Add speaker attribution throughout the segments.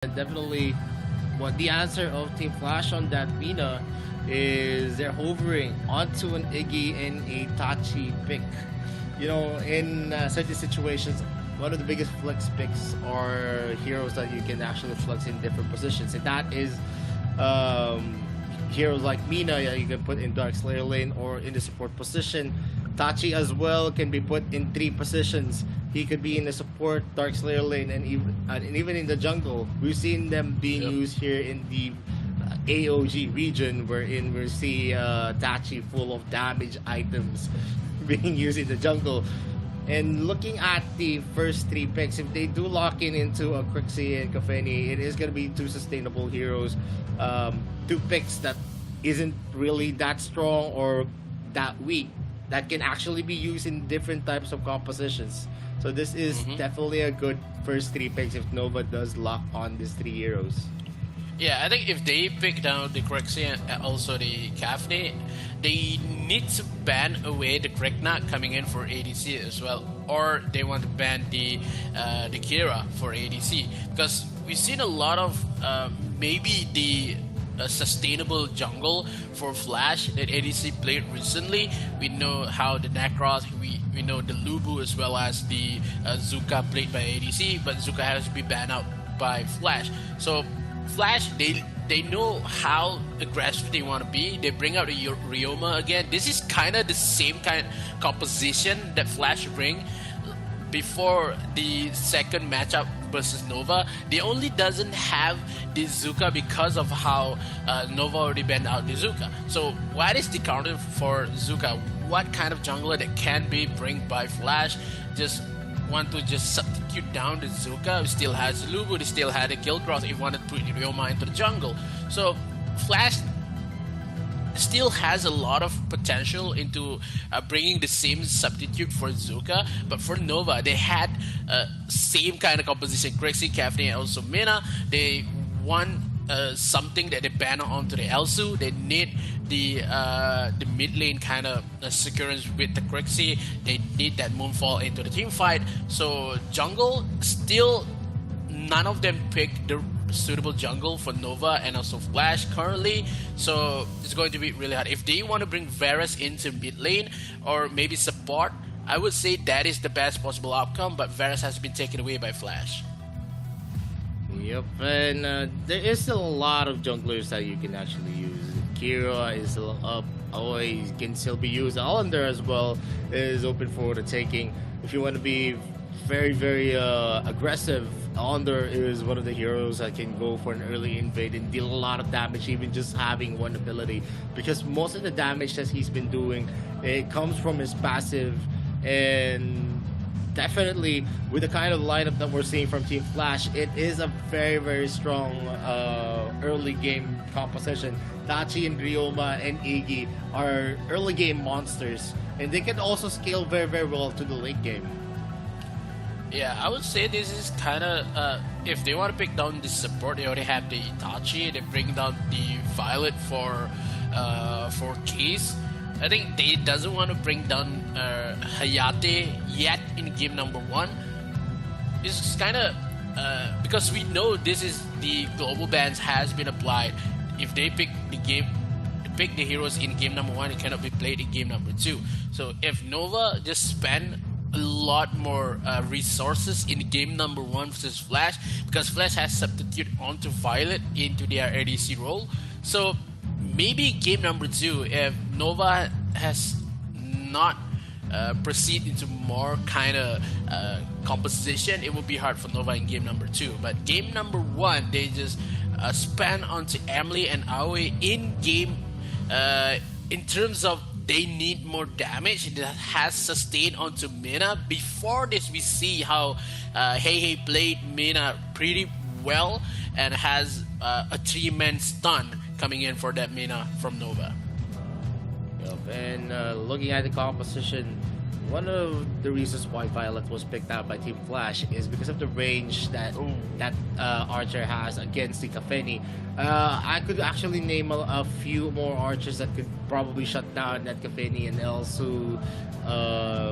Speaker 1: Definitely, what the answer of Team Flash on that Mina is they're hovering onto an Iggy and a Tachi pick. In certain situations, one of the biggest flex picks are heroes that you can actually flex in different positions, and that is um, heroes like Mina that you can put in Dark Slayer lane or in the support position. Tachi as well can be put in three positions. He could be in the support, Dark Slayer lane, and even in the jungle. We've seen them being used here in the AOG region, wherein we see Tachi full of damage items being used in the jungle. And looking at the first three picks, if they do lock in into a Crixie and Kafeni, it is going to be two sustainable heroes. Two picks that isn't really that strong or that weak, that can actually be used in different types of compositions. So this is definitely a good first three picks if Nova does lock on these three heroes.
Speaker 2: Yeah, I think if they pick down the Crixie and also the Kafne, they need to ban away the Krikna coming in for ADC as well, or they want to ban the Kira for ADC, because we've seen a lot of maybe the sustainable jungle for Flash that ADC played recently. We know how the Necros, we know the Lubu as well as the Zuka played by ADC, but Zuka has to be banned out by Flash. So Flash, they know how aggressive they want to be. They bring out the Ryoma again. This is kind of the same kind of composition that Flash bring before the second matchup versus Nova. They only doesn't have the Zuka because of how Nova already banned out the Zuka. So what is the counter for Zuka? What kind of jungler that can be bring by Flash? Just want to just substitute down the Zuka. He still has Lubu, he still had a kill cross if wanted to put Ryoma into the jungle. So Flash still has a lot of potential into bringing the same substitute for Zuka, but for Nova they had same kind of composition, Crixie, Kafne, and also Mina. They want something that they ban onto the Elsu. They need the mid lane kind of securance with the Crixie. They need that Moonfall into the team fight. So jungle, still none of them pick the suitable jungle for Nova and also Flash currently, so it's going to be really hard. If they want to bring Varus into mid lane or maybe support, I would say that is the best possible outcome, but Varus has been taken away by Flash.
Speaker 1: Yep, and there is still a lot of junglers that you can actually use. Kira is still up, always can still be used. Allender as well is open for the taking. If you want to be very, very aggressive, Allender is one of the heroes that can go for an early invade and deal a lot of damage, even just having one ability, because most of the damage that he's been doing, it comes from his passive. And definitely with the kind of lineup that we're seeing from Team Flash, it is a very, very strong early game composition. Tachi and Ryoma and Iggy are early game monsters, and they can also scale very, very well to the late game.
Speaker 2: Yeah, I would say this is kind of if they want to pick down the support, they already have the Itachi. They bring down the Violet for Case. I think they doesn't want to bring down Hayate yet in game number 1. It's kind of because we know this is the global bans has been applied. If they pick the heroes in game number 1, it cannot be played in game number 2. So if Nova just spend a lot more resources in game number 1 versus Flash, because Flash has substitute onto Violet into their ADC role. So maybe game number 2, if Nova has not proceed into more kind of composition, it will be hard for Nova in game number 2. But game number 1, they just spam onto Emily and Aoi in game in terms of they need more damage. That has sustained onto Mina. Before this, we see how Hey played Mina pretty well and has a 3-man stun coming in for that Mina from Nova.
Speaker 1: Yep. And looking at the composition, one of the reasons why Violet was picked out by Team Flash is because of the range that Archer has against the Kafeni. I could actually name a few more archers that could probably shut down that Kafeni, and also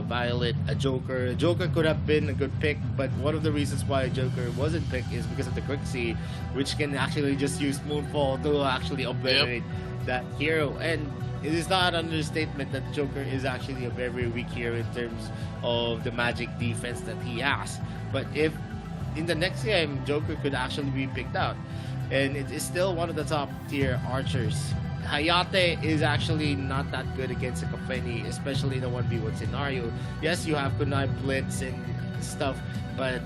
Speaker 1: Violet, a Joker. Joker could have been a good pick, but one of the reasons why Joker wasn't picked is because of the Crixie, which can actually just use Moonfall to actually obliterate that hero. And it is not an understatement that Joker is actually a very, very weak hero in terms of the magic defense that he has. But if in the next game Joker could actually be picked out, and it is still one of the top tier archers. Hayate is actually not that good against a Kafeni, especially in a 1v1 scenario. Yes, you have Kunai Blitz and stuff, but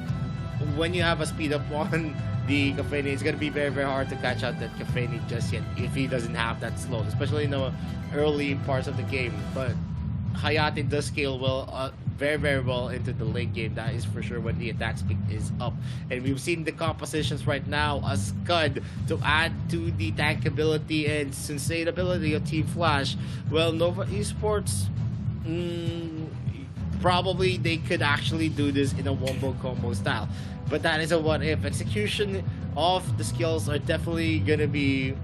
Speaker 1: when you have a speed up on the Kafeni, it's going to be very, very hard to catch out that Kafeni just yet if he doesn't have that slow, especially in the early parts of the game. But Hayate does scale well, very, very well into the late game. That is for sure when the attack speed is up. And we've seen the compositions right now, a Scud to add to the tank ability and sustainability of Team Flash. Well, Nova Esports, probably they could actually do this in a wombo combo style. But that is a what if. Execution of the skills are definitely going to be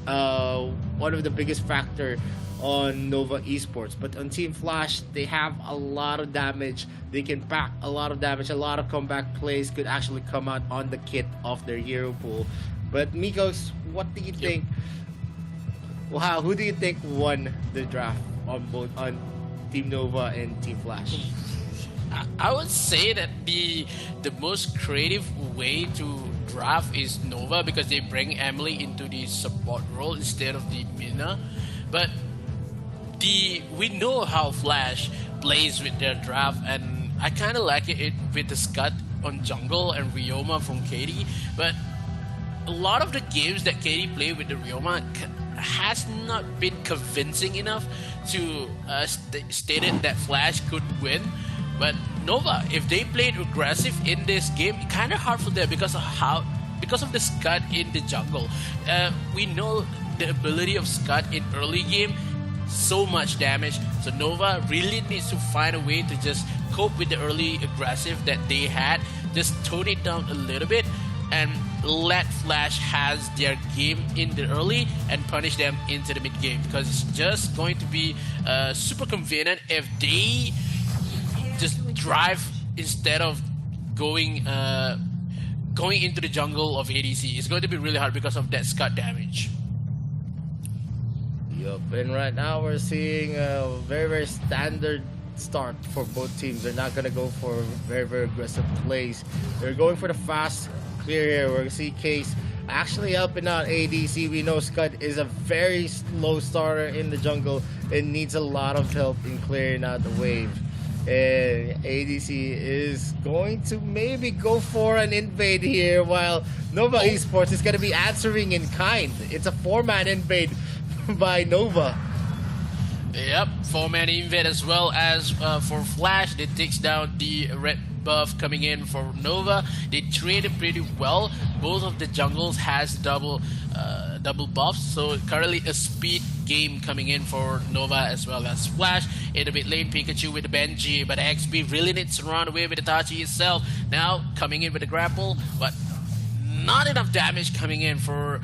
Speaker 1: one of the biggest factor on Nova Esports. But on Team Flash, they have a lot of damage. They can pack a lot of damage. A lot of comeback plays could actually come out on the kit of their hero pool. But Mikos, what do you think? Wow, who do you think won the draft on both on Team Nova and Team Flash?
Speaker 2: I would say that the most creative way to draft is Nova, because they bring Emily into the support role instead of the Mina. But we know how Flash plays with their draft, and I kind of like it with the Scud on jungle and Ryoma from Katie. But a lot of the games that Katie played with the Ryoma has not been convincing enough to state it that Flash could win. But Nova, if they played aggressive in this game, it's kind of hard for them because of the Scud in the jungle. We know the ability of Scud in early game, so much damage. So Nova really needs to find a way to just cope with the early aggressive that they had, just tone it down a little bit and let Flash has their game in the early and punish them into the mid game, because it's just going to be super convenient if they just drive instead of going into the jungle of ADC. It's going to be really hard because of that Scud damage.
Speaker 1: Yup, and right now we're seeing a very, very standard start for both teams. They're not going to go for very, very aggressive plays. They're going for the fast clear here. We're going to see Case actually helping out ADC. We know Scud is a very slow starter in the jungle and needs a lot of help in clearing out the wave. And ADC is going to maybe go for an invade here, while Nova Esports is going to be answering in kind. It's a 4-man invade by Nova.
Speaker 2: Yep, 4-man invade as well as for Flash. They takes down the red buff coming in for Nova. They traded pretty well. Both of the jungles has double buffs, so currently a speed game coming in for Nova as well as Flash. In the mid lane, Pikachu with the Benji, but XP really needs to run away with Itachi itself. Now coming in with the grapple, but not enough damage coming in for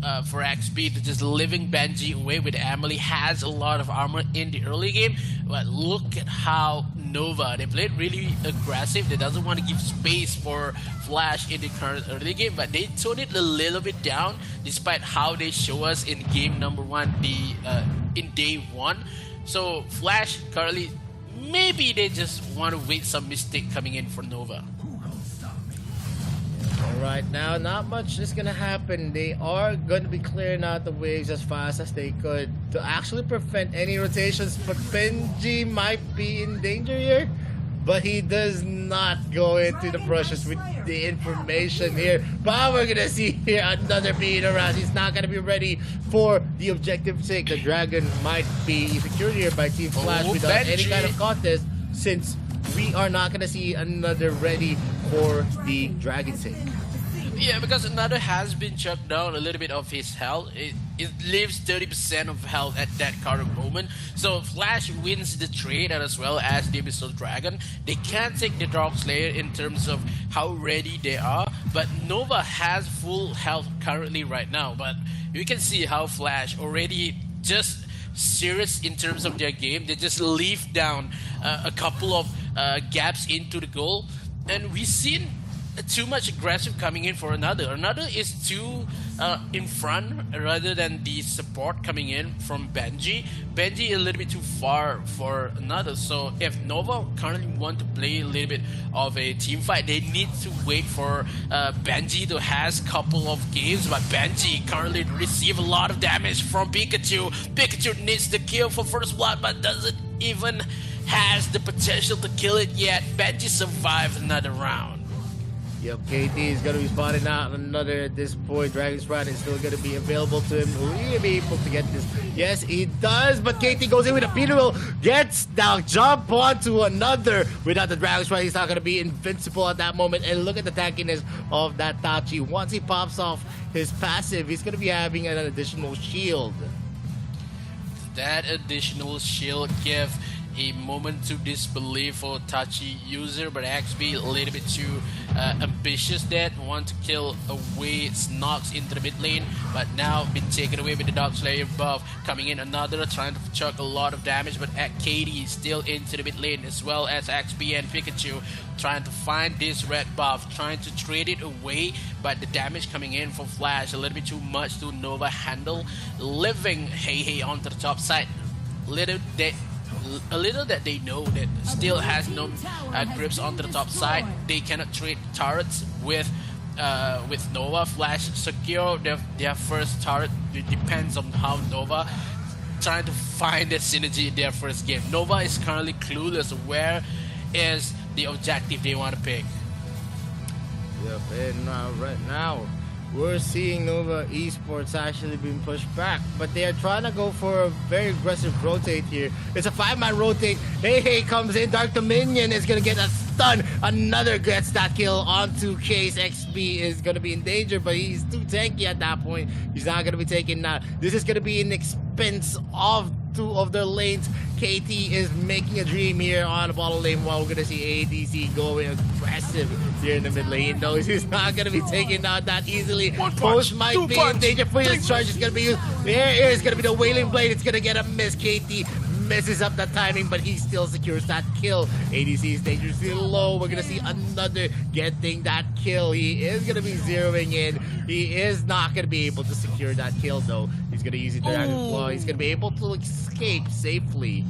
Speaker 2: XP to just living Benji away with Emily. Has a lot of armor in the early game, but look at how Nova, they played really aggressive. They doesn't want to give space for Flash in the current early game, but they tone it a little bit down despite how they show us in game number 1, in day 1. So Flash currently, maybe they just want to wait some mistake coming in for Nova.
Speaker 1: Right now, not much is going to happen. They are going to be clearing out the waves as fast as they could to actually prevent any rotations. But Benji might be in danger here, but he does not go into the brushes with the information here. But we're going to see here another beat around. He's not going to be ready for the objective sake. The dragon might be secured here by Team Flash without any kind of contest, since we are not going to see another ready for the dragon sake.
Speaker 2: Yeah, because another has been chucked down a little bit of his health. It leaves 30% of health at that current moment. So Flash wins the trade as well as the Abyssal Dragon. They can't take the Dark Slayer in terms of how ready they are, but Nova has full health currently right now. But you can see how Flash already just serious in terms of their game. They just leave down a couple of gaps into the goal, and we've seen too much aggressive coming in for another. Another is too in front rather than the support coming in from Benji. Benji is a little bit too far for another. So if Nova currently want to play a little bit of a team fight, they need to wait for Benji to has couple of games. But Benji currently receive a lot of damage from Pikachu. Pikachu needs the kill for first blood, but doesn't even has the potential to kill it yet. Benji survived another round.
Speaker 1: Yep, KT is going to be spotting out another at this point. Dragon's Pride is still going to be available to him. Will he be able to get this? Yes, he does, but KT goes in with a Peterbilt, gets down, jump onto another. Without the Dragon's Pride, he's not going to be invincible at that moment. And look at the tankiness of that Tachi. Once he pops off his passive, he's going to be having an additional shield.
Speaker 2: That additional shield give a moment to disbelief for Tachi user, but XP a little bit too ambitious that want to kill away Snox into the mid lane, but now been taken away with the Dark Slayer buff. Coming in another, trying to chuck a lot of damage, but KD is still into the mid lane, as well as XP and Pikachu trying to find this red buff, trying to trade it away, but the damage coming in from Flash a little bit too much to Nova handle. Living Hey onto the top side, a little that they know that still has no grips onto the top side. They cannot trade turrets with Nova. Flash secure their first turret. It depends on how Nova trying to find the synergy in their first game. Nova is currently clueless where is the objective they want to pick.
Speaker 1: Yep, and right now we're seeing Nova Esports actually being pushed back, but they are trying to go for a very aggressive rotate here. It's a 5-man rotate. Hey comes in. Dark Dominion is going to get a stun. Another gets that kill onto Case. XP is going to be in danger, but he's too tanky at that point. He's not going to be taken out. This is going to be an expense of two of their lanes. KT is making a dream here on the bottom lane, while we're going to see ADC going aggressive here in the mid lane. No, he's not going to be taken out that easily. Post might be in danger for his charge. Is going to be used. There is going to be the Wailing Blade. It's going to get a miss. KT messes up the timing, but he still secures that kill. ADC is dangerously low. We're going to see another getting that kill. He is going to be zeroing in. He is not going to be able to secure that kill, though. He's going to use it Dragon Claw. He's going to be able to escape safely.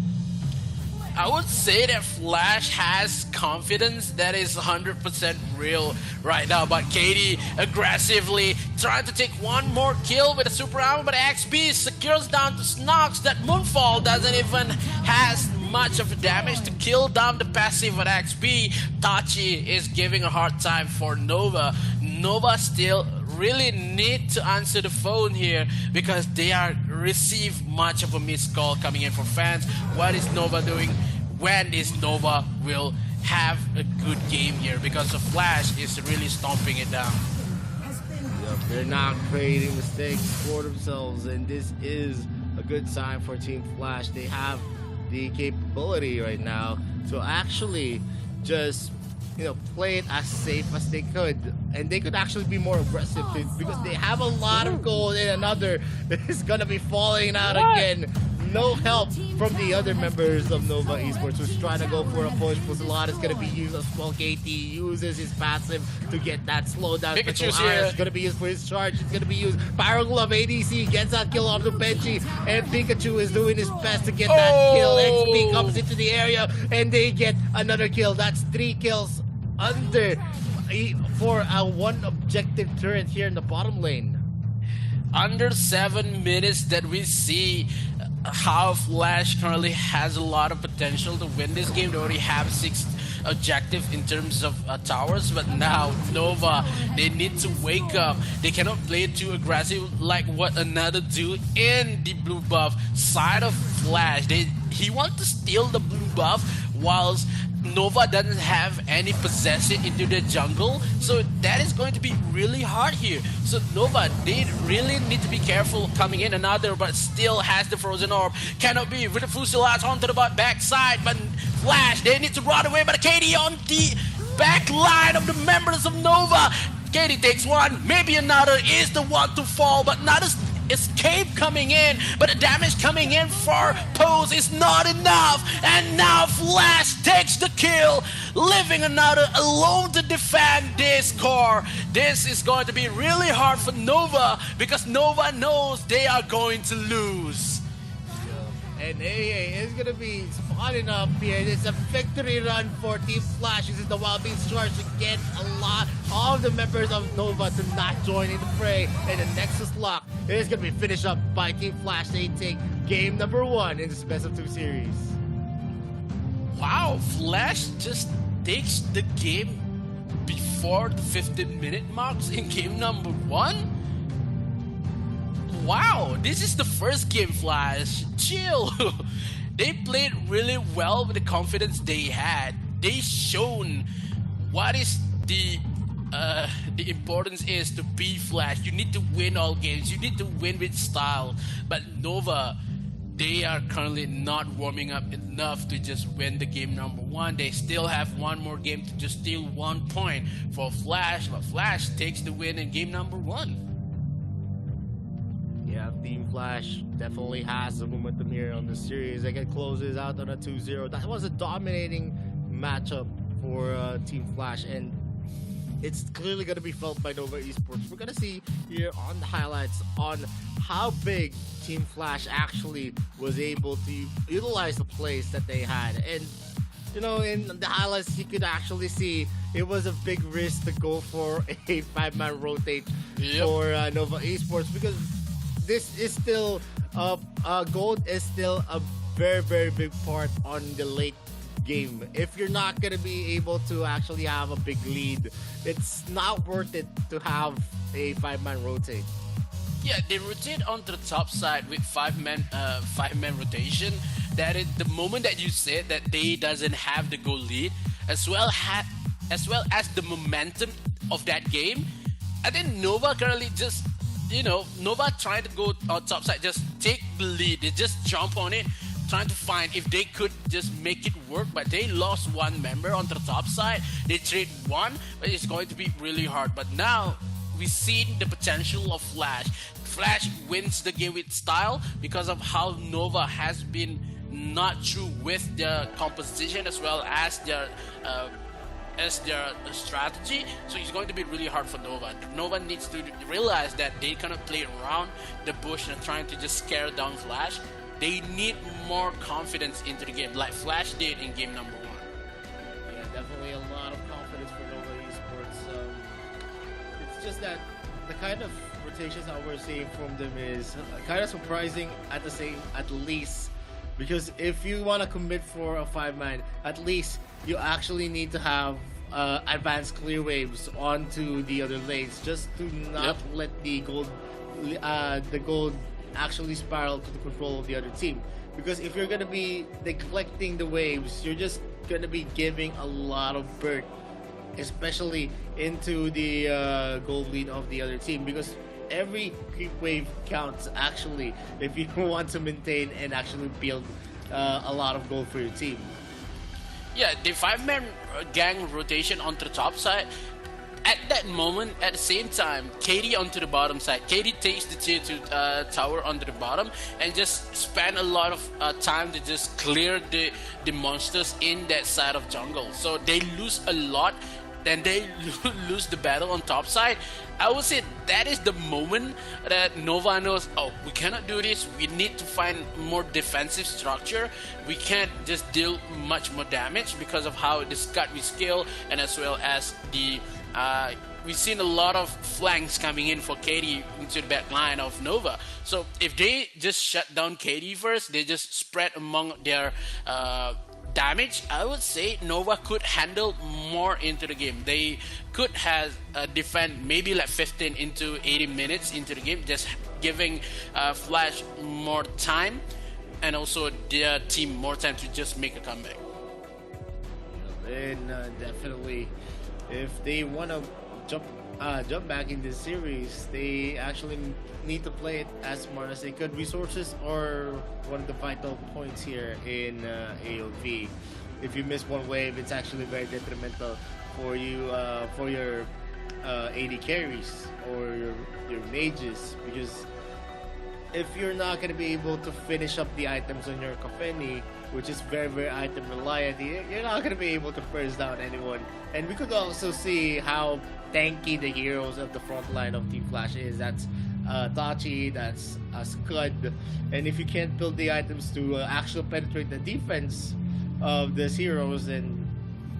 Speaker 2: I would say that Flash has confidence that is 100% real right now, but KD aggressively trying to take one more kill with a super armor, but XP secures down to Snox. That Moonfall doesn't even has much of damage to kill down the passive at XP. Tachi is giving a hard time for Nova. Nova still really need to answer the phone here because they are receive much of a missed call coming in from fans. What is Nova doing? When is Nova will have a good game here, because the Flash is really stomping it down.
Speaker 1: Yep, they're not creating mistakes for themselves, and this is a good sign for Team Flash. They have the capability right now to actually just play it as safe as they could, and they could actually be more aggressive too, because they have a lot of gold, and another is gonna be falling out again. No help from the other members of Nova Esports, who's trying to go for a push. Puzzalot is going to be used as well. KT uses his passive to get that slowdown.
Speaker 2: Pikachu's here.
Speaker 1: It's going to be used for his charge. It's going to be used. Pyro Glove ADC gets that kill onto Benji, and Pikachu is doing his best to get that kill. XP comes into the area, and they get another kill. That's 3 kills under for a one objective turret here in the bottom lane.
Speaker 2: Under 7 minutes that we see how Flash currently has a lot of potential to win this game. They already have 6 objective in terms of towers, but now Nova, they need to wake up. They cannot play too aggressive like what another do in the blue buff side of Flash. He wants to steal the blue buff whilst Nova doesn't have any possession into the jungle, so that is going to be really hard here. So Nova, they really need to be careful coming in. Another, but still has the frozen orb. Cannot be with the fuselage onto the backside, but Flash, they need to run away. But Katie on the back line of the members of Nova. Katie takes one, maybe another is the one to fall, but not as escape coming in, but the damage coming in for Pose is not enough, and now Flash takes the kill, leaving another alone to defend this core. This is going to be really hard for Nova because Nova knows they are going to lose.
Speaker 1: And AA is going to be spawning up here. It's a victory run for Team Flash. This is the Wild Beast charge to get a lot of the members of Nova to not join in the fray. And the Nexus lock is going to be finished up by Team Flash. They take game number 1 in this best of 2 series.
Speaker 2: Wow, Flash just takes the game before the 15-minute marks in game number 1? Wow, this is the first game, Flash. Chill. They played really well with the confidence they had. They shown what is the importance is to be Flash. You need to win all games. You need to win with style. But Nova, they are currently not warming up enough to just win the game number 1. They still have one more game to just steal 1 point for Flash. But Flash takes the win in game number 1.
Speaker 1: Yeah, Team Flash definitely has the momentum here on the series. They can close this out on a 2-0. That was a dominating matchup for Team Flash, and it's clearly going to be felt by Nova Esports. We're going to see here on the highlights on how big Team Flash actually was able to utilize the plays that they had. And, you know, in the highlights, you could actually see it was a big risk to go for a 5-man rotate for Nova Esports, because this is still gold is still a very, very big part on the late game. If you're not gonna be able to actually have a big lead, it's not worth it to have a 5-man rotate.
Speaker 2: Yeah, they rotate onto the top side with five-man rotation. That is the moment that you said that they doesn't have the goal lead, as well as the momentum of that game. I think Nova currently just, Nova trying to go on top side, just take the lead. They just jump on it, trying to find if they could just make it work, but they lost one member on the top side. They trade one, but it's going to be really hard. But now we've seen the potential of Flash. Flash wins the game with style because of how Nova has been not true with their composition as well as their strategy. So it's going to be really hard for Nova. Nova needs to realize that they cannot play around the bush and trying to just scare down Flash. They need more confidence into the game, like Flash did in game number 1.
Speaker 1: Yeah, definitely a lot of confidence for Nova Esports. It's just that the kind of rotations that we're seeing from them is kind of surprising at least, because if you want to commit for a 5-man, at least you actually need to have advanced clear waves onto the other lanes, just to not let the gold actually spiral to the control of the other team. Because if you're gonna be neglecting the waves, you're just gonna be giving a lot of burn, especially into the gold lead of the other team, because every creep wave counts actually if you want to maintain and actually build a lot of gold for your team.
Speaker 2: Yeah, the 5-man gang rotation onto the top side. At that moment, at the same time, Katie onto the bottom side. Katie takes the tier 2 tower onto the bottom and just spend a lot of time to just clear the monsters in that side of jungle. So they lose a lot, then they lose the battle on top side. I would say that is the moment that Nova knows, oh, we cannot do this. We need to find more defensive structure. We can't just deal much more damage because of how this cut with skill, and as well as the we've seen a lot of flanks coming in for Katie into the back line of Nova. So if they just shut down Katie first, they just spread among their damage, I would say Nova could handle more into the game. They could have defend maybe like 15 into 80 minutes into the game, just giving Flash more time and also their team more time to just make a comeback.
Speaker 1: and definitely, if they want to jump jump back in this series, they actually need to play it as smart as they could. Resources are one of the vital points here in AOV. If you miss one wave, it's actually very detrimental for you for your AD carries or your mages, because if you're not going to be able to finish up the items on your Kafeni, which is very, very item reliant, you're not going to be able to first down anyone. And we could also see how tanky the heroes of the front line of Team Flash is. That's Tachi, that's Scud. And if you can't build the items to actually penetrate the defense of these heroes, then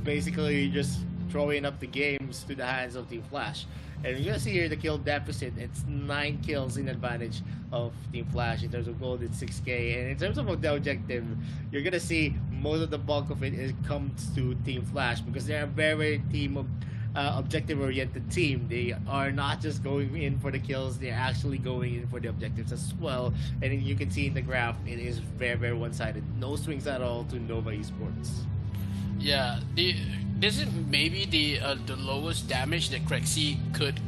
Speaker 1: basically you're just throwing up the games to the hands of Team Flash. And you're gonna see here the kill deficit. It's 9 kills in advantage of Team Flash. In terms of gold, it's 6k. And in terms of the objective, you're gonna see most of the bulk of it comes to Team Flash, because they're a very team objective-oriented team. They are not just going in for the kills; they're actually going in for the objectives as well. And you can see in the graph, it is very, very one-sided. No swings at all to Nova Esports.
Speaker 2: Yeah, this is maybe the lowest damage that Crexy could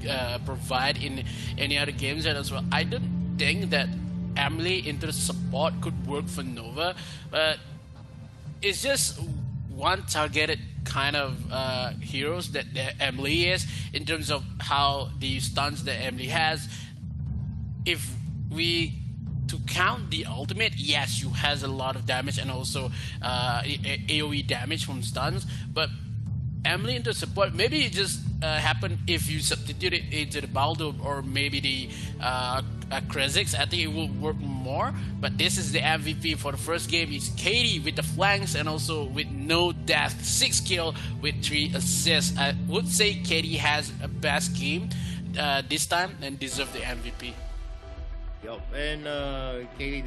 Speaker 2: provide in any other games as well. I don't think that Emily into the support could work for Nova, but it's just one targeted kind of heroes that Emily is, in terms of how the stuns that Emily has. If we to count the ultimate, yes, you has a lot of damage and also AoE damage from stuns, but Emily into support, maybe it just happened if you substitute it into the Baldo or maybe the Krezix. I think it will work more, but this is the MVP for the first game. It's Katie with the flanks and also with no death, 6 kill with 3 assists. I would say Katie has a best game this time and deserve the MVP.
Speaker 1: Yup, and Katie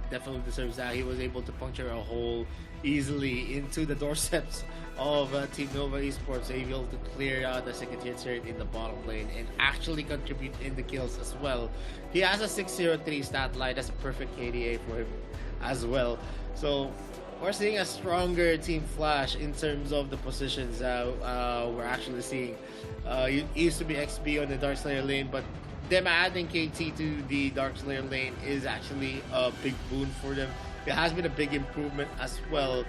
Speaker 1: definitely deserves that. He was able to puncture a hole easily into the doorsteps of Team Nova Esports, able to clear out the second tier turret in the bottom lane and actually contribute in the kills as well. He has a 603 stat line. That's a perfect KDA for him as well. So we're seeing a stronger Team Flash in terms of the positions we're actually seeing. It used to be XB on the Darkslayer lane, but them adding KT to the Darkslayer lane is actually a big boon for them. It has been a big improvement as well.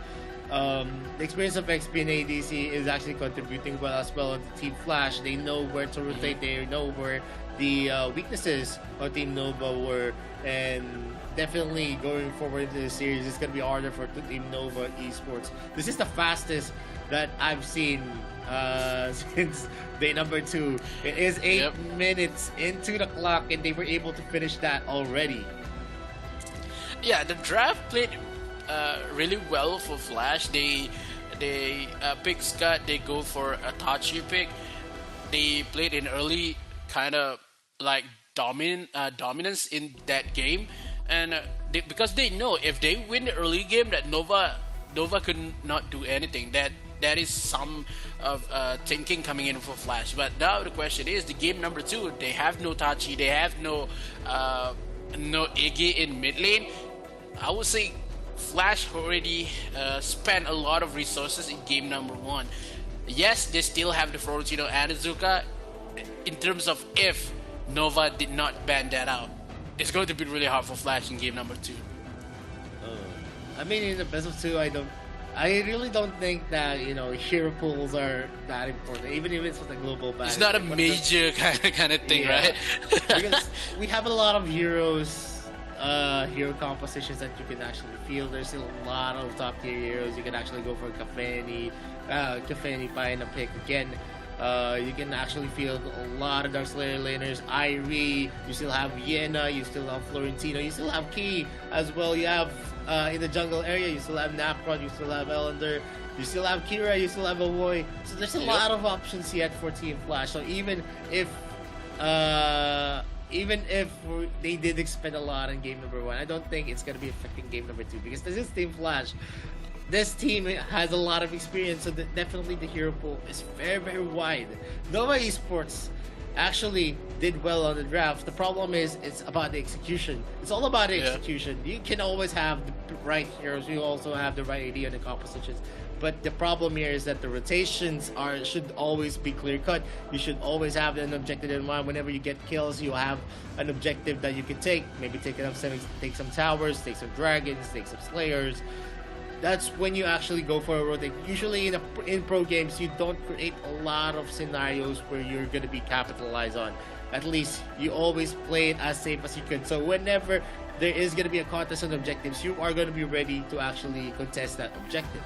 Speaker 1: The experience of XP and ADC is actually contributing well as well on the Team Flash. They know where to rotate, they know where the weaknesses of Team Nova were, and definitely going forward into the series, it's going to be harder for Team Nova Esports. This is the fastest that I've seen since day number 2. It is 8 minutes into the clock, and they were able to finish that already.
Speaker 2: Yeah, the draft played really well for Flash. They pick Scott. They go for a Tachi pick. They played in early, kind of like dominance in that game, and because they know if they win the early game, that Nova could not do anything. That is some of thinking coming in for Flash. But now the question is, the game number 2, they have no Tachi, they have no Iggy in mid lane. I would say Flash already spent a lot of resources in game number 1. Yes, they still have the Florentino and Azuka. In terms of if Nova did not ban that out, it's going to be really hard for Flash in game number 2.
Speaker 1: I mean, in the best of 2, I really don't think that, hero pools are that important, even if it's with a global ban.
Speaker 2: It's not a major kind of thing, right?
Speaker 1: Because we have a lot of heroes, hero compositions that you can actually feel. There's still a lot of top tier heroes. You can actually go for Kafeni buying a pick again. You can actually field a lot of Darkslayer laners. Irie, you still have Yena, you still have Florentino, you still have Key as well. You have in the jungle area, you still have Naprod, you still have Ellender, you still have Kira, you still have Avoy. So there's a lot of options yet for Team Flash. So even if they did expend a lot in game number 1, I don't think it's going to be affecting game number 2, because this is Team Flash. This team has a lot of experience, so definitely the hero pool is very, very wide. Nova Esports actually did well on the draft. The problem is it's about the execution. It's all about the execution. You can always have the right heroes. You also have the right idea on the compositions. But the problem here is that the rotations are should always be clear cut. You should always have an objective in mind. Whenever you get kills, you have an objective that you can take. Maybe take some towers, take some dragons, take some slayers. That's when you actually go for a rotate. Usually in pro games, you don't create a lot of scenarios where you're going to be capitalized on. At least you always play it as safe as you could. So whenever there is going to be a contest on objectives, you are going to be ready to actually contest that objective.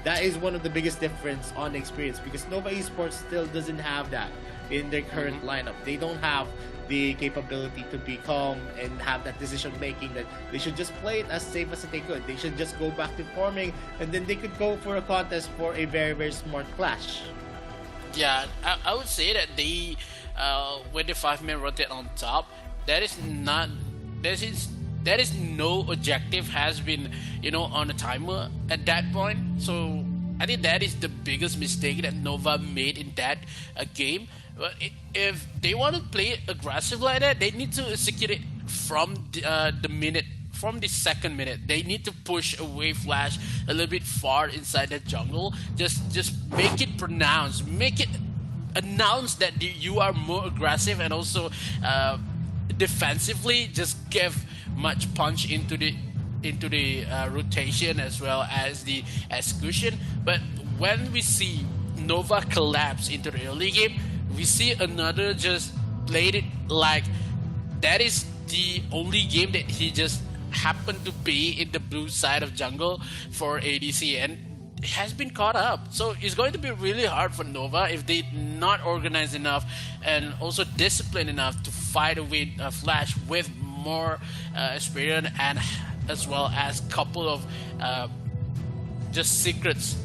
Speaker 1: That is one of the biggest difference on the experience, because Nova Esports still doesn't have that in their current lineup. They don't have the capability to be calm and have that decision making that they should just play it as safe as they could. They should just go back to farming, and then they could go for a contest for a very, very smart clash.
Speaker 2: Yeah, I would say that they, with the 5-man rotate on top, that is not, that is no objective has been, on a timer at that point. So I think that is the biggest mistake that Nova made in that game. But if they want to play aggressive like that, they need to execute it from from the second minute. They need to push away Flash a little bit far inside the jungle. Just make it pronounced, make it announce that you are more aggressive, and also defensively just give much punch into the rotation as well as the execution. But when we see Nova collapse into the early game, we see another just played it like that is the only game that he just happened to be in the blue side of jungle for ADC, and has been caught up. So it's going to be really hard for Nova if they not organized enough and also disciplined enough to fight away Flash with more experience, and as well as couple of just secrets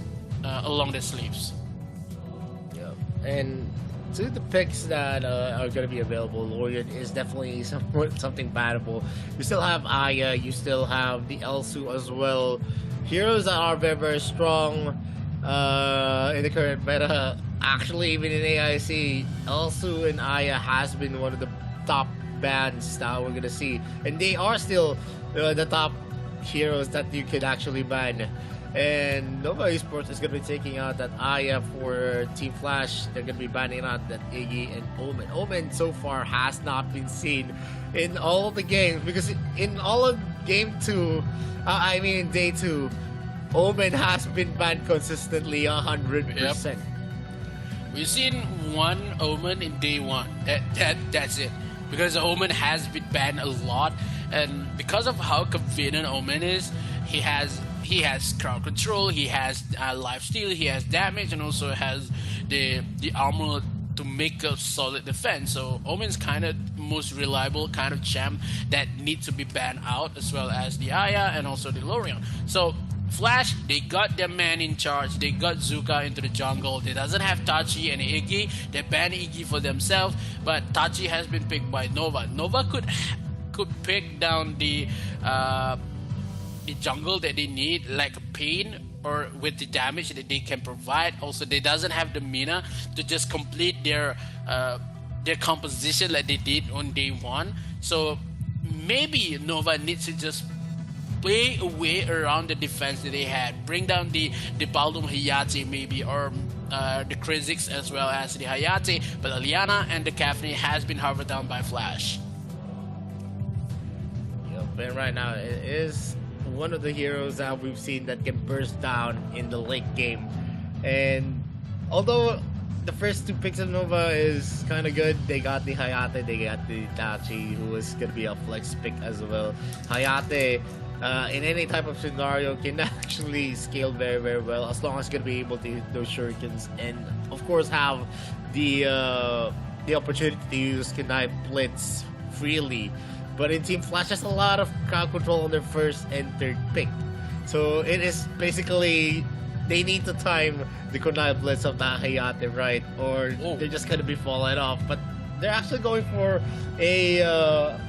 Speaker 2: along their sleeves.
Speaker 1: Yeah, and to the picks that are going to be available, Lorian is definitely something battable. You still have Aya, you still have the Elsu as well. Heroes that are very, very strong in the current meta. Actually, even in AIC, Elsu and Aya has been one of the top bans that we're gonna see, and they are still the top heroes that you could actually ban. And Nova Esports is gonna be taking out that Aya for Team Flash. They're gonna be banning out that Iggy and Omen. Omen so far has not been seen in all of the games, because in all of game 2, in day 2, Omen has been banned consistently 100%.
Speaker 2: Yep. We've seen one Omen in day 1. That's it. Because Omen has been banned a lot, and because of how convenient Omen is, he has crowd control, he has lifesteal, he has damage, and also has the armor to make a solid defense. So Omen's kind of most reliable kind of champ that needs to be banned out, as well as the Aya and also the Lorian. So Flash, they got their man in charge. They got Zuka into the jungle. They doesn't have Tachi and Iggy. They banned Iggy for themselves, but Tachi has been picked by Nova. Nova could pick down the jungle that they need, like Pain, or with the damage that they can provide. Also, they doesn't have the mana to just complete their composition like they did on day 1. So maybe Nova needs to just play a way around the defense that they had. Bring down the Baldum Hayate maybe, or the Kha'Zix as well as the Hayate. But Aliana and the Kafni has been harvested down by Flash.
Speaker 1: Yep, and right now it is one of the heroes that we've seen that can burst down in the late game. And although the first 2 picks of Nova is kind of good, they got the Hayate, they got the Tachi, who is going to be a flex pick as well. Hayate, in any type of scenario, can actually scale very, very well, as long as you're going to be able to hit those shurikens, and of course have the opportunity to use Kunai Blitz freely. But in Team Flash, there's a lot of crowd control on their first and third pick. So it is basically, they need to time the Kunai Blitz of that Hayate right, or they're just going to be falling off. But they're actually going for a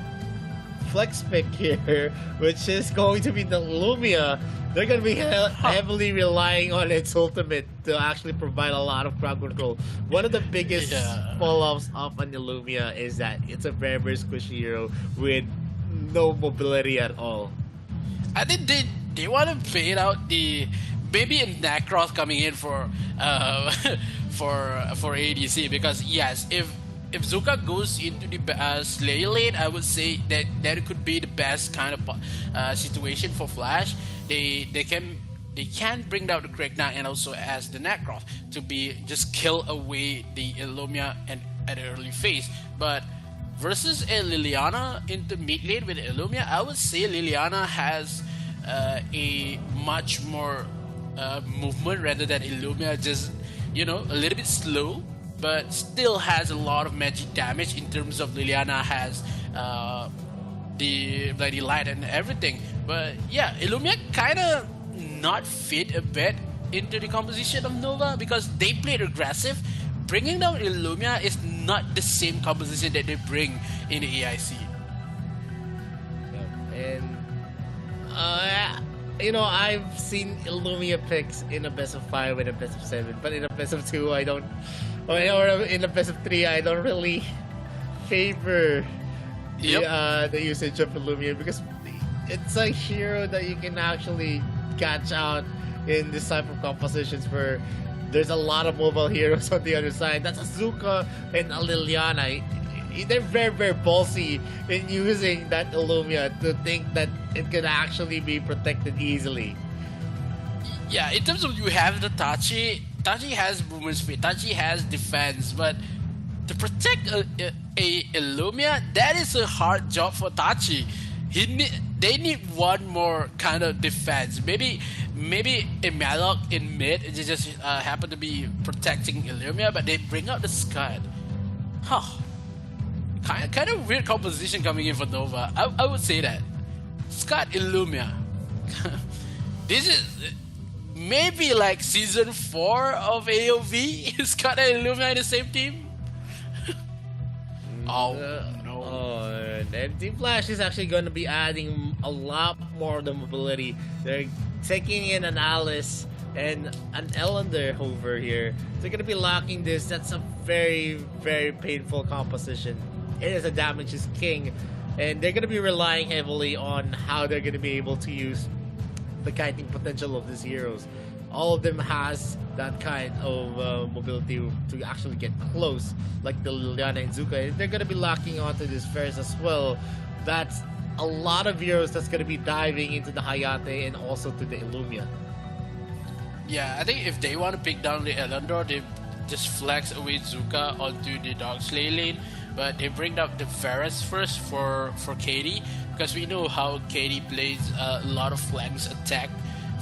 Speaker 1: flex pick here, which is going to be the Lumia. They're going to be heavily relying on its ultimate to actually provide a lot of crowd control. One of the biggest fall-offs of an Lumia is that it's a very, very squishy hero with no mobility at all.
Speaker 2: I think they want to fade out the maybe a Necroth coming in for for ADC, because yes, if Zuka goes into the Slay lane, I would say that that could be the best kind of situation for Flash. They can bring down the Krigna and also ask the Necroth to be just kill away the Illumia and at an early phase. But versus a Liliana in the mid lane with Illumia, I would say Liliana has a much more movement rather than Illumia, just a little bit slow, but still has a lot of magic damage in terms of Liliana has the Bloody Light and everything. But yeah, Illumia kind of not fit a bit into the composition of Nova because they played aggressive. Bringing down Illumia is not the same composition that they bring in the AIC.
Speaker 1: And I've seen Illumia picks in a best of 5 and a best of 7, but in a best of 2 I don't, or in a best of 3 I don't really favor the usage of Illumia, because it's a hero that you can actually catch out in this type of compositions where there's a lot of mobile heroes on the other side. That's a Zuka and a Liliana. They're very, very ballsy in using that Illumia to think that it can actually be protected easily.
Speaker 2: Yeah, in terms of you have the Tachi has movement speed, Tachi has defense, but to protect a Illumia, that is a hard job for Tachi. They need one more kind of defense. Maybe a Malok in mid, it just happen to be protecting Illumia, but they bring out the Scud. Kind of weird composition coming in for Nova. I would say that. Scud Illumia. This is maybe like season 4 of AOV. Scud and Illumia in the same team. Oh no.
Speaker 1: And Team Flash is actually going to be adding a lot more of the mobility. They're taking in an Alice and an Ellender over here. They're going to be locking this. That's a very, very painful composition. It is a damage is king, and they're going to be relying heavily on how they're going to be able to use the kiting potential of these heroes. All of them has that kind of mobility to actually get close, like the Liliana and Zuka. They're going to be locking onto this Ferris as well. That's a lot of heroes that's going to be diving into the Hayate and also to the Illumia.
Speaker 2: Yeah, I think if they want to pick down the Elendor, they just flex away Zuka onto the Dog Slay lane. But they bring up the Ferris first for Katie, because we know how Katie plays a lot of flanks attack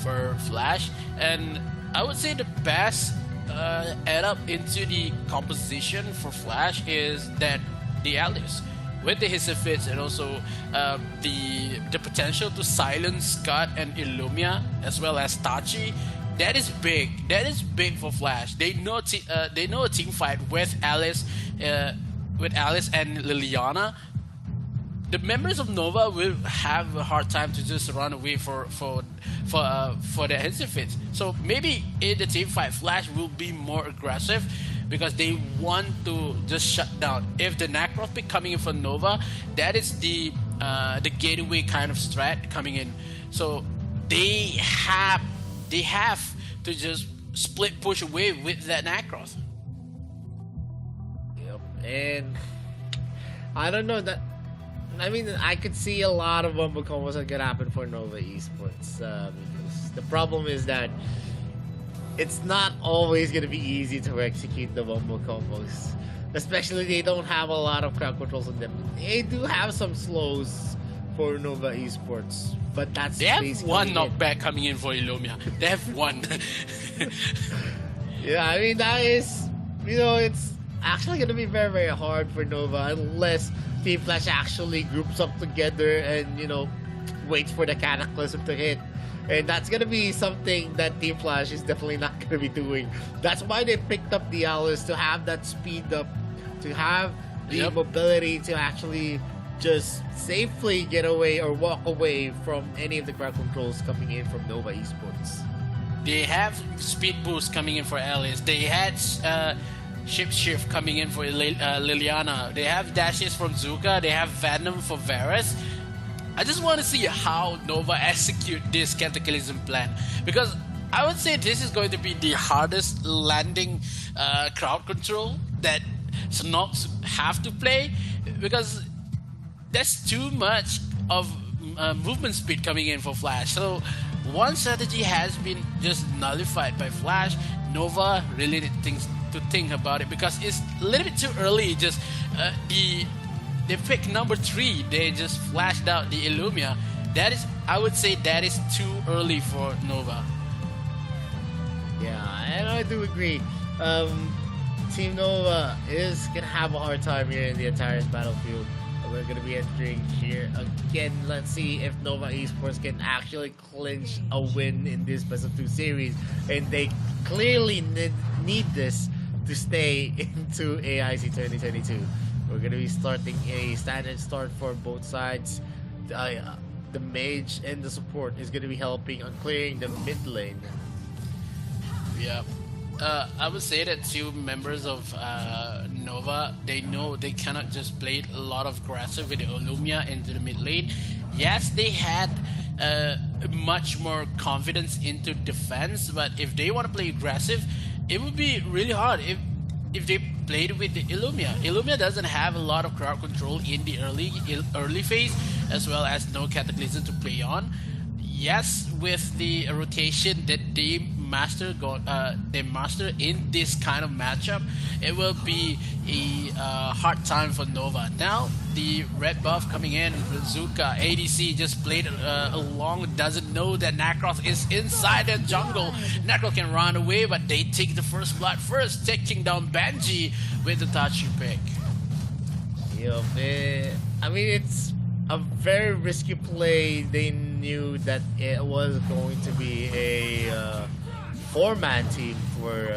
Speaker 2: for Flash. And I would say the best add up into the composition for Flash is that the Alice with the Hissifits and also the potential to silence Scott and Illumia as well as Tachi. That is big. That is big for Flash. They know a team fight with Alice and Liliana. The members of Nova will have a hard time to just run away for the Hissifits. So maybe in the team fight, Flash will be more aggressive because they want to just shut down. If the Necroth pick coming in for Nova, that is the gateway kind of strat coming in. So they have to just split push away with that Necroth.
Speaker 1: Yep, and I don't know that. I mean, I could see a lot of wombo combos that could happen for Nova Esports. Because the problem is that it's not always going to be easy to execute the wombo combos. Especially they don't have a lot of crowd controls on them. They do have some slows for Nova Esports, but that's
Speaker 2: they have one knockback coming in for Illumia. They have one.
Speaker 1: Yeah, I mean, that is, it's actually going to be very, very hard for Nova unless Team Flash actually groups up together and, waits for the Cataclysm to hit. And that's going to be something that Team Flash is definitely not going to be doing. That's why they picked up the Alice, to have that speed up, to have the mobility to actually just safely get away or walk away from any of the crowd controls coming in from Nova Esports.
Speaker 2: They have speed boost coming in for Alice. They had Shift coming in for Liliana. They have dashes from Zuka. They have Venom for Varus. I just want to see how Nova execute this Cataclysm plan, because I would say this is going to be the hardest landing crowd control that Snox have to play, because there's too much of movement speed coming in for Flash. So one strategy has been just nullified by Flash. Nova really need things to think about it, because it's a little bit too early. Just they pick number 3. They just flashed out the Illumia. That is, I would say, that is too early for Nova.
Speaker 1: Yeah, and I do agree. Team Nova is gonna have a hard time here in the entire battlefield. We're gonna be entering here again. Let's see if Nova Esports can actually clinch a win in this best of 2 series, and they clearly need this to stay into AIC 2022. We're gonna be starting a standard start for both sides. The mage and the support is gonna be helping on clearing the mid lane.
Speaker 2: Yeah. I would say that 2 members of Nova, they know they cannot just play a lot of aggressive with the Illumia into the mid lane. Yes, they had much more confidence into defense, but if they want to play aggressive, it would be really hard if they played with the Illumia. Illumia doesn't have a lot of crowd control in the early phase, as well as no Cataclysm to play on. Yes, with the rotation that they master in this kind of matchup, it will be a hard time for Nova. Now the red buff coming in, Zuka ADC just played along, doesn't know that Nacross is inside the jungle. Nacross can run away, but they take the first blood first, taking down Benji with the touchy pick.
Speaker 1: Yeah, I mean, it's a very risky play. They knew that it was going to be a 4-man team for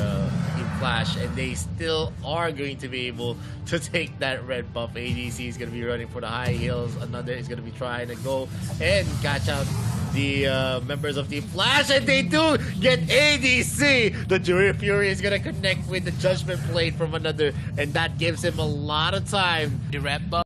Speaker 1: Team Flash, and they still are going to be able to take that red buff. ADC is going to be running for the high heels. Another is going to be trying to go and catch out the members of Team Flash, and they do get ADC. The Jury Fury is going to connect with the Judgment Blade from another, and that gives him a lot of time.
Speaker 2: The red buff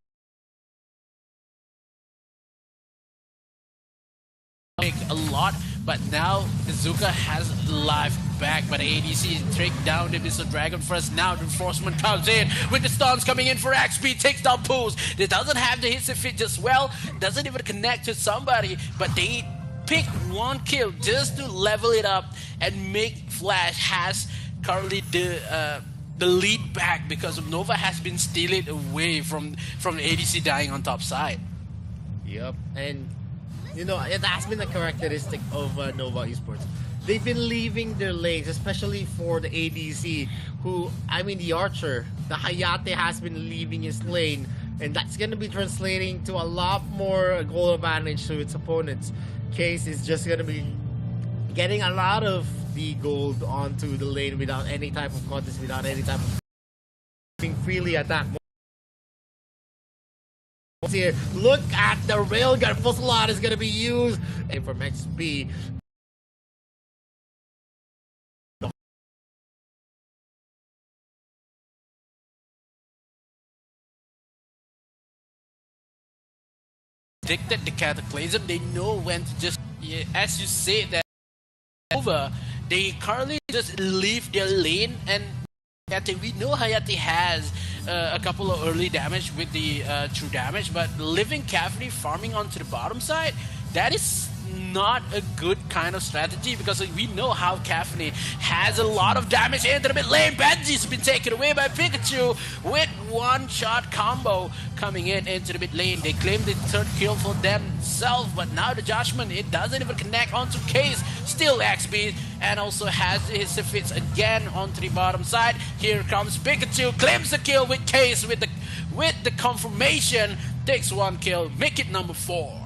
Speaker 2: take a lot, but now Zuka has life back, but ADC take down the Mr. Dragon first. Now the reinforcement comes in with the stuns coming in for XP, takes down Pools. It doesn't have the hits to fit just well, doesn't even connect to somebody, but they pick 1 kill just to level it up and make Flash has currently the lead back, because Nova has been stealing away from the ADC dying on top side.
Speaker 1: Yep, and you know, it has been a characteristic of Nova Esports. They've been leaving their lanes, especially for the ADC, who, I mean, the Archer, the Hayate has been leaving his lane, and that's going to be translating to a lot more goal advantage to its opponents. Case is just going to be getting a lot of the gold onto the lane without any type of contest, without any type of being freely attack. Here, look at the railgun. Fusillade is going to be used, and from XP.
Speaker 2: Predicted the Cataclysm, they know when to just, as you say that over, they currently just leave their lane, and we know Hayate has a couple of early damage with the true damage, but living Cavity farming onto the bottom side, that is not a good kind of strategy, because we know how Cavity has a lot of damage into the mid lane. Benji's been taken away by Pikachu with 1-shot combo coming into the mid lane. They claim the 3rd kill for themselves, but now the Judgment, it doesn't even connect onto Case. Still XP, and also has his defeats again onto the bottom side. Here comes Pikachu, claims the kill with Case with the confirmation. Takes 1 kill, make it number 4.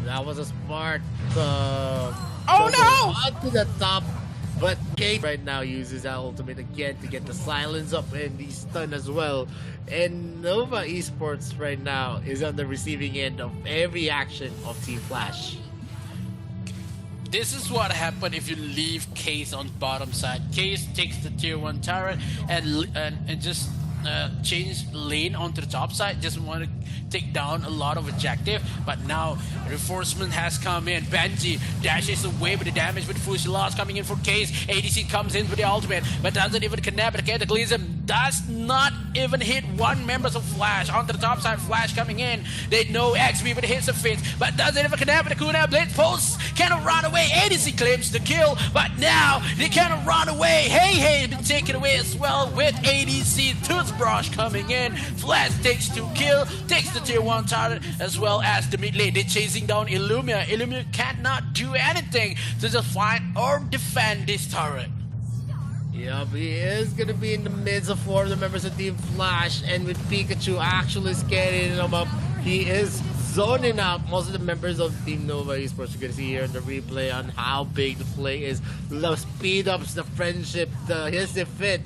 Speaker 1: That was a smart
Speaker 2: oh no!
Speaker 1: To the top, but Kate right now uses that ultimate again to get the silence up and the stun as well. And Nova Esports right now is on the receiving end of every action of Team Flash.
Speaker 2: This is what happened if you leave Case on bottom side. Case takes the tier 1 turret and just change lane onto the top side, just want to take down a lot of objective. But now reinforcement has come in. Benji dashes away with the damage with Fusilas coming in for Case. ADC comes in with the ultimate, but doesn't even connect with the Cataclysm. Does not even hit one members of Flash onto the top side. Flash coming in. They know XP with hits of Fits, but doesn't even connect with the Kunai Blitz. Pulse cannot run away. ADC claims the kill, but now they cannot run away. Hey, been taken away as well with ADC. Toothbrush coming in. Flash takes 2 kill, takes the tier 1 turret as well as the mid lane. They're chasing down Illumia. Illumia cannot do anything to just find or defend this turret.
Speaker 1: Yep, he is going to be in the midst of 4 of the members of Team Flash, and with Pikachu actually scaling him up, he is zoning out most of the members of Team Nova Esports. You're going to see here in the replay on how big the play is. The speed ups, the friendship, the his fit,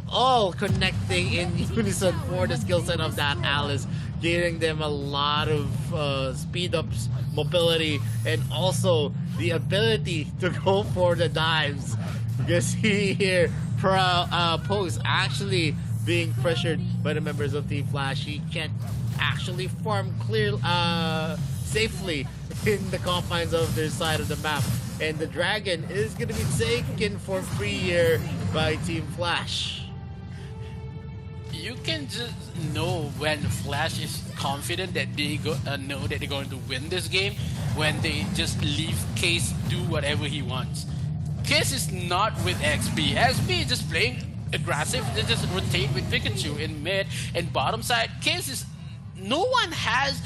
Speaker 1: all connecting in unison for the skill set of that Alice, giving them a lot of speed ups, mobility, and also the ability to go for the dives. You can see here Post actually being pressured by the members of Team Flash. He can't actually farm clear safely in the confines of their side of the map, and the dragon is going to be taken for free here by Team Flash.
Speaker 2: You can just know when Flash is confident that they know that they're going to win this game when they just leave Case do whatever he wants. Case is not with XP. XP is just playing aggressive. They just rotate with Pikachu in mid and bottom side. Case is... No one has,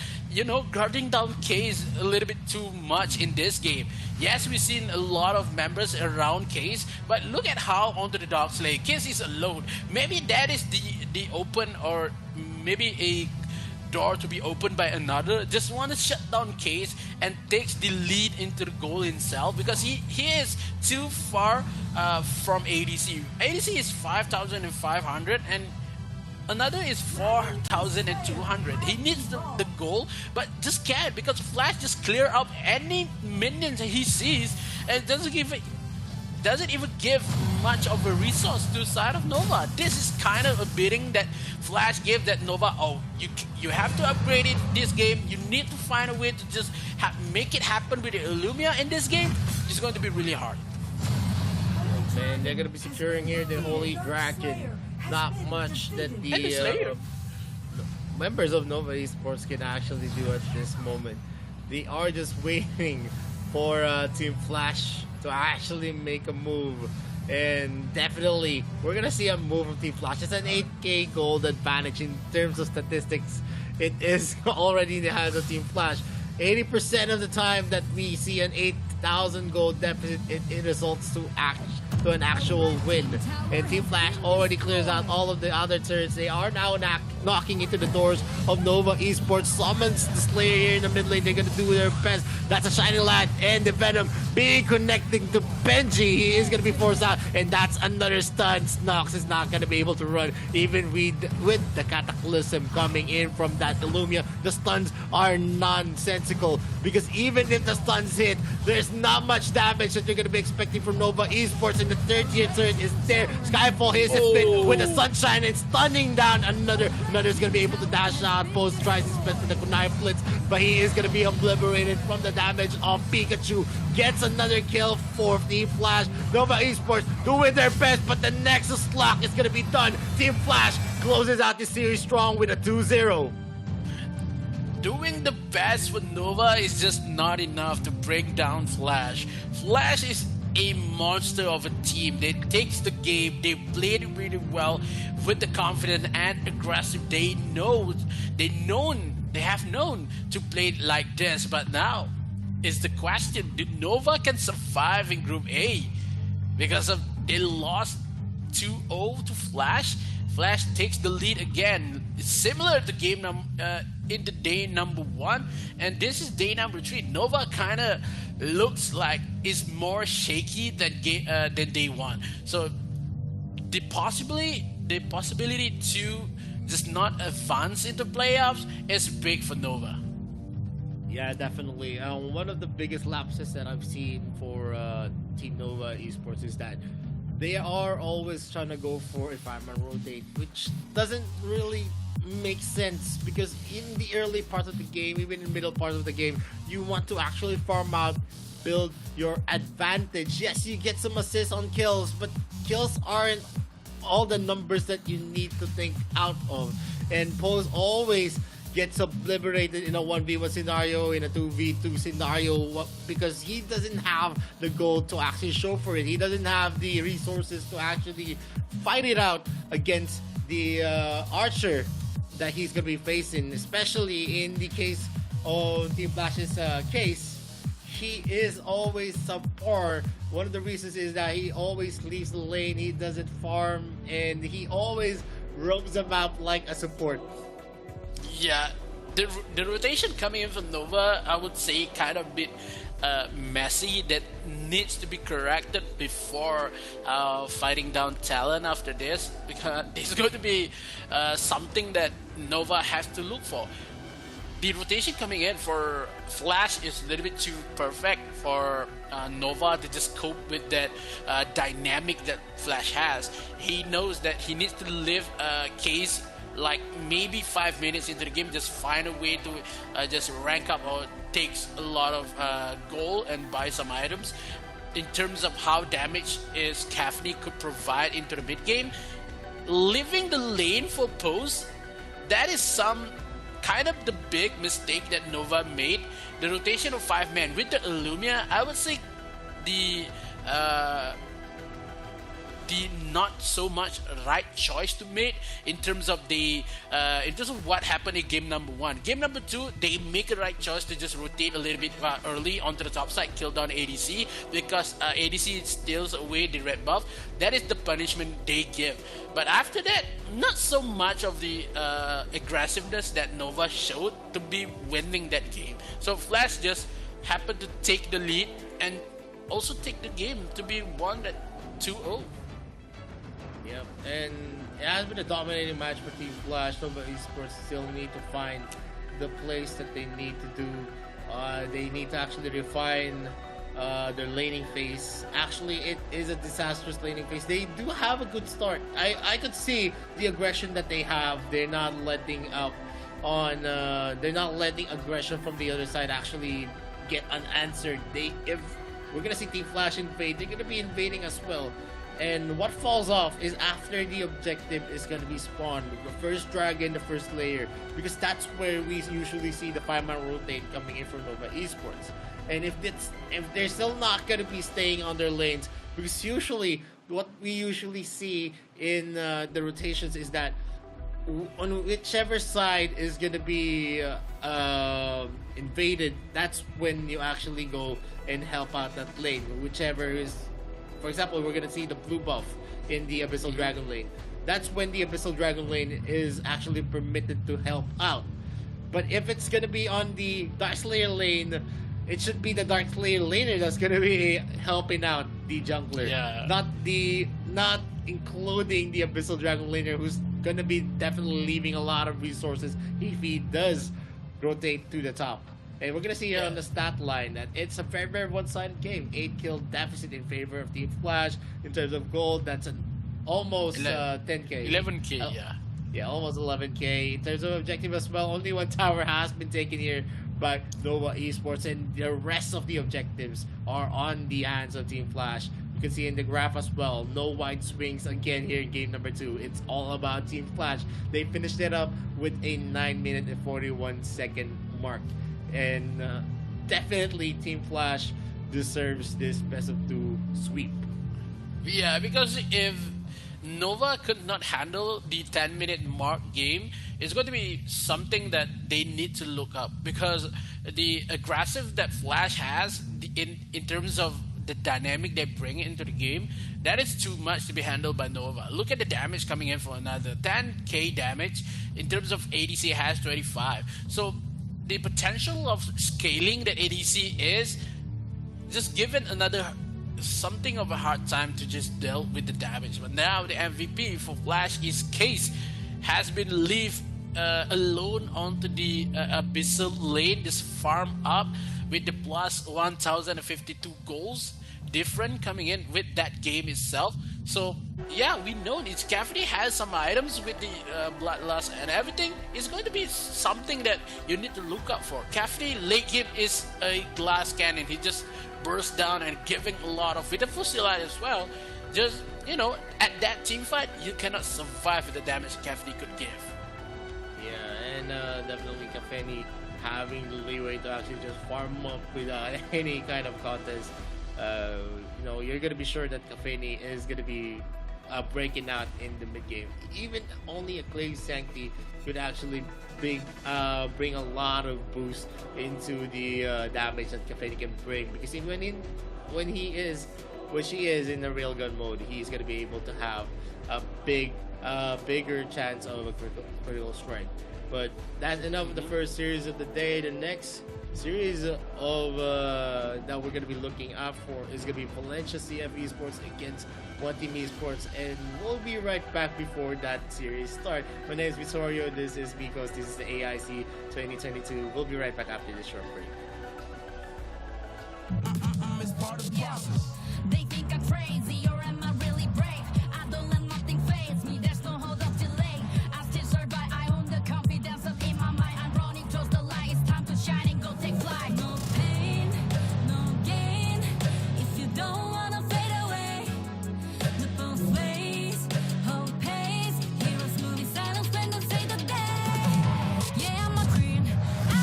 Speaker 2: guarding down Case a little bit too much in this game. Yes, we've seen a lot of members around Case, but look at how onto the Dark Slay. Case is alone. Maybe that is the open, or maybe a door to be opened by another. Just want to shut down Case and takes the lead into the goal himself, because he is too far from ADC. ADC is 5,500 and another is 4,200. He needs the goal, but just can't, because Flash just clear up any minions he sees and doesn't even give much of a resource to the side of Nova. This is kind of a bidding that Flash gave that Nova. Oh, you have to upgrade it this game. You need to find a way to just make it happen with the Illumia in this game. It's going to be really hard.
Speaker 1: Man, they're going to be securing here the Holy Dragon. Not much that the members of Nova Esports can actually do at this moment. They are just waiting for Team Flash to actually make a move, and definitely we're gonna see a move from Team Flash. It's an 8k gold advantage in terms of statistics. It is already in the hands of Team Flash. 80% of the time that we see an 8,000 gold deficit, it results to an actual win. And Team Flash already clears out all of the other turrets. They are now knocking into the doors of Nova Esports. Summons the Slayer here in the mid lane. They're going to do their best. That's a Shining Light and the Venom being connecting to Benji. He is going to be forced out, and that's another stun. Nox is not going to be able to run, even with the Cataclysm coming in from that Illumia. The stuns are nonsensical, because even if the stuns hit, there's not much damage that you're going to be expecting from Nova Esports. And the third tier turret is there. Skyfall hits his bit with the Sunshine and stunning down another. Another's going to be able to dash out. Post tries his best with the Kunai Blitz, but he is going to be obliterated from the damage of Pikachu. Gets another kill for Team Flash. Nova Esports doing their best, but the Nexus lock is going to be done. Team Flash closes out the series strong with a 2-0.
Speaker 2: Doing the best with Nova is just not enough to break down Flash. Flash is a monster of a team. They takes the game, they played it really well with the confidence and aggressive. They have known to play it like this, but now is the question, did Nova can survive in Group A? Because of they lost 2-0 to Flash. Flash takes the lead again. It's similar to game in the day number 1, and this is day number 3. Nova kind of looks like is more shaky than day 1. So the possibility to just not advance into playoffs is big for Nova.
Speaker 1: Yeah, definitely. One of the biggest lapses that I've seen for Team Nova Esports is that they are always trying to go for a five-man rotate, which doesn't really make sense because in the early part of the game, even in the middle part of the game, you want to actually farm out, build your advantage. Yes, you get some assists on kills, but kills aren't all the numbers that you need to think out of. And Pose always gets obliterated in a 1v1 scenario, in a 2v2 scenario, because he doesn't have the gold to actually show for it. He doesn't have the resources to actually fight it out against the archer that he's going to be facing, especially in the case of Team Flash's case. He is always subpar. One of the reasons is that he always leaves the lane, he doesn't farm, and he always roams the map like a support.
Speaker 2: Yeah, the rotation coming in from Nova, I would say, kind of bit messy. That needs to be corrected before fighting down Talon after this, because it's going to be something that Nova has to look for. The rotation coming in for Flash is a little bit too perfect for Nova to just cope with that dynamic that Flash has. He knows that he needs to live a case like maybe 5 minutes into the game, just find a way to just rank up or takes a lot of gold and buy some items. In terms of how damage is Kafni could provide into the mid game, leaving the lane for Pose, that is some kind of the big mistake that Nova made. The rotation of 5 men with the Illumia, I would say the not so much right choice to make in terms of what happened in game number 1. Game number 2, they make a right choice to just rotate a little bit early onto the top side, kill down ADC, because ADC steals away the red buff. That is the punishment they give. But after that, not so much of the aggressiveness that Nova showed to be winning that game. So Flash just happened to take the lead and also take the game to be won at 2-0.
Speaker 1: Yep, and it has been a dominating match for Team Flash. Nova Esports still need to find the place that they need to do. They need to actually refine their laning phase. Actually, it is a disastrous laning phase. They do have a good start. I could see the aggression that they have. They're not letting up on. They're not letting aggression from the other side actually get unanswered. If we're gonna see Team Flash invade, they're gonna be invading as well. And what falls off is after the objective is going to be spawned, the first dragon, the first layer, because that's where we usually see the 5-man rotate coming in from Nova Esports. And if they're still not going to be staying on their lanes, because usually what we usually see in the rotations is that on whichever side is going to be invaded, that's when you actually go and help out that lane, whichever is. For example, we're going to see the blue buff in the Abyssal Dragon lane. That's when the Abyssal Dragon lane is actually permitted to help out. But if it's going to be on the Dark Slayer lane, it should be the Dark Slayer laner that's going to be helping out the jungler.
Speaker 2: Yeah.
Speaker 1: Not including the Abyssal Dragon laner, who's going to be definitely leaving a lot of resources if he does rotate to the top. And we're going to see here on the stat line that it's a very, very one-sided game. 8 kill deficit in favor of Team Flash. In terms of gold, that's almost 10k.
Speaker 2: 11k, yeah.
Speaker 1: Yeah, almost 11k. In terms of objective as well, only one tower has been taken here by Nova Esports, and the rest of the objectives are on the hands of Team Flash. You can see in the graph as well, no wide swings again here in game number 2. It's all about Team Flash. They finished it up with a 9-minute and 41-second mark. And definitely Team Flash deserves this best of 2 sweep.
Speaker 2: Yeah, because if Nova could not handle the 10-minute mark game, it's going to be something that they need to look up, because the aggressive that Flash has in terms of the dynamic they bring into the game, that is too much to be handled by Nova. Look at the damage coming in for another 10k damage. In terms of ADC, has 25. So the potential of scaling that ADC is just given another something of a hard time to just deal with the damage. But now the MVP for Flash is Case has been left alone onto the Abyssal lane, just farm up with the plus 1052 goals different coming in with that game itself. So yeah, we know this cafe has some items with the bloodlust and everything. It's going to be something that you need to look up for. Cafe late game is a glass cannon. He just bursts down and giving a lot of it. The Fusilite as well. Just at that team fight, you cannot survive with the damage Cafe could give.
Speaker 1: Yeah, and definitely Cafeni having the leeway to actually just farm up without any kind of contest. You're gonna be sure that Cafeni is gonna be breaking out in the mid game. Even only a Clay Sancti could actually bring a lot of boost into the damage that Cafeni can bring, because even when she is in the railgun mode, he's gonna be able to have a bigger chance of a critical strike. But that's enough of the first series of the day. The next series of that we're gonna be looking out for is gonna be Valencia CF Esports against One Team Esports, and we'll be right back before that series start. My name is Vittorio. This is Mikos. This is the AIC 2022. We'll be right back after this short break.
Speaker 3: It's part of the process. They think I'm crazy, or am I really brave? I don't let nothing phase me. There's no hold up delay. I still survive. I own the confidence up in my mind. I'm running towards the light. It's time to shine and go take flight. No pain, no gain. If you don't wanna fade away, the both ways, hope pays. Heroes moving silence when they say the day. Yeah, I'm a queen. I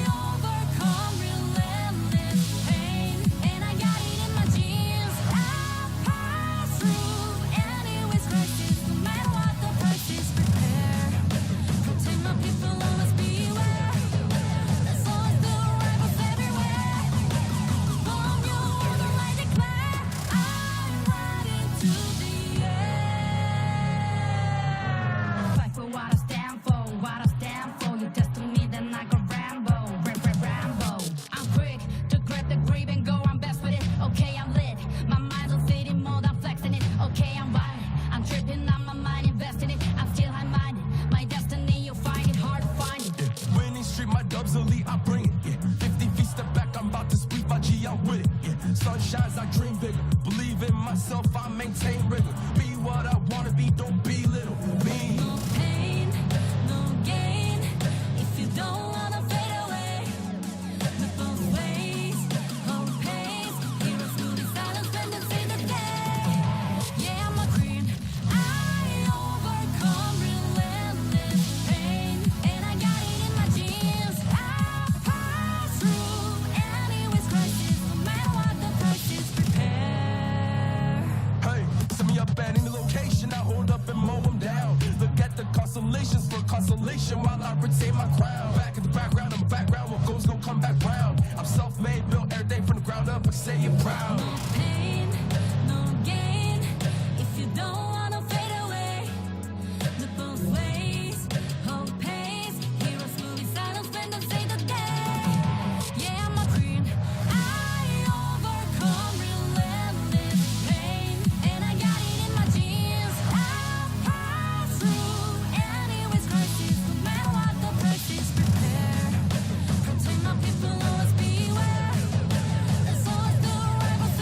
Speaker 3: overcome relentless pain, and I got it in my genes. I pass through anyways crisis, no matter what the price is. Prepare, protect my people, always beware. There's always the rivals everywhere. Bomb you on the light declare. I'm riding to the air. Fight for what I stand for, what I stand for. You test to me, then I go Rambo, Rambo. I'm quick to grab the grip and go. I'm best with it. Okay, I'm lit. My mind's on city mode. I'm flexing it. Okay, I'm wild. I'm tripping on my mind, investing it. I'm still high-minded. My destiny, you'll find it hard to find it.
Speaker 4: Winning street, my dubs elite, I bring it. Yeah. 50 feet step back, I'm about to speak my G, I'm with it. Yeah. Sun shines, I dream bigger. Believe in myself, I maintain rigor. Be what I wanna be, don't be little. Be.
Speaker 3: No pain, no gain. If you don't wanna fade away, the both ways, hope pays. Heroes moving silence when they say the day. Yeah, I'm a queen. I overcome relentless pain, and I got it in my genes. I pass through anyways crisis, no matter what the price is. Prepare.
Speaker 4: Hey, send me up at any location, I hold up and mow them down. Look at the constellations for consolation while I retain my crown. Back in the background, I'm a background, what goes gon' come back round. I'm self-made, built everything from the ground up, I say it proud.
Speaker 3: No pain, no gain. If you don't wanna fade away, the both ways, hope pays. Heroes moving silence when they say the day. Yeah, I'm a queen. I overcome relentless pain, and I got it in my genes. I pass through anyways crisis, no matter what the price is. Prepare, protect my people, always beware. There's always the rivals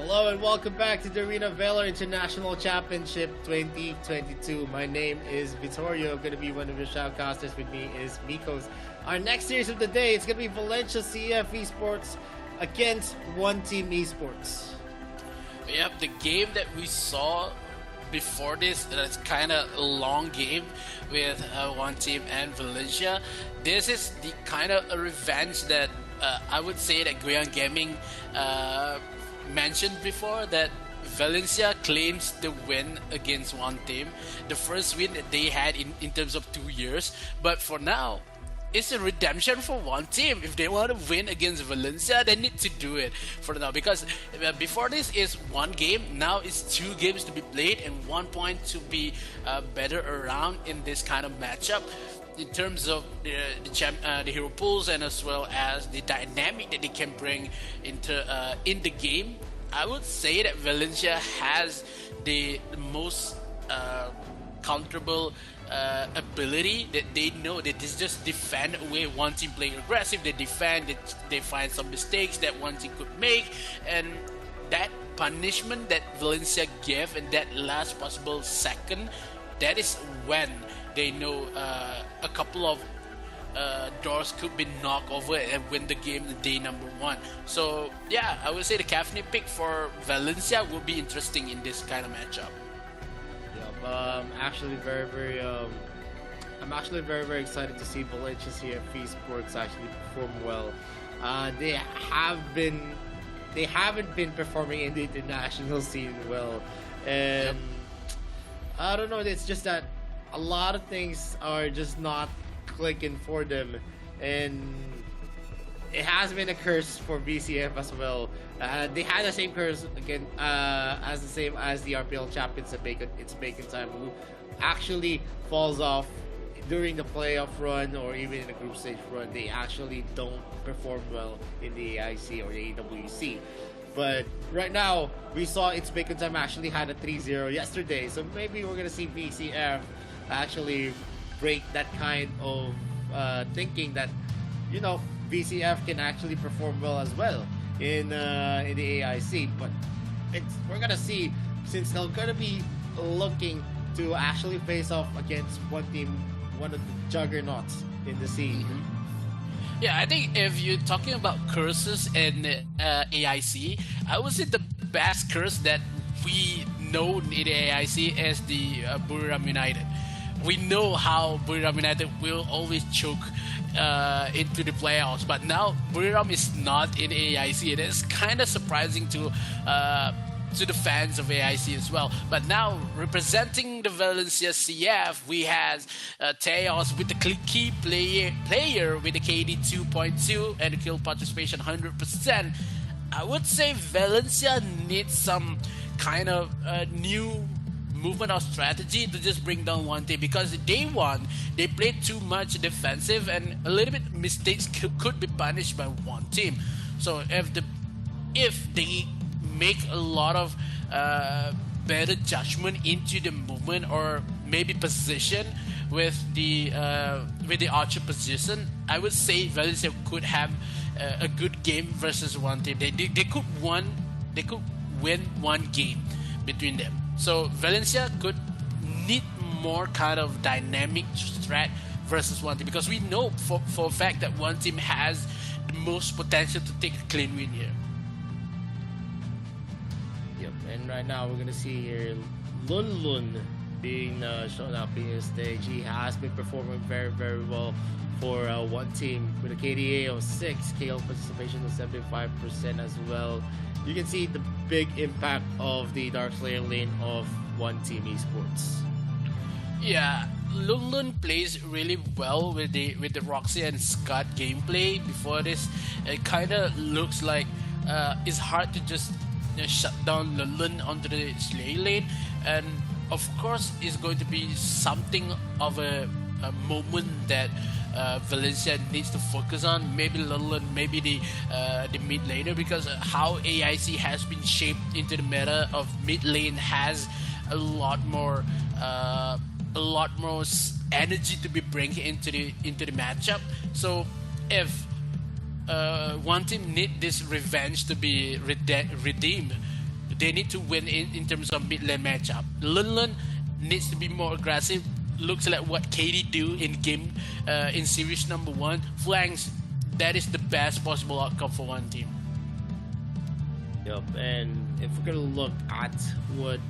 Speaker 1: Hello and welcome back to the Arena Valor International Championship 2022. My name is Vittorio. I'm going to be one of your shoutcasters. With me is Mikos. Our next series of the day, it's going to be Valencia CF Esports against One Team Esports.
Speaker 2: Yep, the game that we saw before this, that's kind of a long game with One Team and Valencia. This is the kind of a revenge that I would say that Guian Gaming mentioned before, that Valencia claims the win against One Team, the first win that they had in terms of 2 years. But for now, it's a redemption for One Team. If they want to win against Valencia, they need to do it for now, because before this is one game, now it's 2 games to be played and 1 point to be better around in this kind of matchup. In terms of the hero pools, and as well as the dynamic that they can bring into in the game, I would say that Valencia has the most counterable ability, that they know that they just defend away One Team playing aggressive. They defend, they find some mistakes that One Team could make, and that punishment that Valencia gave in that last possible second, that is when they know a couple of doors could be knocked over and win the game the day number 1. So yeah, I would say the Cafne pick for Valencia will be interesting in this kind of matchup.
Speaker 1: Yep, I'm actually very excited to see Valencia CF Esports actually perform well. They haven't been performing in the international scene well, and I don't know. It's just that a lot of things are just not clicking for them, and it has been a curse for VCF as well. They had the same curse again as the same as the RPL champions at It's Bacon Time, who actually falls off during the playoff run or even in the group stage run. They actually don't perform well in the AIC or the AWC. But right now, we saw It's Bacon Time actually had a 3-0 yesterday, so maybe we're gonna see VCF actually break that kind of thinking that, you know, VCF can actually perform well as well in the AIC. But we're gonna see, since they're gonna be looking to actually face off against One Team, one of the juggernauts in the scene.
Speaker 2: Yeah, I think if you're talking about curses in AIC, I would say the best curse that we know in the AIC is the Buriram United. We know how Buriram United will always choke into the playoffs, but now Buriram is not in AIC. It is kind of surprising to the fans of AIC as well. But now, representing the Valencia CF, we have Teos with the key player with the KD 2.2 and the kill participation 100%. I would say Valencia needs some kind of new movement or strategy to just bring down One Team, because day one they played too much defensive and a little bit mistakes could be punished by One Team. So if they make a lot of better judgment into the movement or maybe position with the archer position, I would say Valencia could have a good game versus One Team. They could win one game between them. So Valencia could need more kind of dynamic strat versus One Team, because we know for a fact that One Team has the most potential to take a clean win here.
Speaker 1: Yep, and right now we're gonna see here Lun Lun being shown up in the stage. He has been performing very, very well for One Team with a KDA of 6, KO participation of 75% as well. You can see the big impact of the Dark Slayer lane of One Team Esports.
Speaker 2: Yeah, Lun Lun plays really well with the Roxy and Scott gameplay. Before this, it kind of looks like it's hard to just shut down Lun Lun onto the Slayer lane, and of course it's going to be something of a moment that Valencia needs to focus on. Maybe Lun Lun, maybe the mid laner, because how AIC has been shaped into the meta of mid lane has a lot more energy to be bringing into the matchup. So if One Team need this revenge to be redeemed, they need to win in terms of mid lane matchup. Lunlun needs to be more aggressive. Looks like what Katie do in game in series number one. Flanks, that is the best possible outcome for one team.
Speaker 1: Yep, and if we're gonna look at what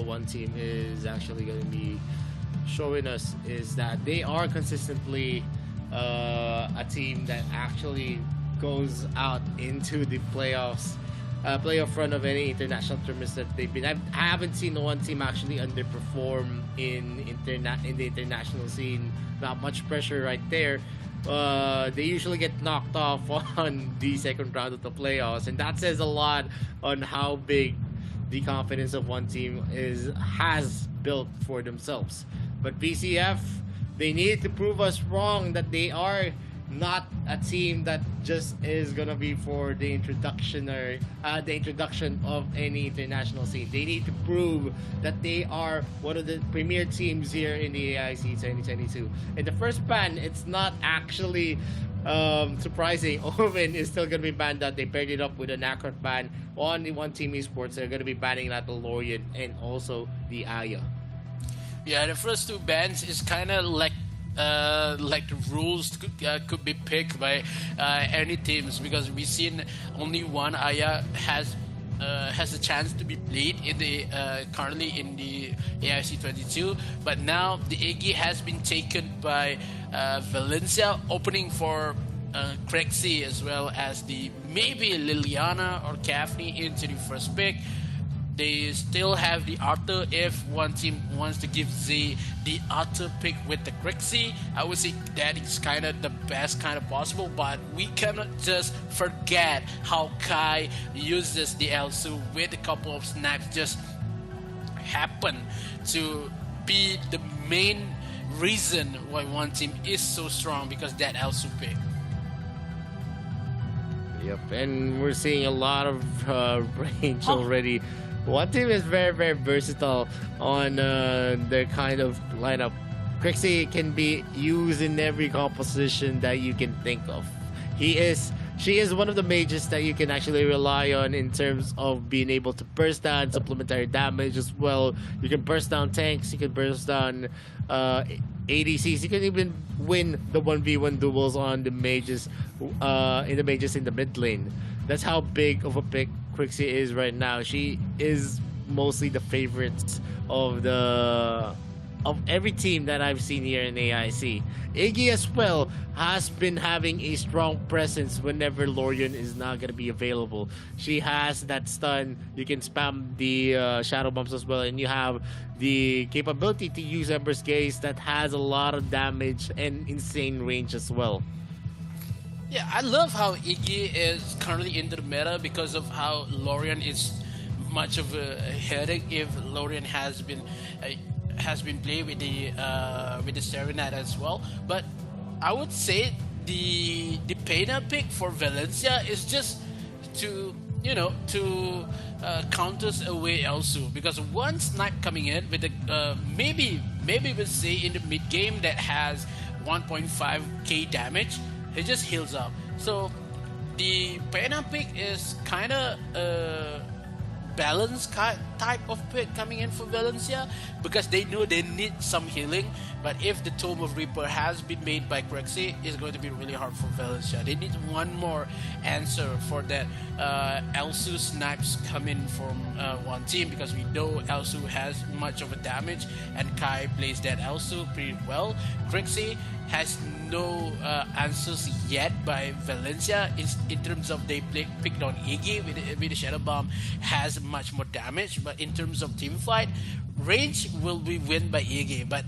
Speaker 1: one team is actually gonna be showing us is that they are consistently a team that actually goes out into the playoffs, playoff run of any international tournaments that they've been. I haven't seen one team actually underperform in the international scene. Not much pressure right there. They usually get knocked off on the second round of the playoffs, and that says a lot on how big the confidence of one team has built for themselves. But VCF, they need to prove us wrong that they are not a team that just is gonna be for the introduction of any international scene. They need to prove that they are one of the premier teams here in the AIC 2022. In the first ban, it's not actually surprising. Omen is still gonna be banned out. They paired it up with an Akrot ban on the one team esports. They're gonna be banning that the Lorient and also the Aya.
Speaker 2: Yeah, the first two bans is kind of like the rules could be picked by any teams, because we've seen only one Aya has a chance to be played in the currently in the AIC 22, but now the AIC has been taken by Valencia, opening for Crexy as well as the maybe Liliana or Cafney into the first pick. They still have the Arthur if one team wants to give the Arthur pick with the Crixie. I would say that is kind of the best kind of possible, but we cannot just forget how Kai uses the Elsu with a couple of snaps just happen to be the main reason why one team is so strong, because that Elsu pick.
Speaker 1: Yep, and we're seeing a lot of range already. One team is very, very versatile on their kind of lineup. Crixie can be used in every composition that you can think of. She is one of the mages that you can actually rely on in terms of being able to burst down supplementary damage as well. You can burst down tanks, you can burst down ADCs, you can even win the 1v1 duels on the mages in the mid lane. That's how big of a pick Crixie is right now. She is mostly the favorite of every team that I've seen here in AIC. Iggy as well has been having a strong presence whenever Lorien is not going to be available. She has that stun. You can spam the shadow bumps as well, and you have the capability to use Ember's Gaze that has a lot of damage and insane range as well.
Speaker 2: Yeah, I love how Iggy is currently in the meta because of how Lorien is much of a headache if Lorien has been played with the Serenade as well. But I would say the Pena pick for Valencia is just to counters away Elsu, because one snipe coming in with the maybe we'll say in the mid game that has 1.5k damage, he just heals up. So the Pena pick is kind of balanced type of pick coming in for Valencia, because they know they need some healing. But if the Tome of Reaper has been made by Crexy, it's going to be really hard for Valencia. They need one more answer for that Elsu snipes coming from one team, because we know Elsu has much of a damage and Kai plays that Elsu pretty well. Crexy has no answers yet by Valencia in terms of they picked on Iggy with the Shadow Bomb, has much more damage. But in terms of team fight, range will be win by Iggy, but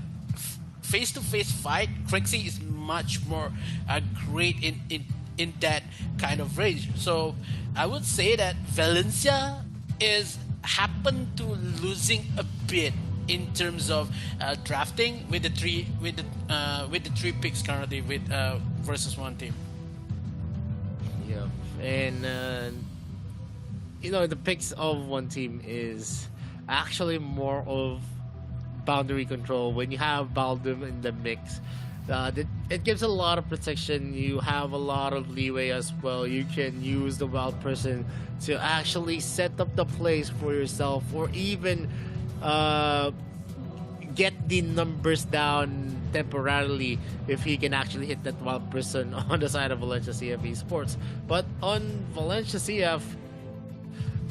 Speaker 2: face-to-face fight, Crexy is much more great in that kind of range. So I would say that Valencia is happened to losing a bit in terms of drafting with the three picks currently with versus one team.
Speaker 1: Yeah, and the picks of one team is actually more of boundary control. When you have Baldum in the mix, It gives a lot of protection. You have a lot of leeway as well. You can use the wild person to actually set up the plays for yourself, or even get the numbers down temporarily if he can actually hit that wild person on the side of Valencia CF Esports. But on Valencia CF,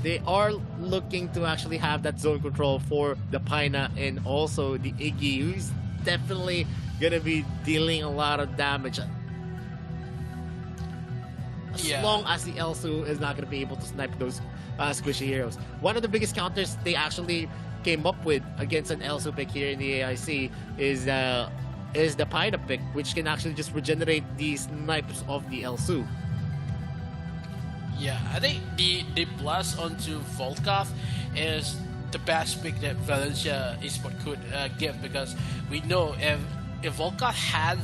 Speaker 1: they are looking to actually have that zone control for the Paina and also the Iggy, who's definitely gonna be dealing a lot of damage as
Speaker 2: Yeah.
Speaker 1: long as the Elsu is not gonna be able to snipe those squishy heroes. One of the biggest counters they actually came up with against an Elsu pick here in the AIC is the Paina pick, which can actually just regenerate the snipes of the Elsu.
Speaker 2: Yeah, I think the plus onto Volkov is the best pick that Valencia Esport could give, because we know if Volkov has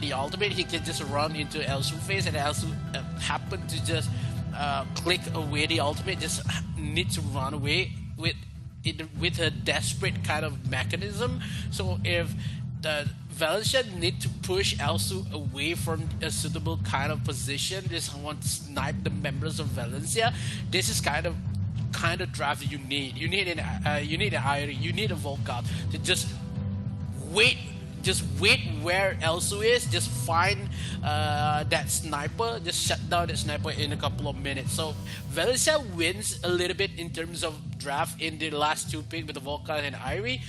Speaker 2: the ultimate, he can just run into Elsu face, and Elsu happen to just click away the ultimate, just need to run away with a desperate kind of mechanism. So if the Valencia need to push Elsu away from a suitable kind of position, just want to snipe the members of Valencia, this is kind of draft you need. You need an Irie, you need a Volkov to just wait where Elsu is, just find that sniper, just shut down that sniper in a couple of minutes. So Valencia wins a little bit in terms of draft in the last two picks with the Volkov and Irie.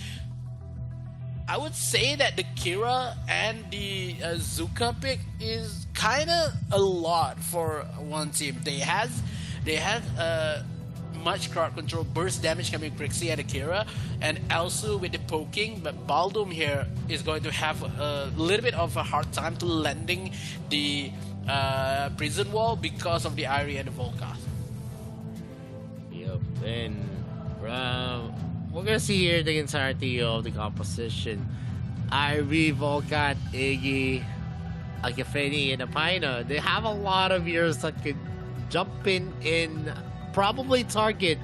Speaker 2: I would say that the Kira and the Zuka pick is kind of a lot for one team. They have much crowd control, burst damage coming Crixie and Akira, and Elsu with the poking, but Baldum here is going to have a little bit of a hard time to landing the prison wall because of the Irie and the Volkov.
Speaker 1: Yep, and we're gonna see here the entirety of the composition. Irie, Volkat, Iggy, Akafeni, and Apina. They have a lot of heroes that could jump in and probably target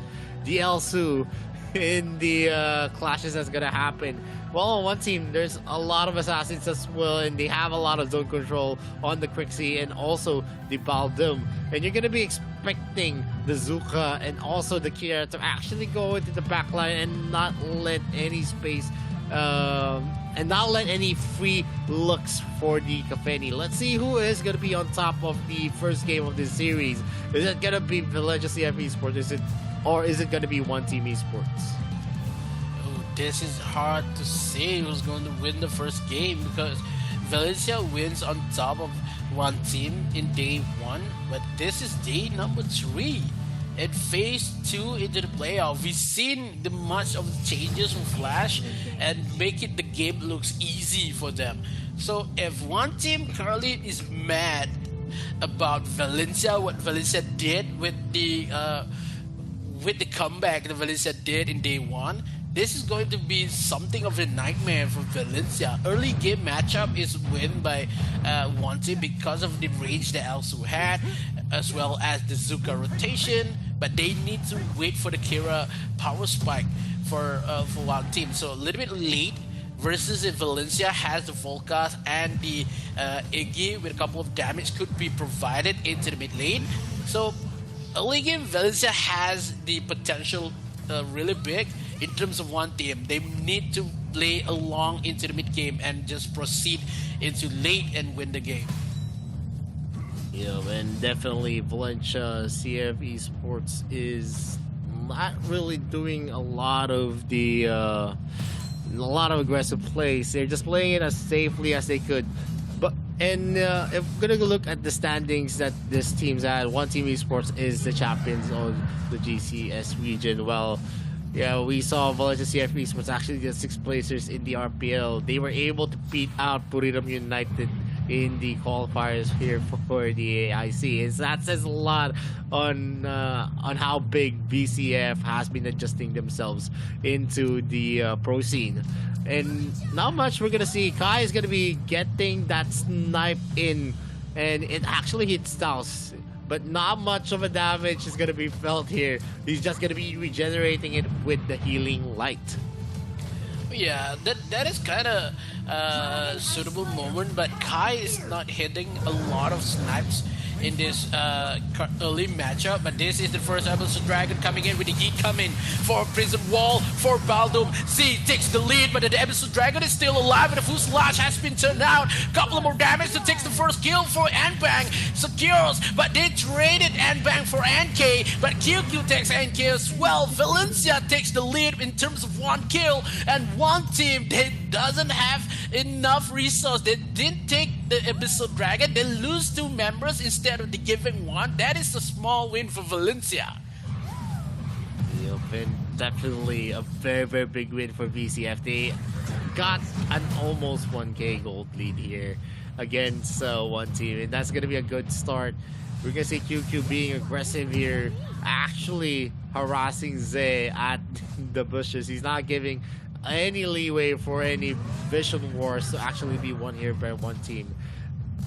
Speaker 1: the Elsu in the clashes that's gonna happen. Well, on one team, there's a lot of assassins as well, and they have a lot of zone control on the Crixie and also the Baldum. And you're gonna be expecting the Zuka and also the Kira to actually go into the backline and not let any space and not let any free looks for the Kafeni. Let's see who is going to be on top of the first game of this series. Is it going to be Valencia CF Esports, or is it going to be One Team Esports?
Speaker 2: Oh, this is hard to say who's going to win the first game, because Valencia wins on top of one team in day one, but this is day number 3. At phase 2 into the playoff, we've seen the much of the changes from Flash and make it the game looks easy for them. So if one team currently is mad about Valencia, what Valencia did with the comeback that Valencia did in day 1, this is going to be something of a nightmare for Valencia. Early game matchup is won by one team because of the range that Elsu had, as well as the Zuka rotation, but they need to wait for the Kira power spike for one team. So a little bit late versus if Valencia has the Volkas and the Iggy with a couple of damage could be provided into the mid lane. So early game Valencia has the potential really big in terms of one team. They need to play along into the mid game and just proceed into late and win the game.
Speaker 1: Yeah, and definitely Valencia CF Esports is not really doing a lot of aggressive plays. They're just playing it as safely as they could. But if we're gonna look at the standings that this team's at, One Team Esports is the champions of the GCS region. Well, yeah, we saw Valencia CF Esports actually get 6th placers in the RPL. They were able to beat out Puriram United in the qualifiers here for the AIC. And that says a lot on how big VCF has been adjusting themselves into the pro scene. And not much we're gonna see. Kai is gonna be getting that snipe in, and it actually hits Staus, but not much of a damage is gonna be felt here. He's just gonna be regenerating it with the healing light.
Speaker 2: Yeah, that is kind of suitable moment, but Kai is not hitting a lot of snipes in this early matchup. But this is the first Emerald Dragon coming in with the Yeet coming for Prison Wall for Baldum. Z takes the lead, but the Emerald Dragon is still alive, and the fuselage has been turned out. Couple of more damage to takes the first kill for Anbang. Secures, but they traded Anbang for NK, but QQ takes NK as well. Valencia takes the lead in terms of one kill, and one team they doesn't have enough resource. They didn't take the Abyssal Dragon. They lose two members instead of the giving one. That is a small win for Valencia.
Speaker 1: Yep, and definitely a very, very big win for VCF. They got an almost 1k gold lead here against one team, and that's going to be a good start. We're going to see QQ being aggressive here, actually harassing Zay at the bushes. He's not giving any leeway for any vision wars to actually be won here by one team.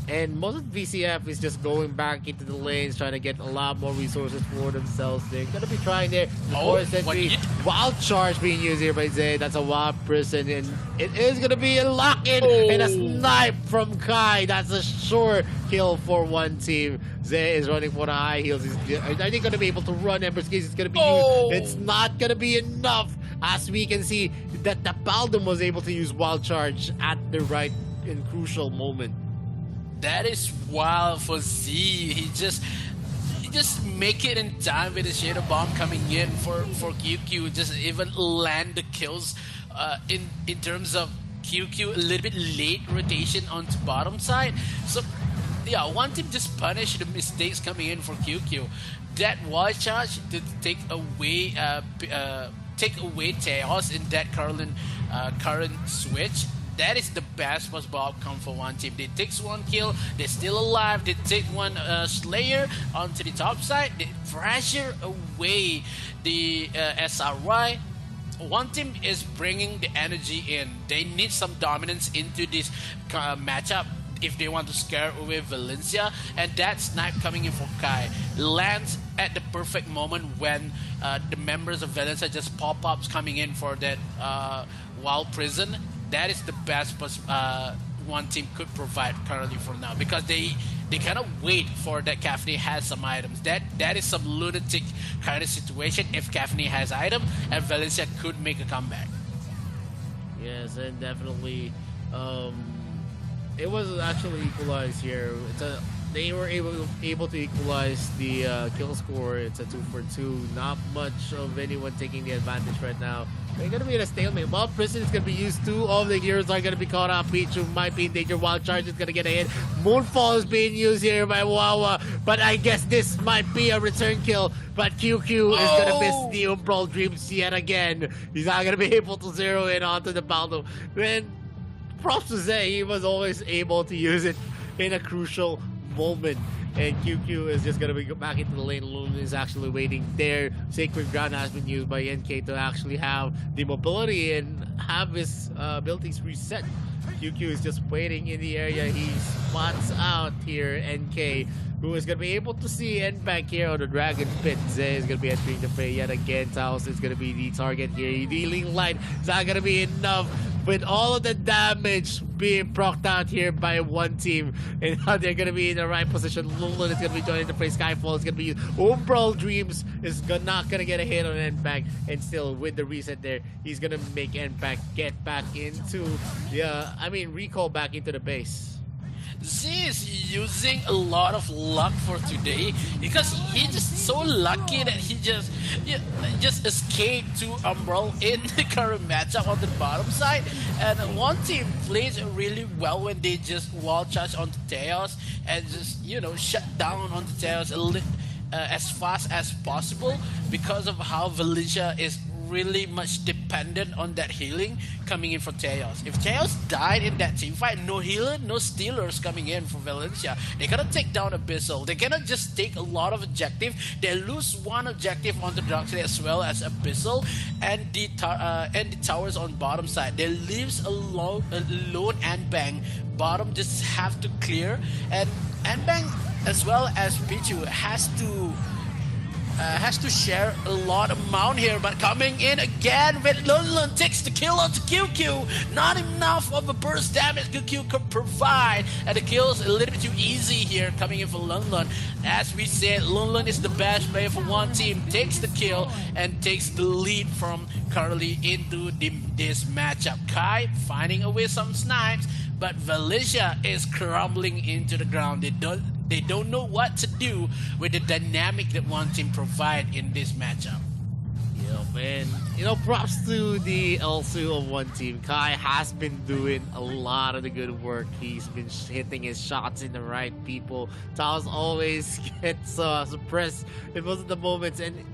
Speaker 1: And most of VCF is just going back into the lanes, trying to get a lot more resources for themselves. They're going to be trying there. Wild charge being used here by Zay. That's a wild prison, and it is going to be a lock-in and a snipe from Kai. That's a sure kill for one team. Zay is running for the high heels. Are they going to be able to run? Ember's case is going to be used. It's not going to be enough, as we can see that the Baldum was able to use wild charge at the right and crucial moment.
Speaker 2: That is wild for Z. He just make it in time with the Shadow Bomb coming in for QQ. Just even land the kills in terms of QQ, a little bit late rotation onto bottom side. So yeah, one team just punish the mistakes coming in for QQ. That wild charge to take away Chaos in that current switch. That is the best possible outcome for one team. They take one kill, they're still alive, they take one Slayer onto the top side, they pressure away the SRY. One team is bringing the energy in. They need some dominance into this matchup if they want to scare away Valencia, and that snipe coming in for Kai lands at the perfect moment when the members of Valencia just pop-ups coming in for that wild prison. That is the best one team could provide currently for now, because they cannot wait for that Kafni has some items. That is some lunatic kind of situation if Kafni has item, and Valencia could make a comeback.
Speaker 1: Yes, and definitely it was actually equalized here. They were able to equalize the kill score. It's a 2-for-2. Not much of anyone taking the advantage right now. They're going to be in a stalemate. Wild Prison is going to be used. Two of the heroes are going to be caught out. Pichu might be in danger. Wild Charge is going to get a hit. Moonfall is being used here by Wawa. But I guess this might be a return kill. But QQ is going to miss the Umbral Dreams yet again. He's not going to be able to zero in onto the Baldo. Then, props to Zay. He was always able to use it in a crucial moment. And QQ is just going to be back into the lane. Lune is actually waiting there. Sacred Ground has been used by NK to actually have the mobility and have his abilities reset. QQ is just waiting in the area. He spots out here NK, who is going to be able to see end back here on the Dragon Pit. Zay is going to be entering the fray yet again. Taos is going to be the target here. Dealing light is not going to be enough with all of the damage being procced out here by one team. And now they're going to be in the right position. Lulun is going to be joining the fray. Skyfall is going to be used. Umbral Dreams is not going to get a hit on Endback. And still, with the reset there, he's going to make Endback get back into recall back into the base.
Speaker 2: Z is using a lot of luck for today, because he's just so lucky that he just escaped to Umbral in the current matchup on the bottom side. And one team plays really well when they just wall charge onto Chaos and just shut down onto Chaos as fast as possible, because of how Valencia is really much dependent on that healing coming in for Chaos. If Chaos died in that team fight, no healer, no stealers coming in for Valencia. They gotta take down Abyssal. They cannot just take a lot of objective. They lose one objective on the dark side as well as Abyssal and the towers on bottom side. They leaves a lone Anbang. Bottom just have to clear, and Anbang as well as Pichu has to has to share a lot amount here, but coming in again with Lunlun takes the kill onto QQ. Not enough of a burst damage QQ could provide, and the kill's a little bit too easy here coming in for Lunlun. As we said, Lunlun is the best player for one team, takes the kill and takes the lead from Carly into this matchup. Kai finding away some snipes, but Valencia is crumbling into the ground. They don't know what to do with the dynamic that one team provide in this matchup.
Speaker 1: Yeah, man. Props to the LSU of one team. Kai has been doing a lot of the good work. He's been hitting his shots in the right people. Taos always gets suppressed in most of the moments, and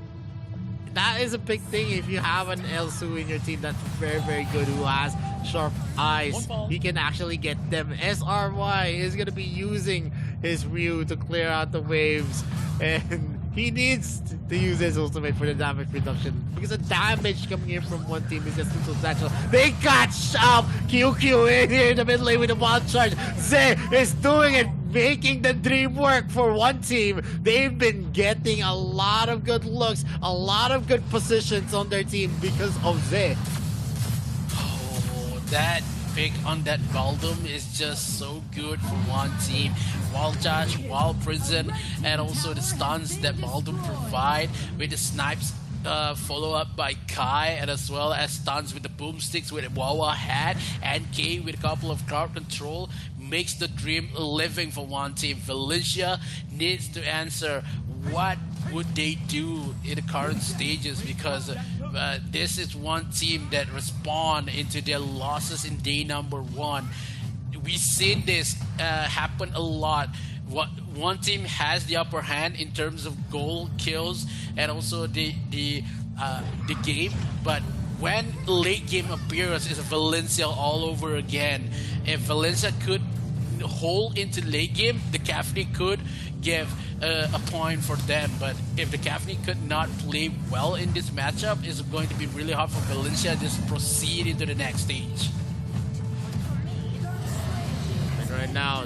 Speaker 1: that is a big thing. If you have an LSU in your team that's very, very good, who has sharp eyes, he can actually get them. SRY is going to be using his Ryu to clear out the waves, and he needs to use his ultimate for the damage reduction, because the damage coming in from one team is just too substantial. They got QQ in here in the mid lane with a wild charge. Zay is doing it, making the dream work for one team. They've been getting a lot of good looks, a lot of good positions on their team because of Zay.
Speaker 2: Oh, that pick on that Baldum is just so good for one team. Wild Charge, Wild Prison, and also the stuns that Baldum provide with the snipes follow up by Kai, and as well as stuns with the boomsticks with Wawa had, and K with a couple of crowd control, makes the dream a living for one team. Valencia needs to answer what would they do in the current stages, because this is one team that respond into their losses in day number one. We've seen this happen a lot. One team has the upper hand in terms of goal kills and also the game, but when late game appears, it's Valencia all over again. If Valencia could hold into late game, the Cafni could give a point for them, but if the Cafni could not play well in this matchup, it's going to be really hard for Valencia to just proceed into the next stage.
Speaker 1: And right now,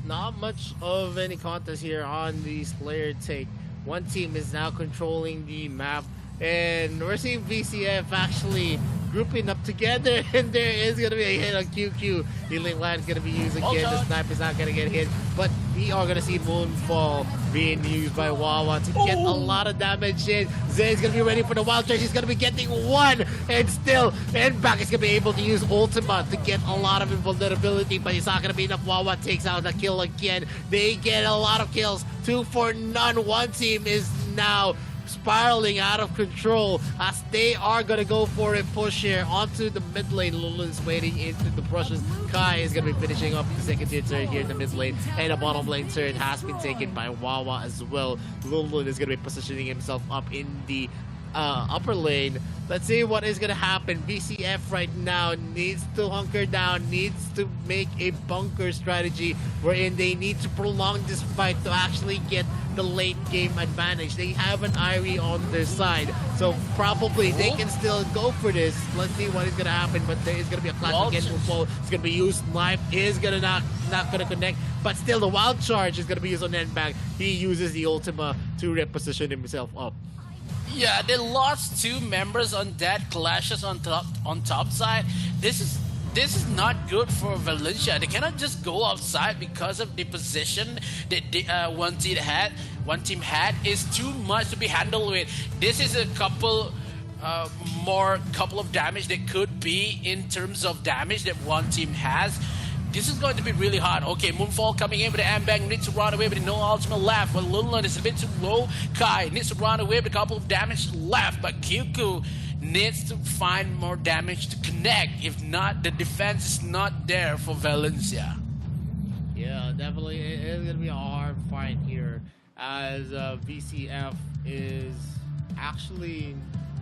Speaker 1: not much of any contest here on the Slayer take. One team is now controlling the map, and we're seeing VCF actually grouping up together, and there is going to be a hit on QQ. Healing line is going to be used again. The sniper's not going to get hit, but we are going to see Moonfall being used by Wawa to get a lot of damage in. Zay is going to be ready for the wild charge. He's going to be getting one, and still, and back is going to be able to use Ultima to get a lot of invulnerability, but it's not going to be enough. Wawa takes out the kill again. They get a lot of kills, 2 for none. One team is now spiraling out of control as they are going to go for a push here onto the mid lane. Lulu's waiting into the brushes. Kai is going to be finishing up the second tier turret here in the mid lane, and the bottom lane turret has been taken by Wawa as well. Lulu is going to be positioning himself up in the upper lane. Let's see what is going to happen. VCF right now needs to hunker down, needs to make a bunker strategy wherein they need to prolong this fight to actually get the late game advantage. They have an Irie on their side, so probably they can still go for this. Let's see what is going to happen, but there is going to be a clash again. It's going to be used. Knife is going to not going to connect, but still the wild charge is going to be used on Nbank. He uses the Ultima to reposition himself up.
Speaker 2: Yeah, they lost 2 members on that clashes on top side. This is not good for Valencia. They cannot just go outside because of the position that one team had. One team had is too much to be handled with. This is a couple of damage that could be in terms of damage that one team has. This is going to be really hard. Okay, Moonfall coming in with the Ambang, needs to run away with no ultimate left. Well, Lunlun is a bit too low. Kai needs to run away with a couple of damage left, but QQ needs to find more damage to connect. If not, the defense is not there for Valencia.
Speaker 1: Yeah, definitely. It is going to be a hard fight here, as VCF is actually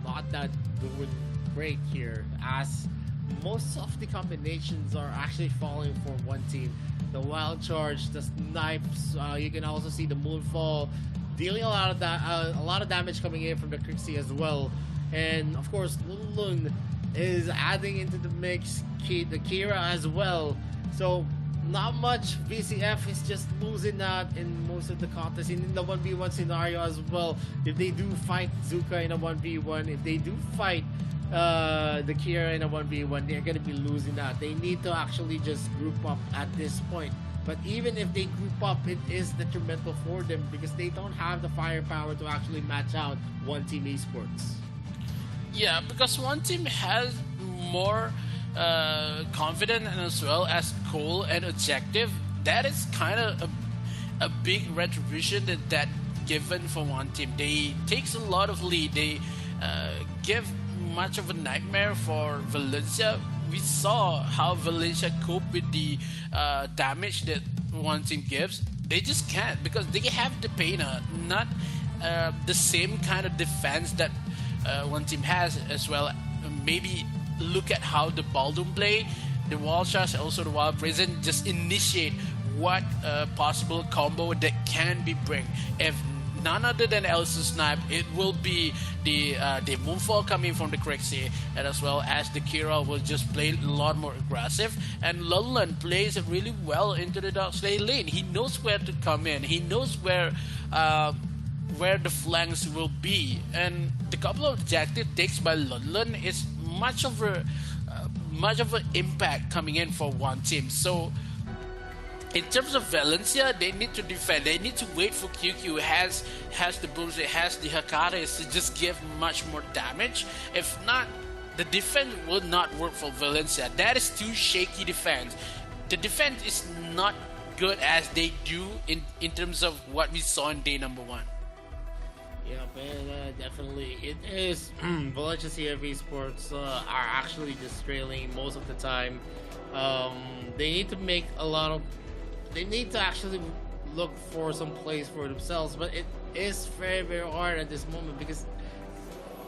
Speaker 1: not that doing great here, as most of the combinations are actually falling for one team. The wild charge, the snipes, you can also see the Moonfall dealing a lot of damage coming in from the Crixie as well. And of course, Lulun is adding into the mix the Kira as well. So not much. VCF is just losing out in most of the contests in the 1v1 scenario as well. If they do fight Zuka in a 1v1, if they do fight the Kira in a 1v1, they're going to be losing out. They need to actually just group up at this point. But even if they group up, it is detrimental for them because they don't have the firepower to actually match out One Team Esports.
Speaker 2: Yeah, because One Team has more confident and as well as goal and objective. That is kind of a big retribution that given for One Team. They takes a lot of lead. They give much of a nightmare for Valencia. We saw how Valencia cope with the damage that One Team gives. They just can't because they have the Pena, not the same kind of defense that One Team has as well. Maybe look at how the Baldum play, the Wall Charge, also the Wild Prison, just initiate what possible combo that can be bring. If none other than Elsu Snipe, it will be the Moonfall coming from the Crixie, and as well as the Kira will just play a lot more aggressive. And Lulun plays it really well into the Dark Slay lane. He knows where to come in. He knows where the flanks will be. And the couple of objective takes by Lulun is much of an impact coming in for One Team. So in terms of Valencia, they need to defend. They need to wait for QQ has the booms, it has the Hakares to just give much more damage. If not, the defense will not work for Valencia. That is too shaky defense. The defense is not good as they do in terms of what we saw in day number 1.
Speaker 1: Yeah, but definitely it is. Valencia CFV Sports are actually just trailing most of the time. They need to make a lot of. They need to actually look for some plays for themselves, but it is very, very hard at this moment because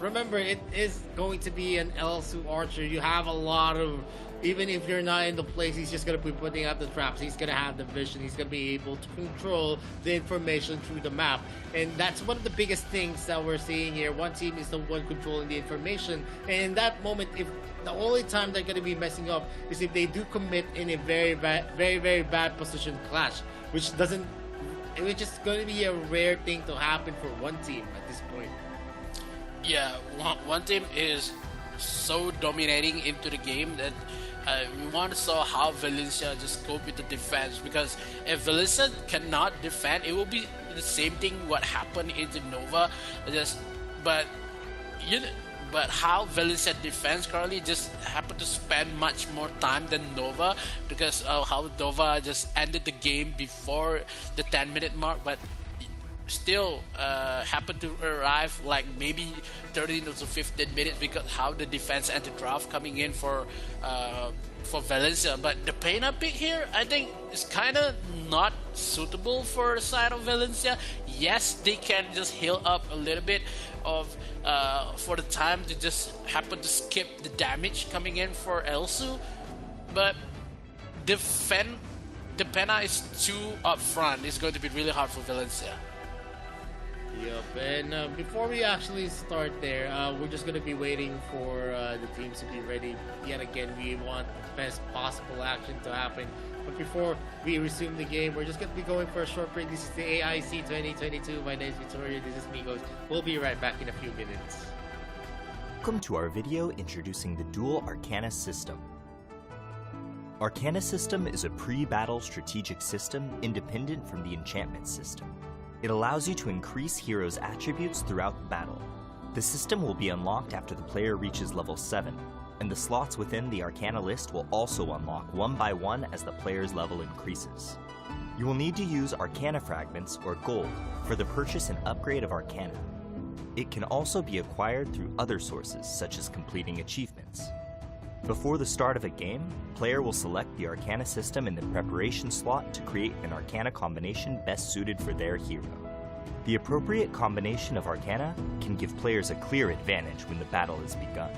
Speaker 1: remember, it is going to be an Elsu Archer. You have a lot of, even if you're not in the place, he's just going to be putting out the traps. He's going to have the vision. He's going to be able to control the information through the map. And that's one of the biggest things that we're seeing here. One team is the one controlling the information. And in that moment, if the only time they're going to be messing up is if they do commit in a very, very bad position clash, which is going to be a rare thing to happen for One Team at this point.
Speaker 2: Yeah, One Team is so dominating into the game that we want to saw how Valencia just cope with the defense, because if Valencia cannot defend, it will be the same thing what happened into Nova. But how Valencia defense currently just happened to spend much more time than Nova, because of how Nova just ended the game before the 10-minute mark, but still happened to arrive like maybe 13 to 15 minutes because how the defense and the draft coming in for Valencia. But the Pena pick here, I think, is kind of not suitable for the side of Valencia. Yes, they can just heal up a little bit of for the time to just happen to skip the damage coming in for Elsu, but the Pena is too up front. It's going to be really hard for Valencia.
Speaker 1: Yep, and before we actually start there, we're just going to be waiting for the teams to be ready. Yet again, we want the best possible action to happen. But before we resume the game, we're just going to be going for a short break. This is the AIC 2022. My name is Victoria. This is Migos. We'll be right back in a few minutes.
Speaker 5: Welcome to our video introducing the Dual Arcana System. Arcana System is a pre-battle strategic system independent from the enchantment system. It allows you to increase heroes' attributes throughout the battle. The system will be unlocked after the player reaches level 7, and the slots within the Arcana list will also unlock one by one as the player's level increases. You will need to use Arcana Fragments, or gold, for the purchase and upgrade of Arcana. It can also be acquired through other sources, such as completing achievements. Before the start of a game, player will select the Arcana system in the preparation slot to create an Arcana combination best suited for their hero. The appropriate combination of Arcana can give players a clear advantage when the battle has begun.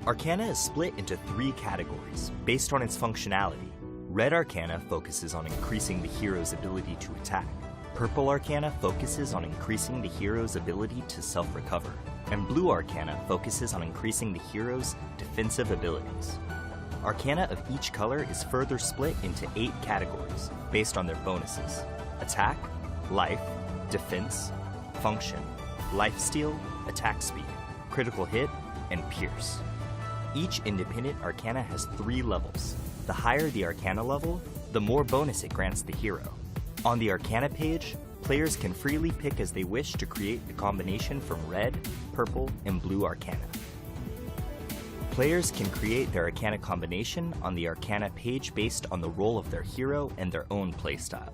Speaker 5: Arcana is split into 3 categories based on its functionality. Red Arcana focuses on increasing the hero's ability to attack. Purple Arcana focuses on increasing the hero's ability to self-recover. And Blue Arcana focuses on increasing the hero's defensive abilities. Arcana of each color is further split into 8 categories based on their bonuses: attack, life, defense, function, lifesteal, attack speed, critical hit, and pierce. Each independent arcana has 3 levels. The higher the arcana level, the more bonus it grants the hero. On the arcana page, players can freely pick as they wish to create the combination from red, purple, and blue arcana. Players can create their arcana combination on the arcana page based on the role of their hero and their own playstyle.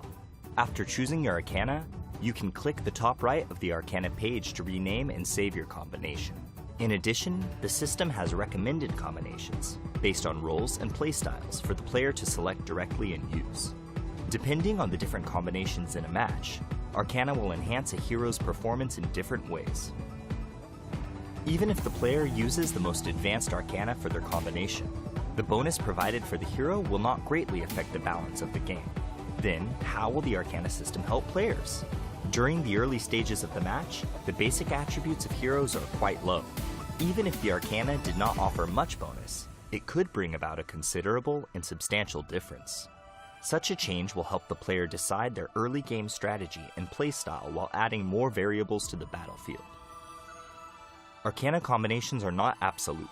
Speaker 5: After choosing your arcana, you can click the top right of the arcana page to rename and save your combination. In addition, the system has recommended combinations based on roles and playstyles for the player to select directly and use. Depending on the different combinations in a match, arcana will enhance a hero's performance in different ways. Even if the player uses the most advanced arcana for their combination, the bonus provided for the hero will not greatly affect the balance of the game. Then, how will the arcana system help players? During the early stages of the match, the basic attributes of heroes are quite low. Even if the arcana did not offer much bonus, it could bring about a considerable and substantial difference. Such a change will help the player decide their early game strategy and playstyle while adding more variables to the battlefield. Arcana combinations are not absolute.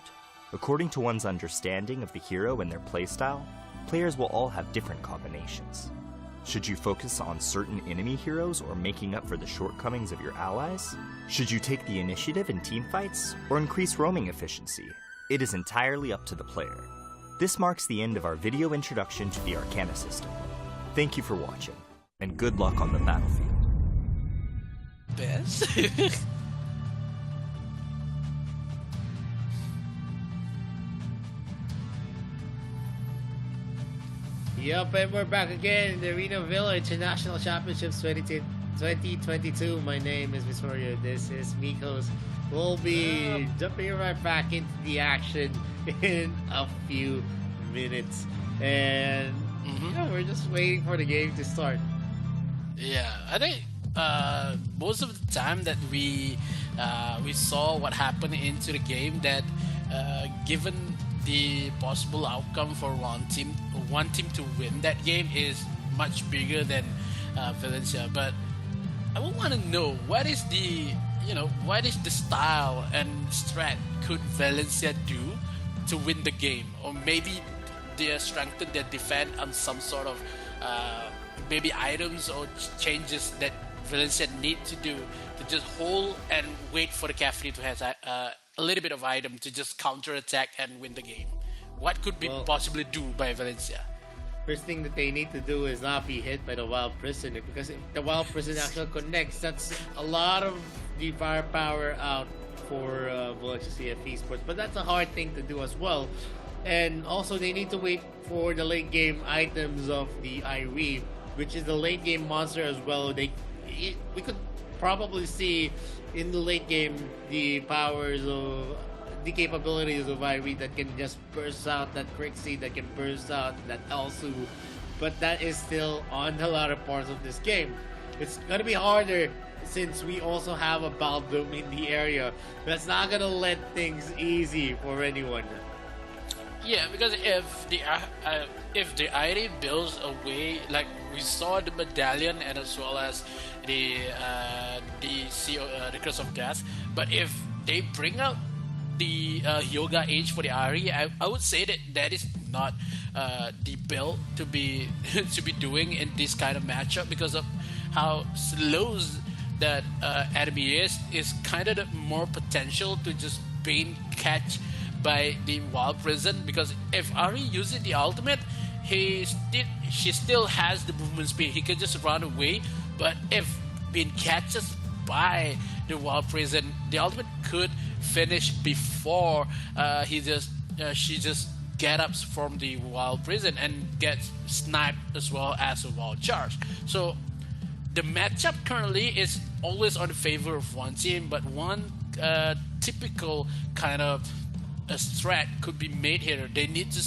Speaker 5: According to one's understanding of the hero and their playstyle, players will all have different combinations. Should you focus on certain enemy heroes or making up for the shortcomings of your allies? Should you take the initiative in teamfights or increase roaming efficiency? It is entirely up to the player. This marks the end of our video introduction to the Arcana system. Thank you for watching, and good luck on the battlefield.
Speaker 2: Best?
Speaker 1: Yep, and we're back again in the Arena Village International Championships 2022. My name is Visorio. This is Mikos. We'll be jumping right back into the action in a few minutes. And we're just waiting for the game to start.
Speaker 2: Yeah, I think most of the time that we saw what happened into the game, that given the possible outcome for one team to win that game is much bigger than Valencia. But I would want to know what is the style and strat could Valencia do to win the game, or maybe they strengthen their defense on some sort of maybe items or changes that Valencia need to do to just hold and wait for the Caffrey to have a little bit of item to just counter attack and win the game. What could be possibly do by Valencia?
Speaker 1: First thing that they need to do is not be hit by the Wild Prison, because if the Wild Prison actually connects, that's a lot of the firepower out for Valencia CF Esports. But that's a hard thing to do as well. And also they need to wait for the late game items of the Irie, which is the late game monster as well. We could probably see in the late game the powers of the capabilities of Irie that can just burst out that Crixie, that can burst out that Elsu, but that is still on a lot of parts of this game. It's gonna be harder since we also have a Baldum in the area. That's not gonna let things easy for anyone.
Speaker 2: Yeah, because if the Irie builds a way, like we saw the medallion and as well as the Curse of Death, but if they bring out the Yoga Age for the Irie, I would say that is not the build to be doing in this kind of matchup, because of how slow that enemy is kind of the more potential to just being catch by the Wild Prison. Because if Irie uses the ultimate, she still has the movement speed. He can just run away. But if being catches by the Wild Prison, the ultimate could finish before she just get up from the Wild Prison and gets sniped as well as a Wild Charge. So the matchup currently is always on the favor of one team, but one typical kind of a strat could be made here. They need to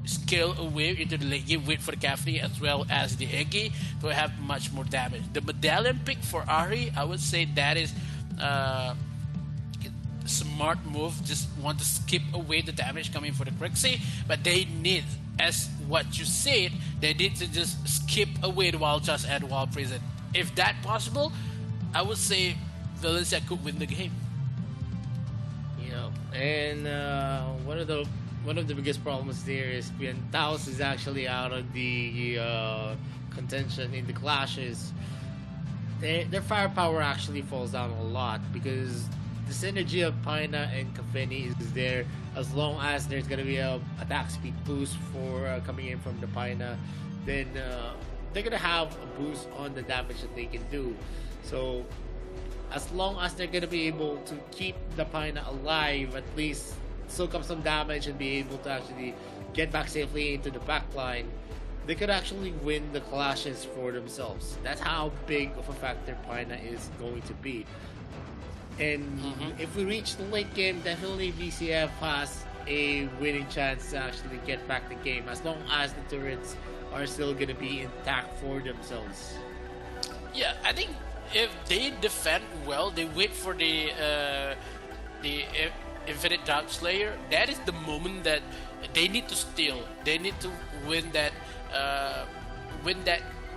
Speaker 2: scale away into the late game, wait for the Caffrey as well as the Eggy to have much more damage. The medallion pick for Ahri, I would say that is smart move, just want to skip away the damage coming for the Crixie, but they need, as what you said, they need to just skip away the Wild Charge and Wild Prison. If that possible, I would say Valencia could win the game.
Speaker 1: Yeah, and one of the biggest problems there is when Taos is actually out of the contention in the clashes. Their firepower actually falls down a lot because the synergy of Paina and Kafeni is there. As long as there's gonna be a attack speed boost for coming in from the Paina, then they're gonna have a boost on the damage that they can do. So as long as they're gonna be able to keep the Paina alive, at least soak up some damage and be able to actually get back safely into the back line, they could actually win the clashes for themselves. That's how big of a factor Paina is going to be. And if we reach the late game, definitely VCF has a winning chance to actually get back the game, as long as the turrets are still going to be intact for themselves.
Speaker 2: Yeah, I think if they defend well, they wait for the Infinite Dark Slayer, that is the moment that they need to steal. They need to win that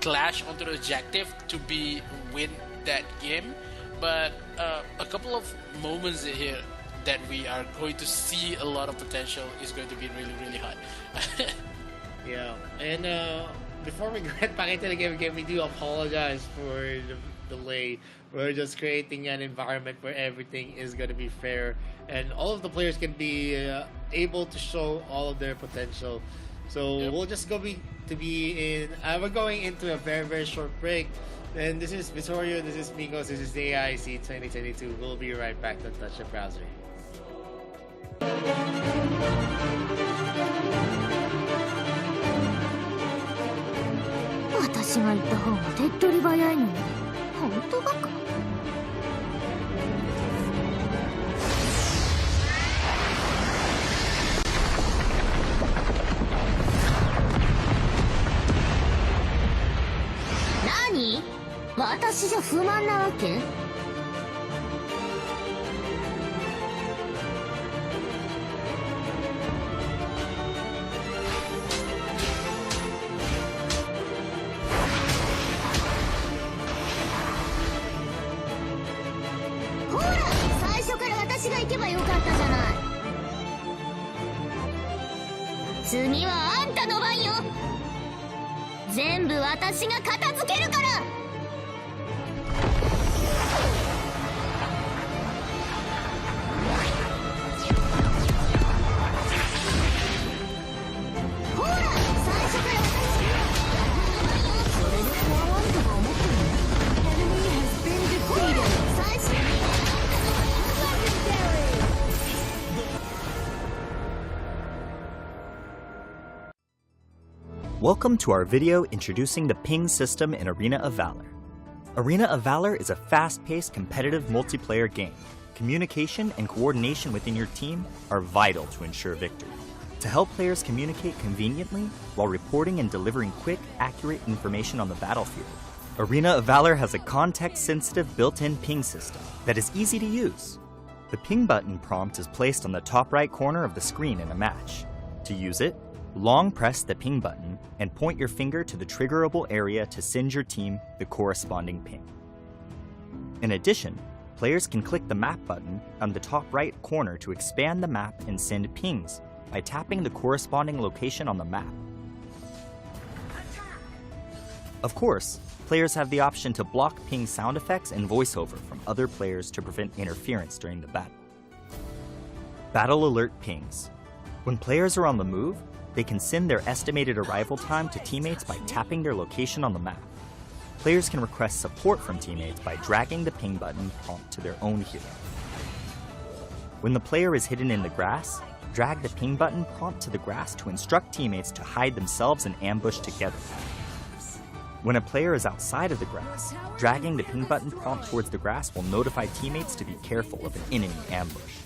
Speaker 2: clash onto the objective to win that game. But a couple of moments here that we are going to see a lot of potential is going to be really, really hot.
Speaker 1: Yeah, and before we get back into the game, we do apologize for the delay. We're just creating an environment where everything is going to be fair and all of the players can be able to show all of their potential. So we'll just we're going into a very, very short break. And this is Vittorio, this is Migos, this is the AIC 2022. We'll be right back to Touch the Browser.
Speaker 6: 私が行った方が手っ取り早いのに本当バカ。何？私じゃ不満なわけ？ほら、最初から私が行けばよかったじゃない。次はあんたの番よ。全部私が片付けるから。ほら、最初から私それで怖わんとか思ってるの？ほら、最初
Speaker 5: Welcome to our video introducing the ping system in Arena of Valor. Arena of Valor is a fast-paced competitive multiplayer game. Communication and coordination within your team are vital to ensure victory. To help players communicate conveniently while reporting and delivering quick, accurate information on the battlefield, Arena of Valor has a context-sensitive built-in ping system that is easy to use. The ping button prompt is placed on the top right corner of the screen in a match. To use it, long press the ping button and point your finger to the triggerable area to send your team the corresponding ping. In addition, players can click the map button on the top right corner to expand the map and send pings by tapping the corresponding location on the map. Of course, players have the option to block ping sound effects and voiceover from other players to prevent interference during the battle. Battle Alert Pings. When players are on the move, they can send their estimated arrival time to teammates by tapping their location on the map. Players can request support from teammates by dragging the ping button prompt to their own hero. When the player is hidden in the grass, drag the ping button prompt to the grass to instruct teammates to hide themselves and ambush together. When a player is outside of the grass, dragging the ping button prompt towards the grass will notify teammates to be careful of an enemy ambush.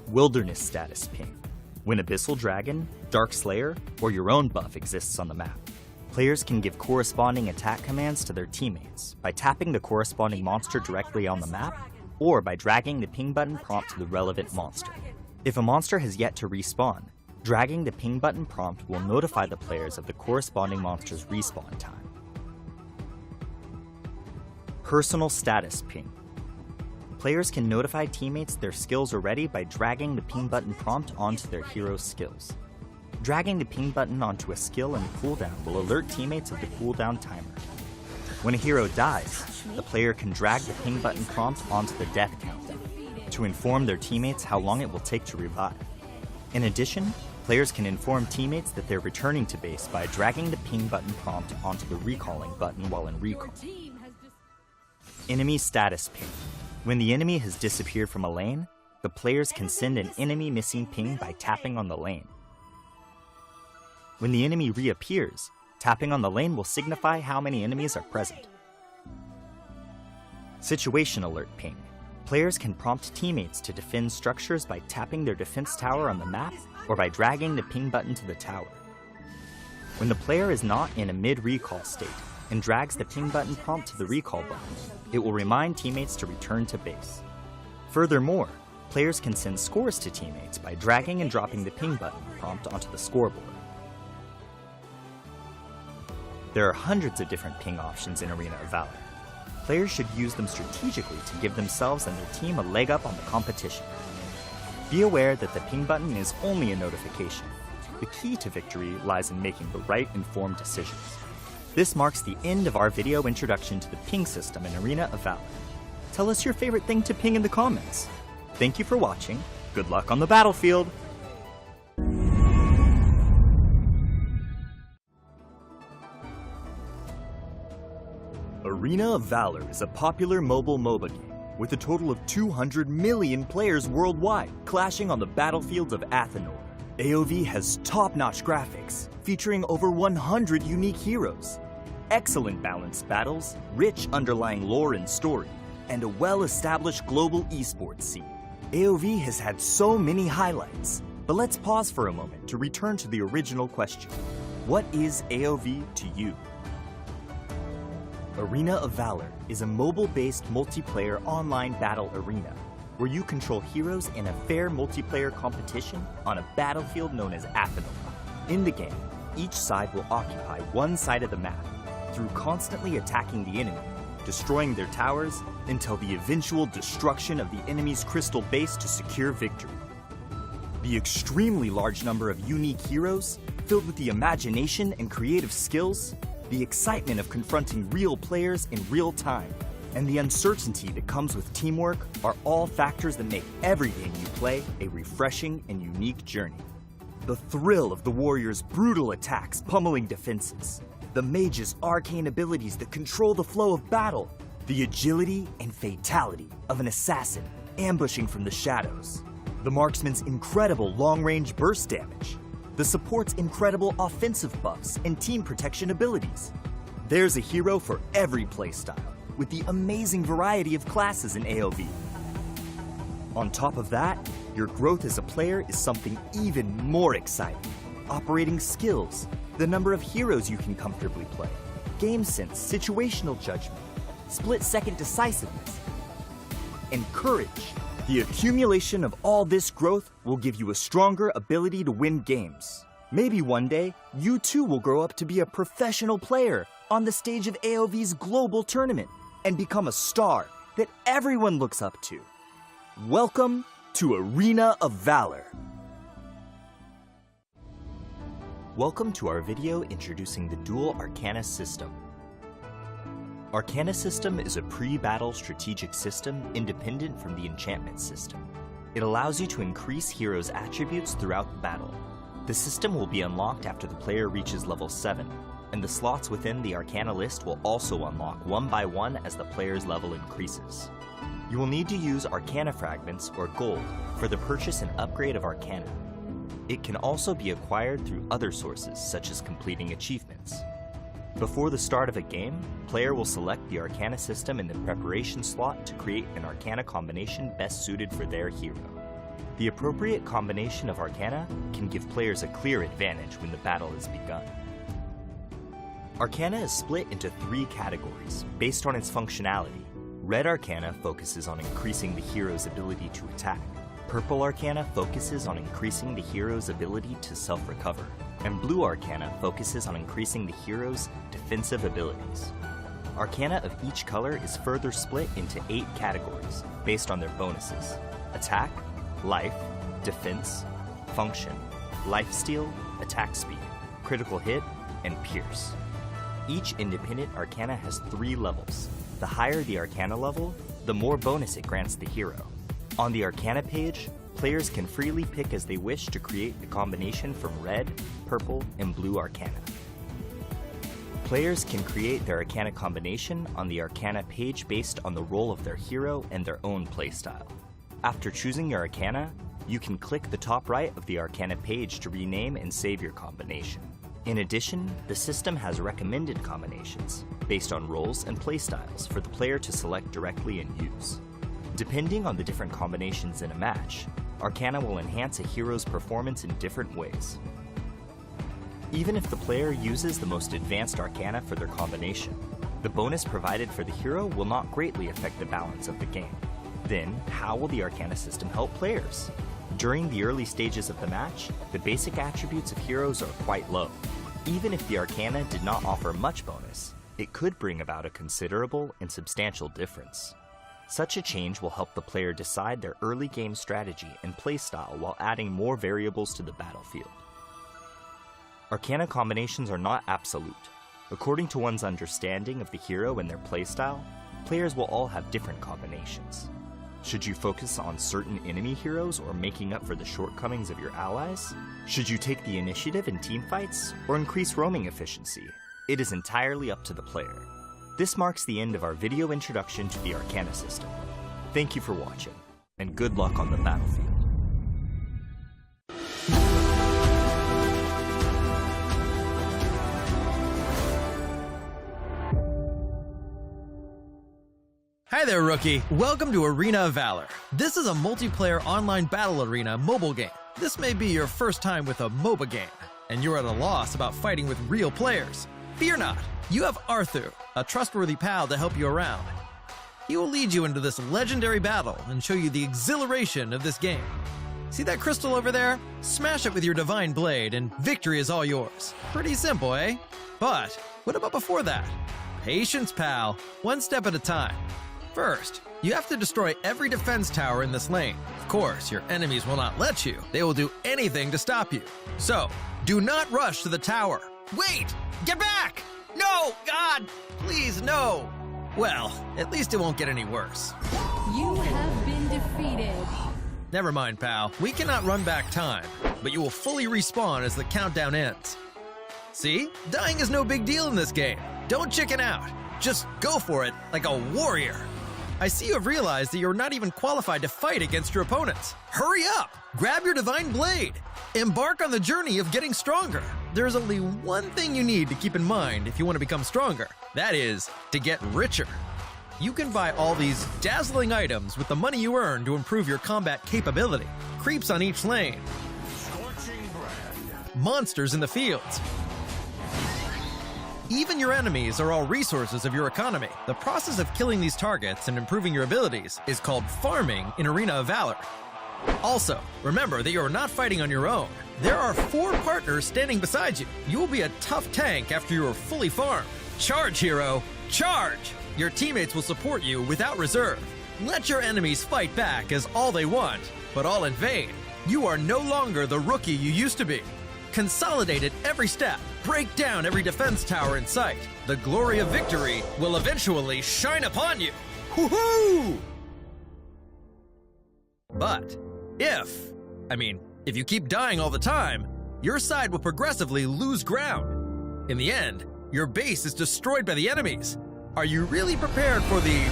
Speaker 5: Wilderness Status Ping. When Abyssal Dragon, Dark Slayer, or your own buff exists on the map, players can give corresponding attack commands to their teammates by tapping the corresponding monster directly on the map or by dragging the ping button prompt to the relevant monster. If a monster has yet to respawn, dragging the ping button prompt will notify the players of the corresponding monster's respawn time. Personal status ping. Players can notify teammates their skills are ready by dragging the ping button prompt onto their hero's skills. Dragging the ping button onto a skill in cooldown will alert teammates of the cooldown timer. When a hero dies, the player can drag the ping button prompt onto the death countdown to inform their teammates how long it will take to revive. In addition, players can inform teammates that they're returning to base by dragging the ping button prompt onto the recalling button while in recall. Enemy status ping. When the enemy has disappeared from a lane, the players can send an enemy missing ping by tapping on the lane. When the enemy reappears, tapping on the lane will signify how many enemies are present. Situation alert ping. Players can prompt teammates to defend structures by tapping their defense tower on the map or by dragging the ping button to the tower. When the player is not in a mid-recall state and drags the ping button prompt to the recall button, it will remind teammates to return to base. Furthermore, players can send scores to teammates by dragging and dropping the ping button prompt onto the scoreboard. There are hundreds of different ping options in Arena of Valor. Players should use them strategically to give themselves and their team a leg up on the competition. Be aware that the ping button is only a notification. The key to victory lies in making the right informed decisions. This marks the end of our video introduction to the ping system in Arena of Valor. Tell us your favorite thing to ping in the comments. Thank you for watching. Good luck on the battlefield! Arena of Valor is a popular mobile MOBA game with a total of 200 million players worldwide clashing on the battlefields of Athenor. AOV has top-notch graphics, featuring over 100 unique heroes, excellent balanced battles, rich underlying lore and story, and a well-established global esports scene. AOV has had so many highlights, but let's pause for a moment to return to the original question. What is AOV to you? Arena of Valor is a mobile-based multiplayer online battle arena where you control heroes in a fair multiplayer competition on a battlefield known as Athenor. In the game, each side will occupy one side of the map through constantly attacking the enemy, destroying their towers until the eventual destruction of the enemy's crystal base to secure victory. The extremely large number of unique heroes, filled with the imagination and creative skills, the excitement of confronting real players in real time, and the uncertainty that comes with teamwork are all factors that make every game you play a refreshing and unique journey. The thrill of the warriors' brutal attacks pummeling defenses, the mage's arcane abilities that control the flow of battle, the agility and fatality of an assassin ambushing from the shadows, the marksman's incredible long-range burst damage, the support's incredible offensive buffs and team protection abilities. There's a hero for every playstyle, with the amazing variety of classes in AOV. On top of that, your growth as a player is something even more exciting. Operating skills, the number of heroes you can comfortably play, game sense, situational judgment, split-second decisiveness, and courage. The accumulation of all this growth will give you a stronger ability to win games. Maybe one day, you too will grow up to be a professional player on the stage of AOV's global tournament and become a star that everyone looks up to. Welcome to Arena of Valor. Welcome to our video introducing the Dual Arcana system. Arcana system is a pre-battle strategic system independent from the enchantment system. It allows you to increase heroes' attributes throughout the battle. The system will be unlocked after the player reaches level 7, and the slots within the Arcana list will also unlock one by one as the player's level increases. You will need to use Arcana fragments or gold for the purchase and upgrade of Arcana. It can also be acquired through other sources such as completing achievements. Before the start of a game, player will select the Arcana system in the preparation slot to create an Arcana combination best suited for their hero. The appropriate combination of Arcana can give players a clear advantage when the battle is begun. Arcana is split into 3 categories based on its functionality: Red Arcana focuses on increasing the hero's ability to attack. Purple Arcana focuses on increasing the hero's ability to self-recover. And Blue Arcana focuses on increasing the hero's defensive abilities. Arcana of each color is further split into 8 categories based on their bonuses: attack, life, defense, function, lifesteal, attack speed, critical hit, and pierce. Each independent Arcana has 3 levels. The higher the Arcana level, the more bonus it grants the hero. On the Arcana page, players can freely pick as they wish to create the combination from red, purple, and blue Arcana. Players can create their Arcana combination on the Arcana page based on the role of their hero and their own playstyle. After choosing your Arcana, you can click the top right of the Arcana page to rename and save your combination. In addition, the system has recommended combinations based on roles and playstyles for the player to select directly and use. Depending on the different combinations in a match, Arcana will enhance a hero's performance in different ways. Even if the player uses the most advanced Arcana for their combination, the bonus provided for the hero will not greatly affect the balance of the game. Then, how will the Arcana system help players? During the early stages of the match, the basic attributes of heroes are quite low. Even if the Arcana did not offer much bonus, it could bring about a considerable and substantial difference. Such a change will help the player decide their early game strategy and playstyle while adding more variables to the battlefield. Arcana combinations are not absolute. According to one's understanding of the hero and their playstyle, players will all have different combinations. Should you focus on certain enemy heroes or making up for the shortcomings of your allies? Should you take the initiative in teamfights or increase roaming efficiency? It is entirely up to the player. This marks the end of our video introduction to the Arcana system. Thank you for watching, and good luck on the battlefield.
Speaker 7: Hi there, rookie. Welcome to Arena of Valor. This is a multiplayer online battle arena mobile game. This may be your first time with a MOBA game, and you're at a loss about fighting with real players. Fear not. You have Arthur, a trustworthy pal to help you around. He will lead you into this legendary battle and show you the exhilaration of this game. See that crystal over there? Smash it with your divine blade and victory is all yours. Pretty simple, eh? But what about before that? Patience, pal. One step at a time. First, you have to destroy every defense tower in this lane. Of course, your enemies will not let you. They will do anything to stop you. So, do not rush to the tower. Wait! Get back! No! God! Please, no! Well, at least it won't get any worse.
Speaker 6: You have been defeated.
Speaker 7: Never mind, pal. We cannot run back time, but you will fully respawn as the countdown ends. See? Dying is no big deal in this game. Don't chicken out. Just go for it like a warrior. I see you have realized that you're not even qualified to fight against your opponents. Hurry up! Grab your divine blade. Embark on the journey of getting stronger. There is only one thing you need to keep in mind if you want to become stronger. That is, to get richer. You can buy all these dazzling items with the money you earn to improve your combat capability. Creeps on each lane. Monsters in the fields. Even your enemies are all resources of your economy. The process of killing these targets and improving your abilities is called farming in Arena of Valor. Also, remember that you are not fighting on your own. There are 4 partners standing beside you. You will be a tough tank after you are fully farmed. Charge, hero! Charge! Your teammates will support you without reserve. Let your enemies fight back as all they want, but all in vain. You are no longer the rookie you used to be. Consolidate at every step. Break down every defense tower in sight. The glory of victory will eventually shine upon you. Woohoo! But if you keep dying all the time, your side will progressively lose ground. In the end, your base is destroyed by the enemies. Are you really prepared for the...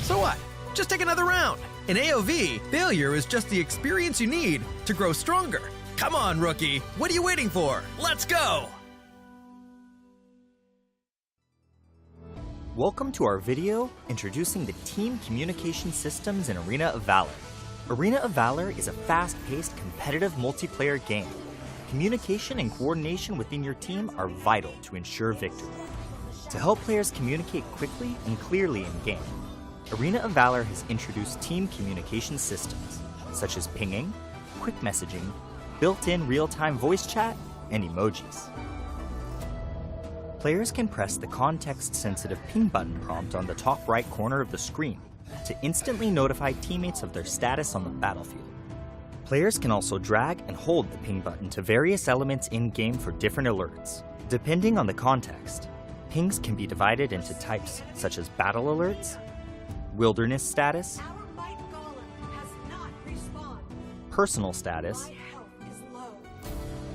Speaker 7: So what? Just take another round. In AOV, failure is just the experience you need to grow stronger. Come on, rookie. What are you waiting for? Let's go!
Speaker 5: Welcome to our video introducing the team communication systems in Arena of Valor. Arena of Valor is a fast-paced, competitive multiplayer game. Communication and coordination within your team are vital to ensure victory. To help players communicate quickly and clearly in game, Arena of Valor has introduced team communication systems, such as pinging, quick messaging, built-in real-time voice chat, and emojis. Players can press the context-sensitive ping button prompt on the top right corner of the screen to instantly notify teammates of their status on the battlefield. Players can also drag and hold the ping button to various elements in-game for different alerts. Depending on the context, pings can be divided into types such as battle alerts, wilderness status,
Speaker 6: Our might golem has not respawned.
Speaker 5: personal status,
Speaker 6: My health is low.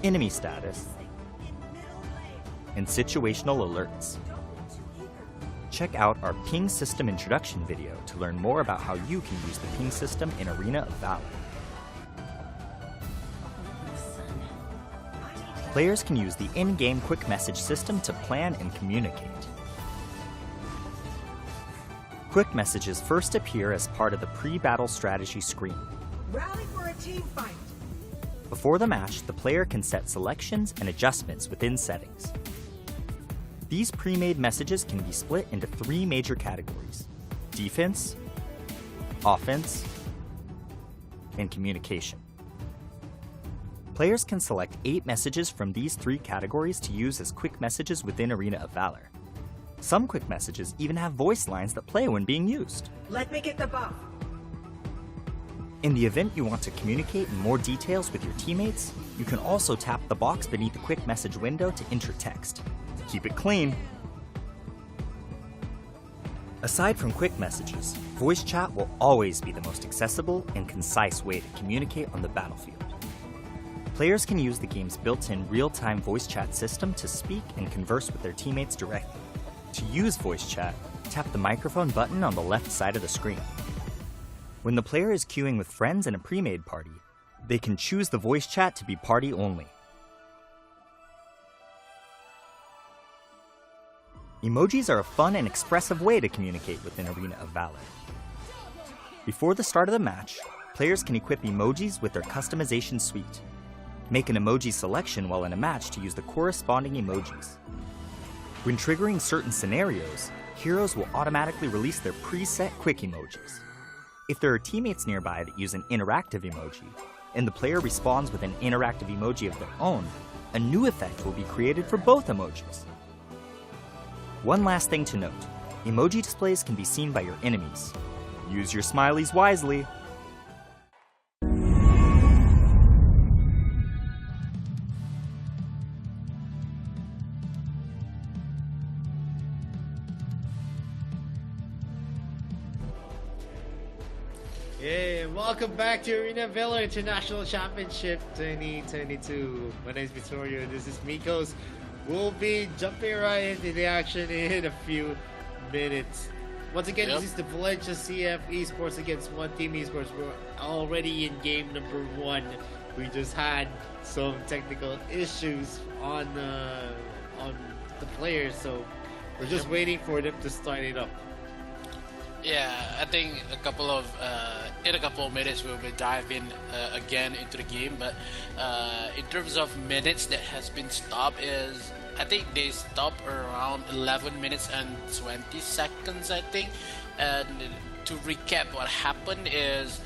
Speaker 5: enemy status,
Speaker 6: In middle lane.
Speaker 5: and situational alerts.
Speaker 6: Don't look too eager.
Speaker 5: Check out our ping system introduction video to learn more about how you can use the ping system in Arena of Valor. Players can use the in-game quick message system to plan and communicate. Quick messages first appear as part of the pre-battle strategy screen.
Speaker 6: Rally for a team fight.
Speaker 5: Before the match, the player can set selections and adjustments within settings. These pre-made messages can be split into 3 major categories: defense, offense, and communication. Players can select 8 messages from these 3 categories to use as quick messages within Arena of Valor. Some quick messages even have voice lines that play when being used.
Speaker 6: Let me get the buff.
Speaker 5: In the event you want to communicate in more details with your teammates, you can also tap the box beneath the quick message window to enter text. Keep it clean. Aside from quick messages, voice chat will always be the most accessible and concise way to communicate on the battlefield. Players can use the game's built-in real-time voice chat system to speak and converse with their teammates directly. To use voice chat, tap the microphone button on the left side of the screen. When the player is queuing with friends in a pre-made party, they can choose the voice chat to be party only. Emojis are a fun and expressive way to communicate within Arena of Valor. Before the start of the match, players can equip emojis with their customization suite. Make an emoji selection while in a match to use the corresponding emojis. When triggering certain scenarios, heroes will automatically release their preset quick emojis. If there are teammates nearby that use an interactive emoji, and the player responds with an interactive emoji of their own, a new effect will be created for both emojis. One last thing to note, emoji displays can be seen by your enemies. Use your smileys wisely.
Speaker 1: Hey, welcome back to Arena of Valor International Championship 2022. My name is Vittorio, this is Mikos. We'll be jumping right into the action in a few minutes. Once again, This is the Valencia CF Esports against One Team Esports. We're already in game number 1. We just had some technical issues on the players, so we're just waiting for them to start it up.
Speaker 2: Yeah, I think in a couple of minutes we'll be diving again into the game. But in terms of minutes that has been stopped, I think they stopped around 11 minutes and 20 seconds, I think. And to recap, what happened is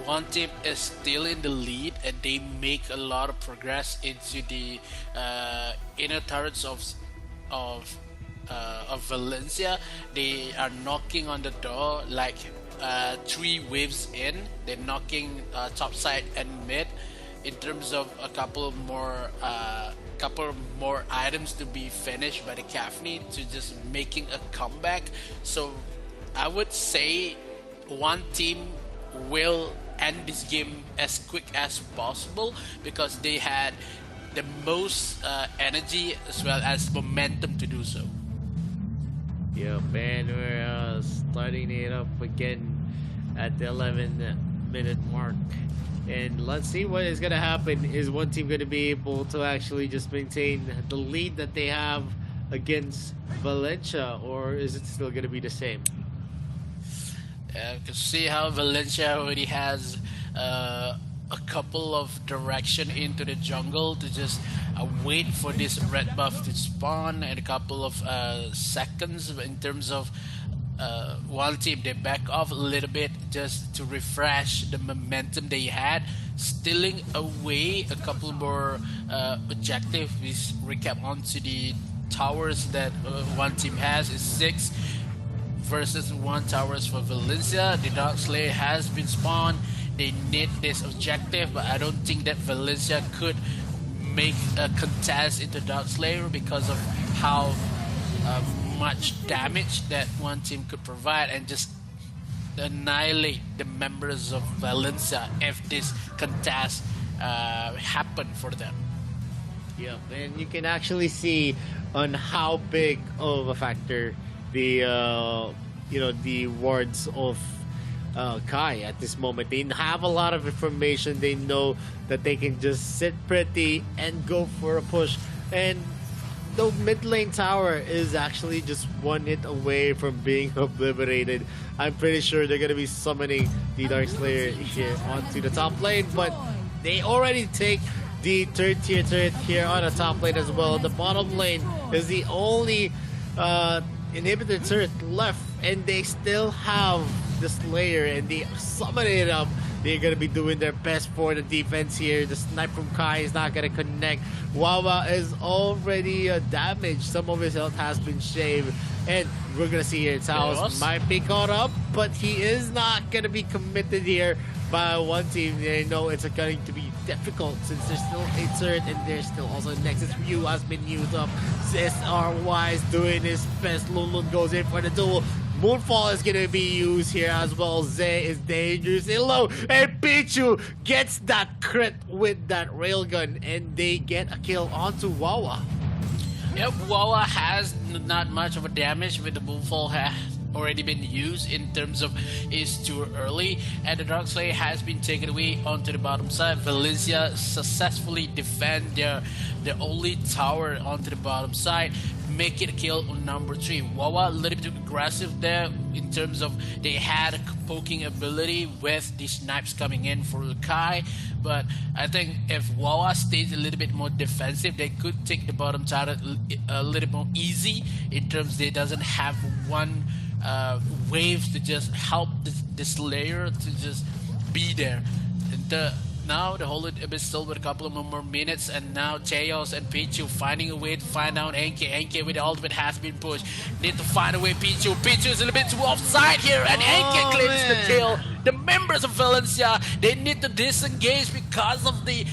Speaker 2: one team is still in the lead, and they make a lot of progress into the inner turrets of Valencia. They are knocking on the door like 3 waves in. They're knocking top side and mid. In terms of a couple more items to be finished by the Cafni to just making a comeback. So I would say one team will end this game as quick as possible because they had the most energy as well as momentum to do so.
Speaker 1: Yeah, and we're starting it up again at the 11-minute mark. And let's see what is going to happen. Is one team going to be able to actually just maintain the lead that they have against Valencia, or is it still going to be the same?
Speaker 2: You can see how Valencia already has a couple of direction into the jungle to just wait for this red buff to spawn, and a couple of seconds in terms of one team they back off a little bit just to refresh the momentum they had, stealing away a couple more objectives. We recap onto the towers that one team has is 6 versus 1 towers for Valencia. The Dark Slayer has been spawned. They need this objective, but I don't think that Valencia could make a contest into Dark Slayer because of how much damage that one team could provide, and just annihilate the members of Valencia if this contest happened for them.
Speaker 1: Yep, and you can actually see on how big of a factor the the wards of Kai at this moment. They have a lot of information. They know that they can just sit pretty and go for a push. And the mid lane tower is actually just 1 hit away from being obliterated. I'm pretty sure they're gonna be summoning the Dark Slayer here onto the top lane, but they already take the 3rd tier turret here on the top lane as well. The bottom lane is the only inhibitor turret left, and they still have the Slayer, and they summon it up. They're gonna be doing their best for the defense here. The snipe from Kai is not gonna connect. Wawa is already damaged. Some of his health has been shaved, and we're gonna see here Taos might be caught up, but he is not gonna be committed here by one team. They know it's going to be difficult since there's still a turret, and there's still also Nexus Ryu has been used up. SRY is doing his best. Lulun goes in for the duel. Moonfall is going to be used here as well. Zay is dangerously low, and Pichu gets that crit with that railgun, and they get a kill onto Wawa.
Speaker 2: Yep, Wawa has not much of a damage with the Moonfall has already been used in terms of is too early, and the Dark Slayer has been taken away onto the bottom side. Valencia successfully defend the only tower onto the bottom side, make it a kill on number 3. Wawa a little bit aggressive there in terms of they had a poking ability with the snipes coming in for Kai, but I think if Wawa stays a little bit more defensive, they could take the bottom tower a little more easy in terms they doesn't have one waves to just help the Slayer to just be there. Now the whole Abyss still with a couple of more minutes, and now Teos and Pichu finding a way to find out Enke. Enke with the ultimate has been pushed. Need to find a way. Pichu is a little bit too offside here, and Enke claims the kill. The members of Valencia, they need to disengage because of the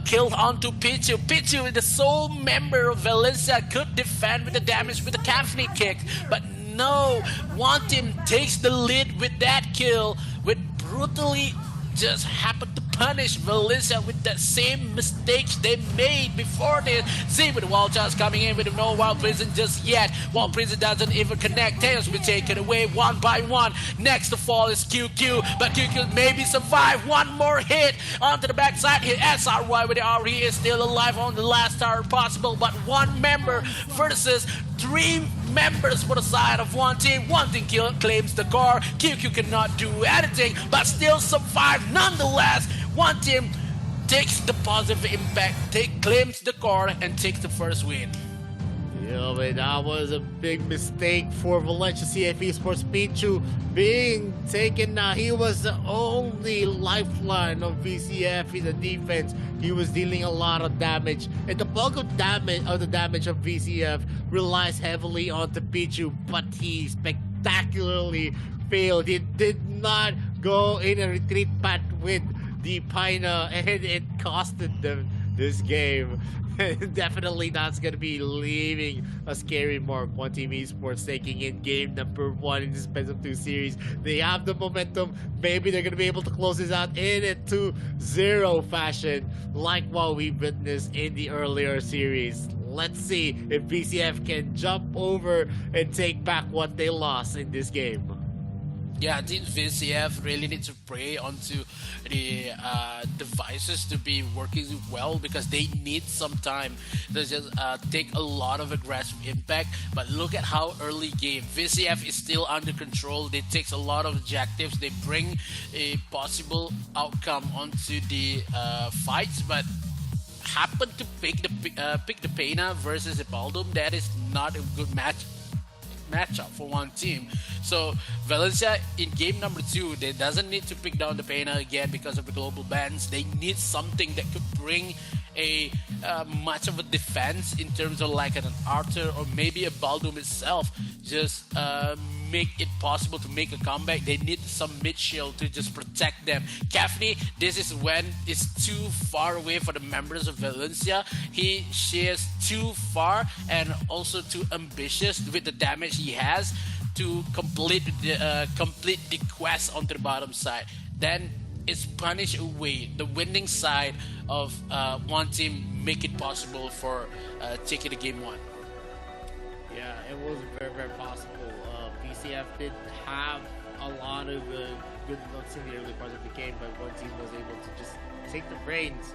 Speaker 2: kill onto Pichu. Pichu, the sole member of Valencia, could defend with the damage with the Kafni kick, but no, one team takes the lead with that kill, with brutally just happened to punish Valencia with that same mistakes they made before this. See with the Wild Chance coming in with no Wild Prison just yet. Wild Prison doesn't even connect. Tails will be taken away one by one. Next to fall is QQ, but QQ maybe survive one more hit onto the backside here. SRY with the RE is still alive on the last tower possible, but one member versus 3 members for the side of one team. One team claims the car. QQ cannot do anything, but still survive nonetheless. One team takes the positive impact, claims the car, and takes the first win.
Speaker 1: Yeah, but that was a big mistake for Valencia CF Esports. Pichu being taken now. He was the only lifeline of VCF in the defense. He was dealing a lot of damage, and the bulk of the damage of VCF relies heavily on the Pichu, but he spectacularly failed. He did not go in a retreat path with the Pina, and it costed them this game. Definitely that's gonna be leaving a scary mark. One Team Esports taking in game number 1 in this best of 2 series. They have the momentum. Maybe they're gonna be able to close this out in a 2-0 fashion, like what we witnessed in the earlier series. Let's see if VCF can jump over and take back what they lost in this game.
Speaker 2: Yeah, I think VCF really needs to play onto the devices to be working well because they need some time to just take a lot of aggressive impact. But look at how early game VCF is still under control. They takes a lot of objectives. They bring a possible outcome onto the fights, but happen to pick the Pena versus the Baldum. That is not a good matchup for one team. So Valencia in game number 2, they doesn't need to pick down the Pena again because of the global bans. They need something that could bring a much of a defense in terms of like an Arthur or maybe a Baldum itself. Just make it possible to make a comeback. They need some mid shield to just protect them. Cafney, this is when it's too far away for the members of Valencia. She is too far and also too ambitious with the damage he has to complete the quest onto the bottom side. Then it's punish away the winning side of one team, make it possible for taking the game 1.
Speaker 1: Yeah, it was very, very possible. VCF did have a lot of good looks in the early parts of the game, but one team was able to just take the reins.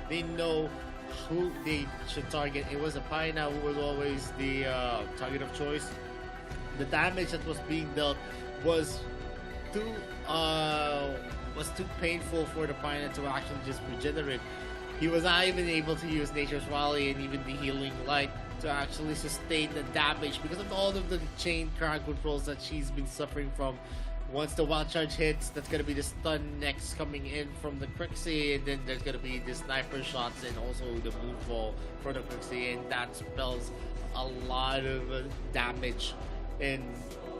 Speaker 1: They know who they should target. It was a Paina who was always the target of choice. The damage that was being dealt was too painful for the Paina to actually just regenerate. He was not even able to use Nature's Rally and even the Healing Light to actually sustain the damage because of all of the chain crowd controls that she's been suffering from. Once the wild charge hits, that's gonna be the stun next coming in from the Crixie, and then there's gonna be the sniper shots and also the moonfall for the Crixie, and that spells a lot of damage. And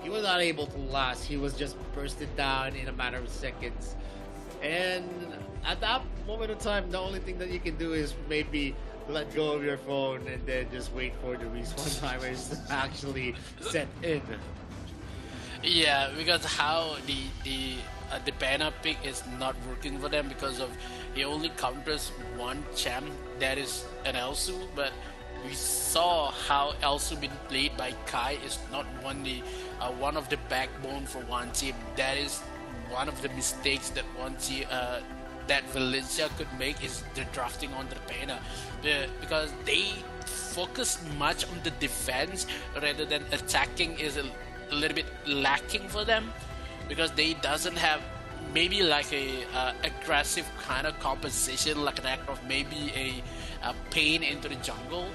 Speaker 1: he was not able to last. He was just bursted down in a matter of seconds. And at that moment of time, the only thing that you can do is maybe let go of your phone and then just wait for the respawn timers to actually set in.
Speaker 2: Yeah, because how the banner pick is not working for them because of he only counters one champ, that is an Elsu, but we saw how Elsu been played by Kai is not one of the backbone for one team. That is one of the mistakes that one team that Valencia could make is the drafting on the Pena, because they focus much on the defense rather than attacking is a little bit lacking for them because they doesn't have maybe like a aggressive kind of composition like an act of maybe a pain into the jungle.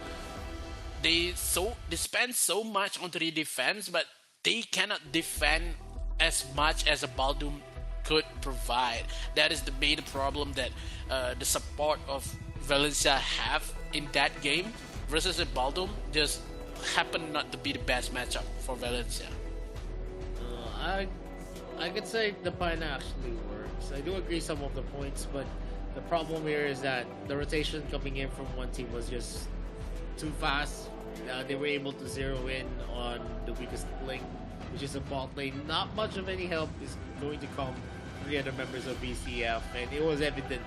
Speaker 2: They spend so much onto the defense, but they cannot defend as much as a Baldum could provide. That is the main problem that the support of Valencia have in that game versus a Baldum just happened not to be the best matchup for Valencia.
Speaker 1: I could say the Pina actually works. I do agree some of the points, but the problem here is that the rotation coming in from one team was just too fast. They were able to zero in on the weakest link, which is a bot lane. Not much of any help is going to come from the other members of BCF, and it was evident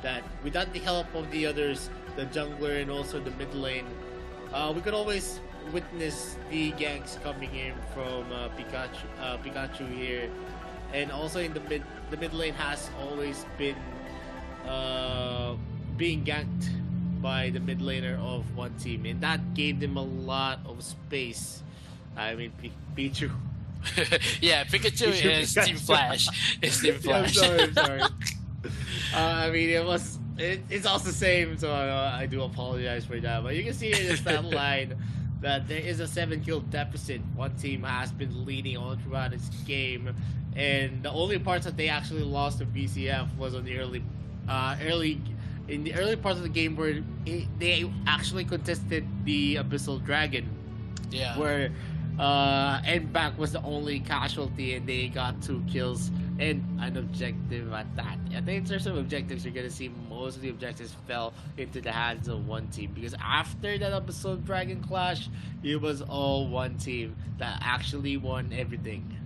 Speaker 1: that without the help of the others, the jungler and also the mid lane, we could always witness the ganks coming in from Pikachu here, and also in the mid lane has always been being ganked by the mid laner of one team, and that gave them a lot of space. I mean, Pichu.
Speaker 2: Yeah, Pikachu is Team Flash. It's Team Flash.
Speaker 1: I'm sorry. I mean, it's also the same, so I do apologize for that. But you can see in the stat line that there is a 7-kill deficit. One team has been leading on throughout its game, and the only parts that they actually lost to VCF was on the early parts of the game where they actually contested the Abyssal Dragon.
Speaker 2: Yeah.
Speaker 1: Where Endback was the only casualty and they got 2 kills and an objective at that. I think in terms of objectives, you're gonna see most of the objectives fell into the hands of one team, because after that Abyssal Dragon clash, it was all one team that actually won everything.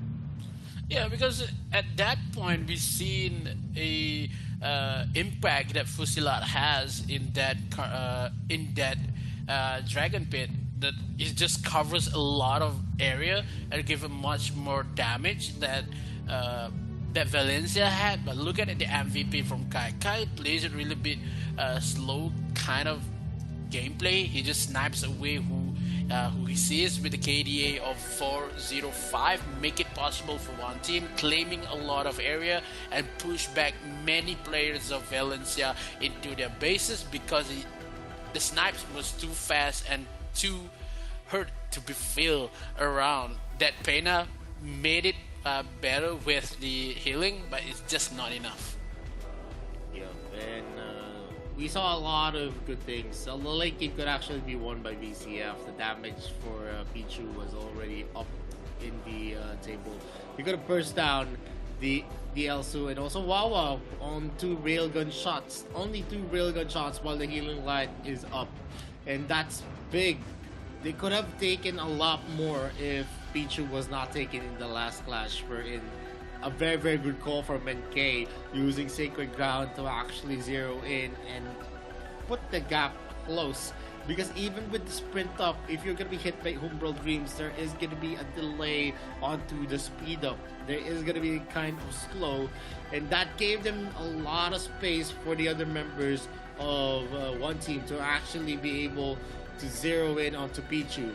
Speaker 2: Yeah, because at that point we've seen a impact that Fusilat has in that Dragon Pit, that it just covers a lot of area and give him much more damage that that Valencia had. But look at it, the MVP from Kai. Kai plays a really bit slow kind of gameplay. He just snipes away who he sees with the KDA of 405, make it possible for one team, claiming a lot of area and push back many players of Valencia into their bases because the snipes was too fast and too hurt to be filled around. That Pena made it better with the healing, but it's just not enough.
Speaker 1: Yeah, and we saw a lot of good things. The late game could actually be won by VCF. The damage for Pichu was already up in the table. You could have burst down the Elsu and also Wawa on 2 railgun shots. Only 2 railgun shots while the healing line is up. And that's big. They could have taken a lot more if Pichu was not taken in the last clash. We're in a very, very good call from NK using Sacred Ground to actually zero in and put the gap close. Because even with the sprint up, if you're going to be hit by Umbral Dreams, there is going to be a delay onto the speed up. There is going to be kind of slow. And that gave them a lot of space for the other members of one team to actually be able to zero in onto Pichu.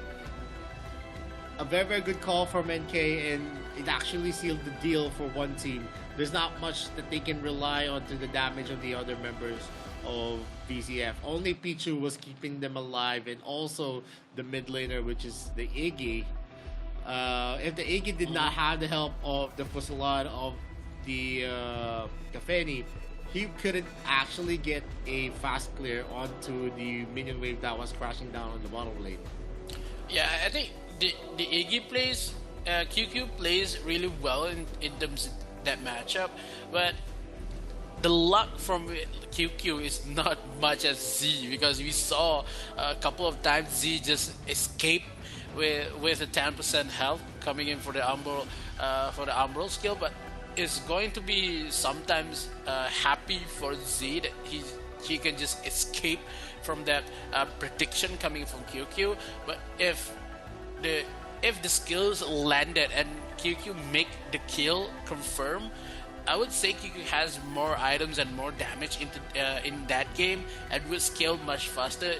Speaker 1: A very, very good call from NK, and it actually sealed the deal for one team. There's not much that they can rely on to the damage of the other members of VCF. Only Pichu was keeping them alive, and also the mid laner, which is the Iggy. If the Iggy did not have the help of the Fusilade of the Kafeni, he couldn't actually get a fast clear onto the minion wave that was crashing down on the bottom lane.
Speaker 2: Yeah, I think the Iggy plays, QQ plays really well in terms of that matchup, but the luck from QQ is not much as Z, because we saw a couple of times Z just escape with a 10% health coming in for the Umbral skill, but it's going to be sometimes happy for Z that he can just escape from that prediction coming from QQ. But if the skills landed and QQ make the kill confirm, I would say QQ has more items and more damage in that game and will scale much faster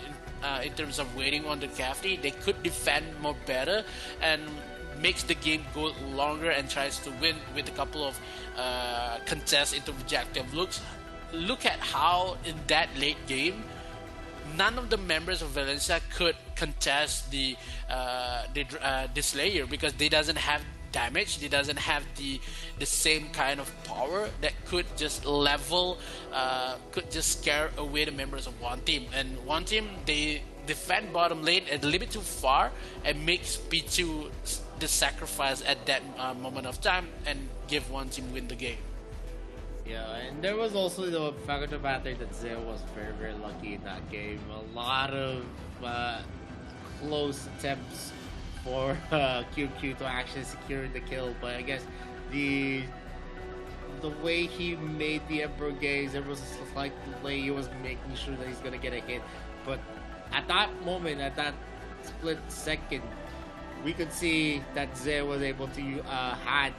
Speaker 2: in terms of waiting on the Cafety. They could defend more better and makes the game go longer and tries to win with a couple of contests into objective looks. Look at how in that late game none of the members of Valencia could contest the Slayer because they doesn't have damage. They doesn't have the same kind of power that could just level, could just scare away the members of one team. And one team, they defend bottom lane a little bit too far and makes Pichu the sacrifice at that moment of time and give one team win the game.
Speaker 1: Yeah, and there was also the fact of the matter that Zeo was very, very lucky in that game. A lot of close attempts for QQ to actually secure the kill, but I guess the way he made the Emperor gaze, there was a slight delay. He was making sure that he's gonna get a hit, but at that moment, at that split second, we could see that Zeo was able to had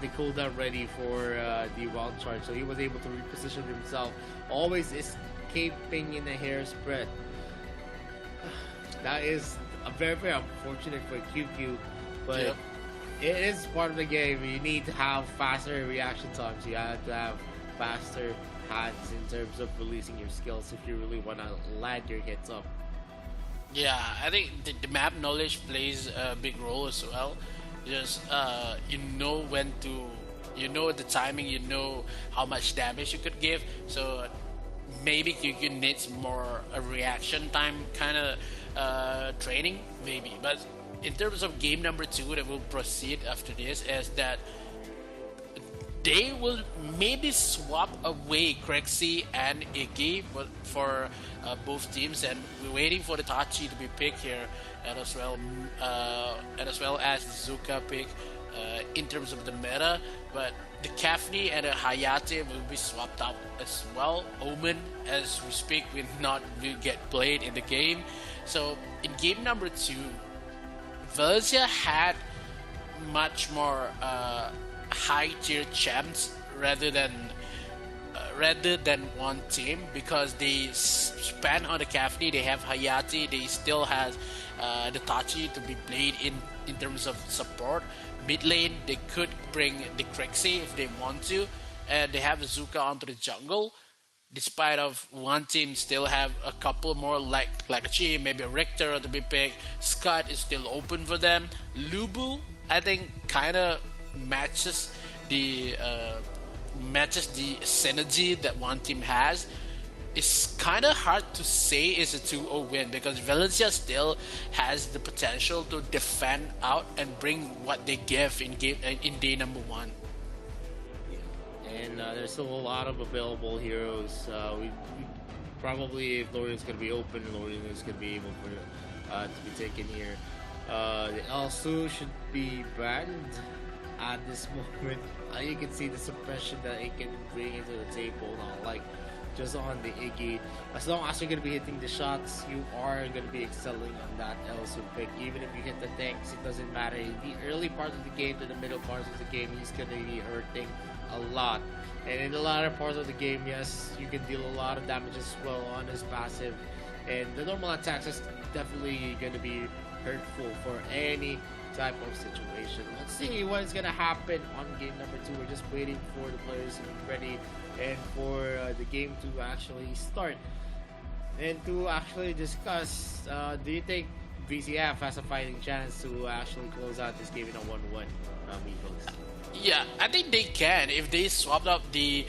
Speaker 1: the cooldown ready for the wild charge, so he was able to reposition himself, always escaping in a hair spread. That is a very, very unfortunate for QQ, but
Speaker 2: yep.
Speaker 1: It is part of the game. You need to have faster reaction times. You have to have faster hands in terms of releasing your skills if you really want to land your hits up.
Speaker 2: Yeah, I think the map knowledge plays a big role as well. Just you know when to, you know the timing, you know how much damage you could give. So maybe QQ needs more a reaction time kind of training, maybe. But in terms of game number 2 that will proceed after this is that they will maybe swap away Crexy and Iggy for both teams, and we're waiting for the Tachi to be picked here, and as well as the Zuka pick in terms of the meta. But the Kafni and the Hayate will be swapped out as well. Omen, as we speak, will get played in the game. So in game number 2, Valencia had much more high tier champs rather than one team, because they span on the Kafni. They have Hayati. They still has the Tachi to be played in terms of support. Mid lane, they could bring the Krixie if they want to, and they have Zuka onto the jungle. Despite of one team still have a couple more like a Chi, maybe a Richter to be picked. Scott is still open for them. Lubu, I think, kind of matches the synergy that one team has. It's kind of hard to say it's a 2-0 win, because Valencia still has the potential to defend out and bring what they give in day number 1.
Speaker 1: And there's still a lot of available heroes. We probably, if Lorion's going to be open, Lorian is going to be able to be taken here. The Elsu should be banned at this moment. You can see the suppression that it can bring into the table now, like just on the Iggy. As long as you're going to be hitting the shots, you are going to be excelling on that Elsu pick. Even if you hit the tanks, it doesn't matter. In the early parts of the game to the middle parts of the game, he's going to be hurting a lot. And in the latter parts of the game, yes, you can deal a lot of damage as well on his passive. And the normal attacks is definitely going to be hurtful for any type of situation. Let's see what's going to happen on game number 2. We're just waiting for the players to be ready and for the game to actually start. And to actually discuss, do you think VCF has a fighting chance to actually close out this game in a 1-1, Migos?
Speaker 2: Yeah, I think they can if they swapped up the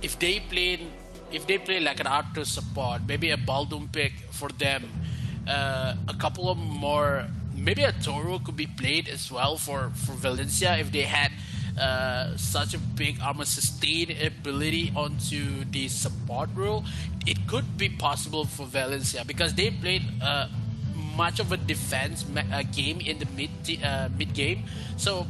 Speaker 2: if they play like an R2 support, maybe a Baldum pick for them, a couple of more, maybe a Toro could be played as well for Valencia if they had such a big armor sustain ability onto the support role. It could be possible for Valencia because they played much of a defense game in the mid game. So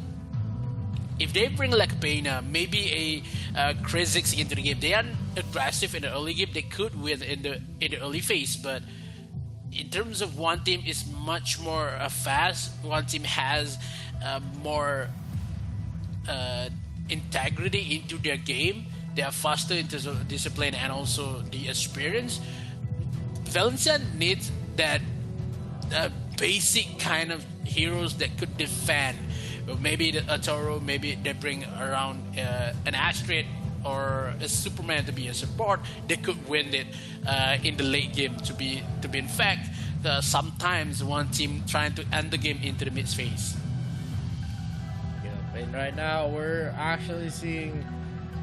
Speaker 2: if they bring like Pena, maybe a Krizix into the game, they are aggressive in the early game. They could win in the early phase, but in terms of one team is much more fast. One team has more integrity into their game. They are faster in terms of discipline and also the experience. Valencia needs that basic kind of heroes that could defend. Maybe a Toro, maybe they bring around an Astrid or a Superman to be a support. They could win it in the late game. To be in fact, sometimes one team trying to end the game into the mid phase.
Speaker 1: Yeah, and right now we're actually seeing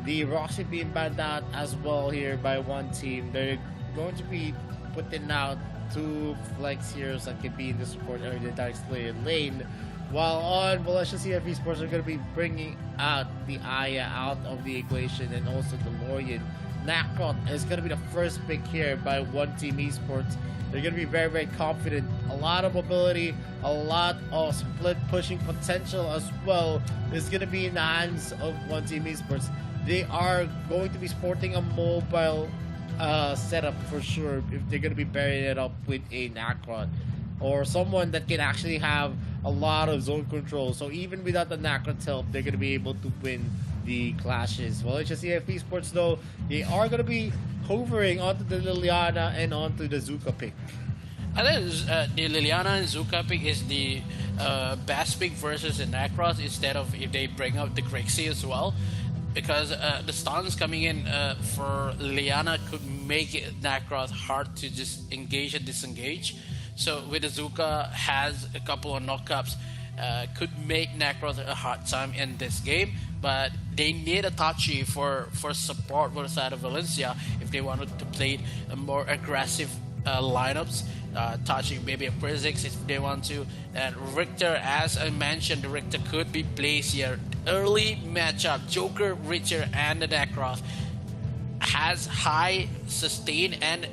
Speaker 1: the Roxy being banned out as well here by one team. They're going to be putting out 2 flex heroes that can be in the support area, the Dark Slayer lane. While on Valencia CFE Sports are going to be bringing out the Aya out of the equation and also DeLorean. Nakron is going to be the first pick here by One Team Esports. They're going to be very, very confident. A lot of mobility, a lot of split pushing potential as well is going to be in the hands of One Team Esports. They are going to be sporting a mobile setup for sure if they're going to be pairing it up with a Nakron or someone that can actually have a lot of zone control. So even without the Nakron's help, they're going to be able to win the clashes. Well, HSCFP Sports, though, they are going to be hovering onto the Liliana and onto the Zuka pick.
Speaker 2: I think the Liliana and Zuka pick is the best pick versus the Nakros instead of if they bring out the Grixie as well. Because the stuns coming in for Liliana could make it Nakros hard to just engage and disengage. So with the Zuka has a couple of knockups, could make Nakros a hard time in this game. But they need a Tachi for support for the side of Valencia if they wanted to play a more aggressive lineups. Tachi maybe a Prizix if they want to. And Richter, as I mentioned, the Richter could be placed here. Early matchup, Joker, Richter, and the Nakros has high sustain and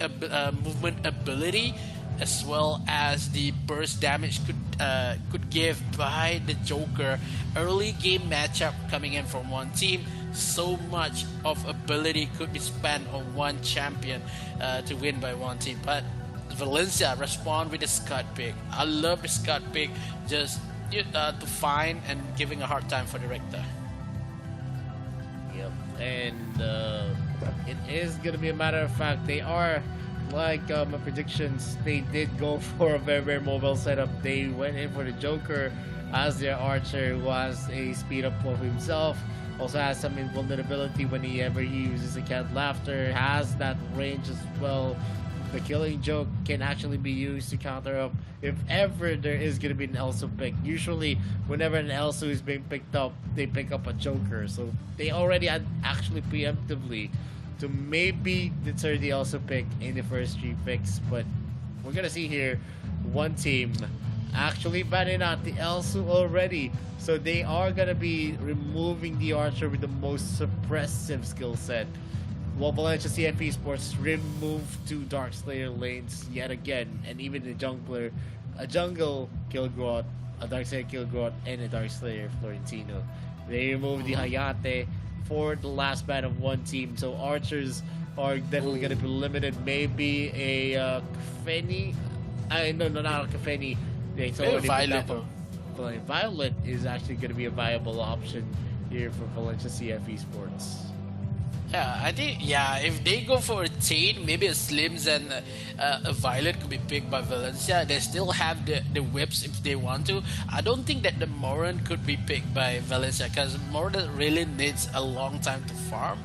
Speaker 2: movement ability, as well as the burst damage could give by the Joker. Early game matchup coming in from one team, so much of ability could be spent on one champion to win by one team. But Valencia respond with the Scud pick. I love the Scud pick, just to find and giving a hard time for the Richter.
Speaker 1: and it is gonna be a matter of fact. They are like my predictions. They did go for a very very mobile setup. They went in for the Joker as their archer, who has a speed up of himself. Also has some invulnerability whenever he uses a cat laughter. Has that range as well. The killing joke can actually be used to counter up if ever there is going to be an Elsu pick. Usually, whenever an Elsu is being picked up, they pick up a Joker. So they already had actually preemptively to maybe deter the Elsu pick in the first 3 picks. But we're going to see here one team actually banning out the Elsu already. So they are going to be removing the Archer with the most suppressive skill set. While Valencia CFE Sports removed 2 Dark Slayer lanes yet again, and even the jungler, a jungle Kilgrot, a Dark Slayer Kilgrot, and a Dark Slayer Florentino. They removed the Hayate for the last ban of one team, so archers are definitely going to be limited. Maybe a Kafeni, no, not a Kafeni. It's already
Speaker 2: Violet.
Speaker 1: Violet is actually going to be a viable option here for Valencia CFE Sports.
Speaker 2: Yeah, I think, if they go for a Tate, maybe a Slims and a Violet could be picked by Valencia. They still have the whips if they want to. I don't think that the Moran could be picked by Valencia, because Moran really needs a long time to farm,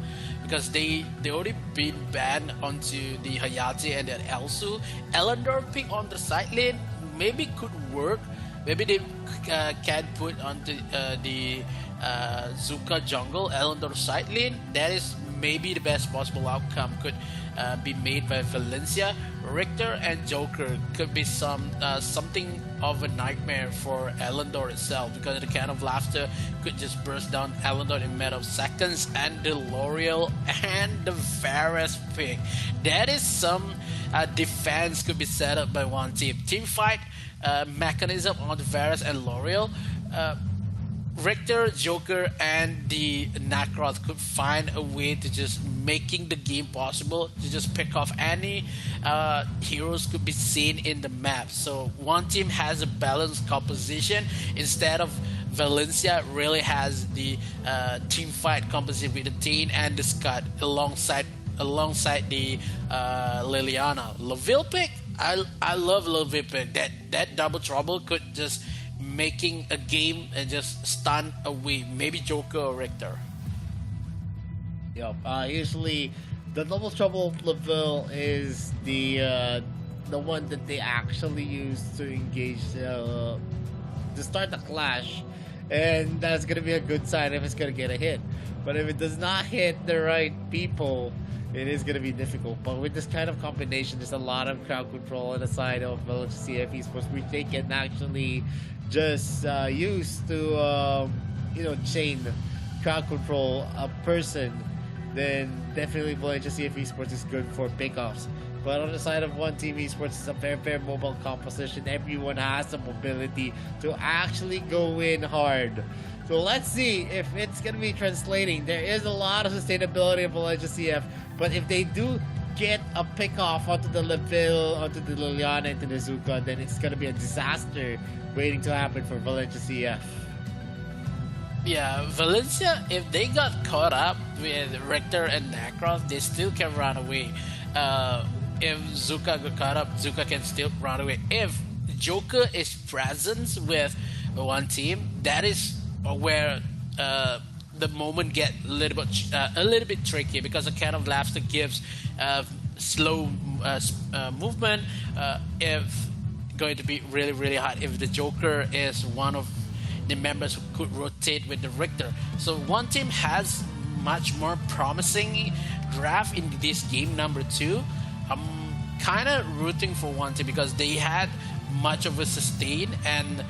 Speaker 2: because they already been banned onto the Hayate and the Elsu. Elandor pick on the side lane maybe could work. Maybe they can put onto the Zuka jungle, Elandor side lane. That is maybe the best possible outcome could be made by Valencia. Richter and Joker could be something of a nightmare for Elandor itself, because the Can of Laughter could just burst down Elandor in a matter of seconds, and the L'Oreal and the Varus pick. That is some defense could be set up by one team. Team fight mechanism on the Varus and L'Oreal. Richter, Joker, and the Nacroth could find a way to just making the game possible to just pick off any heroes could be seen in the map. So one team has a balanced composition instead of Valencia really has the team fight composition with the Tain and the Scud alongside the Liliana. Laville pick, I love Laville pick. That double trouble could just making a game and just stun away maybe Joker or Richter.
Speaker 1: Yep. Usually, the double trouble Laville is the one that they actually use to engage to start the clash, and that's gonna be a good sign if it's gonna get a hit. But if it does not hit the right people, it is going to be difficult. But with this kind of combination, there's a lot of crowd control on the side of Valencia CFE Sports, which they can actually just use to, chain crowd control a person. Then definitely Valencia CFE Sports is good for pickoffs. But on the side of one team esports, it's a very, very mobile composition. Everyone has the mobility to actually go in hard. So let's see if it's going to be translating. There is a lot of sustainability in Valencia CF, but if they do get a pick off onto the Laville, onto the Liliana, into the Zuka, then it's going to be a disaster waiting to happen for Valencia CF.
Speaker 2: Yeah, Valencia, if they got caught up with Richter and Nacroth, they still can run away. If Zuka got caught up, Zuka can still run away. If Joker is present with one team, that is where the moment get a little bit tricky, because the Can of Laughter gives slow movement. If going to be really, really hard if the Joker is one of the members who could rotate with the Richter. So one team has much more promising draft in this game number 2. I'm kind of rooting for one team because they had much of a sustain, and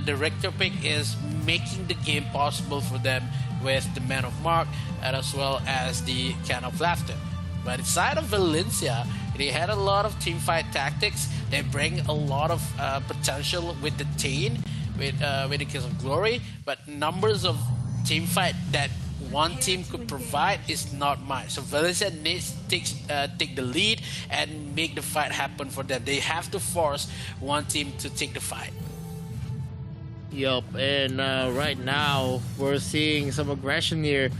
Speaker 2: the Richter pick is making the game possible for them with the Man of Mark and as well as the Can of Laughter. But inside of Valencia, they had a lot of team fight tactics. They bring a lot of potential with the Tain, with the Kiss of Glory, but numbers of team fight that one team could provide is not much. So Valencia needs to take the lead and make the fight happen for them. They have to force one team to take the fight.
Speaker 1: Yup, and right now we're seeing some aggression here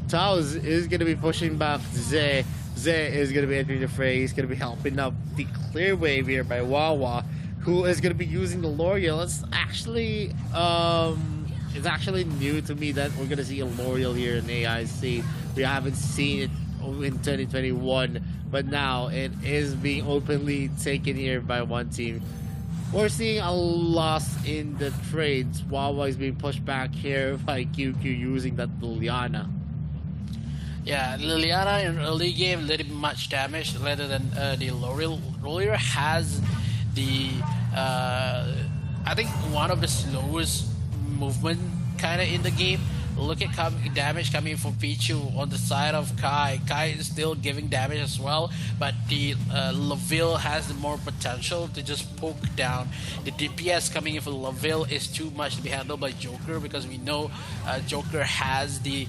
Speaker 1: Taos is going to be pushing back Zay. Zay is going to be entering the fray. He's going to be helping up the clear wave here by Wawa, who is going to be using the L'Oreal. It's actually new to me that we're going to see a L'Oreal here in AIC. We haven't seen it in 2021, but now it is being openly taken here by one team. We're seeing a loss in the trades. Wawa is being pushed back here by QQ using that Liliana.
Speaker 2: Yeah, Liliana in early game a little bit much damage rather than the L'Oreal. L'Oreal has the I think one of the slowest movement kind of in the game. Look at damage coming from Pichu on the side of Kai. Kai is still giving damage as well, but the Laville has the more potential to just poke down. The DPS coming in for Laville is too much to be handled by Joker, because we know Joker has the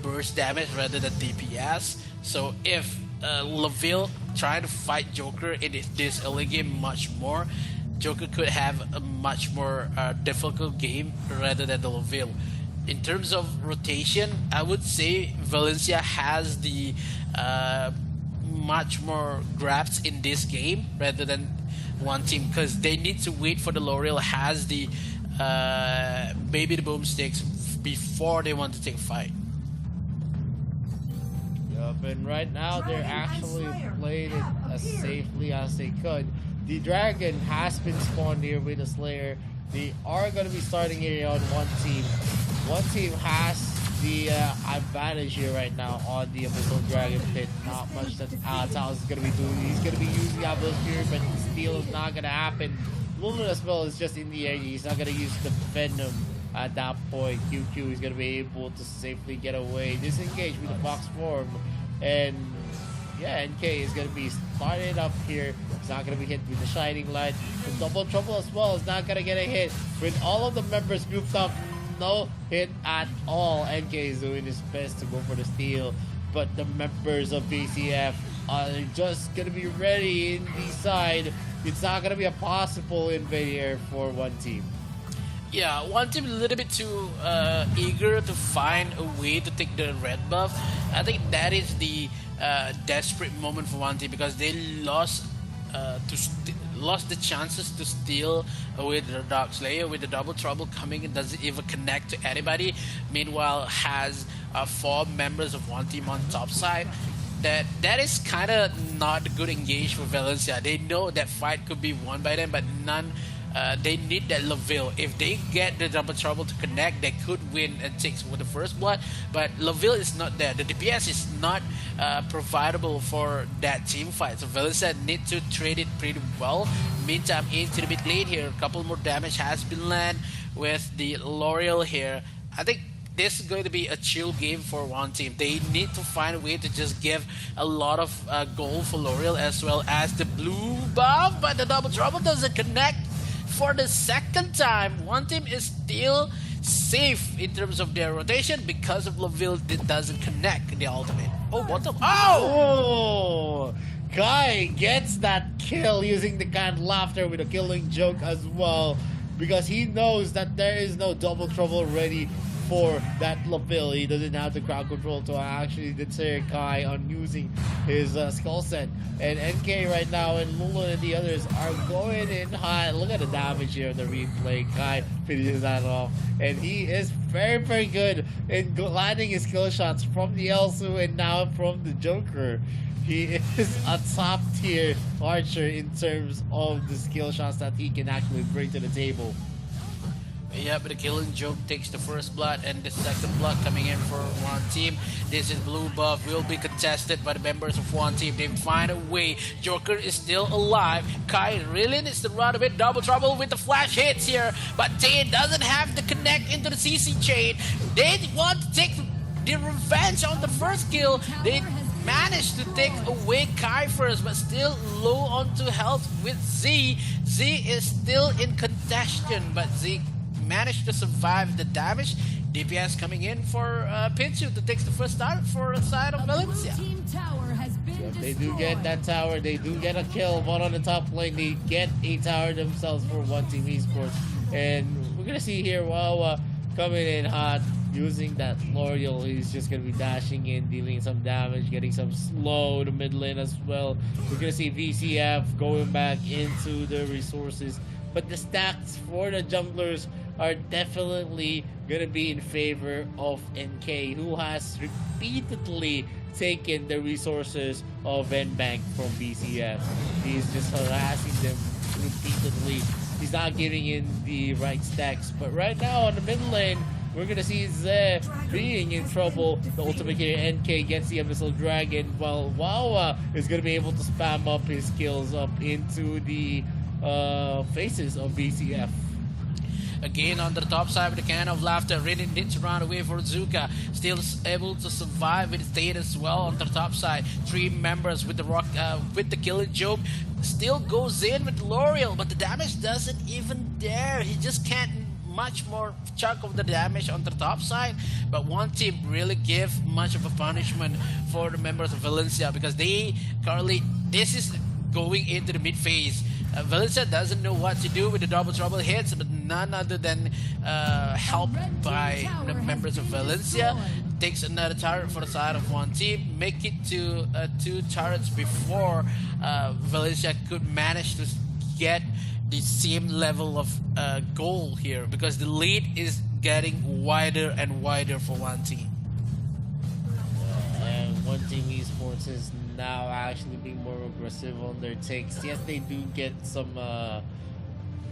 Speaker 2: burst damage rather than DPS. So if Laville trying to fight Joker in this early game much more, Joker could have a much more difficult game rather than the Laville. In terms of rotation, I would say Valencia has the much more grabs in this game rather than one team, because they need to wait for the L'Oreal has the maybe the boomsticks before they want to take a fight.
Speaker 1: Yup, and right now they're actually playing it as safely as they could. The Dragon has been spawned here with a Slayer. They are going to be starting here on one team. One team has the advantage here right now on the Abyssal Dragon Pit. Not much that Taos is going to be doing. He's going to be using Abyssal Spear, but steal is not going to happen. Lumen as well is just in the area. He's not going to use the Venom at that point. QQ is going to be able to safely get away. Disengage with the Fox form. And yeah, NK is going to be started up here. He's not going to be hit with the Shining Light. The Double Trouble as well is not going to get a hit. With all of the members grouped up, no hit at all. NK is doing his best to go for the steal, but the members of BCF are just going to be ready in the side. It's not going to be a possible invade here for one team.
Speaker 2: Yeah, one team a little bit too eager to find a way to take the red buff. I think that is the desperate moment for one team, because they lost the chances to steal with the Dark Slayer. With the Double Trouble coming in, doesn't even connect to anybody. Meanwhile, has 4 members of one team on top side. That is kind of not a good engage for Valencia. They know that fight could be won by them, but none. They need that Laville. If they get the Double Trouble to connect, they could win and take with the first blood. But Laville is not there. The DPS is not providable for that team fight. So Valencia need to trade it pretty well. Meantime, into the mid lane here, a couple more damage has been landed with the L'Oreal here. I think this is going to be a chill game for one team. They need to find a way to just give a lot of gold for L'Oreal, as well as the blue buff, but the Double Trouble doesn't connect. For the second time, one team is still safe in terms of their rotation because of Laville doesn't connect the ultimate. Oh, what the? Oh!
Speaker 1: Kai gets that kill using the canned laughter with a killing joke as well, because he knows that there is no Double Trouble ready for that Laville. He doesn't have the crowd control to actually deter Kai on using his skull set. And NK right now and Lula and the others are going in high. Look at the damage here in the replay. Kai finishes that off. And he is very, very good in landing his kill shots from the Elsu and now from the Joker. He is a top tier archer in terms of the skill shots that he can actually bring to the table.
Speaker 2: Yeah, but the killing joke takes the first blood, and the second blood coming in for one team. This is blue buff, will be contested by the members of one team. They find a way. Joker is still alive. Kai really needs to run a bit. Double Trouble with the flash hits here, but Tay doesn't have to connect into the CC chain. They want to take the revenge on the first kill. They managed to take away Kai first, but still low onto health with Z. Z is still in contention, but Z managed to survive the damage. DPS coming in for Pinchu to take the first start for the side of Valencia.
Speaker 1: They do get that tower. They do get a kill. One on the top lane. They get a tower themselves for one team esports. And we're going to see here Wawa coming in hot, using that L'Oreal. He's just gonna be dashing in, dealing some damage, getting some slow to mid lane as well. We're gonna see VCF going back into the resources, but the stacks for the junglers are definitely gonna be in favor of NK, who has repeatedly taken the resources of Bank from VCF. He's just harassing them repeatedly. He's not giving in the right stacks. But right now on the mid lane, we're gonna see Zeh being in trouble. The ultimate carrier NK gets the Abyssal Dragon, while Wawa is gonna be able to spam up his skills up into the faces of VCF.
Speaker 2: Again, on the top side with the Can of Laughter, really needs to run away for Zuka. Still able to survive with State as well on the top side. 3 members with the with the Killing Joke. Still goes in with L'Oreal, but the damage doesn't even dare. He just can't much more chunk of the damage on the top side. But one team really give much of a punishment for the members of Valencia, because they currently, this is going into the mid phase. Valencia doesn't know what to do with the double trouble hits, but none other than helped by the members of Valencia. Takes another turret for the side of one team, make it to 2 turrets before Valencia could manage to get the same level of goal here, because the lead is getting wider and wider for one team.
Speaker 1: And one team esports is now actually being more aggressive on their takes. Yes, they do get some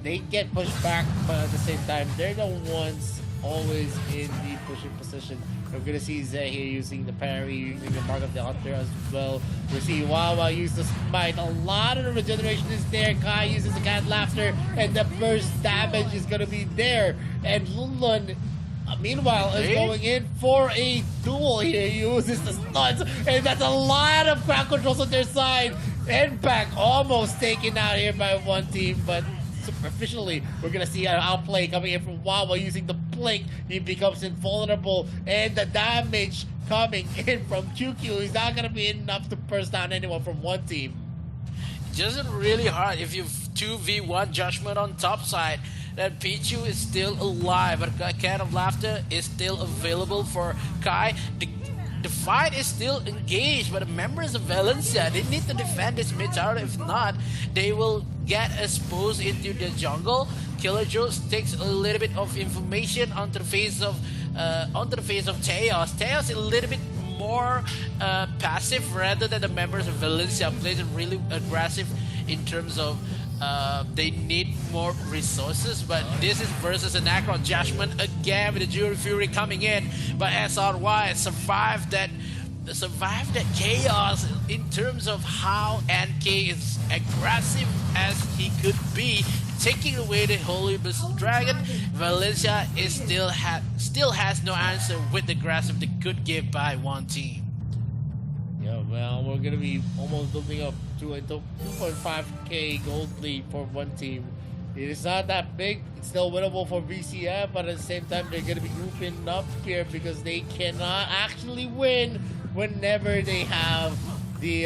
Speaker 1: they get pushed back, but at the same time they're the ones always in the pushing position. We're gonna see Zeh here using the parry, using the Mark of the Hunter as well. We see Wawa use the smite. A lot of the regeneration is there. Kai uses the Cat Laughter, and the first damage is gonna be there. And Lunlun, meanwhile, is going in for a duel here. He uses the stuns, and that's a lot of crowd controls on their side. Impact almost taken out here by one team, but superficially, we're gonna see an outplay coming in from Wawa using the blink. He becomes invulnerable, and the damage coming in from QQ is not gonna be enough to burst down anyone from one team.
Speaker 2: Just really hard if you've 2v1 Judgment on top side. That Pichu is still alive, but Can of Laughter is still available for Kai. The fight is still engaged, but the members of Valencia, they need to defend this mid tower. If not, they will get exposed into the jungle. Killer Joe takes a little bit of information onto the face of Teos. Teos is a little bit more passive rather than the members of Valencia. Plays really aggressive in terms of they need more resources, but this is versus an Acron Judgment again with the Jury Fury coming in, but SRY survived that chaos in terms of how NK is aggressive as he could be, taking away the Holy Abyssal Dragon. Valencia is still has no answer with the aggressive they could give by one team.
Speaker 1: Yeah, well, we're gonna be almost building up to a 2.5k gold lead for one team. It is not that big. It's still winnable for VCF, but at the same time, they're gonna be grouping up here because they cannot actually win whenever they have the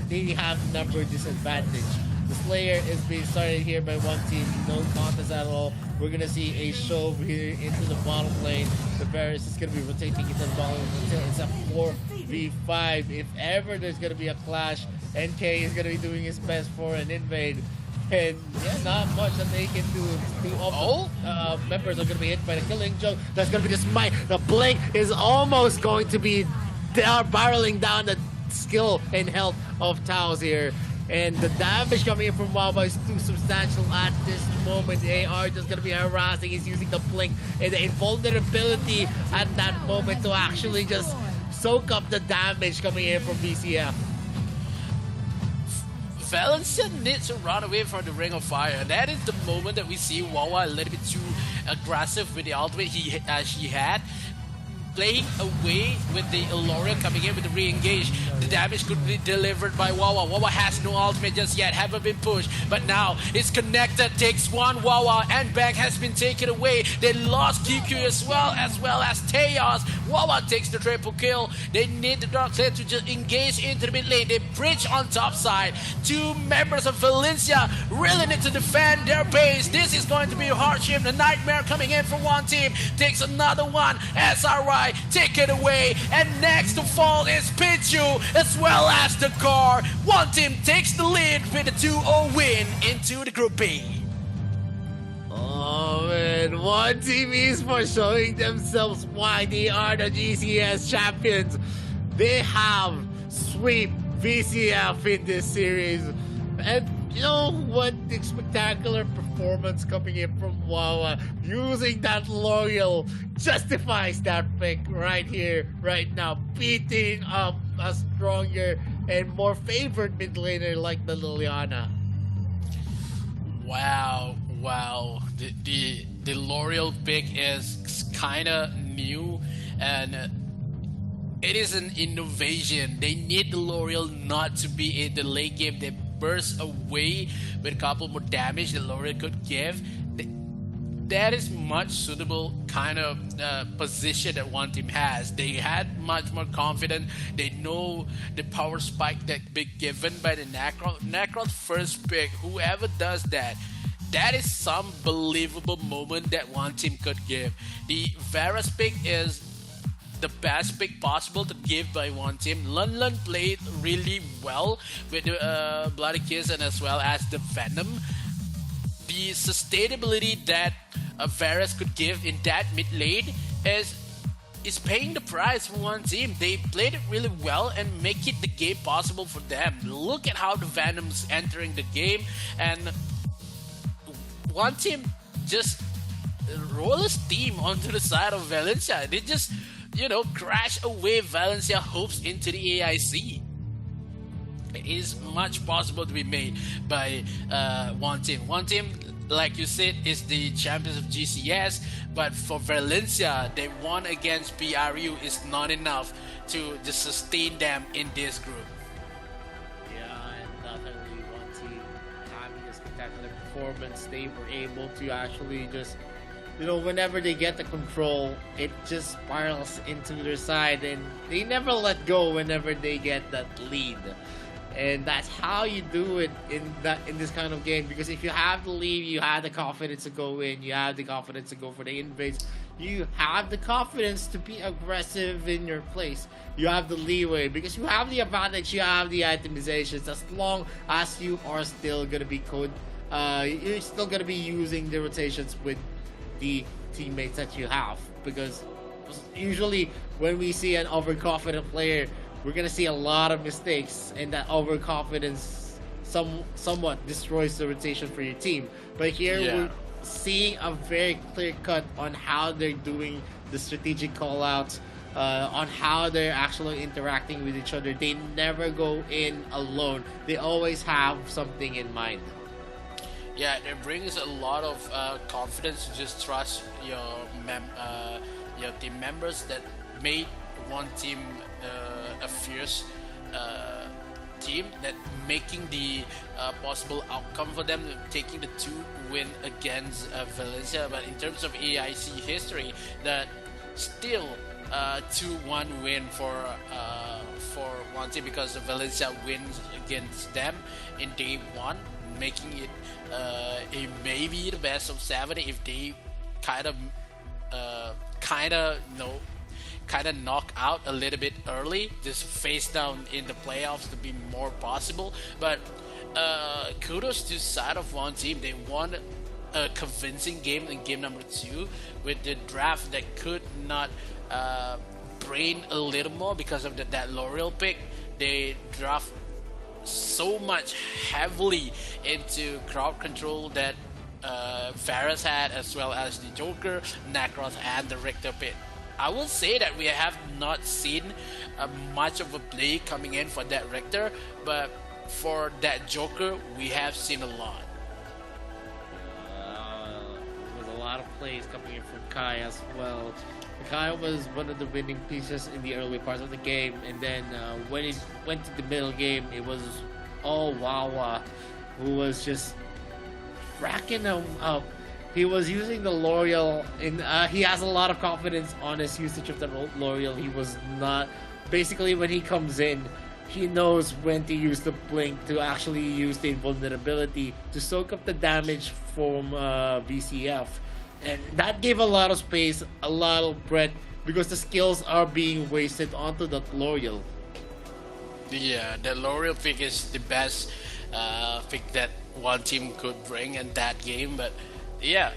Speaker 1: they have number disadvantage. The Slayer is being started here by one team, no contest at all. We're gonna see a shove here into the bottom lane. The Varus is gonna be rotating into the bottom until it's a 4v5. If ever there's gonna be a clash, NK is gonna be doing his best for an invade. And yeah, not much that they can do. Two of the members are gonna be hit by the Killing Joke. That's gonna be the smite. The blink is almost going to be barreling down the skill and health of Taos here. And the damage coming in from Wawa is too substantial at this moment. The AR just gonna be harassing. He's using the blink and the invulnerability at that moment to actually just soak up the damage coming in from VCF.
Speaker 2: Valencia needs to run away from the Ring of Fire. That is the moment that we see Wawa a little bit too aggressive with the ultimate she had. playing away with the L'Oreal coming in with the re-engage. The damage could be delivered by Wawa. Wawa has no ultimate just yet, haven't been pushed, but now it's connected, takes one Wawa, and Bang has been taken away. They lost QQ as well as Teos. Wawa takes the triple kill. They need the Dark Side to just engage into the mid lane. They bridge on top side. Two members of Valencia really need to defend their base. This is going to be a hardship. The Nightmare coming in for one team, takes another one. SRI take it away, and next to fall is Pichu as well as the car. One team takes the lead with a 2-0 win into the Group B.
Speaker 1: Oh man, one team esports showing themselves why they are the GCS champions. They have sweep VCF in this series. And you know what? The spectacular performance coming in from Wawa, using that L'Oreal, justifies that pick right here, right now, beating up a stronger and more favored mid laner like the Liliana.
Speaker 2: Wow. The L'Oreal pick is kind of new, and it is an innovation. They need the L'Oreal not to be in the late game. They burst away with a couple more damage that L'Oreal could give. That is much suitable kind of position that one team has. They had much more confidence. They know the power spike that be given by the Necron. Necron's first pick, whoever does that, that is some believable moment that one team could give. The Varus pick is the best pick possible to give by one team. Lun played really well with the Bloody Kiss and as well as the Venom. The sustainability that Varus could give in that mid lane is paying the price for one team. They played it really well and make it the game possible for them. Look at how the Venom's entering the game, and one team just roll his team onto the side of Valencia. They just, crash away Valencia hopes into the AIC. It is much possible to be made by one team. One team, like you said, is the champions of GCS, but for Valencia, they won against PRU is not enough to just sustain them in this group.
Speaker 1: Yeah, and definitely one team having a spectacular performance. They were able to actually just, whenever they get the control, it just spirals into their side, and they never let go whenever they get that lead. And that's how you do it in this kind of game, because if you have the lead, you have the confidence to go in, you have the confidence to go for the invades, you have the confidence to be aggressive in your place, you have the leeway because you have the advantage, you have the itemizations, as long as you are still gonna be you're still gonna be using the rotations with the teammates that you have, because usually when we see an overconfident player, we're gonna see a lot of mistakes, and that overconfidence somewhat destroys the rotation for your team. But here we're seeing a very clear cut on how they're doing the strategic callouts, on how they're actually interacting with each other. They never go in alone. They always have something in mind.
Speaker 2: Yeah, it brings a lot of confidence to just trust your team members that made one team a fierce team, that making the possible outcome for them, taking the 2 win against Valencia. But in terms of AIC history, that still 2-1 win for one team, because Valencia wins against them in day 1, making it maybe the best of 7 if they kind of knock out a little bit early, just face down in the playoffs to be more possible. But kudos to side of one team. They won a convincing game in game number 2 with the draft that could not brain a little more because of that L'Oreal pick. They draft so much heavily into crowd control that Varus had, as well as the Joker, Necros, and the Richter pit. I will say that we have not seen much of a play coming in for that Richter, but for that Joker, we have seen a lot.
Speaker 1: There's a lot of plays coming in from Kai as well. Kyle was one of the winning pieces in the early parts of the game, and then when it went to the middle game, it was all Wawa who was just racking him up. He was using the L'Oreal, and he has a lot of confidence on his usage of the L'Oreal. He was not. Basically, when he comes in, he knows when to use the blink to actually use the invulnerability to soak up the damage from VCF. And that gave a lot of space, a lot of breadth, because the skills are being wasted onto that L'Oreal.
Speaker 2: Yeah, the L'Oreal pick is the best pick that one team could bring in that game. But yeah,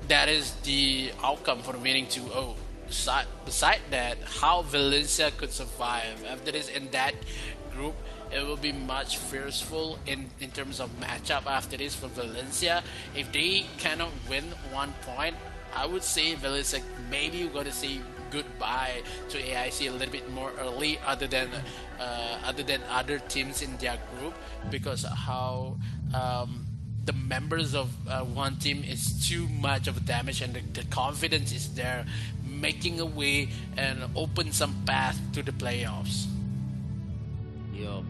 Speaker 2: that is the outcome for winning 2-0. Beside that, how Valencia could survive after this in that group, it will be much fearful in terms of matchup after this for Valencia. If they cannot win 1 point, I would say Valencia maybe we're going to say goodbye to AIC a little bit more early, other than other teams in their group, because how the members of one team is too much of a damage, and the confidence is there, making a way and open some path to the playoffs.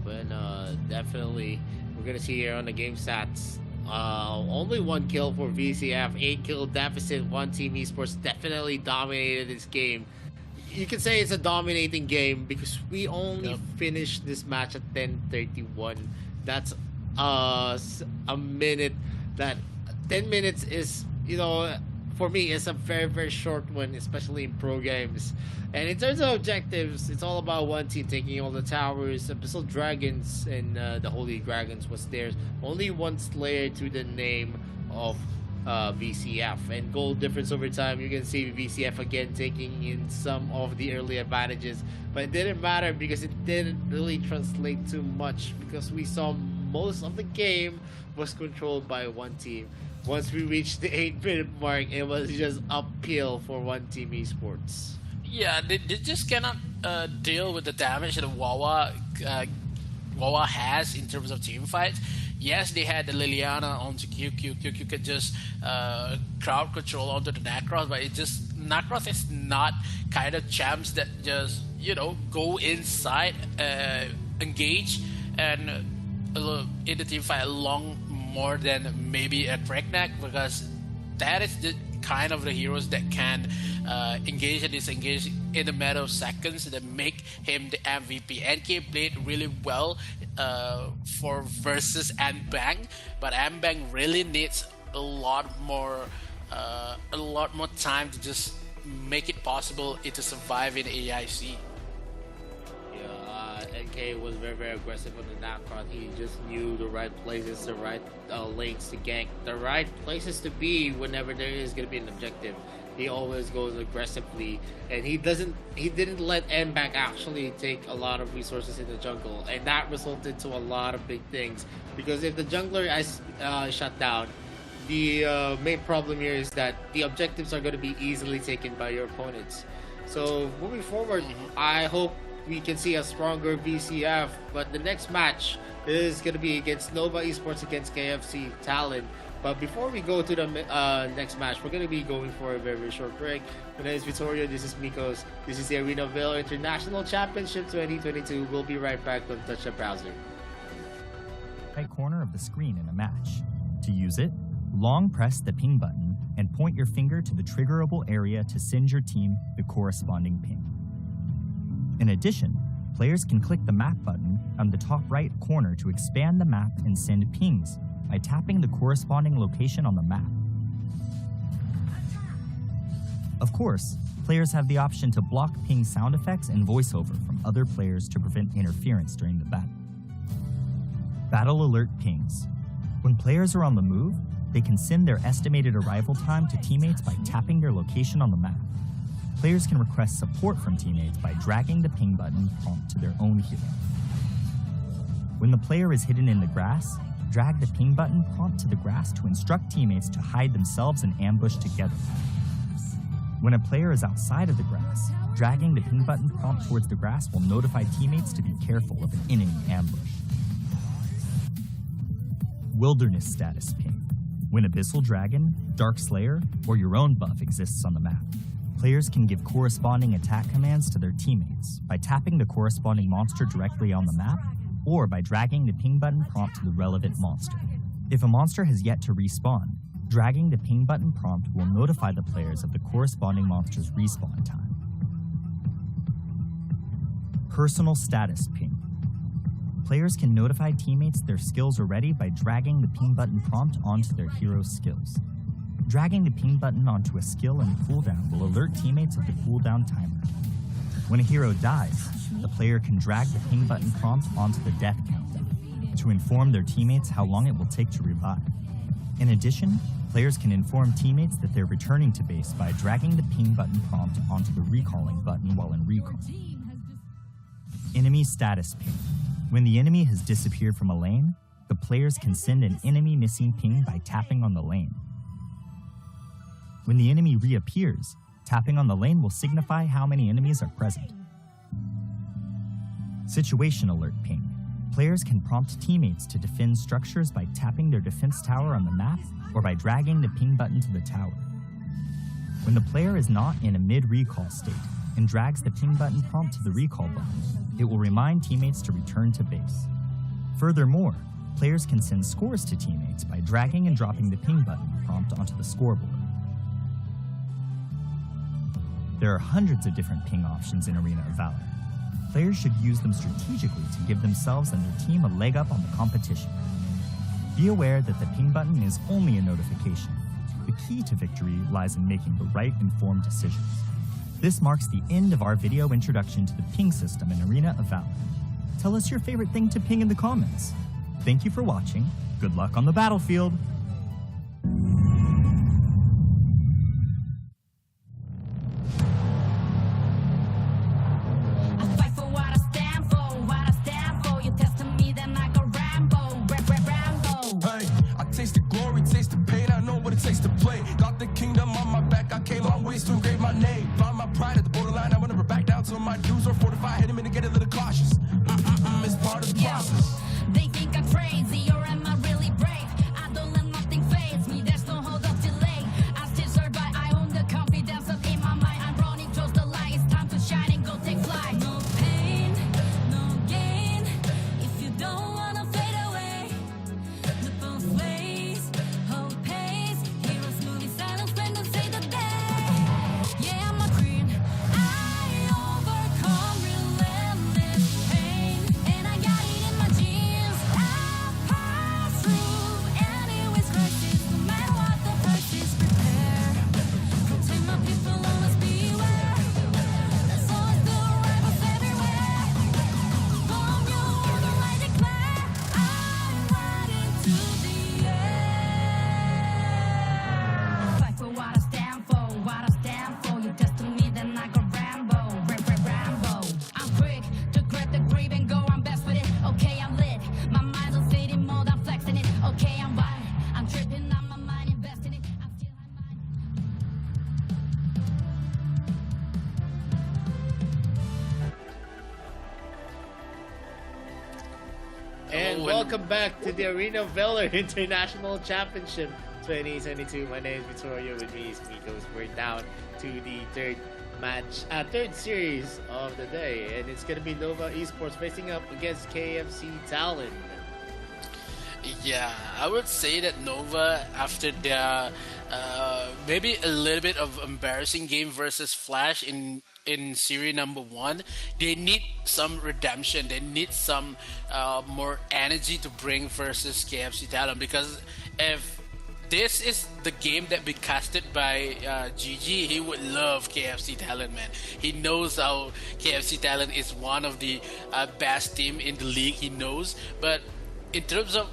Speaker 1: And definitely we're gonna see here on the game stats. Only 1 kill for VCF, 8 kill deficit. One Team Esports definitely dominated this game. You can say it's a dominating game because we only finished this match at 10:31. That's a minute. That 10 minutes is, for me, it's a very, very short one, especially in pro games. And in terms of objectives, it's all about one team taking all the towers. Abyssal Dragons and the Holy Dragons was theirs. Only one Slayer to the name of VCF. And goal difference over time, you can see VCF again taking in some of the early advantages. But it didn't matter because it didn't really translate too much, because we saw most of the game was controlled by one team. Once we reached the 8-minute mark, it was just uphill for One Team Esports.
Speaker 2: Yeah, they just cannot deal with the damage that Wawa has in terms of team fights. Yes, they had the Liliana onto QQ. QQ could just crowd control onto the Nacross, but Nacross is not kind of champs that just go inside, engage, and in the team fight along more than maybe a Kreknak, because that is the kind of the heroes that can engage and disengage in a matter of seconds that make him the MVP. NK played really well for versus Ambang, but Ambang really needs a lot more time to just make it possible to survive in AIC.
Speaker 1: NK was very, very aggressive on the Nacron. He just knew the right places, the right lanes to gank, the right places to be whenever there is going to be an objective. He always goes aggressively, and he didn't let Mbak actually take a lot of resources in the jungle, and that resulted to a lot of big things. Because if the jungler is shut down, the main problem here is that the objectives are going to be easily taken by your opponents. So moving forward, I hope we can see a stronger VCF, but the next match is going to be against Nova Esports against KFC Talon. But before we go to the next match, we're going to be going for a very, very short break. My name is Vittorio, this is Mikos, this is the Arena of Valor International Championship 2022. We'll be right back. Don't touch the browser.
Speaker 5: Right corner of the screen in a match. To use it, long press the ping button and point your finger to the triggerable area to send your team the corresponding ping. In addition, players can click the map button on the top right corner to expand the map and send pings by tapping the corresponding location on the map. Of course, players have the option to block ping sound effects and voiceover from other players to prevent interference during the battle. Battle alert pings. When players are on the move, they can send their estimated arrival time to teammates by tapping their location on the map. Players can request support from teammates by dragging the ping button prompt to their own hero. When the player is hidden in the grass, drag the ping button prompt to the grass to instruct teammates to hide themselves and ambush together. When a player is outside of the grass, dragging the ping button prompt towards the grass will notify teammates to be careful of an enemy ambush. Wilderness status ping. When Abyssal Dragon, Dark Slayer, or your own buff exists on the map. Players can give corresponding attack commands to their teammates by tapping the corresponding monster directly on the map or by dragging the ping button prompt to the relevant monster. If a monster has yet to respawn, dragging the ping button prompt will notify the players of the corresponding monster's respawn time. Personal status ping. Players can notify teammates their skills are ready by dragging the ping button prompt onto their hero's skills. Dragging the ping button onto a skill in cooldown will alert teammates of the cooldown timer. When a hero dies, the player can drag the ping button prompt onto the death counter to inform their teammates how long it will take to revive. In addition, players can inform teammates that they're returning to base by dragging the ping button prompt onto the recalling button while in recall. Enemy status ping. When the enemy has disappeared from a lane, the players can send an enemy missing ping by tapping on the lane. When the enemy reappears, tapping on the lane will signify how many enemies are present. Situation alert ping. Players can prompt teammates to defend structures by tapping their defense tower on the map or by dragging the ping button to the tower. When the player is not in a mid-recall state and drags the ping button prompt to the recall button, it will remind teammates to return to base. Furthermore, players can send scores to teammates by dragging and dropping the ping button prompt onto the scoreboard. There are hundreds of different ping options in Arena of Valor. Players should use them strategically to give themselves and their team a leg up on the competition. Be aware that the ping button is only a notification. The key to victory lies in making the right informed decisions. This marks the end of our video introduction to the ping system in Arena of Valor. Tell us your favorite thing to ping in the comments. Thank you for watching. Good luck on the battlefield.
Speaker 3: I fight for what I stand for, what I stand for. You testing me, then I go Rambo, Rambo.
Speaker 4: Hey, I taste the glory, taste the pain, I know what it takes to play. Got the kingdom on my back, I came long ways to engrave my name. Found my pride at the borderline, I will never back down till my dues are fortified. Hit him in to get a little cautious. It's part of the process.
Speaker 3: They think I'm crazy, or am I really brave? I don't let nothing faze me, there's no hold up delay. I still survive, I own the confidence up in my mind. I'm running towards the light, it's time to shine and go take flight. No pain, no gain, if you don't wanna fade away. The both ways, hold pace. Heroes moving silence when they say the day. Yeah, I'm a queen, I overcome relentless pain. And I got it in my genes, I pass through anyways crisis. No matter what the price is, prepare. Protect my people, always beware. There's always the rivals everywhere. Bomb you on the light declare. I'm riding to the air. Fight for what I stand for, what I stand for. You test me, then I go Rambo, Rambo. I'm quick to grab the grip and go, I'm best with it. Okay, I'm lit. My mind's on city mode, I'm flexing it. Okay, I'm wild. I'm tripping on my mind, investing it. I'm still high mind.
Speaker 1: And
Speaker 2: Hello,
Speaker 1: welcome back to the Arena of Valor International Championship 2022. My name is Vittorio. With me is Mikos. We're down to the third series of the day, and it's gonna be Nova Esports facing up against KFC Talon.
Speaker 2: Yeah, I would say that Nova, after their maybe a little bit of embarrassing game versus Flash in series number 1, they need some redemption. They need some more energy to bring versus KFC Talon, because if this is the game that be casted by GG, he would love KFC Talon, man. He knows how KFC Talon is one of the best team in the league. He knows, but in terms of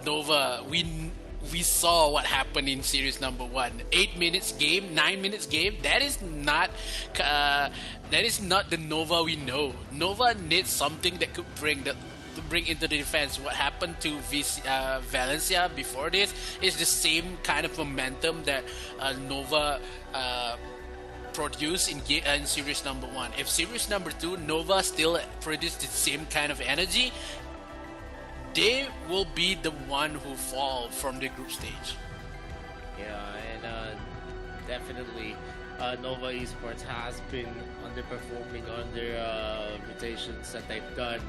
Speaker 2: Nova, we saw what happened in series number 1. 8 minutes game, 9 minutes game. That is not the Nova we know. Nova needs something that could bring into the defense. What happened to Valencia before this is the same kind of momentum that Nova produced in series number 1. If series number 2, Nova still produced the same kind of energy, they will be the one who fall from the group stage.
Speaker 1: Yeah, and definitely Nova Esports has been underperforming on their rotations that they've done.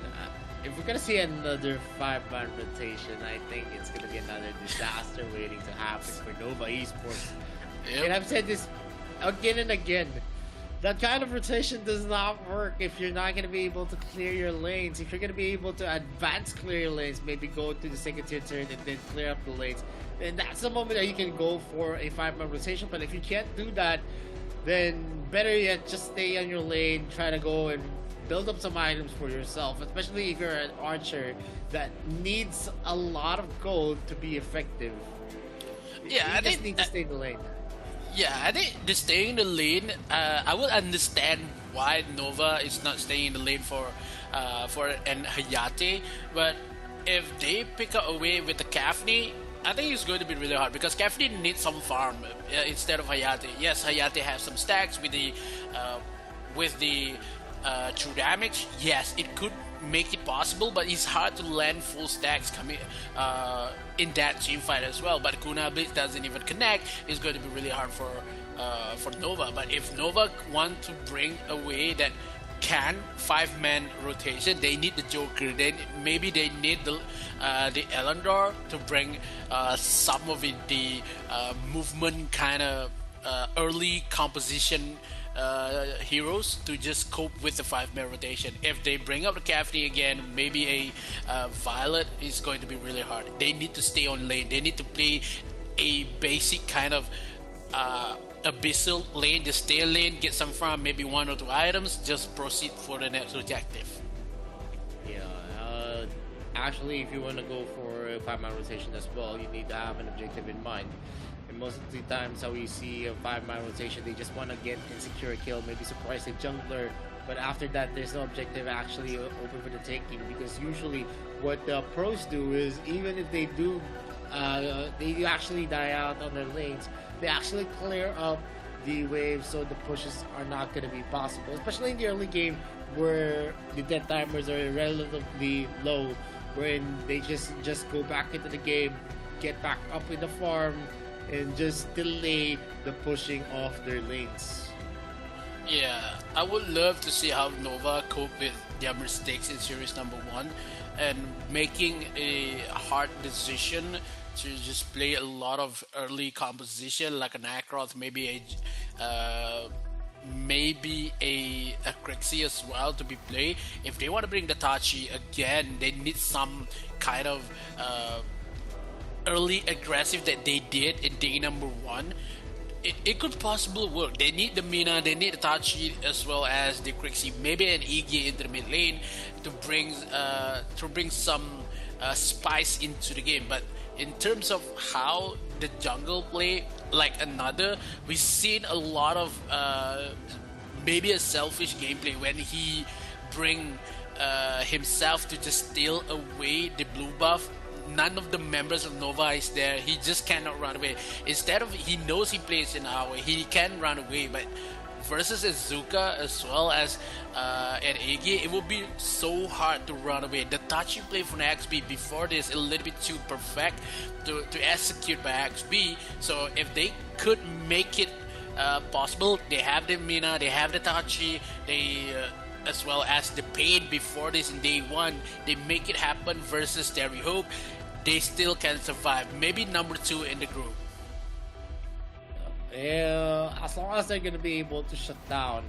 Speaker 1: If we're gonna see another 5-man rotation, I think it's gonna be another disaster waiting to happen for Nova Esports. And I've said this again and again. That kind of rotation does not work if you're not gonna be able to clear your lanes. If you're gonna be able to advance clear your lanes, maybe go to the second tier turn and then clear up the lanes, then that's the moment that you can go for a 5-man rotation. But if you can't do that, then better yet, just stay on your lane, try to go and build up some items for yourself, especially if you're an archer that needs a lot of gold to be effective.
Speaker 2: Yeah,
Speaker 1: you just need to stay in the lane.
Speaker 2: Yeah, I think the staying in the lane, I would understand why Nova is not staying in the lane for an Hayate, but if they pick up away with the Kafni, I think it's going to be really hard because Kafni needs some farm instead of Hayate. Yes, Hayate has some stacks with the true damage. Yes, it could make it possible, but it's hard to land full stacks coming in that team fight as well. But Kuna Blitz doesn't even connect. It's going to be really hard for Nova. But if Nova want to bring away that 5-man rotation, they need the Joker. Maybe they need the Elandor to bring some of the movement kind of early composition heroes to just cope with the 5-man rotation. If they bring up the Cavity again, maybe a Violet is going to be really hard. They need to stay on lane. They need to play a basic kind of abyssal lane. Just stay in lane, get some farm, maybe 1 or 2 items, just proceed for the next objective.
Speaker 1: Yeah, actually, if you want to go for a 5-man rotation as well, you need to have an objective in mind. And most of the times how we see a 5-man rotation, they just want to get and secure a kill, maybe surprise a jungler, but after that there's no objective actually open for the taking, because usually what the pros do is, even if they do they actually die out on their lanes, they actually clear up the waves so the pushes are not going to be possible, especially in the early game where the death timers are relatively low, wherein they just go back into the game, get back up in the farm, and just delay the pushing off their lanes.
Speaker 2: Yeah, I would love to see how Nova cope with their mistakes in series number 1 and making a hard decision to just play a lot of early composition like an Akrath, maybe a Crixie as well to be played. If they want to bring the Tachi again, they need some kind of early aggressive that they did in day number 1. It could possibly work. They need the Mina, they need the Tachi as well as the Crixie, maybe an Iggy in the mid lane to bring some spice into the game. But in terms of how the jungle play like another, we've seen a lot of maybe a selfish gameplay when he bring himself to just steal away the blue buff. None of the members of Nova is there. He just cannot run away. Instead of, he knows he plays in our way, he can run away, but versus Azuka as well as an Iggy, it will be so hard to run away. The touchy play from XB before this a little bit too perfect to execute by XB. So if they could make it possible, they have the Mina, they have the touchy, they as well as the pain before this in day 1, they make it happen versus Terry Hope, they still can survive. Maybe number 2 in the group.
Speaker 1: Yeah, as long as they're gonna be able to shut down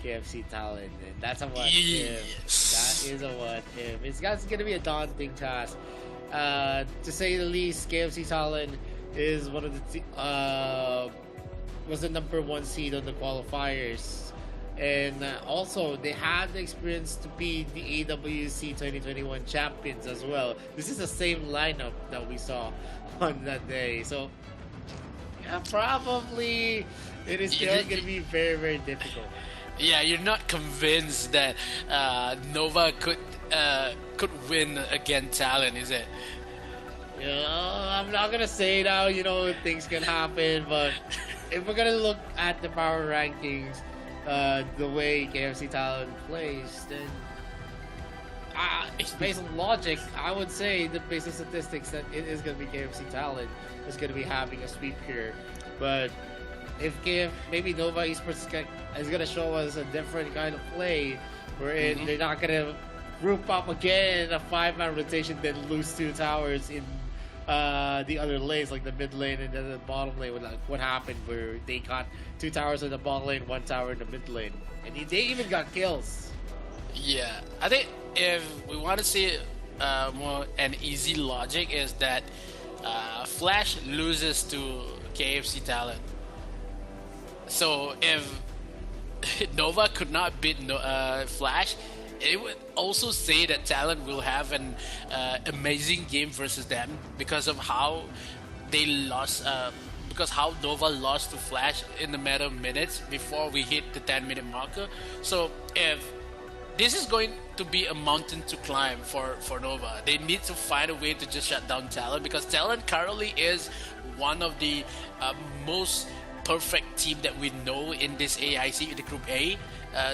Speaker 1: KFC Talon, and that's a what if. That is a what if. It's gonna be a daunting task. To say the least, KFC Talon is one of the was the number 1 seed on the qualifiers, and also they have the experience to be the AWC 2021 champions as well. This is the same lineup that we saw on that day, so yeah, probably it is still going to be very, very difficult.
Speaker 2: Yeah, you're not convinced that Nova could win against Talon, is it?
Speaker 1: I'm not gonna say now. Things can happen, but if we're gonna look at the power rankings, the way KFC Talon plays, then based on logic, I would say the based on statistics that it is gonna be KFC Talon is gonna be having a sweep here. But if maybe Nova Esports is gonna show us a different kind of play, where they're not gonna group up again in a 5-man rotation, then lose 2 towers in the other lanes, like the mid lane and then the bottom lane. Like what happened where they got 2 towers in the bottom lane, 1 tower in the mid lane, and they even got kills.
Speaker 2: Yeah, I think if we want to see more an easy logic is that Flash loses to KFC Talent. So if Nova could not beat Flash, it would also say that Talent will have an amazing game versus them because of how they lost. Because how Nova lost to Flash in the matter of minutes before we hit the 10-minute marker. So if this is going to be a mountain to climb for Nova, they need to find a way to just shut down Talent, because Talent currently is one of the most perfect team that we know in this AIC, in the Group A,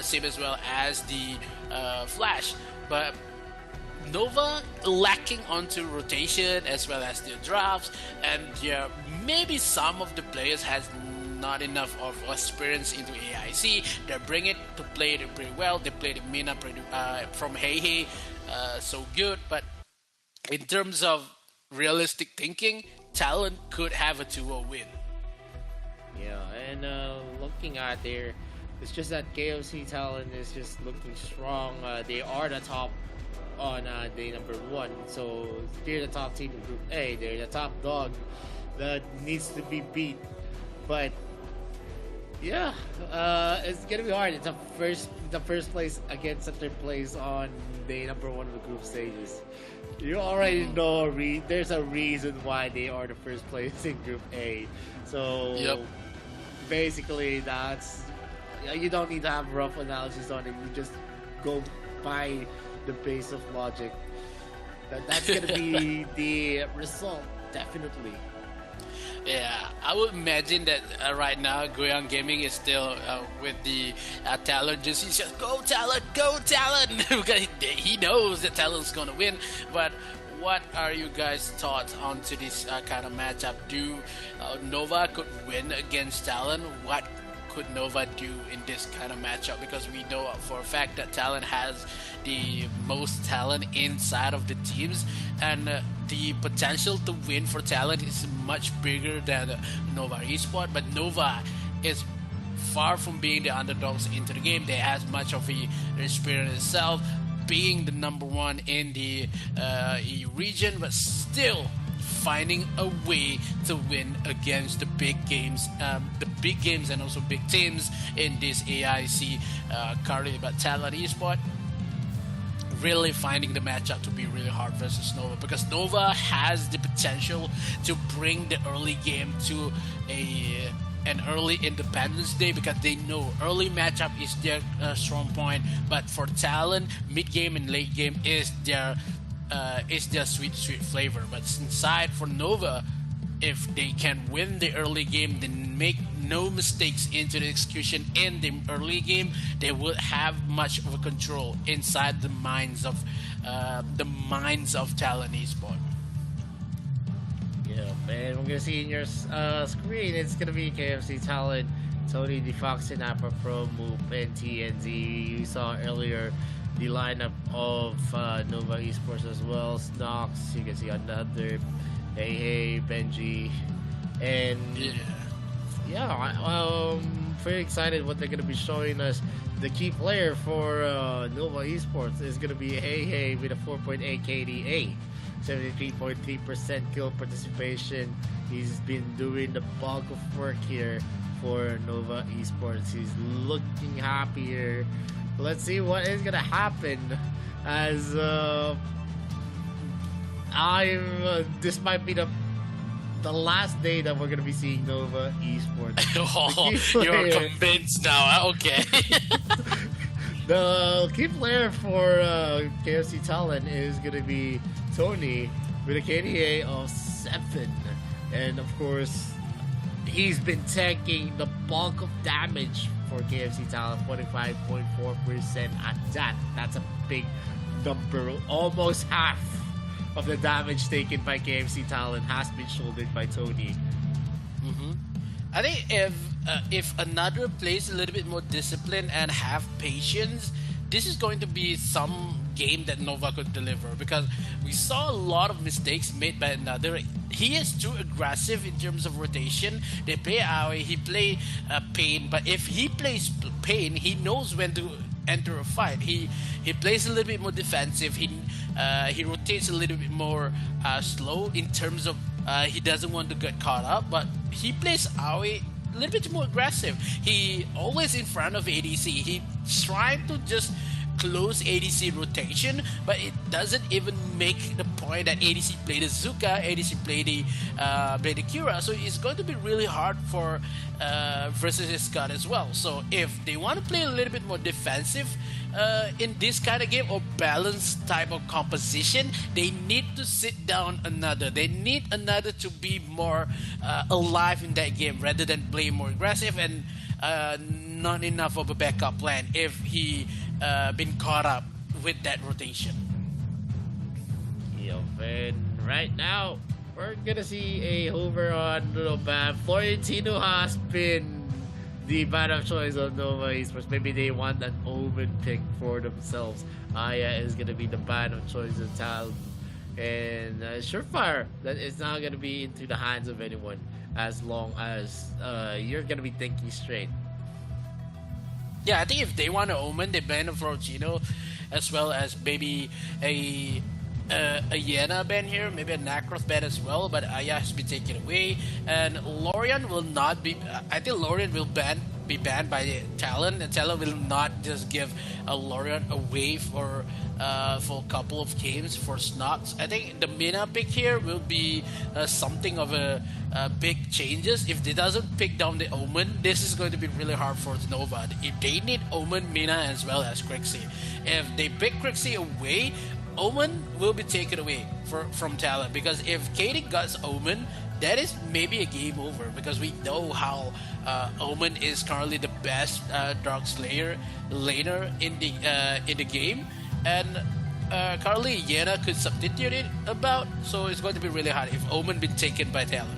Speaker 2: same as well as the Flash. But Nova lacking onto rotation as well as their drafts, and maybe some of the players has not enough of experience into AIC. They bring it to play it pretty well. They played Mina from Hey, so good. But in terms of realistic thinking, Talent could have a 2-0 win.
Speaker 1: Yeah, and looking at there, it's just that KFC Talent is just looking strong. They are the top on day number 1, so they're the top team in Group A. They're the top dog that needs to be beat. But yeah, it's gonna be hard. It's the first place against the third place on day number 1 of the group stages. You already know there's a reason why they are the first place in Group A. So basically, that's, you don't need to have rough analysis on it. You just go by the base of logic. That's gonna be the result, definitely.
Speaker 2: Yeah, I would imagine that right now Goyang Gaming is still with the Talent. He's just go Talent, because he knows that Talent's gonna win. But what are you guys' thoughts onto this kind of matchup? Do Nova could win against Talent? What could Nova do in this kind of matchup? Because we know for a fact that Talent has the most talent inside of the teams, and the potential to win for Talent is much bigger than Nova Esports. But Nova is far from being the underdogs into the game. They have much of the experience itself, being the number 1 in the EU region, but still finding a way to win against the big games and also big teams in this AIC currently. But Talent Esports really finding the matchup to be really hard versus Nova, because Nova has the potential to bring the early game to an early Independence Day, because they know early matchup is their strong point. But for Talent, mid game and late game is their sweet flavor. But inside for Nova, if they can win the early game, then make no mistakes into the execution in the early game, they will have much of a control inside the minds of Talent Esports.
Speaker 1: Yeah, and we're gonna see in your screen, it's gonna be KFC Talent, Tony, the Fox, Sinapa Pro, Moop, and TNZ. You saw earlier the lineup of Nova Esports as well. Snox, you can see on the other, Hey, Benji, and I'm very excited what they're gonna be showing us. The key player for Nova Esports is gonna be Hey with a 4.8 KDA, 73.3% kill participation. He's been doing the bulk of work here for Nova Esports. He's looking happier. Let's see what is gonna happen as this might be the last day that we're gonna be seeing Nova Esports.
Speaker 2: You're convinced now. Okay.
Speaker 1: The key player for KFC Talent is gonna be Tony with a KDA of 7, and of course he's been taking the bulk of damage for KFC Talent, 45.4% at that. That's a big number. Almost half of the damage taken by KFC Talent has been shouldered by Tony.
Speaker 2: I think if another plays a little bit more discipline and have patience, this is going to be some game that Nova could deliver, because we saw a lot of mistakes made by another. He is too aggressive in terms of rotation. They play Aoi, he play Pain, but if he plays Pain, he knows when to enter a fight. He plays a little bit more defensive. He rotates a little bit more slow in terms of he doesn't want to get caught up, but he plays Aoi a little bit more aggressive. He always in front of ADC. He trying to just close ADC rotation, but it doesn't even make the point that ADC play the Zuka, ADC play the Kira, so it's going to be really hard for versus his Scott as well. So if they want to play a little bit more defensive in this kind of game, or balanced type of composition, they need to sit down another. They need another to be more alive in that game rather than play more aggressive and not enough of a backup plan if he been caught up with that rotation.
Speaker 1: And right now, we're gonna see a hover on Little Bam. Florentino has been the ban of choice of Nova Esports. Maybe they want an Omen pick for themselves. Aya is gonna be the ban of choice of Talon. And Surefire, that is not gonna be into the hands of anyone as long as you're gonna be thinking straight.
Speaker 2: Yeah, I think if they want to Omen, they ban Florentino, as well as maybe a Yena ban here, maybe a Nacroth ban as well, but Aya has been taken away, and Lorian will not be. I think Lorian will be banned by Talon, and Talon will not just give a Lorian away for a couple of games for Snots. I think the Mina pick here will be something of a big changes. If they doesn't pick down the Omen, this is going to be really hard for Nova. If they need Omen, Mina, as well as Crixie. If they pick Crixie away, Omen will be taken away from Talon, because if Katie gets Omen, that is maybe a game over, because we know how Omen is currently the best Dark Slayer laner in the game, and currently Yena could substitute it about, so it's going to be really hard if Omen been taken by Talon.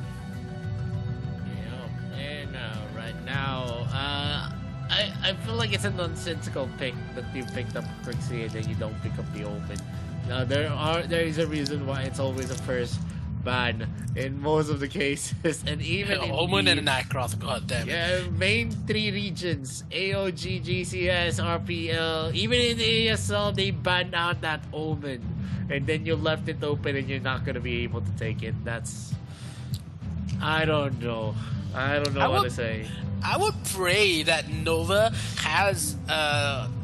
Speaker 1: Yeah, and right now, I feel like it's a nonsensical pick that you picked up Crixie and then you don't pick up the Omen. Now there is a reason why it's always a first ban in most of the cases, and even in
Speaker 2: Omen and Nacroth, god damn it.
Speaker 1: Yeah, main three regions, AOG, GCS, RPL, even in the ASL, they banned out that Omen, and then you left it open and you're not gonna be able to take it. I don't know what to say.
Speaker 2: I would pray that Nova has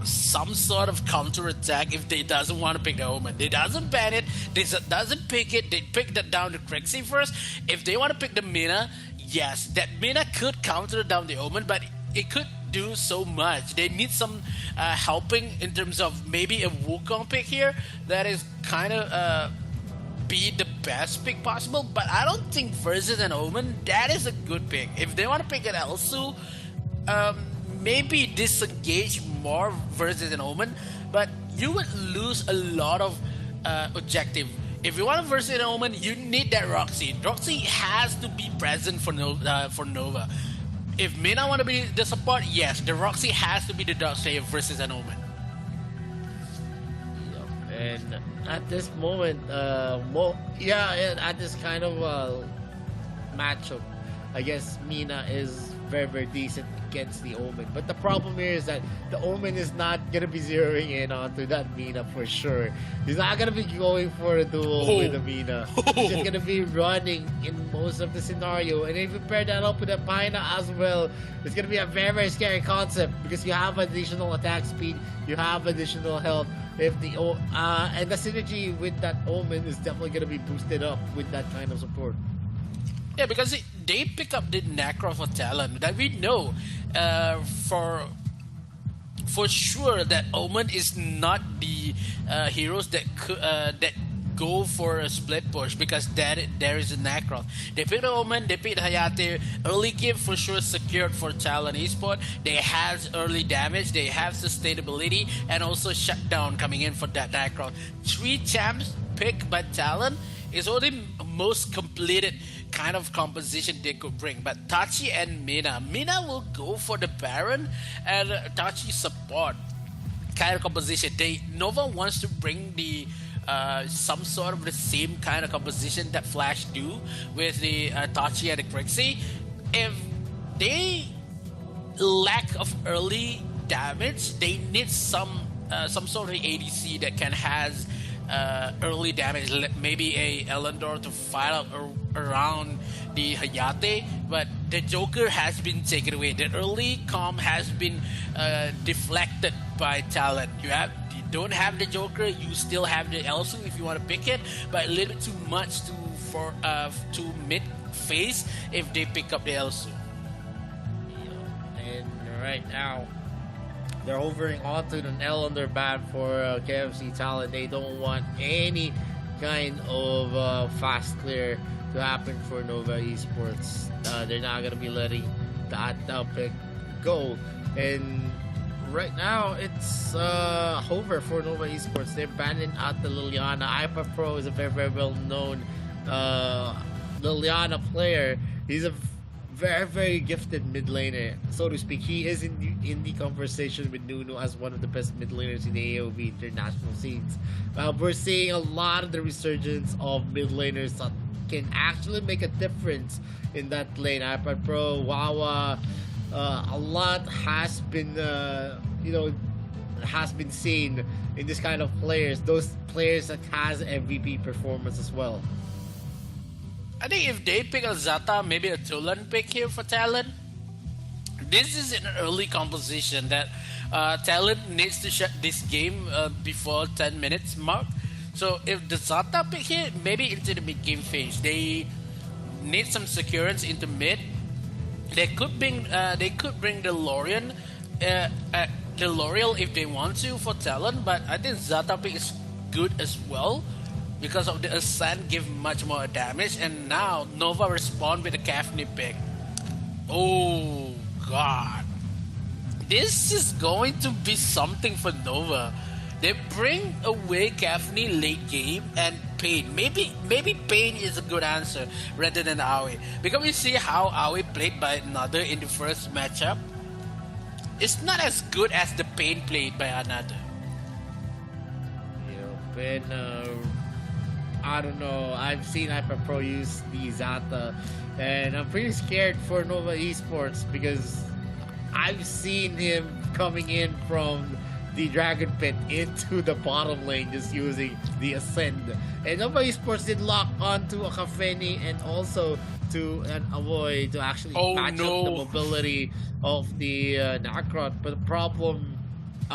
Speaker 2: some sort of counter attack if they doesn't want to pick the Omen. They doesn't ban it. They doesn't pick it. They pick that down to Crixie first. If they want to pick the Mina, yes, that Mina could counter down the Omen, but it could do so much. They need some helping in terms of maybe a Wukong pick here that is kind of be the best pick possible, but I don't think versus an Omen, that is a good pick. If they want to pick an Elsu, maybe disengage more versus an Omen, but you would lose a lot of objective. If you want to versus an Omen, you need that Roxy. Roxy has to be present for Nova. If Mina want to be the support, yes, the Roxy has to be the Dark Slayer versus an Omen.
Speaker 1: And at this moment, at this kind of matchup, I guess Mina is very, very decent against the Omen. But the problem here is that the Omen is not going to be zeroing in onto that Mina for sure. He's not going to be going for a duel with the Mina. He's just going to be running in most of the scenario. And if you pair that up with a Mina as well, it's going to be a very, very scary concept, because you have additional attack speed, you have additional health. If the and the synergy with that Omen is definitely going to be boosted up with that kind of support.
Speaker 2: Yeah, because they pick up the Nacroth of Talon that we know for sure that Omen is not the heroes that go for a split push, because there is a Nacroth. They pick the Omen, they pick the Hayate. Early game for sure secured for Talon Esport. They have early damage, they have sustainability, and also shutdown coming in for that Nacroth. 3 champs picked by Talon It's only most completed kind of composition they could bring. But Tachi and Mina will go for the Baron, and Tachi support kind of composition. Nova wants to bring the some sort of the same kind of composition that Flash do with the Tachi and the Grixie. If they lack of early damage, they need some sort of ADC that can has early damage, maybe a Elendor to fight out around the Hayate, but the Joker has been taken away. The early comp has been deflected by Talon. You don't have the Joker, you still have the Elsu if you want to pick it, but a little bit too much to mid phase if they pick up the Elsu.
Speaker 1: And right now, they're hovering onto an L on their bat for KFC Talent. They don't want any kind of fast clear to happen for Nova Esports. They're not going to be letting that pick go. And right now, it's hover for Nova Esports. They're banning out the Liliana. Ipa Pro is a very, very well-known Liliana player. He's a very, very gifted mid laner, so to speak. He is in the conversation with Nunu as one of the best mid laners in the AOV international scenes. We're seeing a lot of the resurgence of mid laners that can actually make a difference in that lane. iPad Pro, Wawa, a lot has been has been seen in this kind of players. Those players that has MVP performance as well.
Speaker 2: I think if they pick a Zata, maybe a Tulan pick here for Talon. This is an early composition that Talon needs to shut this game before 10 minutes mark. So if the Zata pick here, maybe into the mid game phase, they need some securance into mid. They could bring the Lorian, the L'Oreal if they want to for Talon, but I think Zata pick is good as well, because of the Ascent give much more damage, and now Nova respond with a Kafni pick. Oh god. This is going to be something for Nova. They bring away Kafni late game and Pain. Maybe Pain is a good answer rather than Aoi. Because we see how Aoi played by another in the first matchup. It's not as good as the Pain played by another.
Speaker 1: Pain, I don't know. I've seen Hyper Pro use the Zata, and I'm pretty scared for Nova Esports because I've seen him coming in from the Dragon Pit into the bottom lane just using the Ascend. And Nova Esports did lock onto a Kafeni and also to an Avoy to actually match up the mobility of the Nakrot. But a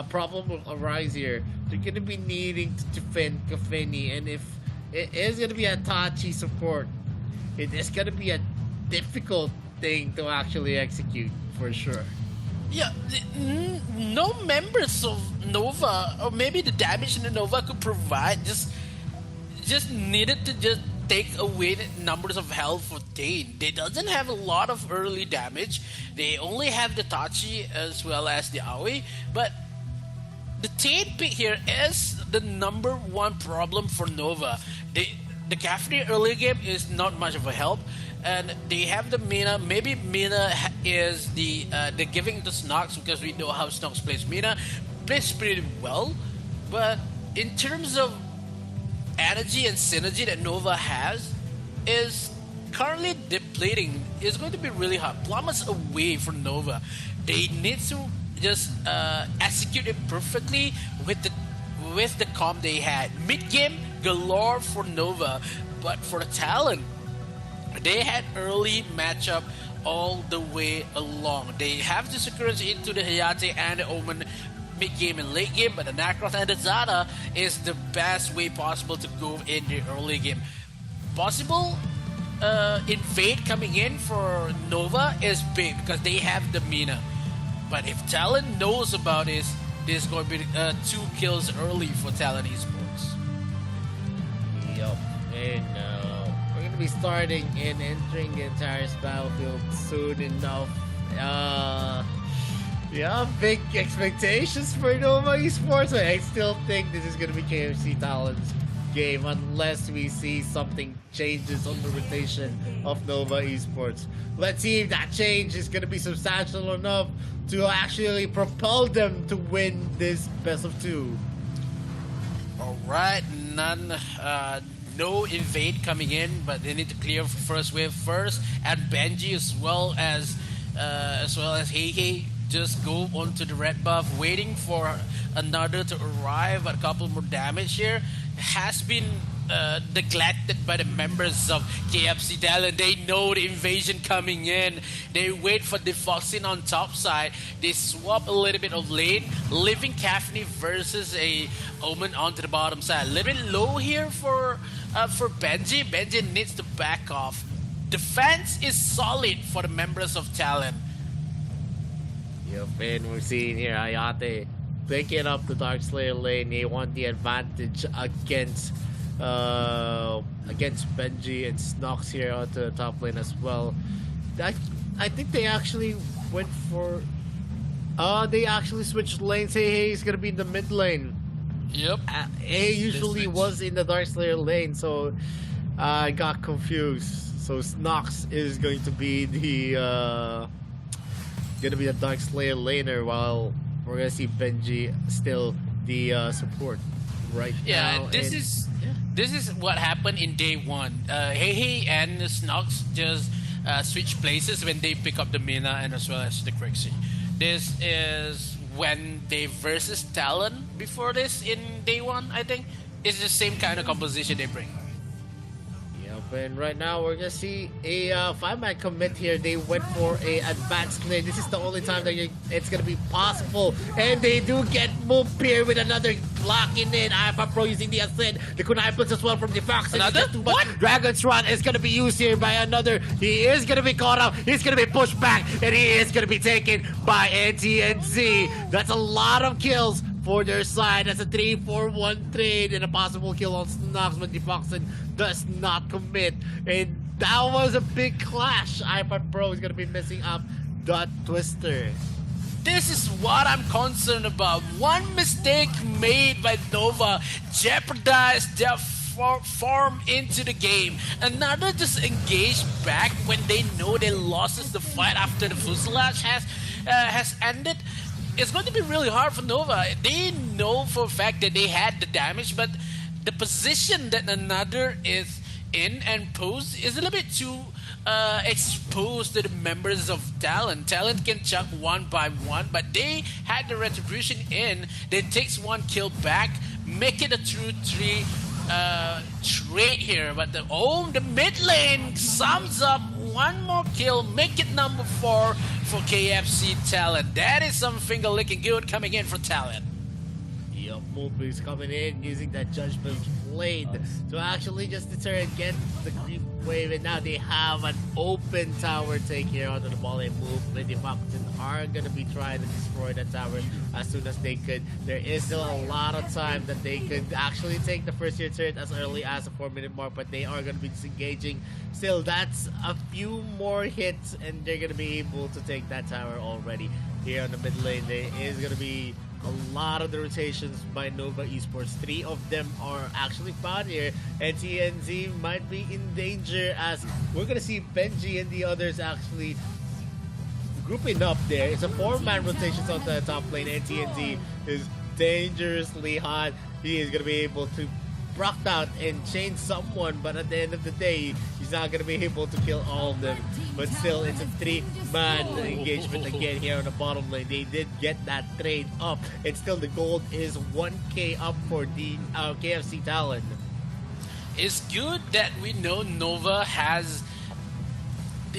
Speaker 1: problem will arise here. They're going to be needing to defend Kafeni, and if it is going to be a Tachi support, it is going to be a difficult thing to actually execute for sure.
Speaker 2: Yeah, no members of Nova, or maybe the damage in the Nova could provide, just needed to just take away the numbers of health for Dane. They doesn't have a lot of early damage. They only have the Tachi as well as the Aoi, but the Tate pick here is the number one problem for Nova. The Kafni early game is not much of a help, and they have the Mina. Maybe Mina is the giving to Snox, because we know how Snox plays. Mina plays pretty well, but in terms of energy and synergy that Nova has is currently depleting. It's going to be really hard. Plummets away for Nova. They need to just execute it perfectly with the comp they had. Mid game galore for Nova, but for the Talon, they had early matchup all the way along. They have the security into the Hayate and the Omen mid game and late game, but the Nacross and the Zata is the best way possible to go in the early game. Possible invade coming in for Nova is big because they have the Mina. But if Talon knows about this, there's going to be 2 kills early for Talon Esports.
Speaker 1: Yup, and we're going to be starting and entering the entire battlefield soon enough. Yeah, big expectations for Nova Esports. I still think this is going to be KFC Talon's game unless we see something changes on the rotation of Nova Esports. Let's see if that change is going to be substantial enough to actually propel them to win this best of 2.
Speaker 2: All right, no invade coming in, but they need to clear first wave first, and Benji as well as Heihei just go onto the red buff, waiting for another to arrive. But a couple more damage here has been neglected by the members of KFC Talent. They know the invasion coming in. They wait for the Foxin on top side. They swap a little bit of lane, leaving Kafni versus a Omen onto the bottom side. A little bit low here for Benji. Benji needs to back off. Defense is solid for the members of Talent.
Speaker 1: Yep, and we're seeing here Ayate picking up the Dark Slayer lane. They want the advantage against Benji and Snox here onto the top lane as well. I think they actually went for they actually switched lanes. Hey, he's gonna be in the mid lane.
Speaker 2: Yep.
Speaker 1: A usually was in the Dark Slayer lane, so I got confused. So Snox is going to be the Dark Slayer laner, while we're gonna see Benji still the support right now.
Speaker 2: Yeah, this is what happened in day 1. Heihei and Snox just switch places when they pick up the Mina and as well as the Crixie. This is when they versus Talon before this in day 1, I think. It's the same kind of composition they bring.
Speaker 1: Yep, and right now we're gonna see a 5-man commit here. They went for a advanced lane. This is the only time that it's gonna be possible, and they do get moved here with another block in it. IFA Pro using the Ascend. The Kunai plus as well from the Fox.
Speaker 2: Another? What?
Speaker 1: Dragon's Run is gonna be used here by another. He is gonna be caught up. He's gonna be pushed back, and he is gonna be taken by NTNZ. That's a lot of kills for their side. That's a 3-4-1 trade and a possible kill on Snox, but the Foxen does not commit. And that was a big clash. iPad Pro is going to be messing up the Twister.
Speaker 2: This is what I'm concerned about. One mistake made by Nova jeopardized their form into the game. Another just engaged back when they know they lost the fight after the fuselage has ended. It's going to be really hard for Nova. They know for a fact that they had the damage, but the position that another is in and posed is a little bit too exposed to the members of Talent. Talent can chuck one by one, but they had the retribution in. They takes one kill back, make it a true 3 trade here. But the mid lane sums up one more kill, make it number 4 for KFC Talent. That is some finger licking good coming in for Talent.
Speaker 1: Yup, Moopy's coming in using that Judgment Blade to actually just deter against the creep wave, and now they have an open tower take here onto the ball and move. The Foxen are gonna be trying to destroy that tower as soon as they could. There is still a lot of time that they could actually take the first tier turret as early as the 4-minute mark, but they are gonna be disengaging. Still, that's a few more hits and they're gonna be able to take that tower already. Here on the mid lane, there is gonna be a lot of the rotations by Nova Esports. 3 of them are actually found here, and TNZ might be in danger as we're gonna see Benji and the others actually grouping up there. It's a 4-man rotation on the top lane, and TNZ is dangerously hot. He is gonna be able to proc out and chain someone, but at the end of the day, he's not gonna be able to kill all of them. But still, it's a 3-man engagement again here on the bottom lane. They did get that trade up, and still the gold is 1k up for the KFC Talent.
Speaker 2: It's good that we know Nova has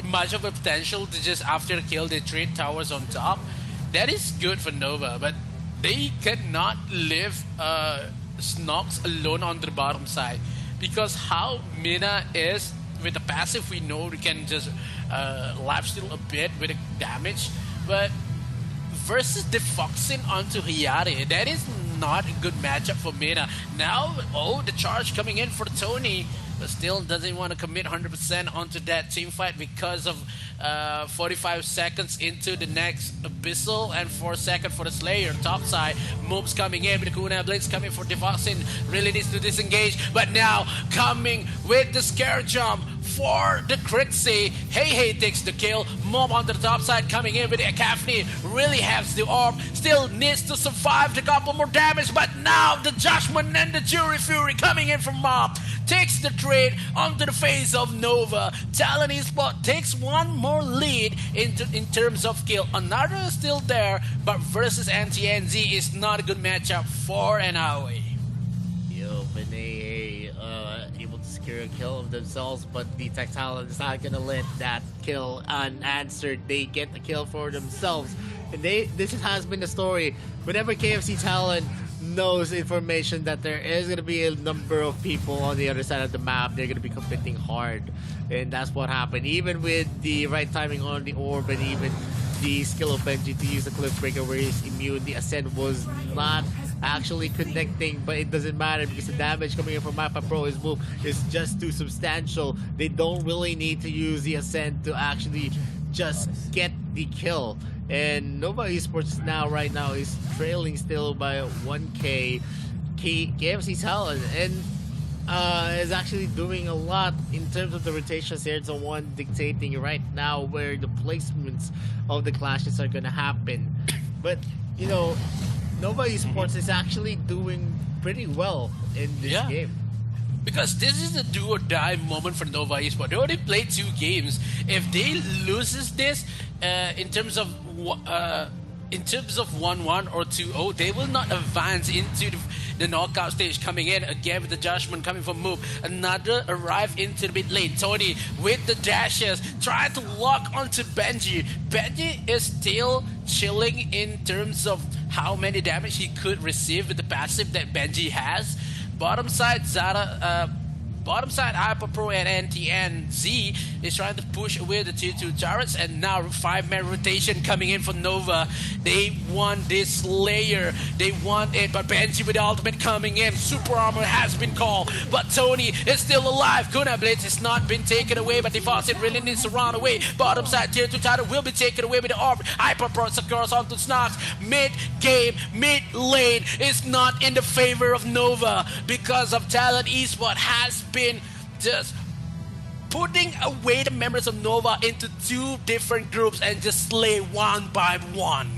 Speaker 2: much of a potential to just after the kill they trade towers on top. That is good for Nova, but they cannot leave Snox alone on the bottom side, because how Mina is with the passive, we know we can just lifesteal a bit with the damage, but versus the Foxin onto Hiyari, that is not a good matchup for Mina. Now, the charge coming in for Tony. but still doesn't want to commit 100% onto that team fight because of 45 seconds into the next Abyssal and 4 seconds for the Slayer. Top side, moves coming in with the Kuna Blitz coming for Devoxin. Really needs to disengage, but now coming with the scare jump for the Crixie. Hey takes the kill. Mob on the top side coming in with the Kafni. Really has the orb. Still needs to survive the couple more damage, but now the Judgment and the Jury Fury coming in from Mob. Takes the trade onto the face of Nova. Talon Esports takes one more lead in terms of kill. Another is still there, but versus NTNZ is not a good matchup for an AOE.
Speaker 1: Yo, Benet able to secure a kill of themselves, but the Tech Talon is not gonna let that kill unanswered. They get the kill for themselves. And this has been the story. Whenever KFC Talon knows information that there is going to be a number of people on the other side of the map, they're going to be competing hard. And that's what happened. Even with the right timing on the orb and even the skill of Benji to use the Cliff Breaker where he's immune, the Ascent was not actually connecting, but it doesn't matter because the damage coming in from Mappa Pro, his move is just too substantial. They don't really need to use the Ascent to actually just get the kill. And Nova Esports right now is trailing still by 1k. KFC Talon and is actually doing a lot in terms of the rotations here. It's the one dictating right now where the placements of the clashes are gonna happen. But you know, Nova Esports is actually doing pretty well in this game.
Speaker 2: Because this is a do or die moment for Nova Esports. They already played 2 games. If they loses this, in terms of 1-1 or 2-0, they will not advance into the knockout stage. Coming in again with the Judgment coming from Move. Another arrive into the mid lane. Tony with the dashes trying to lock onto Benji. Benji is still chilling in terms of how many damage he could receive with the passive that Benji has. Bottom side, Zara, bottom side, Hyper Pro and NTNZ is trying to push away the tier 2 turrets, and now 5-man rotation coming in for Nova. They want this Slayer, they want it, but Benji with the ultimate coming in. Super armor has been called, but Tony is still alive. Kuna Blitz has not been taken away, but Devoxin really needs to run away. Bottom side, tier 2 title will be taken away with the orb. Hyper Pro secures onto Snox. Mid game, mid lane is not in the favor of Nova because of Talon Esports has been just putting away the members of Nova into 2 different groups and just slay one by one.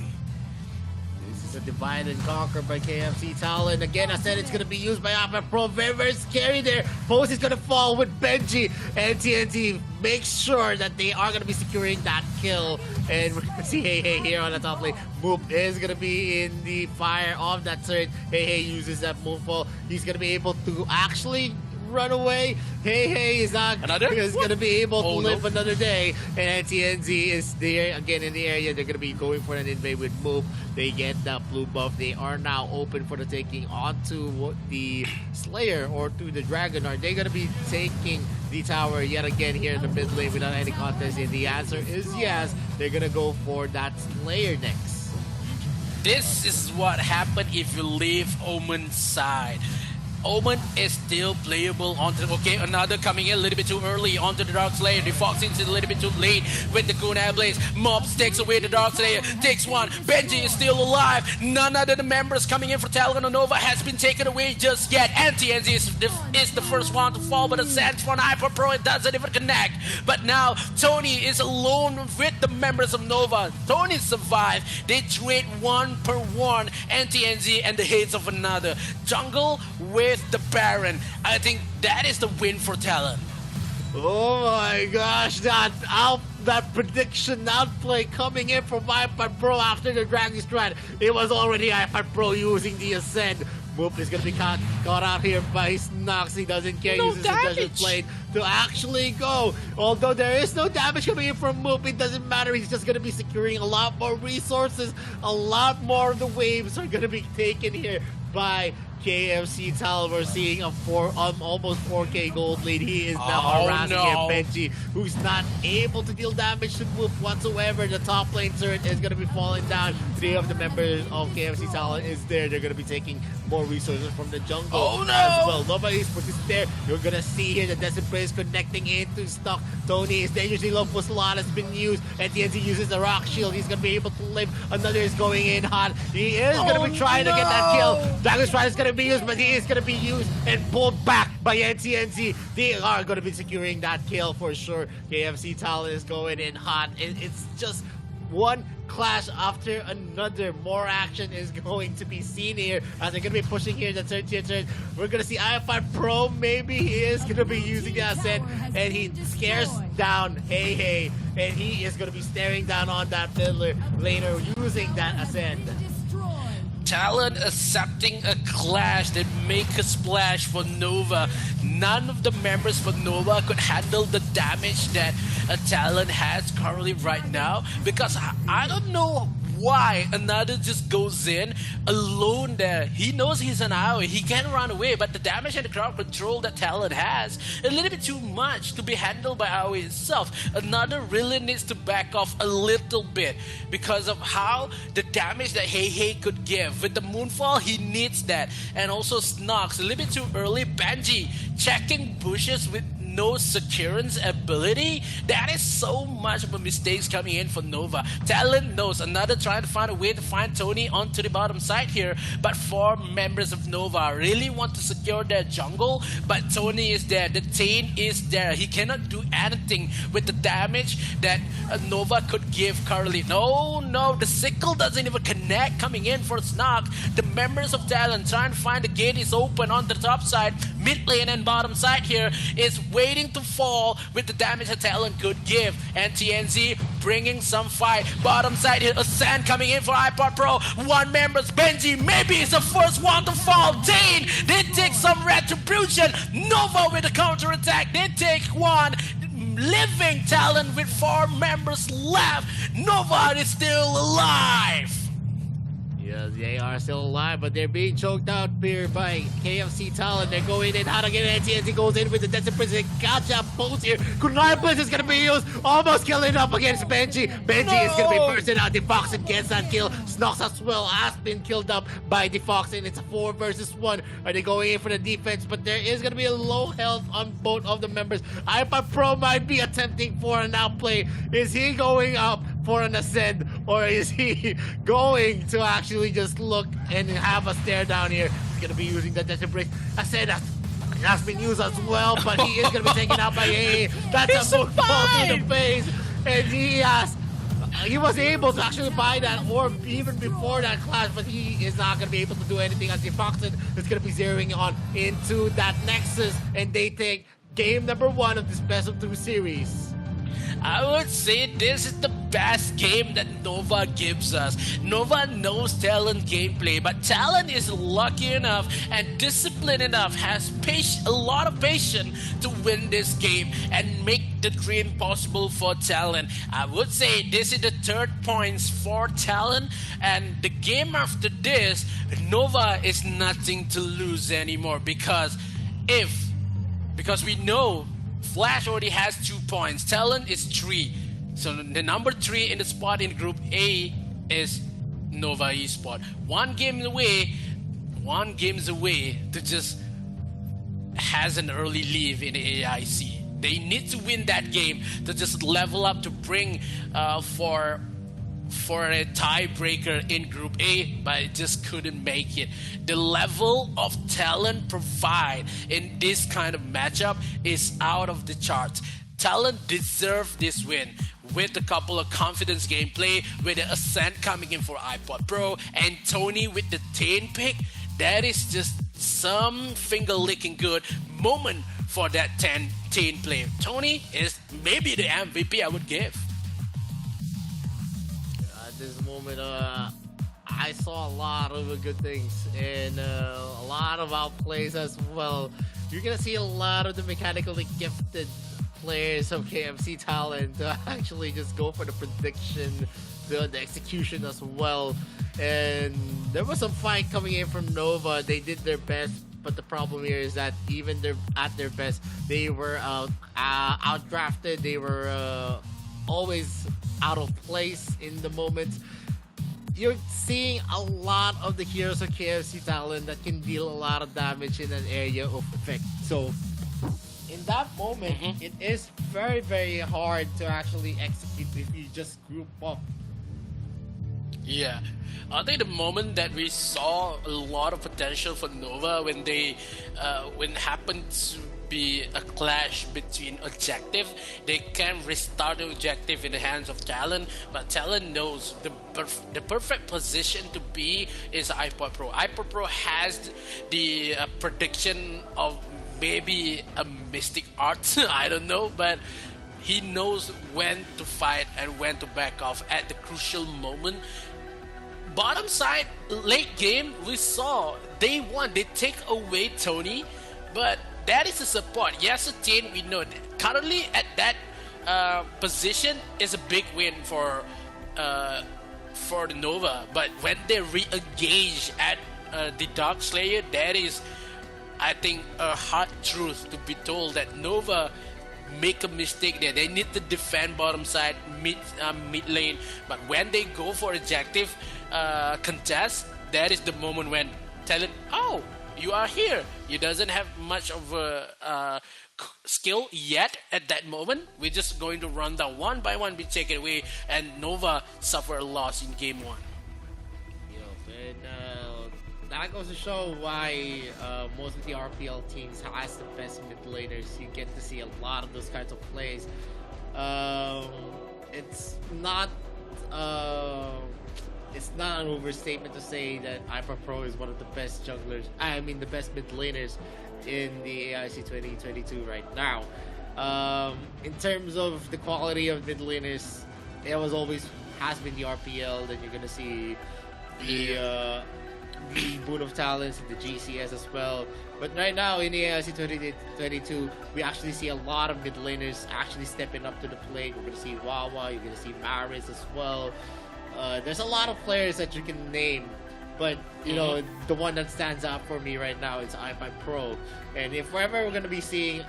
Speaker 1: This is a divide and conquer by KFC Talon. Again, I said it's going to be used by Alpha Pro. Very, very scary there. Pose is going to fall with Benji. And TNT makes sure that they are going to be securing that kill. And we're going to see Hey here on the top lane. Moop is going to be in the fire of that turret. Hey uses that moonfall. He's going to be able to actually run away. Hey is not going to be able to live another day. And TNZ is there again in the area. They're going to be going for an invade with Moop. They get that blue buff. They are now open for the taking onto the Slayer or to the Dragon. Are they going to be taking the tower yet again here in the mid lane without any contest? And the answer is yes. They're going to go for that Slayer next.
Speaker 2: This is what happened if you leave Omen's side. Omen is still playable onto the, okay, another coming in a little bit too early onto the Dark Slayer. Defoxing is a little bit too late with the Kuna Blaze. Mobs takes away the Dark Slayer, takes one. Benji is still alive. None other the members coming in for Talon and Nova has been taken away just yet. NTNZ is the first one to fall, but a sense for an Hyper Pro, it doesn't even connect. But now Tony is alone with the members of Nova. Tony survived. They trade 1 per 1. NTNZ and the hates of another. Jungle with the Baron. I think that is the win for Talon.
Speaker 1: Oh my gosh, that prediction outplay coming in from iPad Pro after the Dragon Strand. It was already iPad Pro using the Ascend. Moop is going to be caught out here by Snox. He doesn't care. Uses the Desert Blade to actually go. Although there is no damage coming in from Moop, it doesn't matter. He's just going to be securing a lot more resources. A lot more of the waves are going to be taken here by KFC Talon, we're seeing a almost 4K gold lead. He is now harassing here Benji, who's not able to deal damage to Whoop whatsoever. The top lane turret is going to be falling down. 3 of the members of KFC Talon is there. They're going to be taking more resources from the jungle as well. Nova Esports is there. You're going to see here the Desert Blaze connecting into stock. Tony is dangerously low. Puslot has been used, and TNC uses the rock shield. He's going to be able to live. Another is going in hot. He is going to be trying to get that kill. Dagger Stride is going to be used, but he is going to be used and pulled back by NTNC. They are going to be securing that kill for sure. KFC Talon is going in hot. It's just one clash after another. More action is going to be seen here as they're going to be pushing here the third tier turn. We're going to see IFI Pro. Maybe he is going to be using the ascent, and he scares down Hey, and he is going to be staring down on that middler laner using that ascent.
Speaker 2: Talon accepting a clash that make a splash for Nova. None of the members for Nova could handle the damage that Talon has currently right now, because I don't know why another just goes in alone there. He knows he's an AOE, he can run away, but the damage and the crowd control that Talon has a little bit too much to be handled by AOE itself. Another really needs to back off a little bit because of how the damage that Hey could give. With the Moonfall, he needs that. And also Snox, a little bit too early. Benji checking bushes with no securance ability. That is so much of a mistakes coming in for Nova. Talon knows. Another trying to find a way to find Tony onto the bottom side here, but 4 members of Nova really want to secure their jungle, but Tony is there. The Tain is there. He cannot do anything with the damage that Nova could give currently. No, the sickle doesn't even connect coming in for Snog. The members of Talon trying to find the gate is open on the top side. Mid lane and bottom side here is waiting to fall with the damage that Talon could give. And TNZ bringing some fight. Bottom side here, Ascend coming in for iPod Pro. 1 member's Benji maybe is the first one to fall. Dane did take some retribution. Nova with a counter attack. They take 1. Living Talon with 4 members left. Nova is still alive.
Speaker 1: Yes, they are still alive, but they're being choked out here by KFC Talon. They're going in. How to get it? TNT goes in with the Desert Prison. Gotcha post here. Kunai Blitz is going to be used. Almost killing up against Benji. Benji is going to be bursting out. Defoxen gets that kill. Snox as well has been killed up by Defoxen. It's a 4 versus 1. Are they going in for the defense? But there is going to be a low health on both of the members. iPad Pro might be attempting for an outplay. Is he going up for an ascend, or is he going to actually just look and have a stare down here? He's going to be using the Desert Break. Ascend has been used as well, but he is going to be taken out by AA. That's a book ball to the face, and he was able to actually buy that orb even before that clash, but he is not going to be able to do anything as the Foxen is going to be zeroing on into that Nexus, and they take game number 1 of this best of 2 series.
Speaker 2: I would say this is the best game that Nova gives us. Nova knows Talon gameplay, but Talon is lucky enough and disciplined enough, has a lot of patience to win this game and make the dream possible for Talon. I would say this is the 3rd points for Talon, and the game after this, Nova is nothing to lose anymore, because we know Flash already has 2 points. Talon is 3. So the number 3 in the spot in Group A is Nova Esports. 1 game away to just has an early lead in the AIC. They need to win that game to just level up to bring for a tiebreaker in Group A, but it just couldn't make it. The level of talent provided in this kind of matchup is out of the charts. Talent deserved this win with a couple of confidence gameplay, with the Ascent coming in for iPod Pro, and Tony with the Tain pick. That is just some finger-licking good moment for that Tain play. Tony is maybe the MVP I would give.
Speaker 1: At this moment, I saw a lot of good things and a lot of outplays as well. You're gonna see a lot of the mechanically gifted players of KFC Talent to actually just go for the prediction, the execution as well. and there was some fight coming in from Nova. They did their best, but the problem here is that even at their best, they were outdrafted. They were always out of place in the moments. You're seeing a lot of the heroes of KFC talent that can deal a lot of damage in an area of effect. So in that moment, it is very, very hard to actually execute if you just group up.
Speaker 2: Yeah, I think the moment that we saw a lot of potential for Nova when when happened to be a clash between objective, they can restart the objective in the hands of Talon, but Talon knows the perfect position to be is iPod Pro. iPod Pro has the prediction of maybe a mystic art, I don't know, but he knows when to fight and when to back off at the crucial moment. Bottom side, late game, we saw they won. They take away Tony, but that is a support. Yes, a 10, we know that. Currently at that position is a big win for the Nova. But when they re-engage at the Dark Slayer, that is, I think, a hard truth to be told that Nova make a mistake there. They need to defend bottom side, mid lane. But when they go for objective contest, that is the moment when Talon, oh, you are here. You doesn't have much of a skill yet at that moment. We're just going to run down one by one, be taken away, and Nova suffer a loss in game 1.
Speaker 1: And that goes to show why most of the RPL teams has the best mid laners. You get to see a lot of those kinds of plays. It's not an overstatement to say that iPod Pro is one of the best junglers. I mean, the best mid laners in the AIC 2022 right now. In terms of the quality of mid laners, it has been the RPL. Then you're gonna see the Boon of Talents and the GCS as well. But right now in the AIC 2022, we actually see a lot of mid laners actually stepping up to the plate. We're gonna see Wawa. You're gonna see Maris as well. There's a lot of players that you can name, but you know, the one that stands out for me right now is iPod Pro. And if we're going to be seeing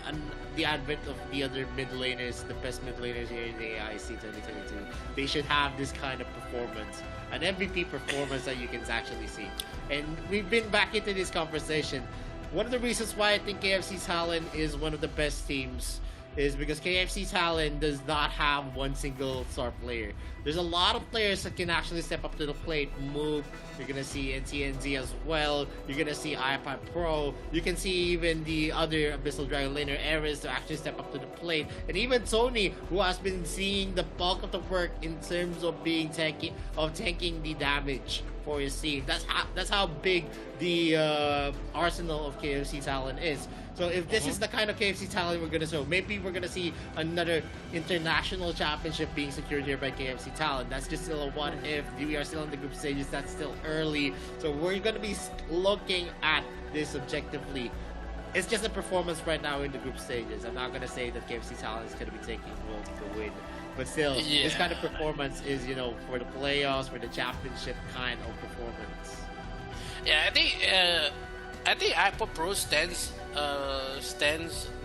Speaker 1: the advent of the other mid laners, the best mid laners here in the AIC 2022, they should have this kind of performance, an MVP performance that you can actually see. And we've been back into this conversation. One of the reasons why I think KFC Talon is one of the best teams is because KFC Talon does not have one single star player. There's a lot of players that can actually step up to the plate, move. You're gonna see NTNZ as well. You're gonna see iPod Pro. You can see even the other Abyssal Dragon laner Ares to actually step up to the plate, and even Tony, who has been seeing the bulk of the work in terms of being tanking the damage for his team. That's how big the arsenal of KFC Talon is. So if this is the kind of KFC talent we're going to show, maybe we're going to see another international championship being secured here by KFC talent. That's just still a what if. We are still in the group stages. That's still early. So we're going to be looking at this objectively. It's just a performance right now in the group stages. I'm not going to say that KFC talent is going to be taking the win. But still, this kind of performance is, for the playoffs, for the championship kind of performance.
Speaker 2: Yeah, I think iPod Pro stands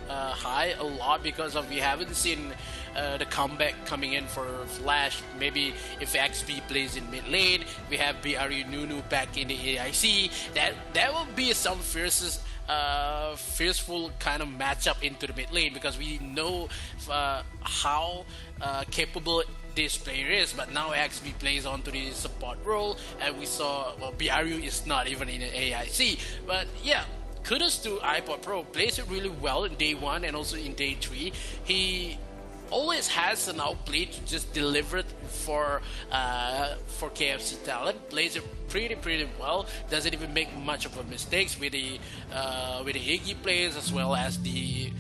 Speaker 2: high a lot because we haven't seen the comeback coming in for Flash. Maybe if XP plays in mid lane, we have BRU Nunu back in the AIC. That will be some fearful kind of matchup into the mid lane because we know how capable this player is, but now XP plays onto the support role, and we saw BRU is not even in an AIC. But yeah, kudos to iPod Pro. Plays it really well in day 1 and also in day 3. He always has an outplay to just deliver it for KFC talent. Plays it pretty well. Doesn't even make much of a mistakes with the Iggy plays as well as the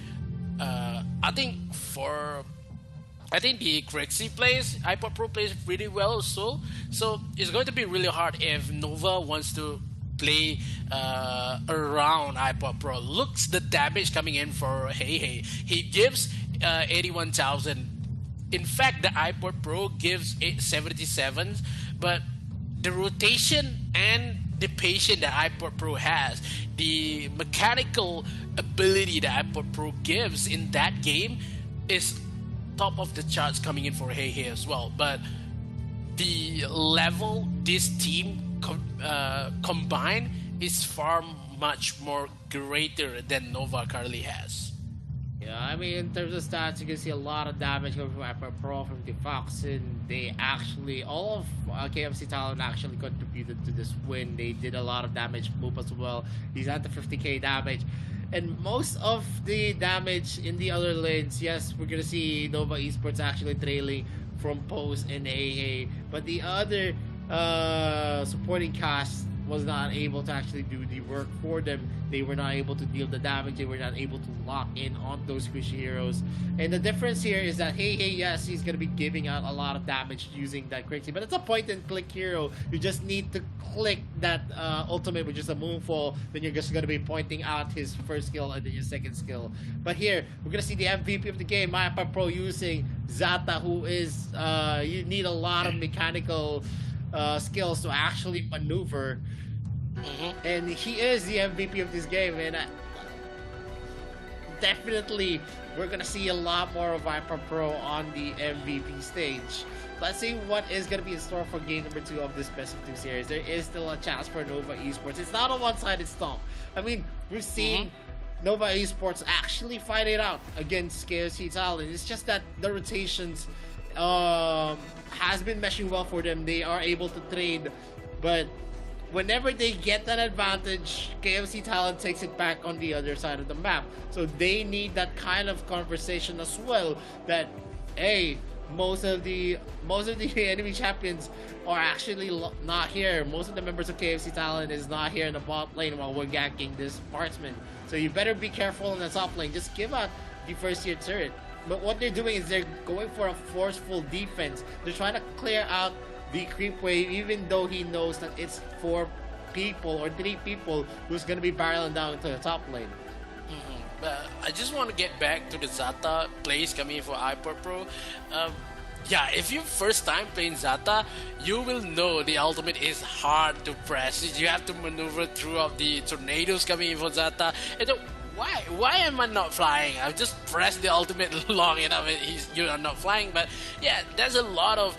Speaker 2: I think the Grexy plays, iPod Pro plays pretty well also. So it's going to be really hard if Nova wants to play around iPod Pro. Looks the damage coming in for Hey. He gives 81,000. In fact, the iPod Pro gives 77, but the rotation and the patience that iPod Pro has, the mechanical ability that iPod Pro gives in that game is top of the charts coming in for Hey Hey as well. But the level this team combined is far much more greater than Nova currently has.
Speaker 1: Yeah, I mean, in terms of stats, you can see a lot of damage coming from Apple Pro, from the Fox, and they actually, all of KFC Talent actually contributed to this win. They did a lot of damage. Moop as well. He's at the 50k damage. And most of the damage in the other lanes, yes, we're going to see Nova Esports actually trailing from Pose and AA. But the other supporting cast was not able to actually do the work for them. They were not able to deal the damage. They were not able to lock in on those squishy heroes. And the difference here is that Hey Hey, yes, he's gonna be giving out a lot of damage using that crazy, but it's a point and click hero. You just need to click that ultimate, which is a moonfall. Then you're just gonna be pointing out his first skill and then your second skill. But here we're gonna see the MVP of the game, Mapa Pro, using Zata, who is you need a lot of mechanical skills to actually maneuver. And he is the MVP of this game, and definitely we're gonna see a lot more of Viper Pro on the MVP stage. Let's see what is gonna be in store for game number 2 of this best of 2 series. There is still a chance for Nova Esports. It's not a one-sided stomp. I mean, we're seeing Nova Esports actually fight it out against KFC Talent. It's just that the rotations has been meshing well for them. They are able to trade, but whenever they get that advantage, KFC Talent takes it back on the other side of the map. So they need that kind of conversation as well, that hey, most of the enemy champions are actually not here. Most of the members of KFC Talent is not here in the bot lane while we're ganking this marksman. So you better be careful in the top lane. Just give out the first tier turret. But what they're doing is they're going for a forceful defense. They're trying to clear out the creep wave, even though he knows that it's 4 people or 3 people who's gonna be barreling down into the top lane.
Speaker 2: I just want to get back to the Zata plays coming in for iPod Pro. Yeah, if you first time playing Zata, you will know the ultimate is hard to press. You have to maneuver throughout the tornadoes coming in for Zata. And why am I not flying? I've just pressed the ultimate long enough and you are not flying. But yeah, there's a lot of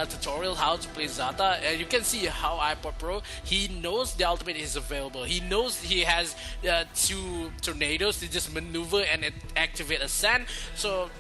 Speaker 2: tutorial how to play Zata, and you can see how iPod Pro, he knows the ultimate is available. He knows he has 2 tornadoes to just maneuver and activate a sand. So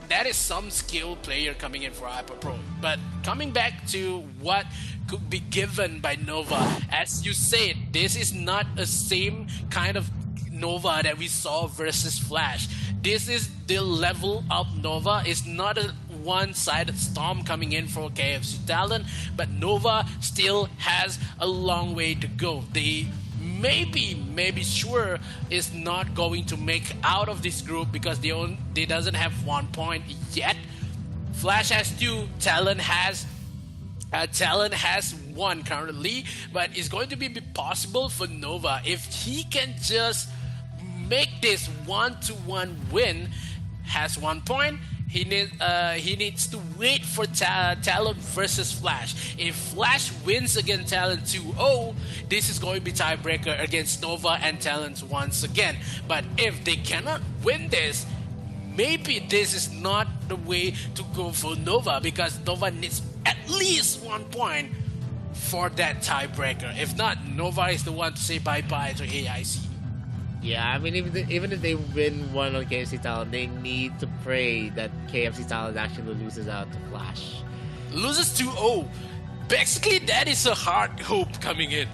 Speaker 2: that is some skilled player coming in for iPod Pro. But coming back to what could be given by Nova, as you said, this is not a same kind of Nova that we saw versus Flash. This is the level up Nova. It's not a one-sided storm coming in for KFC Talent, but Nova still has a long way to go. They maybe sure is not going to make out of this group because they doesn't have 1 point yet. Flash has 2, Talent has 1 currently, but it's going to be possible for Nova if he can just make this 1-1 win. Has 1 point. He needs to wait for Talent versus Flash. If Flash wins against Talent 2-0, this is going to be tiebreaker against Nova and Talent once again. But if they cannot win this, maybe this is not the way to go for Nova, because Nova needs at least 1 point for that tiebreaker. If not, Nova is the one to say bye-bye to AIC.
Speaker 1: Yeah, I mean, even if they win one on KFC Talent, they need to pray that KFC Talent actually loses out to Flash.
Speaker 2: Loses 2-0. Basically, that is a hard hope coming in.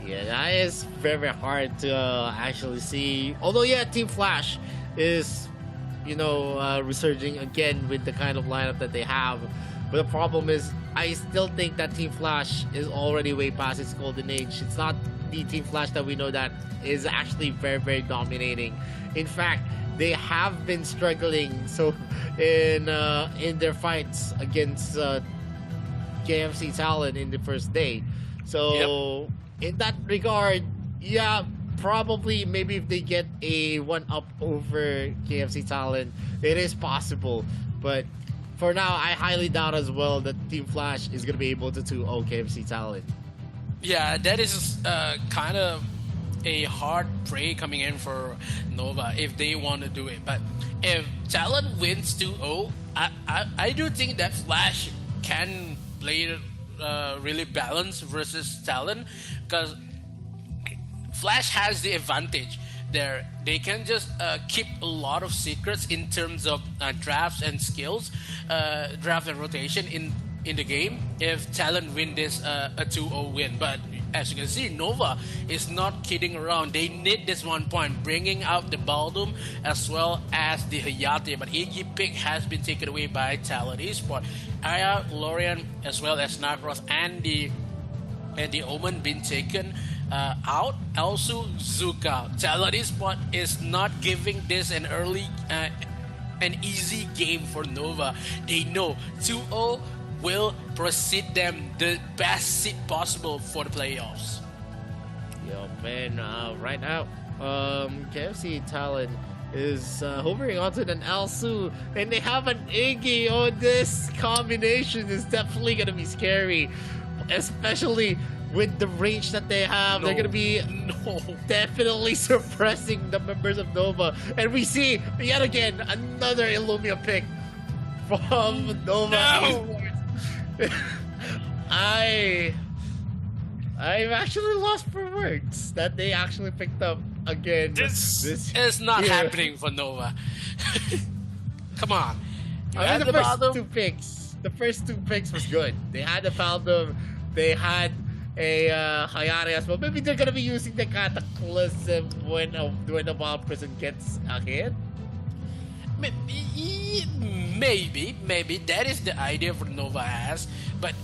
Speaker 1: Yeah, that is very, very hard to actually see. Although, yeah, Team Flash is, resurging again with the kind of lineup that they have. But the problem is, I still think that Team Flash is already way past its golden age. It's not the Team Flash that we know that is actually very, very dominating. In fact, they have been struggling in their fights against KFC Talent in the first day. So in that regard, yeah, probably maybe if they get a 1-up over KFC Talent, it is possible. But for now, I highly doubt as well that Team Flash is gonna be able to 2-0 KFC Talon.
Speaker 2: Yeah, that is kind of a hard prey coming in for Nova if they want to do it. But if Talon wins 2-0, I do think that Flash can play it really balanced versus Talon, because Flash has the advantage there. They can just keep a lot of secrets in terms of drafts and skills, draft and rotation in the game if Talon win this a 2-0 win. But as you can see, Nova is not kidding around. They need this 1 point, bringing out the Baldum as well as the Hayate. But Iggy pick has been taken away by Talon Esport. Aya, Lorian, as well as Nagros and the Omen been taken out. Also, Zuka. Talon Esport is not giving this an easy game for Nova. They know 2-0 will precede them the best seat possible for the playoffs.
Speaker 1: Yo, man, right now, KFC Talon is hovering onto an Elsu, and they have an Iggy. Oh, this combination is definitely gonna be scary, especially with the range that they have. They're gonna be definitely suppressing the members of Nova, and we see yet again another Illumia pick from Nova Esports. I've actually lost for words that they actually picked up again.
Speaker 2: This is not happening for Nova. Come on.
Speaker 1: I mean, the first two picks was good. They had the Faldum, they had a Hayate as well. Maybe they're gonna be using the Cataclysm when the Wild Prison gets a hit.
Speaker 2: Maybe that is the idea for Nova has, but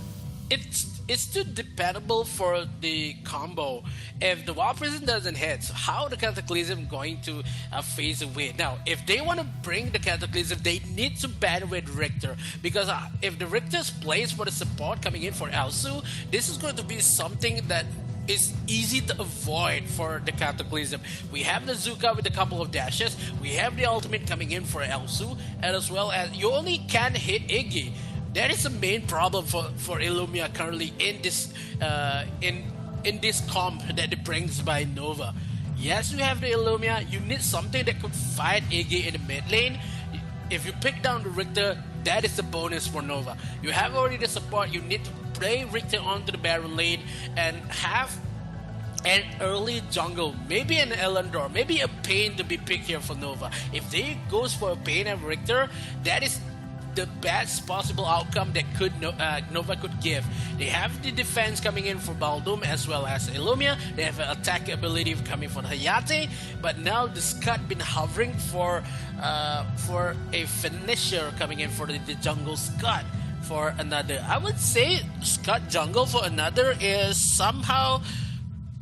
Speaker 2: it's too dependable for the combo. If the Wild Prison doesn't hit, so how the Cataclysm going to phase away? Now, if they want to bring the Cataclysm, they need to ban with Richter, because if the Richter's plays for the support coming in for Elsu, this is going to be something that is easy to avoid for the Cataclysm. We have the Zuka with a couple of dashes, we have the ultimate coming in for Elsu, and as well as you only can hit Iggy. That is the main problem for Illumia currently in this in this comp that it brings by Nova. Yes, you have the Illumia, you need something that could fight Iggy in the mid lane. If you pick down the Richter, that is the bonus for Nova. You have already the support, you need to play Richter onto the Baron lane and have an early jungle, maybe an Elendor, maybe a Pain to be picked here for Nova. If they goes for a Pain and Richter, that is the best possible outcome that Nova could give. They have the defense coming in for Baldum as well as Illumia. They have an attack ability coming from Hayate, but now the Scud been hovering for a finisher coming in for the jungle Scud for another. I would say Scud jungle for another is somehow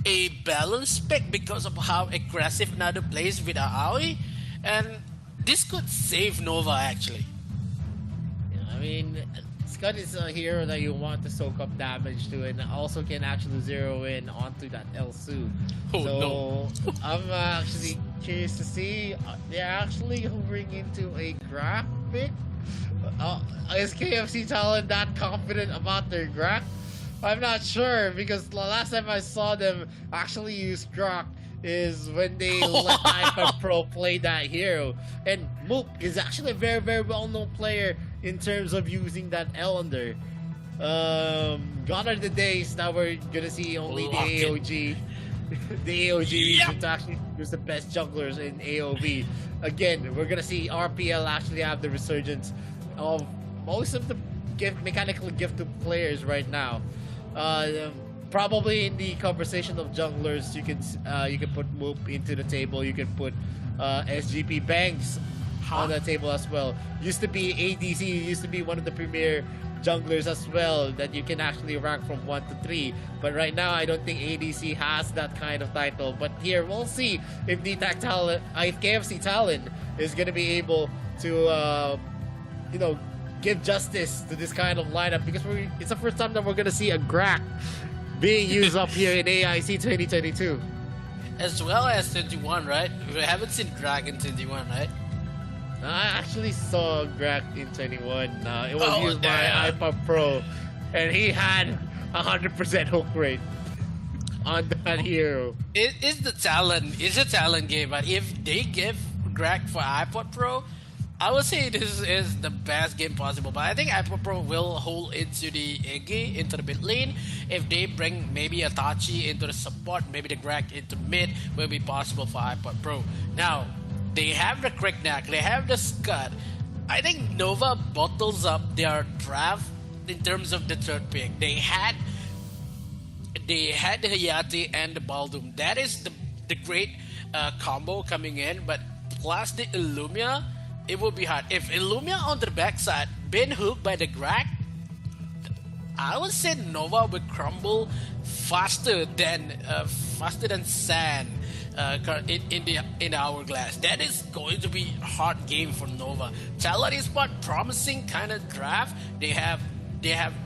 Speaker 2: a balanced pick because of how aggressive another plays with Aoi, and this could save Nova actually.
Speaker 1: I mean, Scud is a hero that you want to soak up damage to, and also can actually zero in onto that Elsu.
Speaker 2: Oh,
Speaker 1: so
Speaker 2: no.
Speaker 1: I'm actually curious to see. They're actually hovering into a graph pick. Is KFC Talon that confident about their graph? I'm not sure, because the last time I saw them actually use Grok is when they let Ipa Pro play that hero. And Moop is actually a very, very well-known player in terms of using that Elender. Gone are the days that we're gonna see only the AOG. The AOG region to actually use the best junglers in AOV. Again, we're gonna see RPL actually have the resurgence of most of the mechanical gifted players right now. Probably in the conversation of junglers, you can put Moop into the table. You can put SGP Banks on the table as well. Used to be ADC, used to be one of the premier junglers as well that you can actually rank from 1 to 3. But right now, I don't think ADC has that kind of title. But here, we'll see if if KFC Talon is gonna be able to, give justice to this kind of lineup, because it's the first time that we're gonna see a Grak being used up here in AIC 2022.
Speaker 2: As well as 21, right? We haven't seen Dragon 21, right?
Speaker 1: I actually saw Greg in 21. It was
Speaker 2: Oh,
Speaker 1: used by
Speaker 2: yeah.
Speaker 1: iPod Pro, and he had 100% hook rate on that hero.
Speaker 2: It's the talent. It's a talent game. But if they give Greg for iPod Pro, I would say this is the best game possible. But I think iPod Pro will hold into the Iggy, into the mid lane. If they bring maybe Itachi into the support, maybe the Greg into mid, will be possible for iPod Pro. Now, they have the Cricknack, they have the Scud. I think Nova bottles up their draft in terms of the third pick. They had the Hayate and the Baldum. That is the great combo coming in, but plus the Illumia, it will be hard. If Illumia on the backside been hooked by the Greg, I would say Nova would crumble faster than sand in the hourglass. That is going to be a hard game for Nova. Talon is what promising kind of draft. They have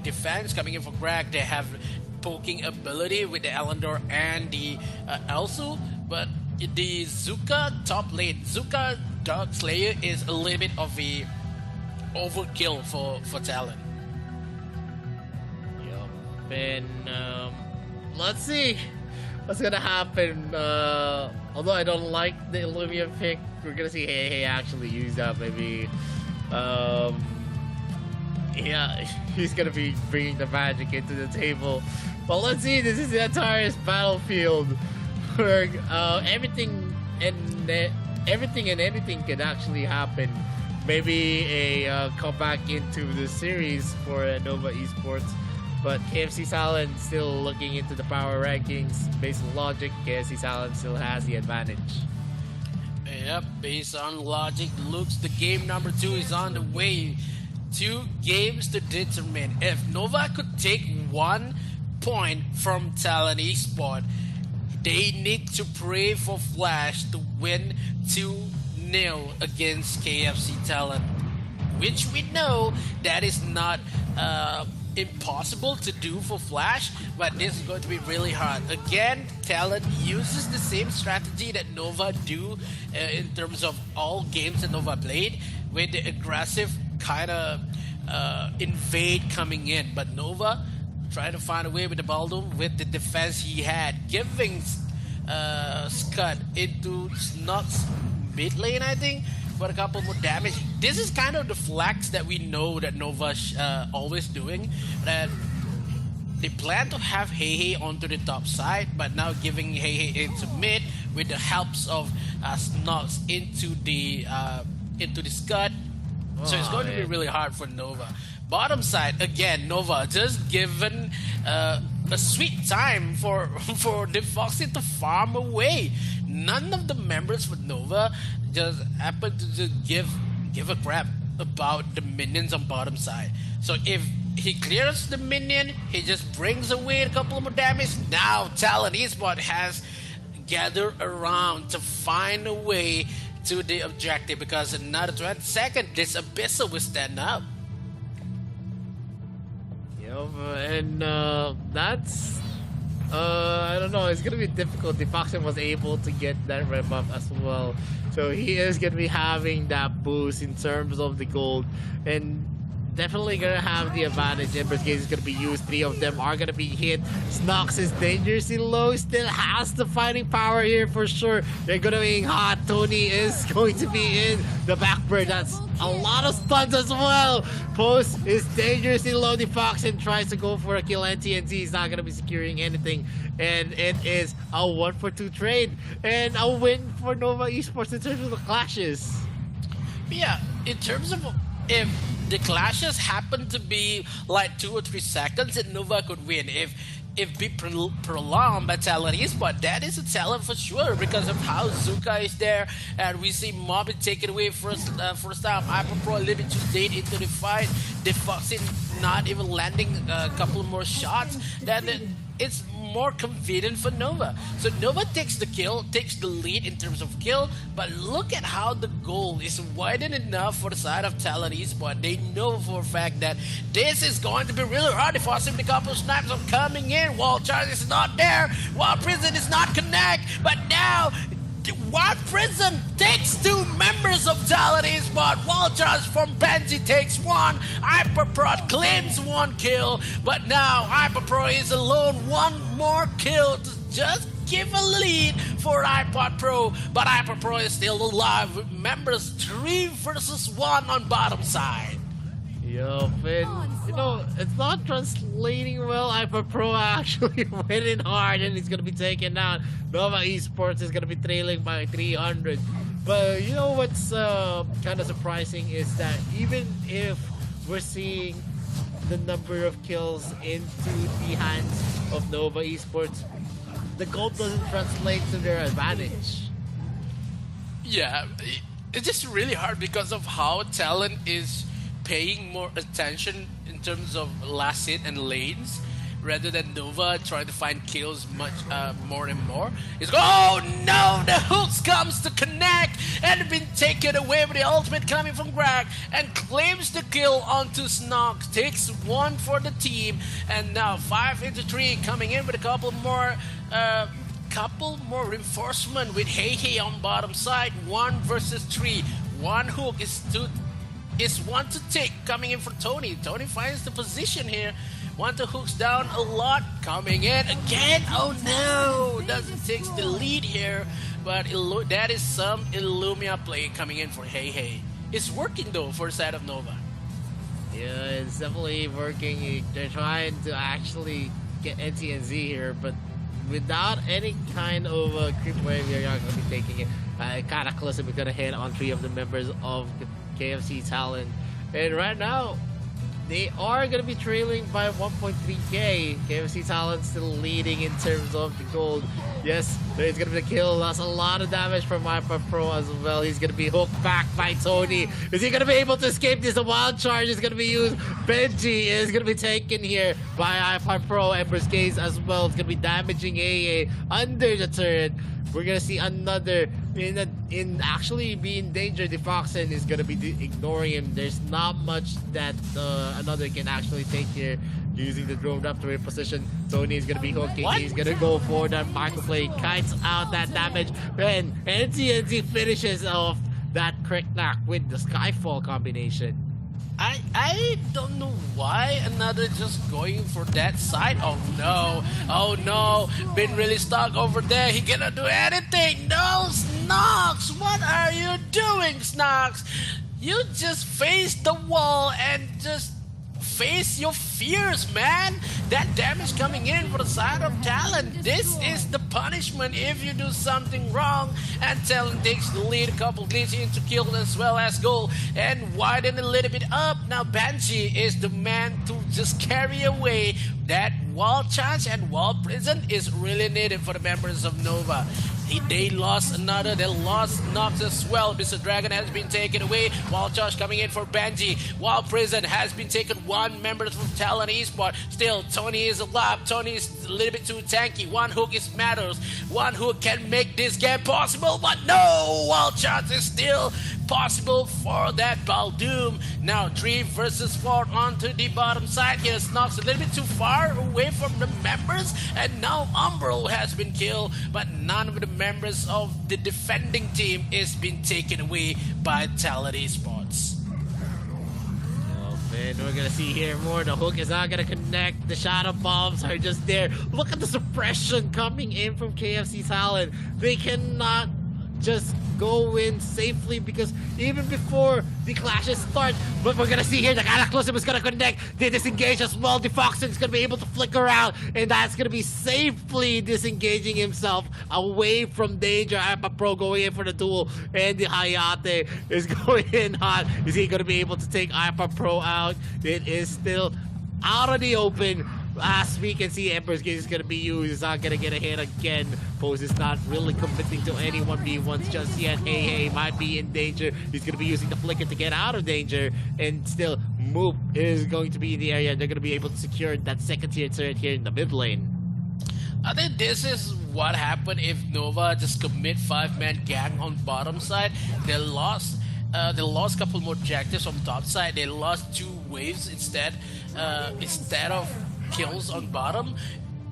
Speaker 2: defense coming in for Greg. They have poking ability with the Elandor and the Elsu, but the Zuka top lane, Zuka Dark Slayer is a little bit of a overkill for Talon.
Speaker 1: Yup. And let's see what's gonna happen. Although I don't like the Illumia pick, we're gonna see Hey actually use that. Maybe, yeah, he's gonna be bringing the magic into the table. But let's see. This is the entire battlefield where everything and anything can actually happen. Maybe a comeback into the series for Nova Esports. But KFC Salon still looking into the power rankings. Based on logic, KFC Salon still has the advantage.
Speaker 2: Yep, based on logic, looks the game number 2 is on the way. 2 games to determine. If Nova could take 1 point from Talon Esport, they need to pray for Flash to win 2-0 against KFC Talon, which we know that is not impossible to do for Flash, but this is going to be really hard. Again, Talon uses the same strategy that Nova do in terms of all games that Nova played, with the aggressive kind of invade coming in, but Nova trying to find a way with the Baldum with the defense he had, giving Scud into Snock's mid lane, I think, for a couple more damage. This is kind of the flex that we know that Nova's always doing. That they plan to have Hey onto the top side, but now giving Hey into mid with the helps of Snox into the Scud. So it's going to be really hard for Nova. Bottom side, again, Nova just given a sweet time for the Foxy to farm away. None of the members for Nova just happen to just give a crap about the minions on bottom side. So if he clears the minion, he just brings away a couple more damage. Now Talon Esport has gathered around to find a way to the objective, because in another 20 seconds this Abyssal will stand up.
Speaker 1: And that's I don't know, it's gonna be difficult. The Foxen was able to get that red buff as well, so he is gonna be having that boost in terms of the gold, and definitely gonna have the advantage. Ember's Gaze is gonna be used. 3 of them are gonna be hit. Snox is dangerously low, still has the fighting power here for sure. They're gonna be hot. Tony is going to be in the backburn. That's a lot of stuns as well. Post is dangerously low. The Foxen tries to go for a kill, and TNT is not gonna be securing anything. And it is a 1-for-2 trade and a win for Nova Esports in terms of the clashes.
Speaker 2: Yeah, in terms of if the clashes happen to be like 2 or 3 seconds, and Nova could win. If be prolonged by Talon Esport, that is a talent for sure, because of how Zuka is there, and we see Mob taken away first time. Hyperpro a little bit too late into the fight. The Foxy not even landing a couple more shots. Then it's more convenient for Nova. So Nova takes the kill, takes the lead in terms of kill, but look at how the goal is widened enough for the side of Talon Esport. They know for a fact that this is going to be really hard. If I see a couple of snipes are coming in, Wall Charge is not there, Wild Prison is not connect, but now Wild Prison takes 2 members of Talon Esport. Wall charge from Benji takes 1. Hyperprod claims 1 kill, but now Hyperpro is alone. 1 more kill to just give a lead for iPod Pro, but Hyperpro is still alive with members 3 versus 1 on bottom side.
Speaker 1: Yo, Finn, you know, it's not translating well. iPod Pro actually winning hard, and he's gonna be taken down. Nova Esports is gonna be trailing by 300. But you know what's kind of surprising is that even if we're seeing the number of kills into the hands of Nova Esports, the gold doesn't translate to their advantage.
Speaker 2: Yeah, it's just really hard because of how Talon is paying more attention in terms of last hit and lanes rather than Nova trying to find kills much more and more. Oh no, the hooks comes to connect and been taken away with the ultimate coming from Greg and claims the kill onto Snox. Takes 1 for the team, and now 5 into 3 coming in with a couple more reinforcement with Hey on bottom side. 1 versus 3. 1 hook is 1 to take coming in for Tony. Tony finds the position here. 1 to hooks down a lot. Coming in again. Oh no! Doesn't take the lead here. But that is some Illumia play coming in for Hey. It's working though for the side of Nova.
Speaker 1: Yeah, it's definitely working. They're trying to actually get NTNZ here, but without any kind of creep wave, you're not going to be taking it. Cataclysm is going to hit on 3 of the members of the KFC Talon. And right now, they are going to be trailing by 1.3k. KFC Talon still leading in terms of the gold. Yes, there's going to be the kill. That's a lot of damage from iPod Pro as well. He's going to be hooked back by Tony. Is he going to be able to escape this? A wild charge is going to be used. Benji is going to be taken here by iPod Pro. Ember's Gaze as well. It's going to be damaging AA under the turret. We're gonna see another in actually be in danger. The Foxen is gonna be ignoring him. There's not much that another can actually take here using the drone raptor in position. Tony is gonna be hooking.
Speaker 2: What?
Speaker 1: He's gonna go for that microplay, kites out that damage. Then NTNZ finishes off that crit knock with the Skyfall combination.
Speaker 2: I don't know why another just going for that side. Oh no, been really stuck over there. He cannot do anything. No, Snox, what are you doing, Snox? You just face the wall and just face your fears, man. That damage coming in for the side of Talon. This is the punishment if you do something wrong. And Talon takes the lead, a couple glitch into kill as well as goal and widen a little bit up. Now Banshee is the man to just carry away that wall charge, and wall prison is really needed for the members of Nova. They lost another, they lost Nox as well. Mr. Dragon has been taken away. Wall charge coming in for Benji. Wall prison has been taken. 1 member from Talon Esport. Still, Tony is alive. Tony is a little bit too tanky. 1 hook is matters. 1 hook can make this game possible, but no! Wall charge is still possible for that Baldoom. Now 3 versus 4 onto the bottom side here. Snox a little bit too far away from the members, and now Umbro has been killed, but none of the members of the defending team is being taken away by Talon Esports.
Speaker 1: Oh man, we're gonna see here more. The hook is not gonna connect. The shadow bombs are just there. Look at the suppression coming in from KFC Talon. They cannot just go in safely because even before the clashes start, but we're gonna see here the Cataclysm is gonna connect. They disengage as well. The Foxen is gonna be able to flicker out, and that's gonna be safely disengaging himself away from danger. Ipa Pro going in for the duel, and the Hayate is going in hot. Is he gonna be able to take Ipa Pro out? It is still out of the open. As we can see, Emperor's Gaze is going to be used. He's not going to get a hit again. Pose is not really committing to any 1v1s just yet. Hey, might be in danger. He's going to be using the flicker to get out of danger. And still, Moop is going to be in the area. They're going to be able to secure that second tier turret here in the mid lane.
Speaker 2: I think this is what happened if Nova just commit 5-man gang on bottom side. They lost a couple more objectives on top side. They lost 2 waves instead of kills on bottom.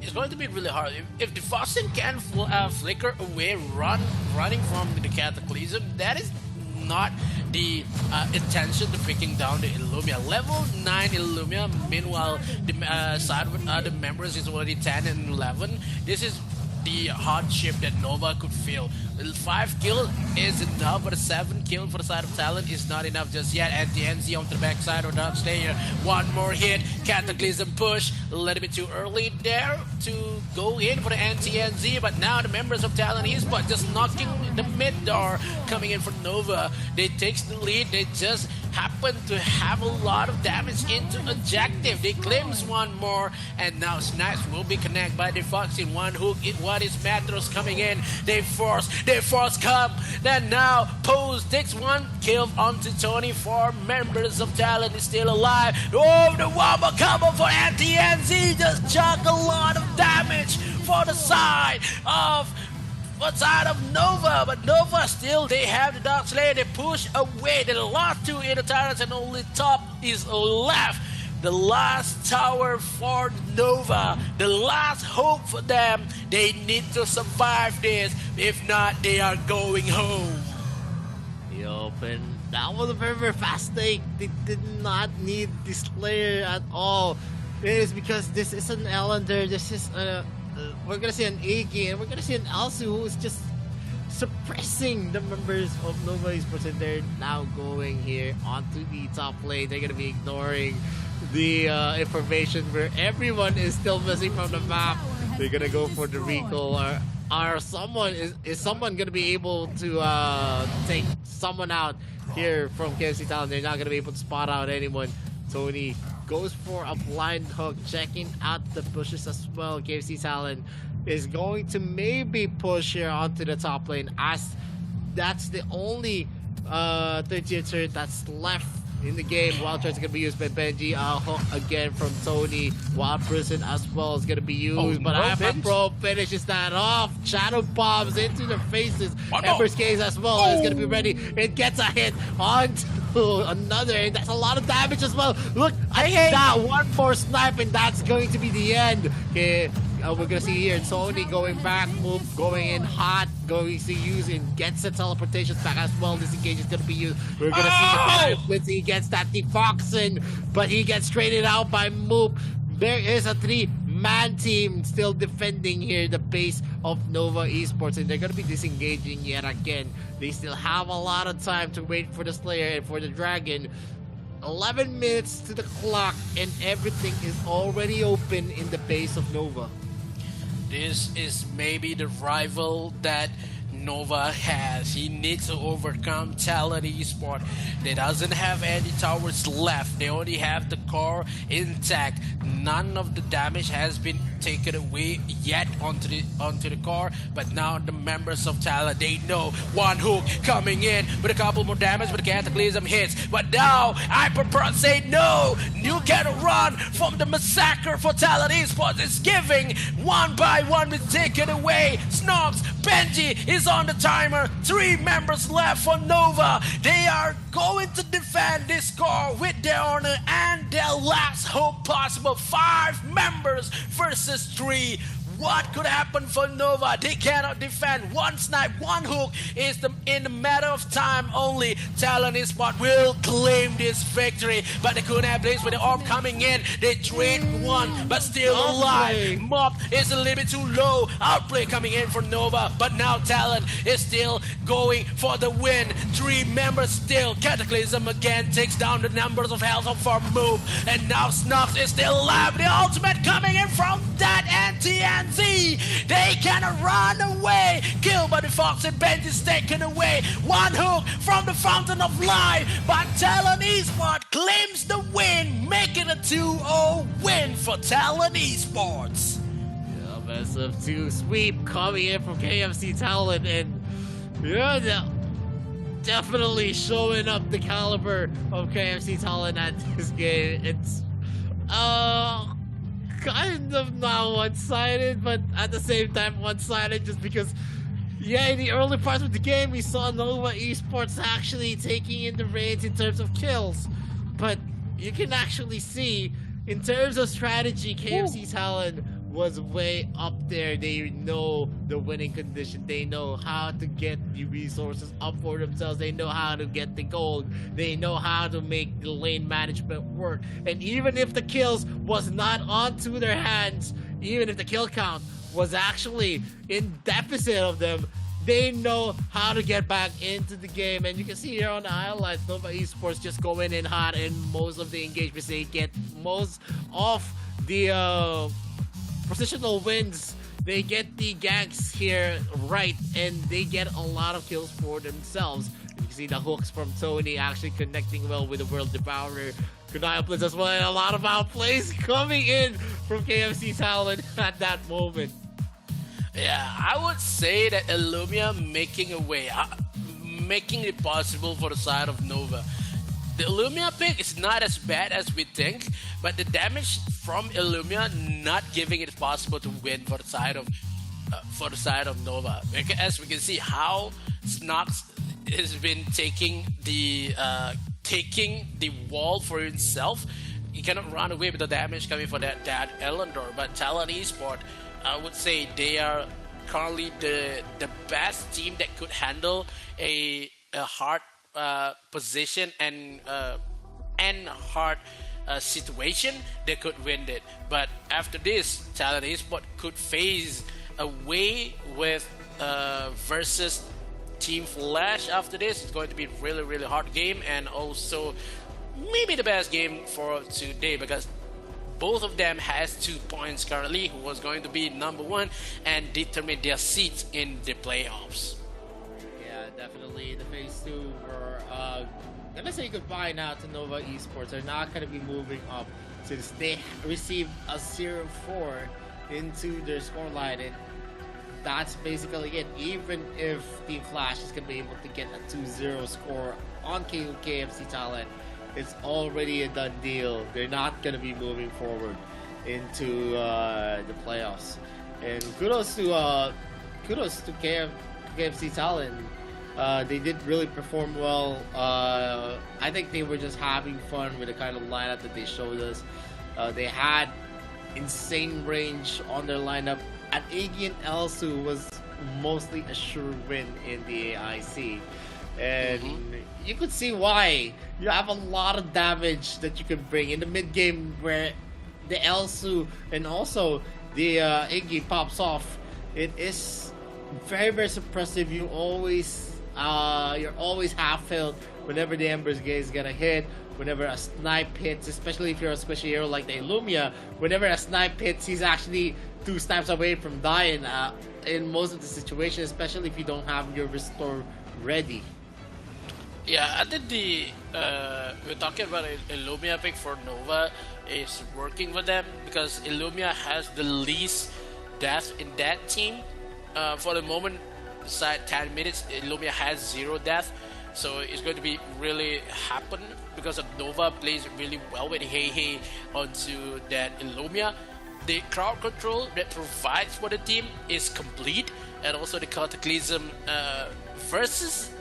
Speaker 2: it's going to be really hard. If the Faucet can flicker away, running from the Cataclysm, that is not the intention to picking down the Illumia. Level 9 Illumia, meanwhile, the side with other members is already 10 and 11. This is the hardship that Nova could feel. 5 kill is enough, but a 7 kill for the side of Talon is not enough just yet. Anti-NZ on the backside of Dark Slayer. One more hit, Cataclysm push, a little bit too early there to go in for the anti-NZ, but now the members of Talon Esports just knocking the mid door, coming in for Nova. They takes the lead, they just happen to have a lot of damage into objective. They claims one more, and now Snipes will be connected by the Fox in one hook. What is Matros coming in? They force come. Then now Pose takes one kill onto Tony. 4 members of Talon is still alive. Oh, the Wamba combo for anti-NZ just chuck a lot of damage for the side of Nova, but Nova still, they have the Dark Slayer, they push away, they lost 2 inner tyrants and only top is left. The last tower for Nova, the last hope for them. They need to survive this, if not they are going home.
Speaker 1: Yup, and that was a very, very fast take. They did not need this Slayer at all. It is because this is an Ellender, this is we're gonna see an Iggy, and we're gonna see an Elsu who is just suppressing the members of Nova Esports, and they're now going here onto the top lane. They're gonna be ignoring the information where everyone is still missing from the map. They're gonna go for the recall, or someone is someone gonna be able to take someone out here from KFC Talon. They're not gonna be able to spot out anyone. Tony goes for a blind hook, checking out the bushes as well. KFC Talon is going to maybe push here onto the top lane, as that's the only third tier turret that's left in the game. Wild Charge is going to be used by Benji. A hook again from Tony. Wild Prison as well is going to be used, but Alpha Pro finishes that off. Shadow bombs into their faces. Ember's Case as well is going to be ready. It gets a hit onto another, and that's a lot of damage as well. Look at that, one more snipe, and that's going to be the end. Okay, we're gonna see here Tony going back, move, going in hot, going to use and gets the teleportations back as well. Disengage is gonna be used. We're gonna see the Blitz. He gets that defoxing, but he gets traded out by Moop. There is a 3-man team still defending here the base of Nova Esports, and they're going to be disengaging yet again. They still have a lot of time to wait for the Slayer and for the Dragon. 11 minutes to the clock, and everything is already open in the base of Nova.
Speaker 2: This is maybe the rival that Nova has. He needs to overcome Talon Esports. They doesn't have any towers left. They only have the core intact. None of the damage has been taken away yet onto the core, but now the members of Talon, they know one hook coming in with a couple more damage, but the Cataclysm hits. But now Hyperpro say no, you gotta run from the massacre for Talon Esports. It's giving one by one, it's taken away. Snogs, Benji is on the timer. 3 members left for Nova. They are going to defend this core with their honor and their last hope possible. 5 members versus 3. What could happen for Nova? They cannot defend. One snipe, one hook is in a matter of time only. Talon Esports will claim this victory, but they couldn't have this with the orb coming in. They trade one, but still alive. Mob is a little bit too low. Outplay coming in for Nova, but now Talon is still going for the win. 3 members still. Cataclysm again takes down the numbers of health for Move, and now Snuffs is still alive. The ultimate coming in from that anti-NZ. They cannot run away. Killed by the Fox, and Benji is taken away. One hook from the Fountain of Life, but Talon Esports claims the win, making a 2-0 win for Talon Esports.
Speaker 1: Yeah, best of 2 sweep coming in from KFC Talon, and yeah, definitely showing up the caliber of KFC Talon at this game. It's kind of not one-sided, but at the same time one-sided, just because, yeah, in the early parts of the game we saw Nova Esports actually taking in the reins in terms of kills, but you can actually see in terms of strategy KFC Talon was way up there. They know the winning condition. They know how to get the resources up for themselves. They know how to get the gold. They know how to make the lane management work. And even if the kills was not onto their hands, even if the kill count was actually in deficit of them, they know how to get back into the game. And you can see here on the highlights, Nova Esports just going in hot in most of the engagements. They get most of the positional wins. They get the ganks here right, and they get a lot of kills for themselves. You can see the hooks from Tony actually connecting well with the World Devourer. Good outplays as well, and a lot of outplays coming in from KFC Talent at that moment.
Speaker 2: Yeah, I would say that Illumia making a way, making it possible for the side of Nova. The Illumia pick is not as bad as we think, but the damage from Illumia not giving it possible to win for the side of Nova. As we can see how Snox has been taking the wall for himself. He cannot run away with the damage coming from that Elendor, but Talon Esport, I would say they are currently the best team that could handle a hard position and hard situation. They could win it. But after this, Talon Esport could face away with versus Team Flash. After this, it's going to be a really, really hard game, and also maybe the best game for today, because both of them has 2 points currently, who was going to be number 1 and determine their seats in the playoffs.
Speaker 1: Yeah, definitely. The phase 2 were gonna say goodbye now to Nova Esports. They're not gonna be moving up since they received a 0-4 into their scoreline, and that's basically it. Even if Team Flash is gonna be able to get a 2-0 score on KFC Talent, it's already a done deal. They're not going to be moving forward into the playoffs. And kudos to KFC Talent. They did really perform well. I think they were just having fun with the kind of lineup that they showed us. They had insane range on their lineup. And Iggy and Elsu was mostly a sure win in the AIC. And you could see why. You have a lot of damage that you can bring in the mid game, where the Elsu and also the Iggy pops off. It is very, very suppressive. You're always half filled whenever the Ember's Gaze is gonna hit. Whenever a snipe hits, especially if you're a squishy hero like the Illumia, whenever a snipe hits, he's actually 2 snipes away from dying in most of the situations, especially if you don't have your restore ready.
Speaker 2: Yeah, I think we're talking about Illumia pick for Nova is working with them, because Illumia has the least death in that team. For the moment, beside 10 minutes, Illumia has 0 death, so it's going to be really happen because of Nova plays really well with Hey onto that Illumia. The crowd control that provides for the team is complete, and also the Cataclysm versus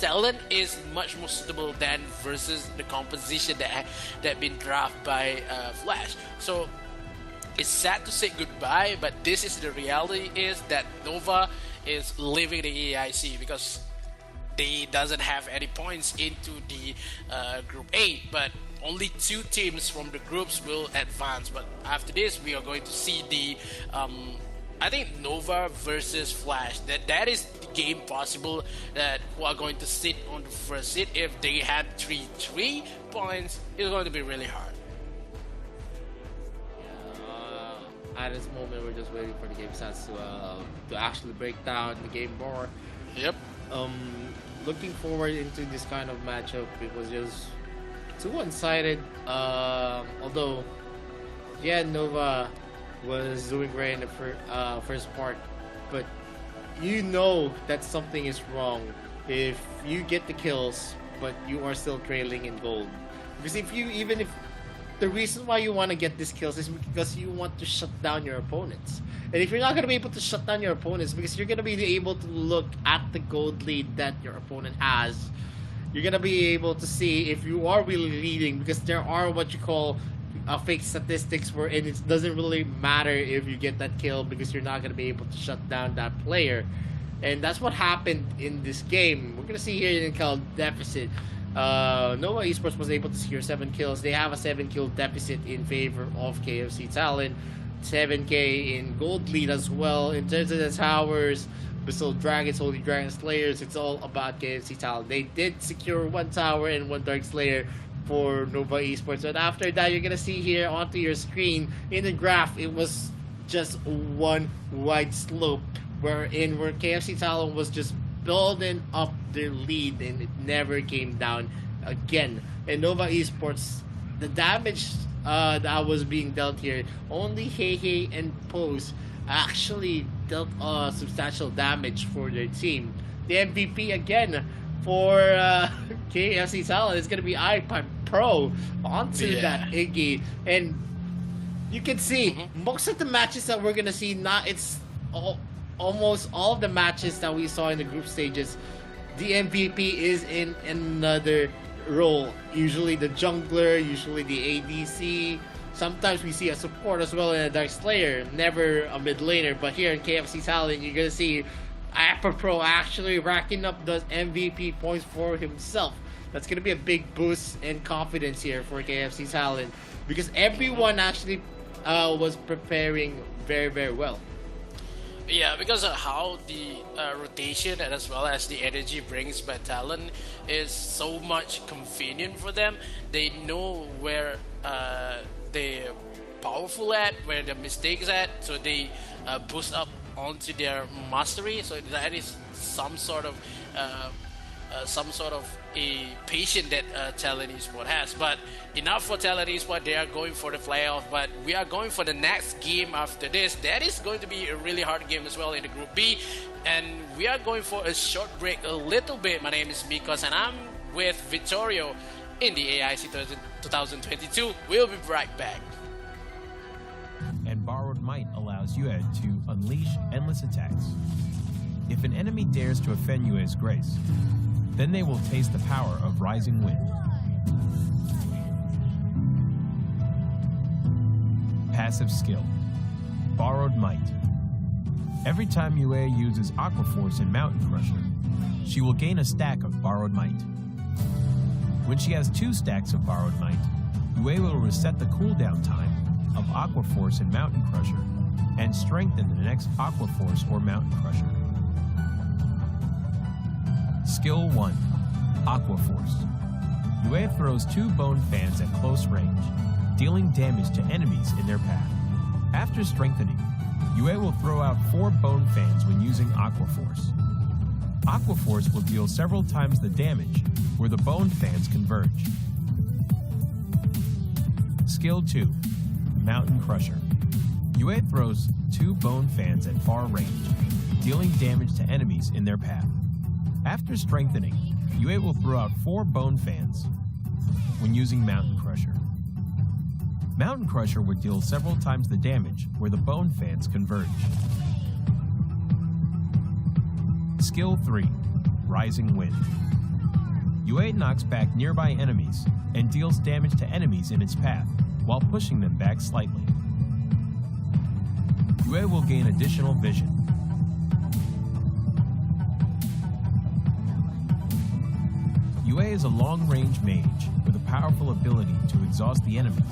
Speaker 2: Talent is much more suitable than versus the composition that been drafted by Flash. So it's sad to say goodbye, but this is the reality, is that Nova is leaving the AIC because they doesn't have any points into the Group A, but only 2 teams from the groups will advance. But after this, we are going to see the I think Nova versus Flash. That is the game possible that who are going to sit on the first seat. If they had 3 points, it's going to be really hard.
Speaker 1: At this moment, we're just waiting for the game stats to actually break down the game more.
Speaker 2: Yep.
Speaker 1: Looking forward into this kind of matchup, it was just too one-sided. Although, yeah, Nova was doing great in the first part, but you know that something is wrong if you get the kills but you are still trailing in gold. Because if the reason why you want to get these kills is because you want to shut down your opponents, and if you're not going to be able to shut down your opponents because you're going to be able to look at the gold lead that your opponent has, you're going to be able to see if you are really leading, because there are what you call fake statistics wherein it doesn't really matter if you get that kill because you're not going to be able to shut down that player. And that's what happened in this game. We're going to see here in kill deficit. Nova Esports was able to secure 7 kills. They have a 7 kill deficit in favor of KFC Talon. 7k in gold lead as well. In terms of the towers, Bristol Dragons, Holy Dragon Slayers, it's all about KFC Talon. They did secure 1 tower and 1 Dark Slayer for Nova Esports. But after that, you're going to see here onto your screen in the graph, it was just one wide slope where KFC Talon was just building up their lead and it never came down again. And Nova Esports, the damage that was being dealt here, only Heihei and Pose actually dealt substantial damage for their team. The MVP again for KFC Talon is going to be iPad Pro onto that Iggy. And you can see most of the matches that we're going to see, almost all of the matches that we saw in the group stages, the MVP is in another role. Usually the jungler, usually the ADC. Sometimes we see a support as well in a Dark Slayer, never a mid laner. But here in KFC Talon, you're going to see Appa Pro actually racking up those MVP points for himself. That's going to be a big boost in confidence here for KFC Talon, because everyone actually was preparing very, very well.
Speaker 2: Yeah, because of how the rotation and as well as the energy brings by Talon is so much convenient for them. They know where they're powerful at, where the mistakes at, so they boost up onto their mastery. So that is some sort of a patient that Talon Esports has. But enough for Talon Esports. They are going for the playoff, but we are going for the next game after this. That is going to be a really hard game as well in the Group B, and we are going for a short break a little bit. My name is Mikos and I'm with Vittorio in the AIC 2022. We'll be right back.
Speaker 8: And Borrowed Might allows Yue to unleash endless attacks. If an enemy dares to offend Yue's grace, then they will taste the power of Rising Wind. Passive skill, Borrowed Might. Every time Yue uses Aqua Force and Mountain Crusher, she will gain a stack of Borrowed Might. When she has 2 stacks of Borrowed Might, Yue will reset the cooldown time of Aqua Force and Mountain Crusher and strengthen the next Aqua Force or Mountain Crusher. Skill 1, Aqua Force. Yue throws 2 bone fans at close range, dealing damage to enemies in their path. After strengthening, Yue will throw out 4 bone fans when using Aqua Force. Aqua Force will deal several times the damage where the bone fans converge. Skill 2, Mountain Crusher. Yue throws 2 bone fans at far range, dealing damage to enemies in their path. After strengthening, Yue will throw out 4 bone fans when using Mountain Crusher. Mountain Crusher will deal several times the damage where the bone fans converge. Skill 3, Rising Wind. Yue knocks back nearby enemies and deals damage to enemies in its path while pushing them back slightly. Yue will gain additional vision. Yue is a long-range mage with a powerful ability to exhaust the enemies,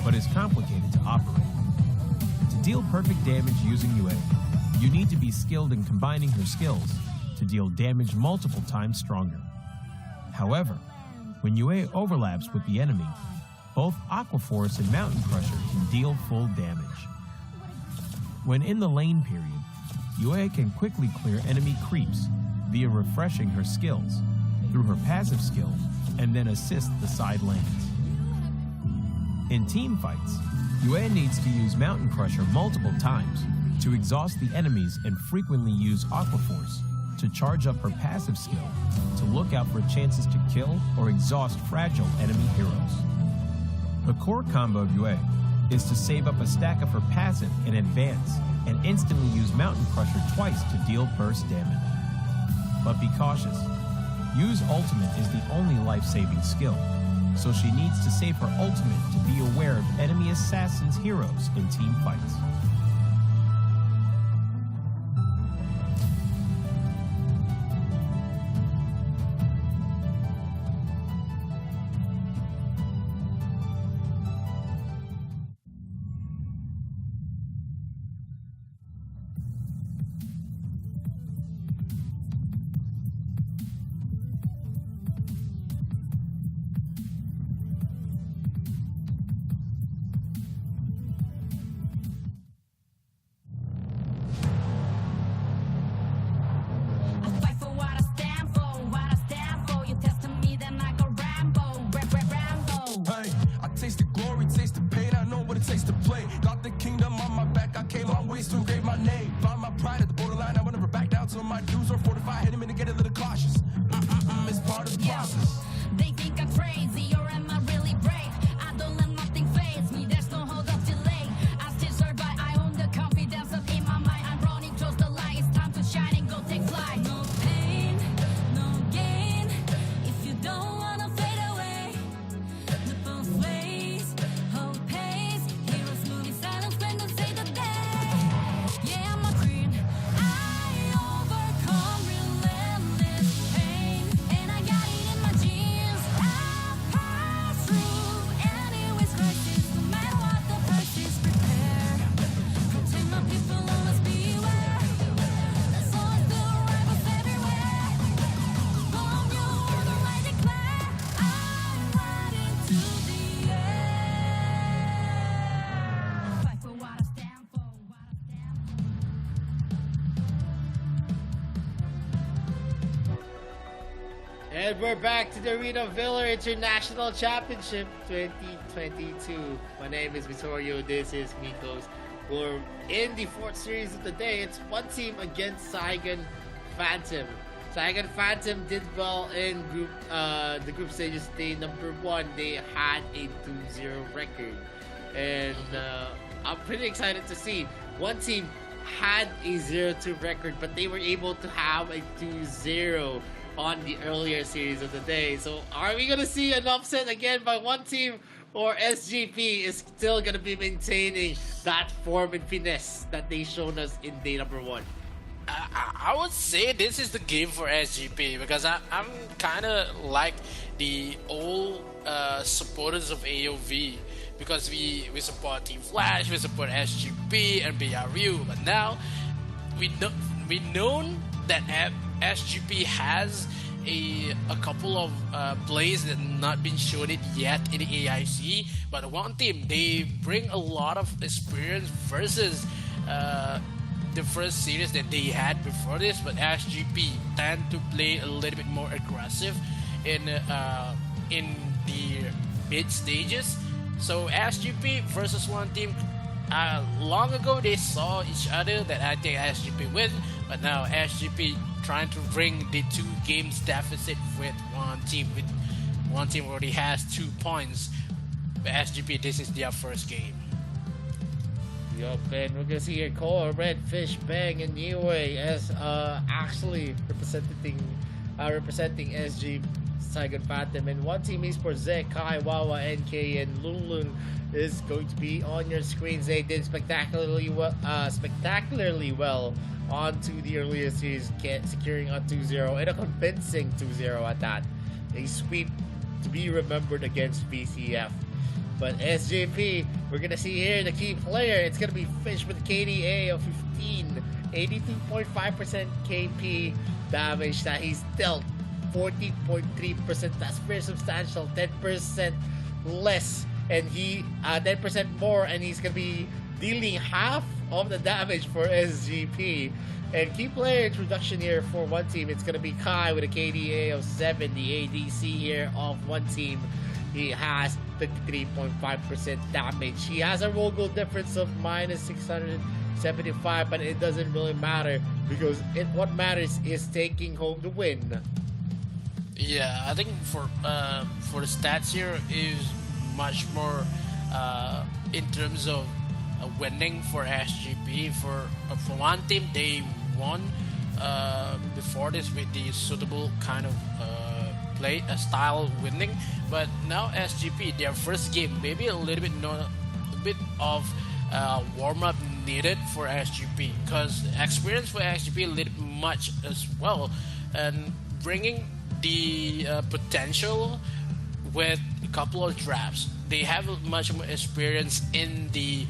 Speaker 8: but is complicated to operate. To deal perfect damage using Yue, you need to be skilled in combining her skills to deal damage multiple times stronger. However, when Yue overlaps with the enemy, both Aqua Force and Mountain Crusher can deal full damage. When in the lane period, Yue can quickly clear enemy creeps via refreshing her skills through her passive skill and then assist the side lanes. In team fights, Yue needs to use Mountain Crusher multiple times to exhaust the enemies and frequently use Aqua Force to charge up her passive skill to look out for chances to kill or exhaust fragile enemy heroes. The core combo of Yue is to save up a stack of her passive in advance and instantly use Mountain Crusher twice to deal burst damage. But be cautious. Yu's ultimate is the only life-saving skill, so she needs to save her ultimate to be aware of enemy assassins' heroes in team fights.
Speaker 3: I fight for what I stand for, what I stand for. You testing me, then I go Rambo, Rambo.
Speaker 4: Hey, I taste the glory, taste the pain. I know what it takes to play. Got the kingdom on my back. I came long ways to engrave my name. Found my pride at the borderline. I will never back down till my dues are fortified. Hit him in to get a little cautious. It's part of the process.
Speaker 3: They think I'm crazy, or am I really brave? I don't let nothing faze me, there's no hold up delay. I still survive, I own the confidence up in my mind. I'm running towards the light, it's time to shine and go take flight. No pain, no gain, if you don't wanna fade away. The both ways, hold pace, heroes move in silence when they say the day. Yeah, I'm a queen, I overcome relentless pain. And I got it in my genes, I pass through anyways crisis. No matter what the price is, prepare. Protect my people, always beware. There's always the rivals everywhere. Bomb your world, I declare. I'm riding to the air. Fight for what I stand for, what I stand for.
Speaker 1: And we're back to the Arena Villa International Championship 2022. My name is Vittorio. This is Mikos. We're in the fourth series of the day. It's one team against Saigon Phantom. Saigon Phantom did well in the group stages. Day number 1, they had a 2-0 record. And I'm pretty excited to see. One team had a 0-2 record, but they were able to have a 2-0 on the earlier series of the day. So are we going to see an upset again by one team, or SGP is still going to be maintaining that form and finesse that they shown us in day number 1?
Speaker 2: I would say this is the game for SGP because I'm kind of like the old supporters of AOV, because we support Team Flash, we support SGP and BRU, but now we know that SGP has a couple of plays that not been shown it yet in the AIC, but one team, they bring a lot of experience versus the first series that they had before this, but SGP tend to play a little bit more aggressive in the mid stages. So SGP versus one team, long ago they saw each other that I think SGP win, but now SGP trying to bring the 2 games deficit with one team. With one team already has 2 points, but SGP, this is their first game.
Speaker 1: Yup, and we're gonna see here Core, Redfish, Bang, and Niue as actually representing SG Saigon Phantom. And one team esports, Zek, Kai, Wawa, NK, and Lunlun is going to be on your screens. They did spectacularly well onto the earlier series, securing a 2-0 and a convincing 2-0 at that. A sweep to be remembered against VCF. But SJP, we're gonna see here the key player. It's gonna be Fish with KDA of 15, 82.5% KP damage that he's dealt, 40.3%. That's very substantial. 10% less, and 10% more, and he's gonna be dealing half of the damage for SGP. And key player introduction here for one team, it's gonna be Kai with a KDA of 7, the ADC here of one team. He has 53.5% damage. He has a roll goal difference of minus 675, but it doesn't really matter because what matters is taking home the win.
Speaker 2: Yeah, I think for the stats here is much more in terms of winning for SGP. For one team, they won before this with the suitable kind of play style winning. But now SGP, their first game, maybe a little bit a bit of warm up needed for SGP, because experience for SGP a little much as well, and bringing the potential with a couple of drafts. They have much more experience in the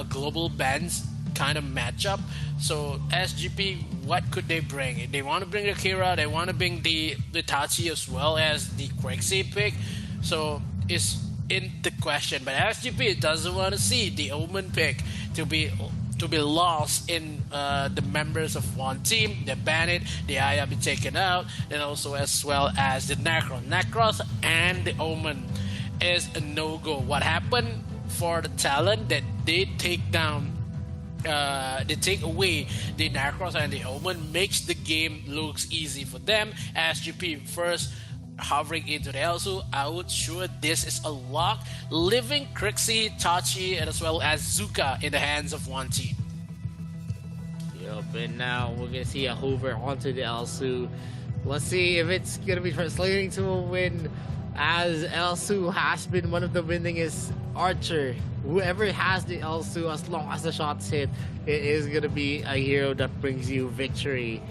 Speaker 2: global bands kind of matchup. So SGP, what could they bring? They want to bring Akira, they want to bring the Tachi as well as the Quixie pick. So it's in the question. But SGP doesn't want to see the Omen pick to be lost in the members of one team. They ban it, the Aya be taken out, and also as well as the Necros and the Omen is a no-go. What happened for the talent that they take down, they take away the Necros and the Omen, makes the game looks easy for them. SGP first hovering into the Elsu. I would sure this is a lock, leaving Crixie, Tachi, and as well as Zuka in the hands of one team.
Speaker 1: Yup, and now we're gonna see a hover onto the Elsu. Let's see if it's gonna be translating to a win, as Elsu has been one of the winningest archer. Whoever has the Elsu, as long as the shots hit, it is gonna be a hero that brings you victory.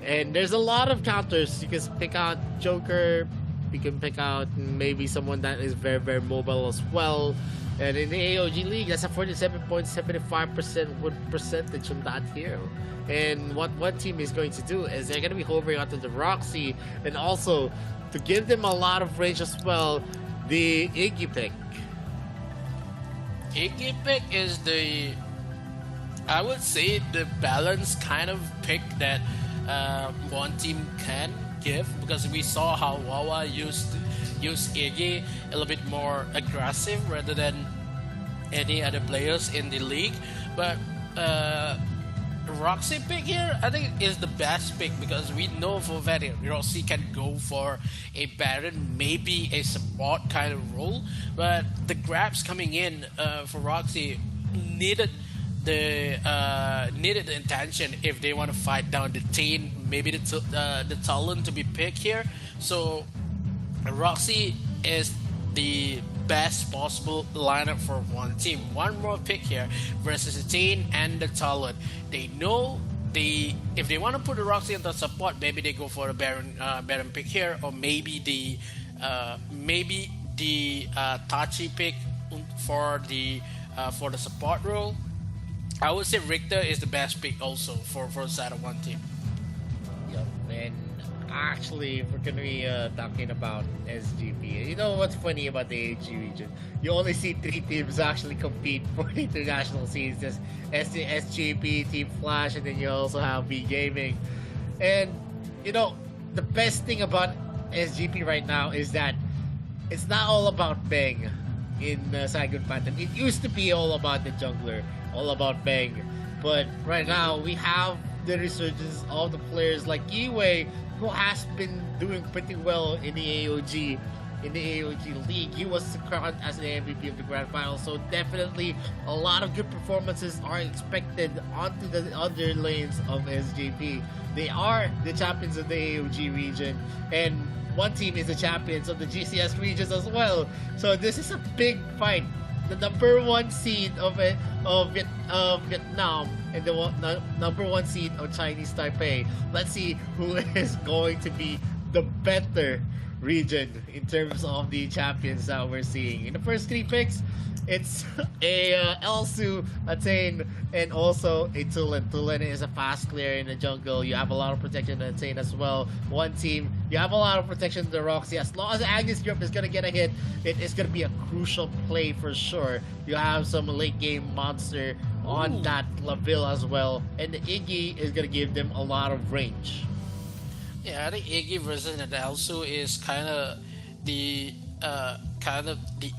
Speaker 1: And there's a lot of counters. You can pick out Joker, you can pick out maybe someone that is very, very mobile as well. And in the AOG League, that's a 47.75% win percentage on that hero. And what one team is going to do is they're going to be hovering onto the Roxy, and also to give them a lot of range as well, the Iggy pick.
Speaker 2: Iggy pick is the, I would say, the balanced kind of pick that one team can give, because we saw how Wawa used Iggy a little bit more aggressive rather than any other players in the league. But Roxy pick here, I think, is the best pick, because we know for that Roxy can go for a Baron, maybe a support kind of role. But the grabs coming in for Roxy needed the intention if they want to fight down the Tain, maybe the Talon to be picked here. So Roxy is the best possible lineup for one team. One more pick here versus the Tain and the Talon. They know if they want to put the Roxy into support, maybe they go for a Baron pick here, or maybe the Tachi pick for the support role. I would say Richter is the best pick also for the side of one team.
Speaker 1: Yep, and actually, if we're gonna be talking about SGP, you know what's funny about the AG region? You only see 3 teams actually compete for the international scenes. Just SGP, Team Flash, and then you also have B Gaming. And you know, the best thing about SGP right now is that it's not all about Bang in Saigon Phantom. It used to be all about the jungler, all about Bang, but right now we have the resurgence of the players like Iwei, who has been doing pretty well in the AOG League. He was crowned as the MVP of the Grand Final, so definitely a lot of good performances are expected onto the other lanes of SGP. They are the champions of the AOG region, and one team is the champions of the GCS regions as well. So this is a big fight. The number 1 seed of Vietnam and the number 1 seed of Chinese Taipei. Let's see who is going to be the better region in terms of the champions that we're seeing. In the first 3 picks, it's a Elsu, a Tain, and also a Tulen. Tulen is a fast clear in the jungle. You have a lot of protection in the Tain as well. One team, you have a lot of protection in the Roxy. As long as Agnes Europe is going to get a hit, it is going to be a crucial play for sure. You have some late game monster on that Laville as well. And the Iggy is going to give them a lot of range.
Speaker 2: Yeah, I think Iggy versus Elsu is kind of the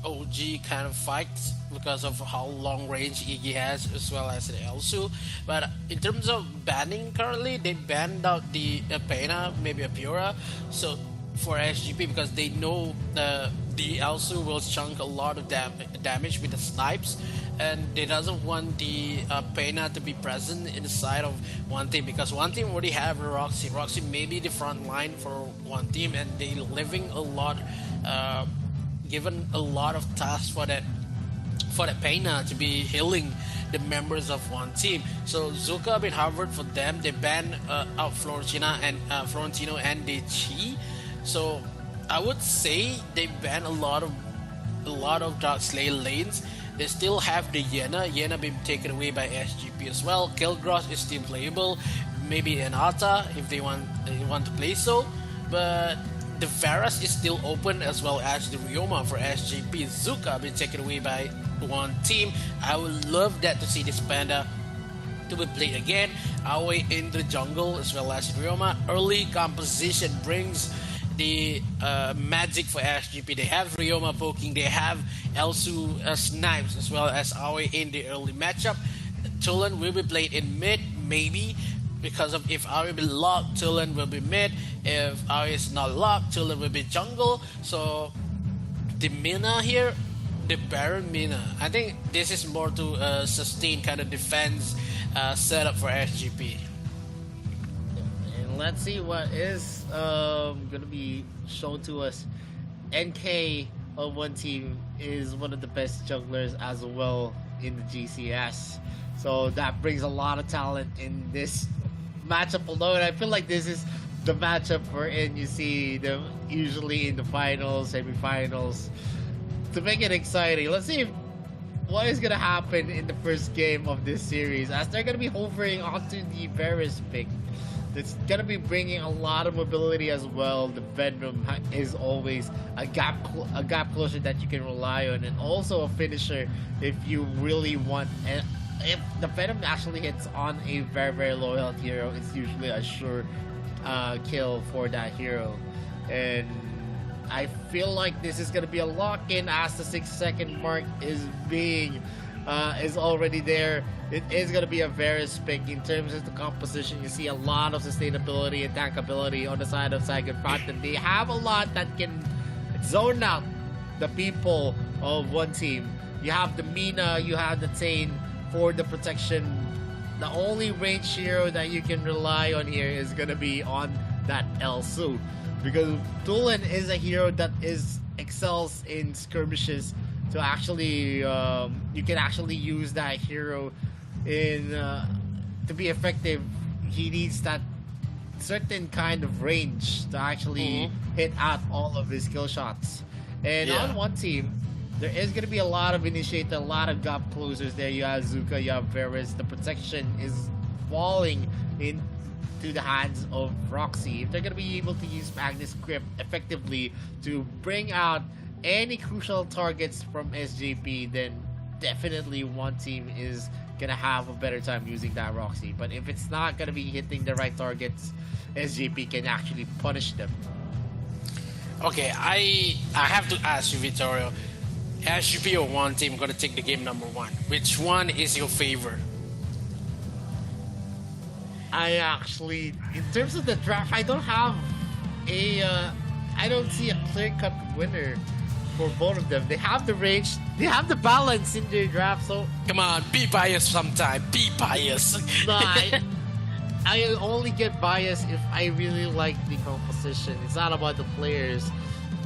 Speaker 2: OG kind of fights because of how long range Iggy has as well as the Elsu. But in terms of banning currently, they banned out the Pena, maybe a Pura. So for SGP, because they know the the Elsu will chunk a lot of damage with the snipes, and they doesn't want the Pena to be present in the side of one team, because one team already have Roxy. Roxy may be the front line for one team, and they living a lot, given a lot of tasks for the Pena to be healing the members of one team. So Zuka been Harvard for them. They ban out Florentino and the Chi. So I would say they ban a lot of Dark Slayer lanes. They still have the Yena been taken away by SGP as well. Kilgross is still playable. Maybe an Alta if they want to play so. But the Varus is still open, as well as the Ryoma for SGP. Zuka been taken away by one team. I would love that to see this Panda to be played again. Aoi in the jungle as well as Ryoma. Early composition brings the magic for SGP. They have Ryoma poking, they have Elsu snipes as well as Aoi in the early matchup. Tulan will be played in mid, maybe, because of if Aoi be locked, Tulan will be mid. If Aoi is not locked, Tulan will be jungle. So the Mina here, the Baron Mina, I think this is more to sustain kind of defense setup for SGP.
Speaker 1: And let's see what is going to be shown to us. NK of one team is one of the best jungglers as well in the GCS. So that brings a lot of talent in this matchup alone. I feel like this is the matchup wherein you see them usually in the finals, semifinals. To make it exciting, let's see what is going to happen in the first game of this series, as they're going to be hovering onto the Varus pick. It's going to be bringing a lot of mobility as well. The Venom is always a gap closer that you can rely on, and also a finisher if you really want. And if the Venom actually hits on a very, very low health hero, it's usually a sure kill for that hero. And I feel like this is going to be a lock-in as the 6-second mark is already there. It is going to be a Varus pick. In terms of the composition, you see a lot of sustainability and tankability on the side of Saigon Fountain. They have a lot that can zone out the people of one team. You have the Mina, you have the Tain for the protection. The only range hero that you can rely on here is going to be on that Elsu, because Tulan is a hero that excels in skirmishes. To actually, you can actually use that hero in to be effective. He needs that certain kind of range to actually hit out all of his skill shots. And on one team, there is going to be a lot of initiator, a lot of gap closers there. You have Zuka, you have Varus. The protection is falling into the hands of Roxy. If they're going to be able to use Magnus Grip effectively to bring out any crucial targets from SJP, then definitely one team is gonna have a better time using that Roxy. But if it's not gonna be hitting the right targets, SJP can actually punish them.
Speaker 2: Okay, I have to ask you, Vittorio. SJP or one team gonna take the game number one? Which one is your favorite?
Speaker 1: I actually, in terms of the draft, I don't have I don't see a clear-cut winner for both of them. They have the range, they have the balance in their draft, so
Speaker 2: Come on, be biased sometime. Be biased.
Speaker 1: nah, I only get biased if I really like the composition. It's not about the players.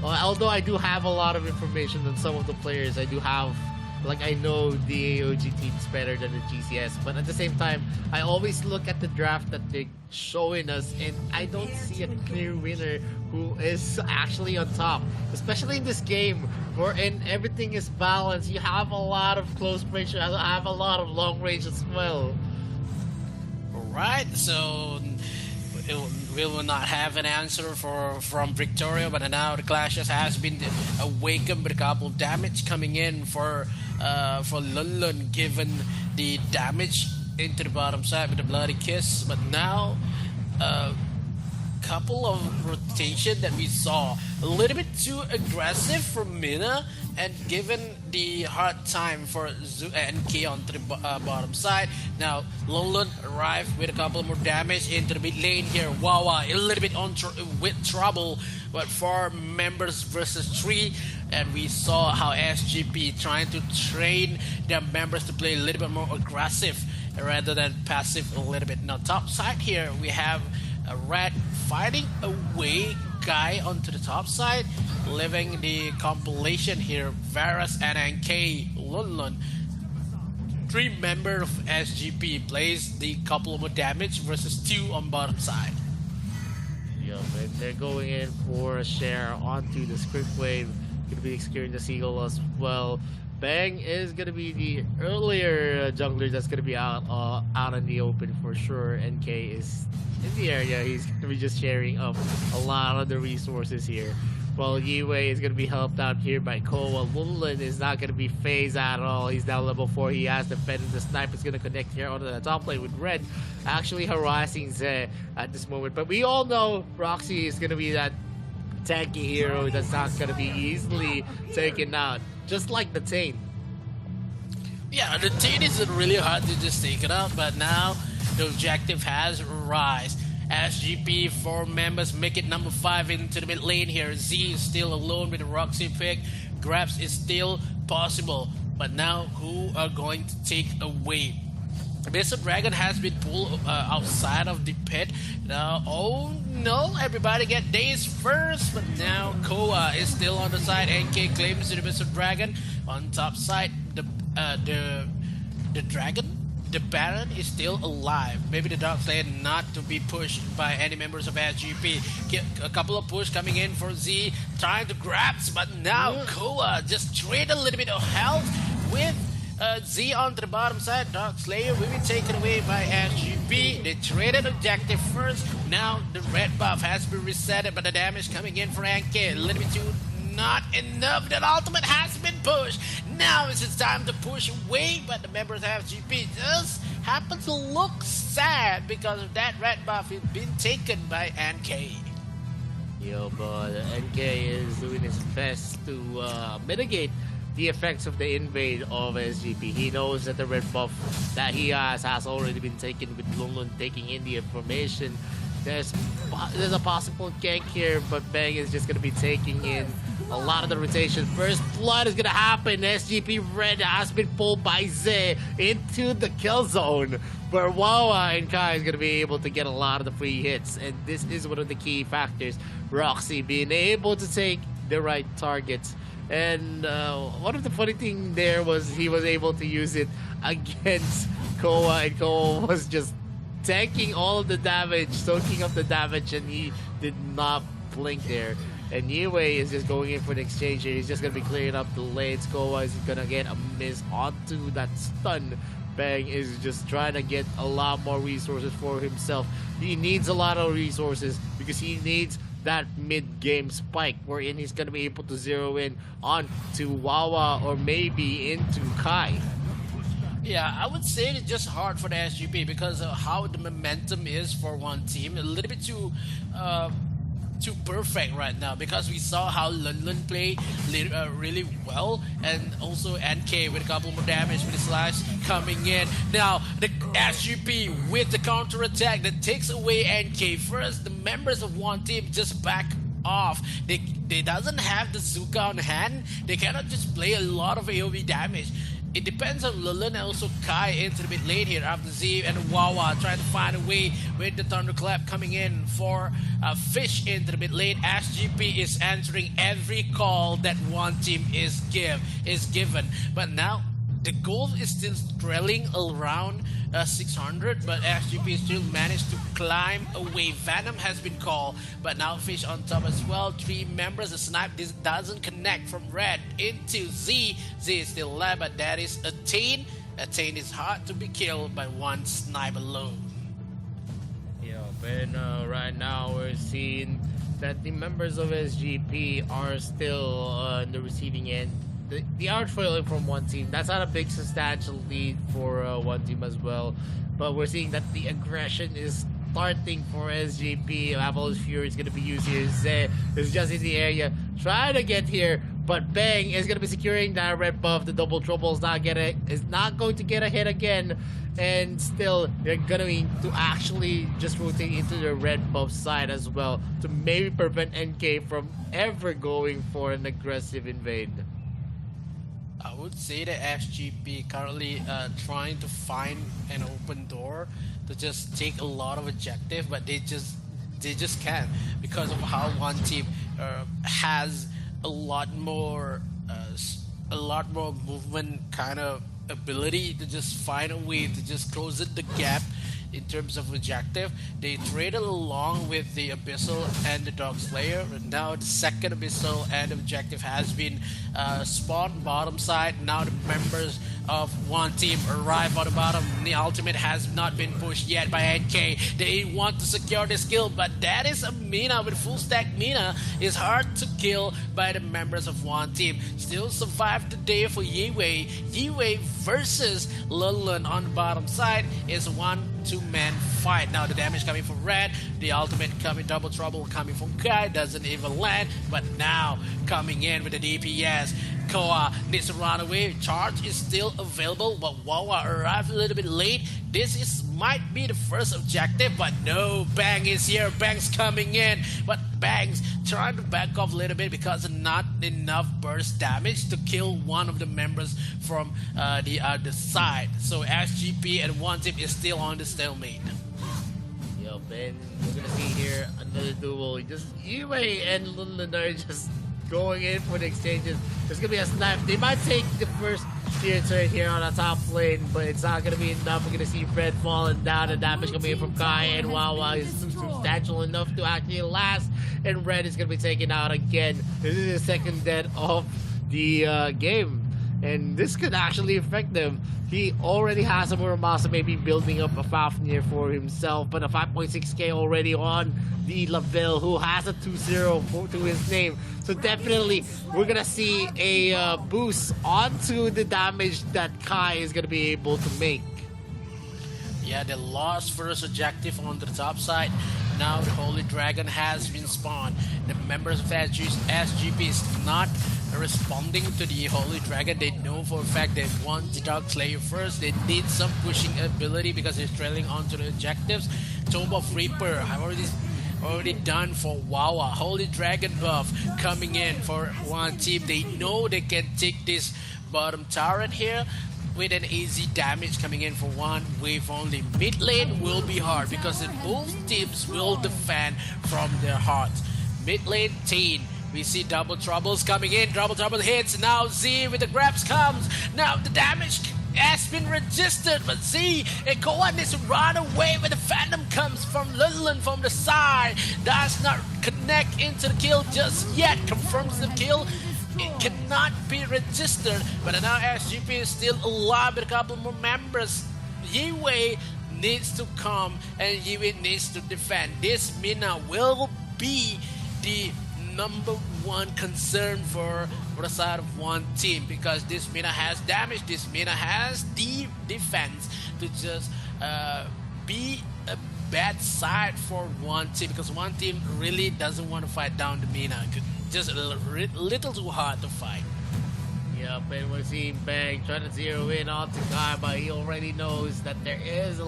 Speaker 1: Although I do have a lot of information on some of the players, I do have, like, I know the AOG team's better than the GCS, but at the same time, I always look at the draft that they're showing us, and I don't see a clear winner who is actually on top. Especially in this game, wherein everything is balanced. You have a lot of close range, I have a lot of long range as well.
Speaker 2: Alright, so we will not have an answer from Victoria, but now the clashes has been awakened with a couple of damage coming in for Lunlun, given the damage into the bottom side with the bloody kiss. But now couple of rotation that we saw. A little bit too aggressive for Mina, and given the hard time for NK on the bottom side. Now Lolun arrived with a couple more damage into the mid lane here. Wawa a little bit with trouble, but 4 members versus 3, and we saw how SGP trying to train their members to play a little bit more aggressive rather than passive a little bit. Now top side here we have a Red fighting away guy onto the top side, leaving the compilation here. Varus and NK Lunlun, 3 members of SGP, plays the couple more damage versus 2 on bottom side.
Speaker 1: Yep, and they're going in for a share onto the script wave. Gonna be securing the Seagull as well. Bang is gonna be the earlier jungler that's gonna be out in the open for sure. NK is in the area. He's gonna be just sharing up a lot of the resources here. Well, Yue is gonna be helped out here by Koa. Lunlin is not gonna be phased at all. He's now level 4. He has defended. The snipe is gonna connect here onto the top lane with Red actually harassing Zhe at this moment. But we all know Roxy is gonna be that tanky hero that's not gonna be easily taken out. Just like the Tain.
Speaker 2: Yeah, the Tain is really hard to just take it out, but now the objective has rise. SGP 4 members make it number 5 into the mid lane here. Z is still alone with the Roxy pick. Grabs is still possible, but now who are going to take away? Mr. Dragon has been pulled outside of the pit. Now, oh no, everybody get days first, but now Koa is still on the side. NK claims the Mr. Dragon on top side. The dragon, the Baron is still alive. Maybe the Dark Slayer not to be pushed by any members of SGP. Get a couple of push coming in for Z, trying to grab, but now Koa just trade a little bit of health with Z on the bottom side. Dark Slayer will be taken away by SGP. They traded objective first. Now the red buff has been resetted, but the damage coming in for NK a little bit too not enough. That ultimate has been pushed. Now it's time to push away, but the members of SGP just happen to look sad because of that red buff is being taken by NK.
Speaker 1: Yo, but NK is doing his best to mitigate the effects of the invade of SGP. He knows that the red buff that he has already been taken, with Lunlun taking in the information. There's a possible gank here, but Bang is just going to be taking in a lot of the rotation. First blood is going to happen. SGP Red has been pulled by Zhe into the kill zone, where Wawa and Kai is going to be able to get a lot of the free hits. And this is one of the key factors. Roxy being able to take the right targets. And one of the funny thing there was he was able to use it against Koa, and Koa was just tanking all of the damage, soaking up the damage, and he did not blink there. And Yue is just going in for the exchange here. He's just going to be clearing up the lanes. Koa is going to get a miss onto that stun. Bang is just trying to get a lot more resources for himself. He needs a lot of resources because he needs that mid-game spike wherein he's going to be able to zero in onto Wawa or maybe into Kai.
Speaker 2: Yeah, I would say it's just hard for the SGP because of how the momentum is for one team. A little bit too perfect right now, because we saw how Lunlun played really well, and also NK with a couple more damage with the slash coming in. Now the SGP with the counter attack that takes away NK first. The members of one team just back off. They doesn't have the Zuka on hand. They cannot just play a lot of AoE damage. It depends on Lulun and also Kai into the mid lane here after Z and Wawa trying to find a way with the Thunderclap coming in for Fish into the mid lane. SGP is answering every call that one team is given. But now the gold is still trailing around 600, but SGP still managed to climb away. Venom has been called, but now Fish on top as well. 3 members. The snipe doesn't connect from Red into Z. Z is still alive, but that is a Tain. A Tain is hard to be killed by one snipe alone.
Speaker 1: Yeah, but right now we're seeing that the members of SGP are still on the receiving end. The art foiling from one team, that's not a big substantial lead for one team as well, but we're seeing that the aggression is starting for SGP. Avalanche Fury is going to be used here. Zay is just in the area trying to get here, but Bang is going to be securing that red buff. The double trouble is not going to get a hit again, and still they're going to need to actually just rotate into the red buff side as well to maybe prevent NK from ever going for an aggressive invade.
Speaker 2: I would say that SGP currently trying to find an open door to just take a lot of objective, but they just can't because of how one team has a lot more movement kind of ability to just find a way to just close it the gap in terms of objective. They traded along with the Abyssal and the Dog Slayer, and now the second Abyssal and objective has been spawned bottom side. Now the members of one team arrive on the bottom. The ultimate has not been pushed yet by NK. They want to secure this kill, but that is a Mina with full stack Mina is hard to kill by the members of one team. Still survive the day for Yiwei. Yiwei versus Lulun on the bottom side is a 1-2-man fight. Now the damage coming from Red, the ultimate coming, double trouble coming from Kai, doesn't even land, but now coming in with the DPS. Koa needs to run away. Charge is still available, but Wawa arrived a little bit late. This might be the first objective, but no, Bang is here. Bang's coming in, but Bang's trying to back off a little bit because not enough burst damage to kill one of the members from the other side. So SGP and one team is still on the stalemate.
Speaker 1: Yo, Ben, we're gonna see here another duel. Just Yue and Lulun are just going in for the exchanges. There's gonna be a snipe. They might take the first tier turret here on the top lane, but it's not gonna be enough. We're gonna see Red falling down. The damage coming in from Kai, and Wawa is substantial enough to actually last. And Red is gonna be taken out again. This is the second death of the game, and this could actually affect them. He already has some more Muramasa maybe building up a Fafnir for himself, but a 5.6k already on the Lavelle, who has a 2-0 to his name. So definitely we're gonna see a boost onto the damage that Kai is gonna be able to make.
Speaker 2: Yeah, they lost first objective on the top side. Now the Holy Dragon has been spawned. The members of SGP is not responding to the Holy Dragon. They know for a fact they want the Dog Slayer first. They need some pushing ability because they're trailing onto the objectives. Tomb of Reaper have already done for Wawa. Holy Dragon buff coming in for one team. They know they can take this bottom turret here with an easy damage coming in for one wave only. Mid lane will be hard because both teams will defend from their hearts. Mid lane Teen, we see double troubles coming in. Double trouble hits. Now Z with the grabs comes. Now the damage has been registered, but Z and Koa needs to run away when the Phantom comes from Lulun from the side. Does not connect into the kill just yet. Confirms the kill. It cannot be registered, but now SGP is still alive with a couple more members. Yiwei needs to come and Yiwei needs to defend. This Mina will be the #1 concern for the side of one team because this Mina has damage, this Mina has the defense to just be a bad side for one team because one team really doesn't want to fight down the Mina. Just a little too hard to fight.
Speaker 1: Yep, and we're seeing Bang trying to zero in onto Kai, but he already knows that there is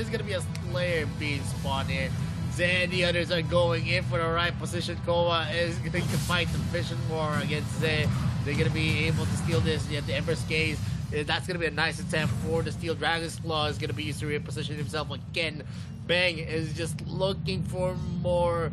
Speaker 1: gonna be a Slayer being spawned here. Zay and the others are going in for the right position. Koa is going to fight the Vision War against Zay. They're gonna be able to steal this. Yet the Ember's Gaze, that's gonna be a nice attempt for the Steel Dragon's Claw. Is gonna be used to reposition himself again. Bang is just looking for more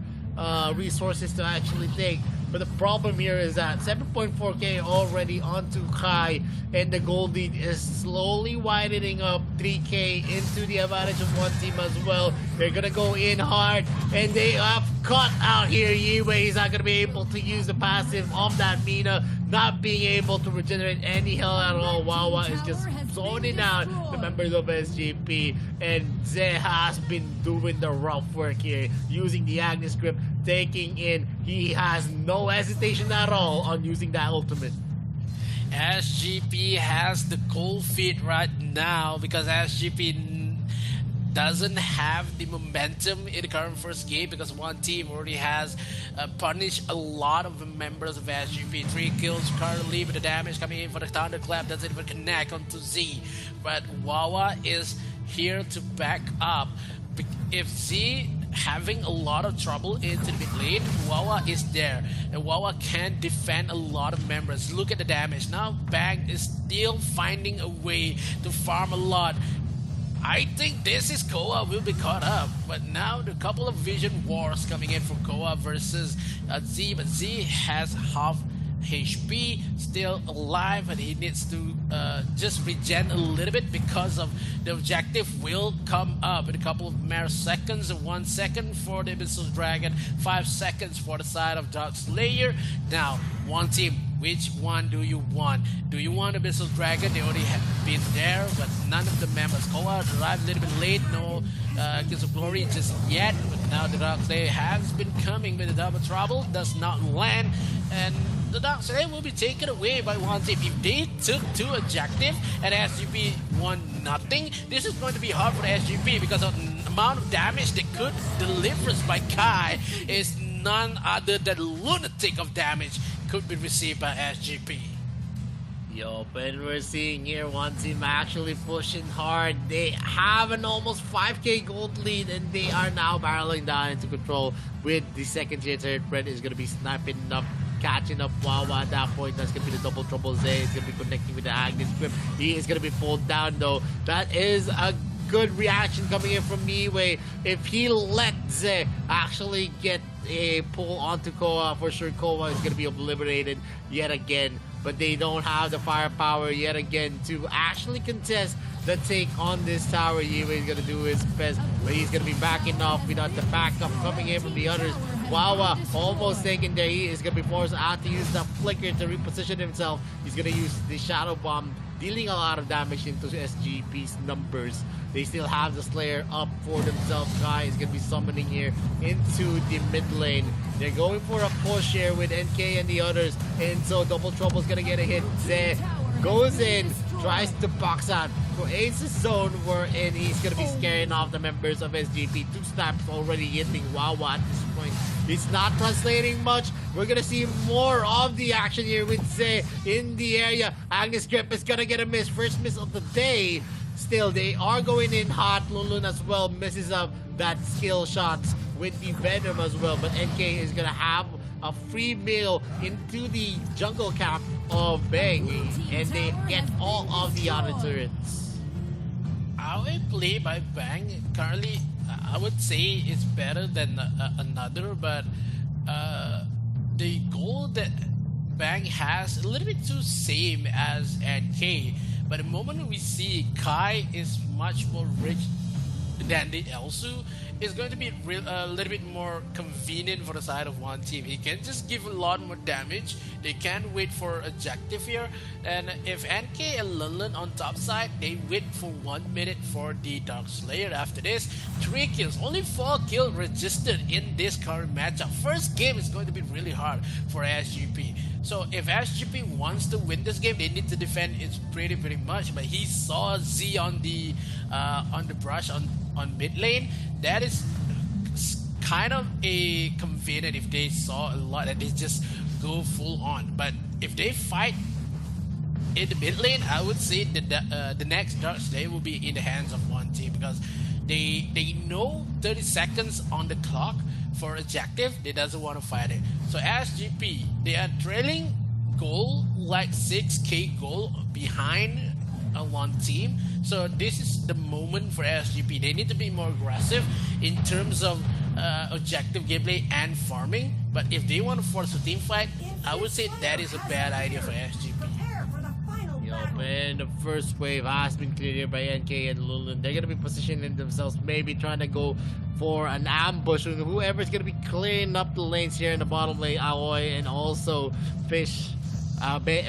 Speaker 1: resources to actually take. But the problem here is that 7.4k already onto Kai, and the gold lead is slowly widening up 3k into the advantage of one team as well. They're gonna go in hard, and they have caught out here. Yiwei is not gonna be able to use the passive of that Mina, not being able to regenerate any health at all. Wawa is just zoning out the members of SGP, and Zay has been doing the rough work here, using the Agnes grip, taking in. He has no hesitation at all on using that ultimate.
Speaker 2: SGP has the cold feet right now because SGP doesn't have the momentum in the current first game because one team already has punished a lot of the members of SGP. 3 kills currently, but the damage coming in for the thunderclap doesn't even connect onto Z. But Wawa is here to back up. If Z having a lot of trouble into the mid lane, Wawa is there, and Wawa can defend a lot of members. Look at the damage. Now Bang is still finding a way to farm a lot. I think this is Koa will be caught up, but now the couple of vision wars coming in from Koa versus Z, but Z has half HP, still alive, and he needs to just regen a little bit because of the objective will come up in a couple of mere seconds. 1 second for the Abyssal Dragon, 5 seconds for the side of Dark Slayer. Now, one team, which one do you want? Do you want Abyssal Dragon? They already have been there, but none of the members. Koa arrived a little bit late, no Kiss of Glory just yet, but now the Dark Slayer has been coming with the double trouble, does not land, and the Dark Slayer will be taken away by one team. If they took 2 objectives and SGP won nothing, this is going to be hard for the SGP because of the amount of damage they could deliver by Kai is none other than lunatic of damage could be received by SGP.
Speaker 1: Yo, but we're seeing here one team actually pushing hard. They have an almost 5k gold lead, and they are now barreling down into control with the second tier third friend is going to be sniping up, catching up Wawa at that point. That's going to be the double trouble. Zay is going to be connecting with the Agnes grip. He is going to be pulled down though. That is a good reaction coming in from Miwei. If he let Zay actually get a pull onto Koa, for sure Koa is going to be obliterated yet again. But they don't have the firepower yet again to actually contest the take on this tower. Miwei is going to do his best, but he's going to be backing off without the backup coming in from the others. Wawa almost taken there. He is going to be forced out to use the flicker to reposition himself. He's going to use the shadow bomb, dealing a lot of damage into SGP's numbers. They still have the Slayer up for themselves. Kai is going to be summoning here into the mid lane. They're going for a push here with NK and the others, and so Double Trouble's going to get a hit. Zay goes in, tries to box out for Ace's zone, wherein he's going to be scaring off the members of SGP. 2 snaps already hitting Wawa at this point. It's not translating much. We're going to see more of the action here with Zay in the area. Agnes Grip is going to get a miss. First miss of the day. Still, they are going in hot. Lunlun as well misses up that skill shots with the Venom as well. But NK is going to have a free meal into the jungle camp of Bang, and they get all of the other turrets.
Speaker 2: How I play by Bang currently, I would say it's better than another, but the goal that Bang has a little bit too same as NK. But the moment we see Kai is much more rich than the Elsu, it's going to be a little bit more convenient for the side of one team. He can just give a lot more damage. They can wait for objective here, and if NK and Lunlun on top side, they wait for 1 minute for the Dark Slayer. After this, 3 kills, only 4 kills registered in this current matchup. First game is going to be really hard for SGP. So if SGP wants to win this game, they need to defend it pretty much. But he saw Z on the brush on mid lane. That is kind of a convenient if they saw a lot and they just go full on. But if they fight in the mid lane, I would say that the next Dark Slayer will be in the hands of one team because they know 30 seconds on the clock for objective. They doesn't want to fight it. So SGP, they are trailing goal like 6k goal behind one team. So this is the moment for SGP. They need to be more aggressive in terms of objective gameplay and farming. But if they want to force a team fight, I would say that is a bad idea for SGP.
Speaker 1: And the first wave has been cleared here by NK and Lunlun. They're going to be positioning themselves, maybe trying to go for an ambush. Whoever's going to be clearing up the lanes here in the bottom lane, Aoi and also Fish.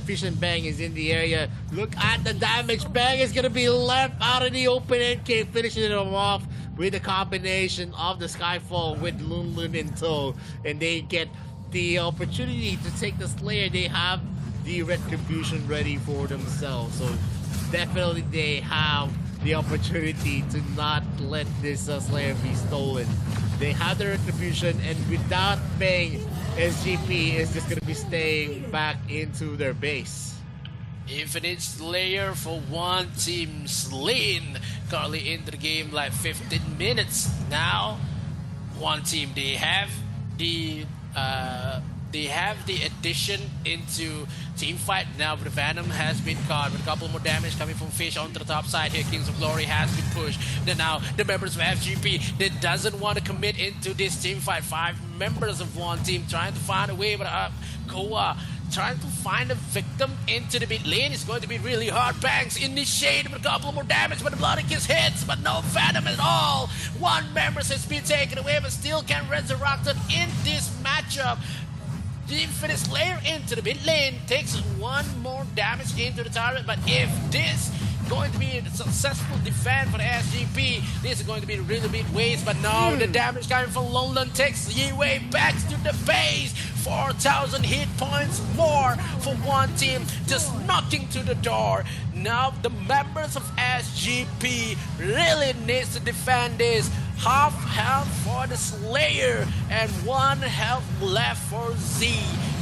Speaker 1: Fish and Bang is in the area. Look at the damage. Bang is going to be left out in the open. NK finishing them off with a combination of the Skyfall with Lunlun in tow. And they get the opportunity to take the Slayer. They have the retribution ready for themselves. So definitely they have the opportunity to not let this Slayer be stolen. They have the retribution, and without paying, SGP is just gonna be staying back into their base.
Speaker 2: Infinite Slayer for one team slain. Currently into the game like 15 minutes now. One team, they have the addition into team fight now, but the Venom has been caught with a couple more damage coming from Fish onto the top side here. Kings of Glory has been pushed. Then now the members of FGP that doesn't want to commit into this team fight. 5 members of one team trying to find a way, but Koa trying to find a victim into the mid lane is going to be really hard. Banks initiated with a couple more damage, but the Bloody Kiss hits, but no Venom at all. One member has been taken away, but still can resurrect it in this matchup. The Infinite Slayer into the mid lane takes 1 more damage into the turret, but if this going to be a successful defense for the SGP, this is going to be really big waste, but no, the damage coming from Lowland takes Yiwei back to the base. 4,000 hit points more for one team, just knocking to the door. Now the members of SGP really needs to defend this. Half health for the Slayer and 1 health left for Z.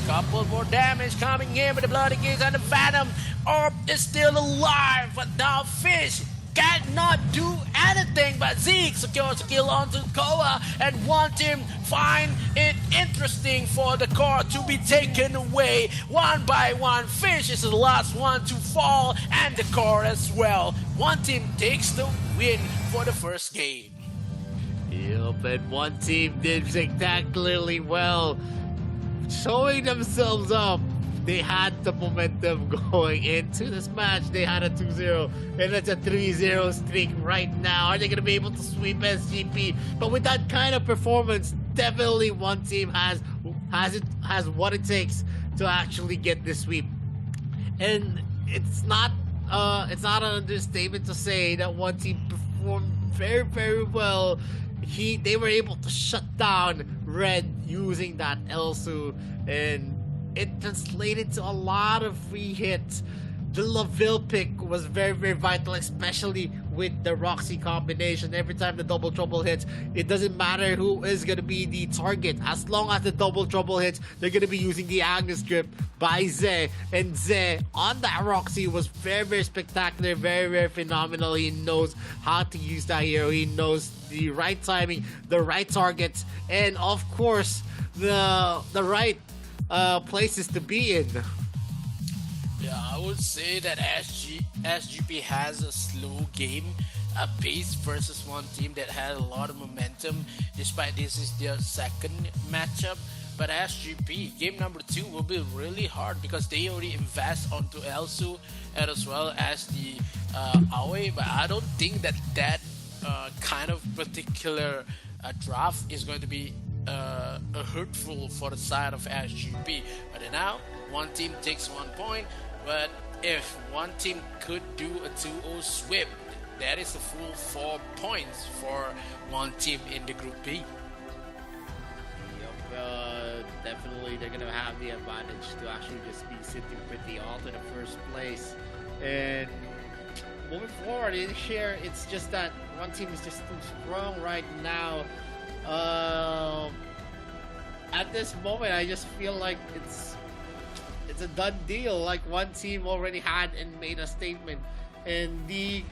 Speaker 2: Couple more damage coming in with the Bloody Gaze and the Venom. Orb is still alive, but now Fish cannot do anything but Zeke secures a kill onto Koa, and one team find it interesting for the core to be taken away one by one. Fish is the last one to fall, and the core as well. One team takes the win for the first game.
Speaker 1: Yep, and one team did spectacularly well, showing themselves up. They had the momentum going into this match. They had a 2-0, and it's a 3-0 streak right now. Are they going to be able to sweep SGP? But with that kind of performance, definitely one team has what it takes to actually get this sweep. And it's not an understatement to say that one team performed very, very well. They were able to shut down Red using that Elsu, and it translated to a lot of free hits. The Laville pick was very, very vital, especially with the Roxy combination. Every time the double trouble hits, it doesn't matter who is going to be the target. As long as the double trouble hits, they're going to be using the Agnes grip by Ze. And Ze on that Roxy was very, very spectacular, very, very phenomenal. He knows how to use that hero. He knows the right timing, the right targets, and of course, the right places to be in.
Speaker 2: Yeah, I would say that SGP has a slow game, a pace versus one team that had a lot of momentum, despite this is their second matchup. But SGP, game number 2 will be really hard because they already invest onto Elsu and as well as the Aoi, but I don't think that kind of particular draft is going to be hurtful for the side of SGP. But now, one team takes 1 point, but if one team could do a 2-0 sweep, that is a full 4 points for one team in the Group B.
Speaker 1: Yep, definitely they're going to have the advantage to actually just be sitting pretty all to the first place. And moving forward in here, it's just that one team is just too strong right now. At this moment, I just feel like it's a done deal. Like one team already had and made a statement, and the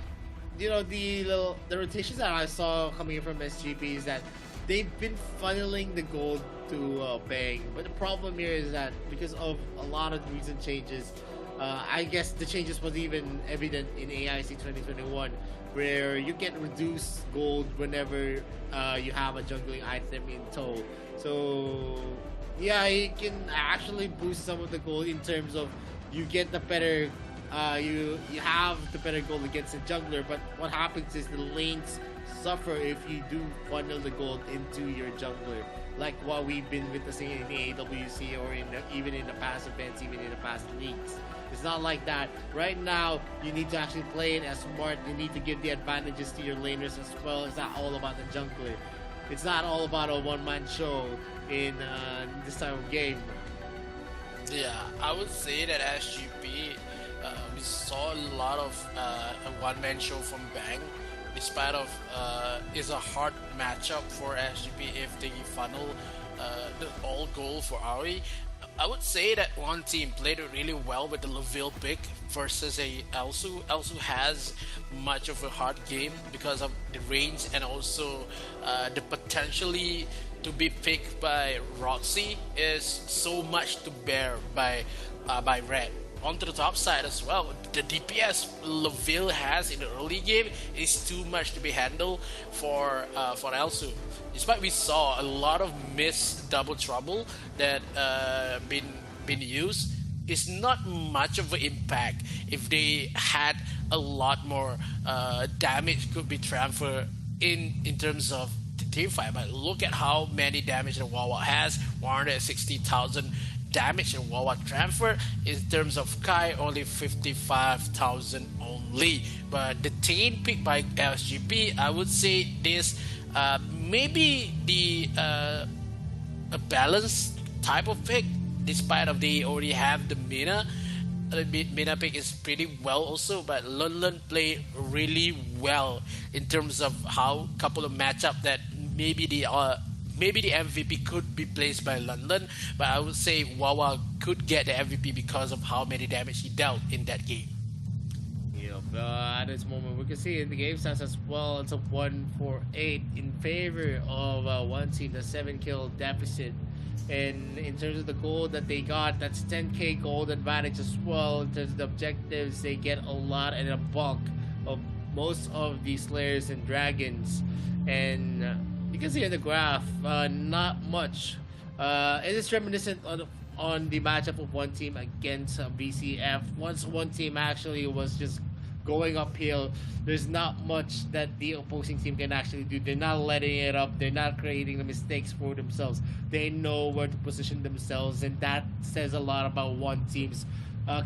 Speaker 1: rotations that I saw coming in from SGP is that they've been funneling the gold to Bang. But the problem here is that because of a lot of recent changes, I guess the changes was even evident in AIC 2021, where you get reduced gold whenever you have a jungling item in tow. So yeah, you can actually boost some of the gold in terms of you get the better you have the better gold against the jungler, but what happens is the lanes suffer if you do funnel the gold into your jungler, like what we've been witnessing in the AWC or even in the past events, even in the past leagues. It's not like that. Right now, you need to actually play it as smart. You need to give the advantages to your laners as well. It's not all about the jungler. It's not all about a one-man show in this type of game.
Speaker 2: Yeah, I would say that SGP We saw a lot of a one-man show from Bang. Despite of is a hard matchup for SGP if they funnel the all goal for Aoi. I would say that one team played it really well with the Laville pick versus a Elsu. Elsu has much of a hard game because of the range and also the potentially to be picked by Roxy is so much to bear by Red. Onto the top side as well, the DPS Laville has in the early game is too much to be handled for Elsu. Despite we saw a lot of missed double trouble that been used, it's not much of an impact if they had a lot more damage could be transferred in terms of the team fight. But look at how many damage the Wawa has, 160,000 damage in Wawa transfer. In terms of Kai, only 55,000 only. But the team picked by SGP, I would say this maybe the a balanced type of pick, despite of they already have the Mina. The Mina pick is pretty well also, but London played really well in terms of how couple of matchup that maybe the MVP could be placed by London, but I would say Wawa could get the MVP because of how many damage he dealt in that game.
Speaker 1: Yep, at this moment, we can see in the game stats as well, it's a 1-4-8 in favor of one team, the 7-kill deficit. And in terms of the gold that they got, that's 10k gold advantage as well. In terms of the objectives, they get a lot and a bulk of most of the Slayers and Dragons. And you can see in the graph, not much. It is reminiscent on the matchup of one team against BCF. Once one team actually was just going uphill, there's not much that the opposing team can actually do. They're not letting it up. They're not creating the mistakes for themselves. They know where to position themselves, and that says a lot about one team's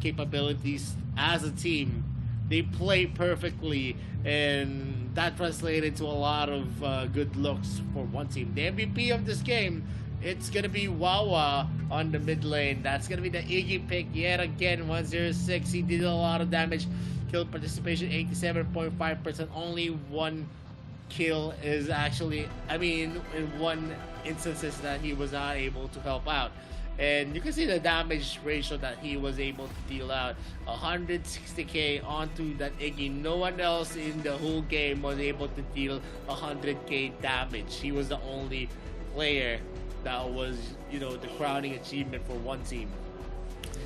Speaker 1: capabilities as a team. They play perfectly, and that translated into a lot of good looks for one team. The MVP of this game, it's going to be Wawa on the mid lane. That's going to be the Iggy pick yet again, 106. He did a lot of damage. Kill participation, 87.5%. Only one kill is actually, in one instances that he was not able to help out. And you can see the damage ratio that he was able to deal out. 160k onto that Iggy. No one else in the whole game was able to deal 100k damage. He was the only player that was, the crowning achievement for one team.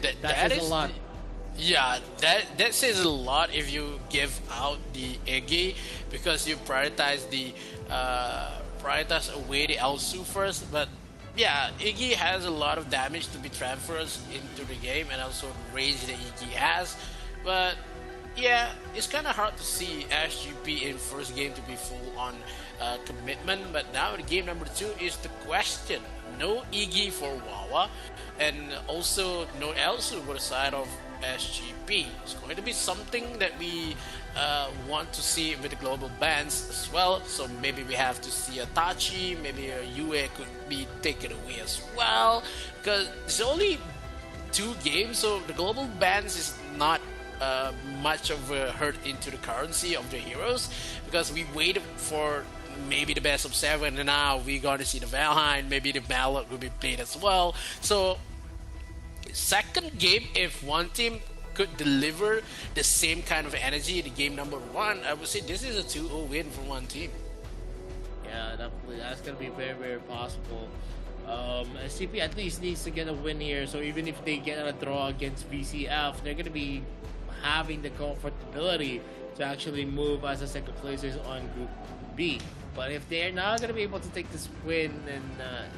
Speaker 1: That says a lot.
Speaker 2: Yeah, that says a lot if you give out the Iggy, because you prioritize away the Elsu first. But yeah, Iggy has a lot of damage to be transferred into the game, and also the range that Iggy has. But yeah, it's kind of hard to see SGP in first game to be full on commitment. But now in game number 2 is the question. No Iggy for Wawa, and also no Elsu for the side of SGP. It's going to be something that we want to see with the global bans as well. So maybe we have to see a Tachi, maybe a UA could be taken away as well, because it's only 2 games, so the global bans is not much of a hurt into the currency of the heroes, because we waited for maybe the best of 7, and now we're going to see the Valheim, maybe the Malok will be played as well. So second game, if one team could deliver the same kind of energy in game number 1, I would say this is a 2-0 win for one team.
Speaker 1: Yeah, definitely. That's going to be very, very possible. SCP at least needs to get a win here, so even if they get a draw against VCF, they're going to be having the comfortability to actually move as a second placers on Group B. But if they're not going to be able to take this win, then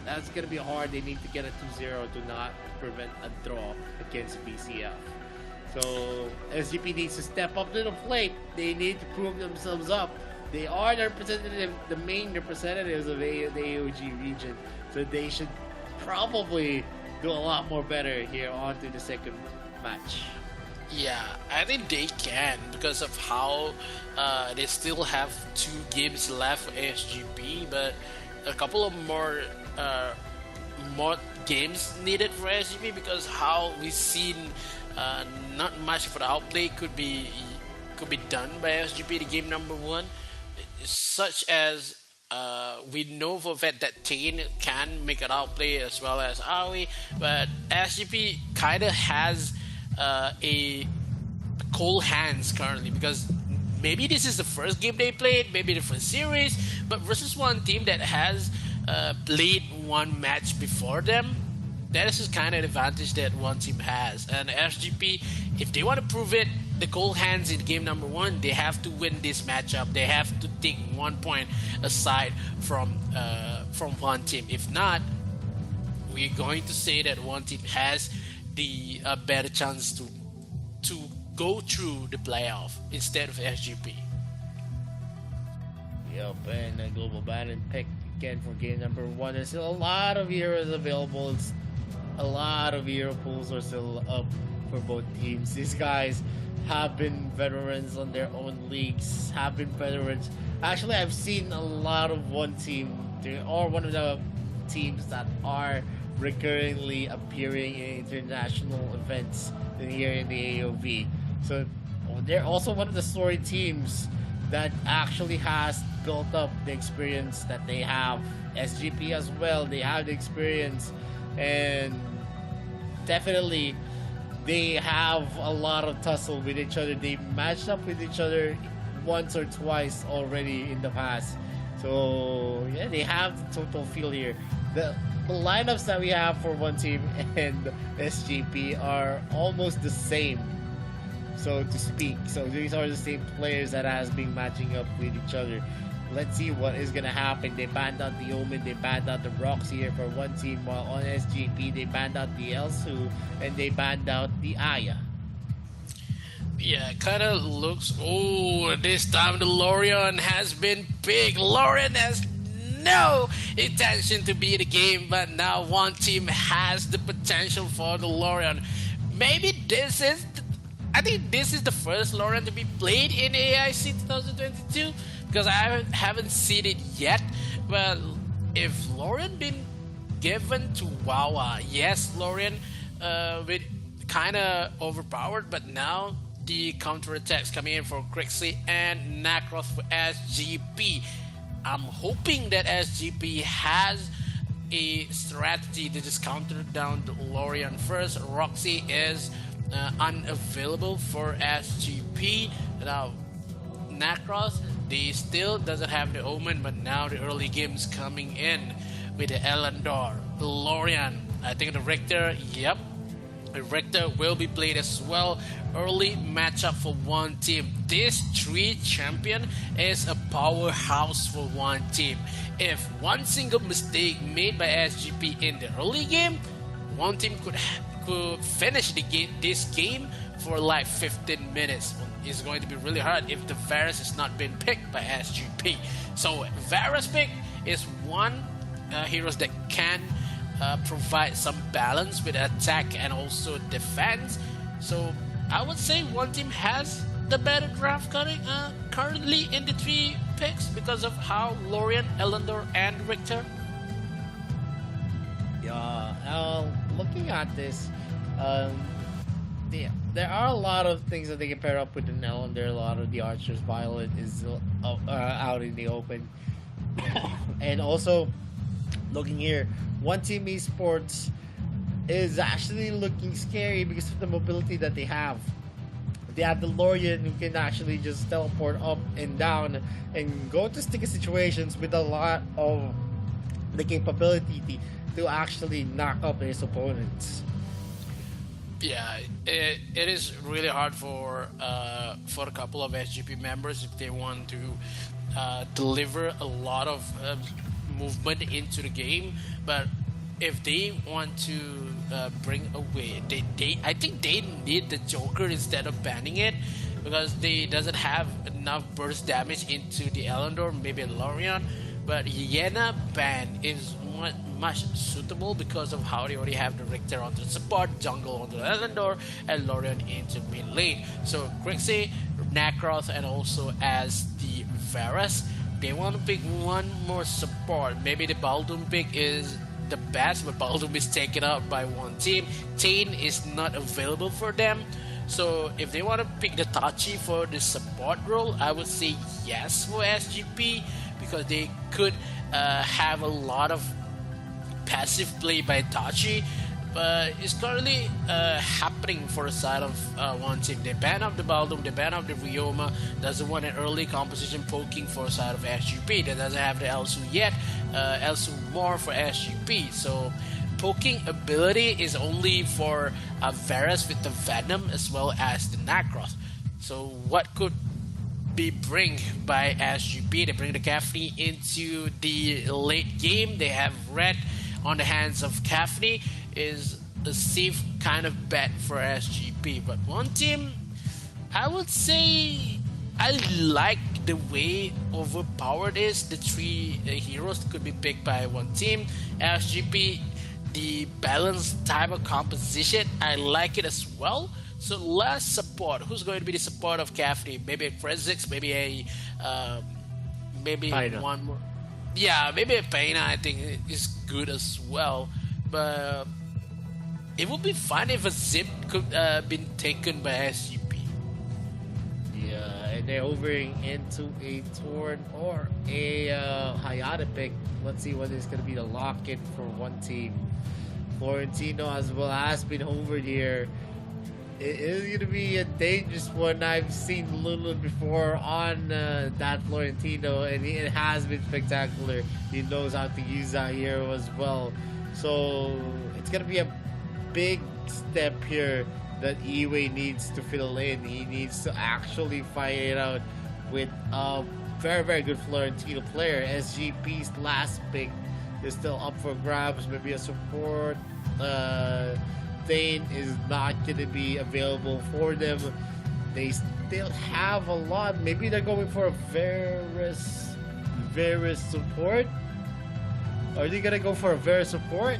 Speaker 1: that's going to be hard. They need to get a 2-0 to not prevent a draw against VCF. So SGP needs to step up to the plate. They need to prove themselves up. They are the main representatives of the AOG region, so they should probably do a lot more better here on to the second match.
Speaker 2: Yeah, I think they can, because of how they still have 2 games left for SGP, but a couple of more games needed for SGP, because how we've seen Not much for the outplay could be done by SGP. The game number one, such as we know for a fact that Tane can make an outplay as well as Aoi, but SGP kind of has a cold hands currently because maybe this is the first game they played, maybe the first series, but versus one team that has played one match before them, that is just kind of advantage that one team has. And SGP, if they want to prove it, the cold hands in game number one, they have to win this matchup. They have to take 1 point aside from one team. If not, we're going to say that one team has the better chance to go through the playoff instead of SGP.
Speaker 1: Yep, and a global ban pick again for game number one. There's still a lot of heroes available. It's a lot of hero pools are still up for both teams. These guys have been veterans on their own leagues, have been veterans. Actually, I've seen a lot of one team, or one of the teams that are recurringly appearing in international events here in the AOV. So they're also one of the story teams that actually has built up the experience that they have. SGP as well, they have the experience, and definitely they have a lot of tussle with each other. They matched up with each other once or twice already in the past. So yeah, they have the total feel here. The lineups that we have for one team and SGP are almost the same, so to speak. So these are the same players that has been matching up with each other. Let's see what is gonna happen. They banned out the Omen, they banned out the Roxy here for one team, while on SGP they banned out the Elsu and they banned out the Aya.
Speaker 2: Yeah, kind of looks. Oh, this time the Lorion has been big. Lorion has no intention to be the game, but now one team has the potential for the Lorion. Maybe this is. I think this is the first Lorion to be played in AIC 2022 because I haven't seen it yet. But if Lorion been given to Wawa, yes, Lorion with kind of overpowered, but now the counterattacks coming in for Crixie and Nakroth for SGP. I'm hoping that SGP has a strategy to just counter down the Lorion first. Roxy is unavailable for SGP. Now Nakroth, they still doesn't have the Omen, but now the early games coming in with the Elandor, the Lorion. I think the Richter, yep, the Richter will be played as well. Early matchup for one team. This 3 champion is a powerhouse for one team. If one single mistake made by SGP in the early game, one team could finish this game for like 15 minutes. It's going to be really hard if the Varus has not been picked by SGP. So Varus pick is one heroes that can provide some balance with attack and also defense. So I would say one team has the better draft currently in the 3 picks because of how Lorion, Elandor, and Richter.
Speaker 1: Yeah, looking at this, there are a lot of things that they can pair up with an Elandor. A lot of the archers, Violet is out in the open, and also looking here, one team esports is actually looking scary because of the mobility that they have. They have the Lorion who can actually just teleport up and down and go to sticky situations with a lot of the capability to actually knock up his opponents.
Speaker 2: Yeah, it is really hard for a couple of SGP members if they want to deliver a lot of movement into the game, but if they want to bring away, I think they need the Joker instead of banning it because they doesn't have enough burst damage into the Elandor, maybe Lorion. But Yena ban is much suitable because of how they already have the Richter onto the support, jungle onto the Elandor, and Lorion into mid lane. So Crixie, Nakroth, and also as the Varus, they want to pick one more support. Maybe the Baldoon pick is the best, but Baldum is taken out by one team. Tane is not available for them. So if they want to pick the Tachi for the support role, I would say yes for SGP, because they could have a lot of passive play by Tachi. But it's currently happening for the side of one team. They ban up the Baldum, they ban up the Ryoma, doesn't want an early composition poking for the side of SGP. That doesn't have the Elsu yet. Elsu more for SGP. So poking ability is only for Varus with the Venom as well as the Nacross. So what could be bring by SGP? They bring the Kafni into the late game. They have Red on the hands of Kafni, is a safe kind of bet for SGP. But one team, I would say I like the way overpowered is. The three heroes could be picked by one team. SGP, the balanced type of composition, I like it as well. So less support. Who's going to be the support of Kafni? Maybe a Krezix, maybe a maybe
Speaker 1: Paina.
Speaker 2: one more. Yeah, maybe a Paina I think is good as well. But it would be fun if a Zip could been taken by SGP.
Speaker 1: Yeah, and they're hovering into a Torn or a Hayata pick. Let's see what is going to be the lock-in for one team. Florentino as well has been hovered here. It is going to be a dangerous one. I've seen Lulu before on that Florentino, and it has been spectacular. He knows how to use that hero as well. So it's going to be a big step here that Iway needs to fill in. He needs to actually fight it out with a very, very good Florentino player. SGP's last pick is still up for grabs. Maybe a support. Thane is not going to be available for them. They still have a lot. Maybe they're going for a Varus support. Are they going to go for a Varus support?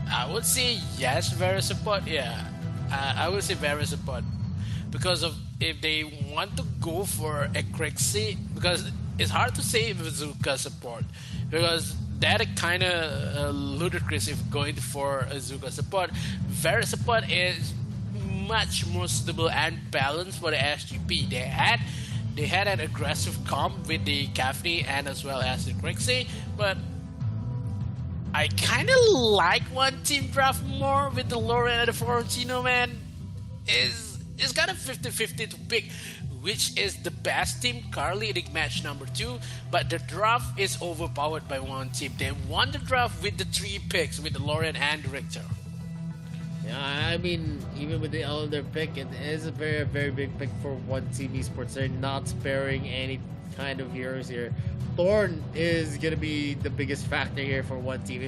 Speaker 2: I would say yes, Varus support. Yeah, I would say Varus support, because of if they want to go for a Crixie, because it's hard to say Bazooka support, because that kind of ludicrous if going for a Zuka support. Varus support is much more stable and balanced for the SGP. They had an aggressive comp with the Kafni and as well as the Crixie, but I kind of like one team draft more with the Lorraine and the Florentino, man. It's kind of 50-50 to pick which is the best team currently in match number 2, but the draft is overpowered by one team. They won the draft with the 3 picks with the Lorraine and the Richter.
Speaker 1: Yeah, I mean, even with the elder pick, it is a very, very big pick for one team esports. They're not sparing any kind of heroes here. Thorn is gonna be the biggest factor here for one team.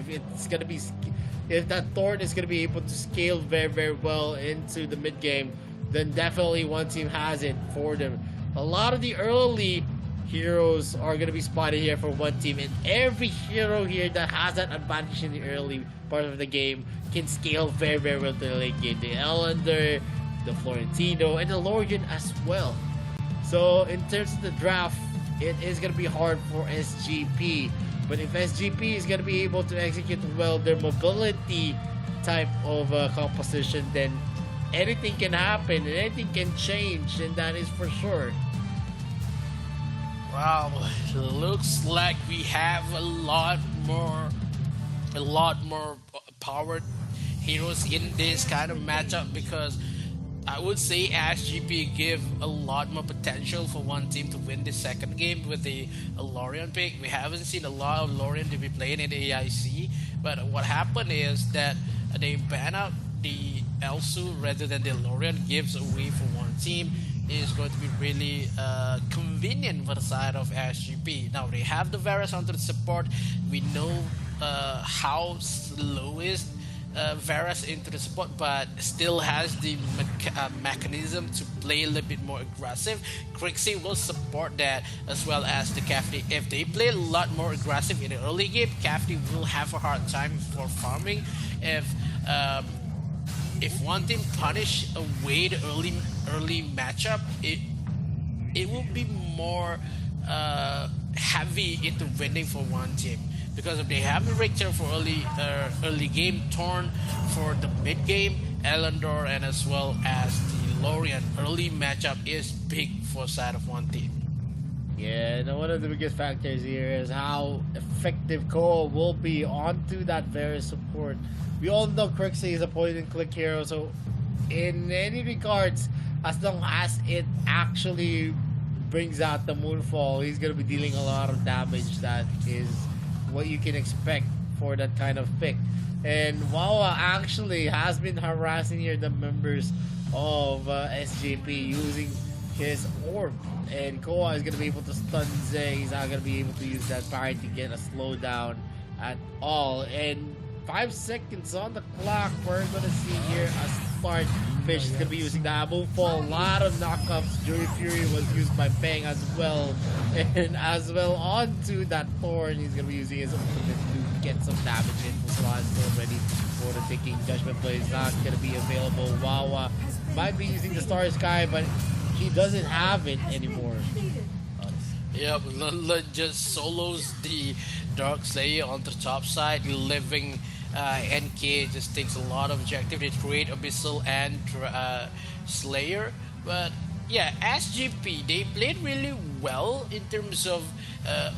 Speaker 1: If that Thorn is gonna be able to scale very, very well into the mid game, then definitely one team has it for them. A lot of the early heroes are gonna be spotted here for one team, and every hero here that has that advantage in the early part of the game can scale very, very well to the late game. The Ellender, the Florentino, and the Lorgan as well. So in terms of the draft, it is going to be hard for SGP. But if SGP is going to be able to execute well their mobility type of composition, then anything can happen and anything can change, and that is for sure.
Speaker 2: Wow, looks like we have a lot more powered heroes in this kind of matchup, because I would say SGP give a lot more potential for one team to win the second game with the Lorien pick. We haven't seen a lot of Lorien to be playing in the AIC, but what happened is that they ban out the Elsu rather than the Lorien, gives away for one team. Is going to be really convenient for the side of SGP. Now they have the Varus onto the support. We know how slow is Varus into the support, but still has the mechanism to play a little bit more aggressive. Crixie will support that, as well as the Kafni. If they play a lot more aggressive in the early game, Kafni will have a hard time for farming. If one team punish away the early matchup, it will be more heavy into winning for one team. because if they have the Richter for early game, Torn for the mid game, Elendor, and as well as the Lorian, early matchup is big for side of one team.
Speaker 1: Yeah, and one of the biggest factors here is how effective Koa will be onto that very support. We all know Crixie is a point-and-click hero, so in any regards, as long as it actually brings out the Moonfall, he's going to be dealing a lot of damage. That is what you can expect for that kind of pick. And Wawa actually has been harassing here the members of SJP using his orb, and Koa is going to be able to stun Zay. He's not going to be able to use that fire to get a slowdown at all. And 5 seconds on the clock. We're going to see here a start. Fish is going to be using the Moonfall. A lot of knockups. Jury Fury was used by Bang as well. And as well onto that Thorn, he's going to be using his ultimate to get some damage in. Mulan still ready for the ticking. Judgment Blade is not going to be available. Wawa might be using the Star Sky, but he doesn't have it anymore.
Speaker 2: Yep, Lula just solos the Dark Slayer on the top side, leaving NK just takes a lot of objective to create Abyssal and Slayer. But yeah, SGP, they played really well in terms of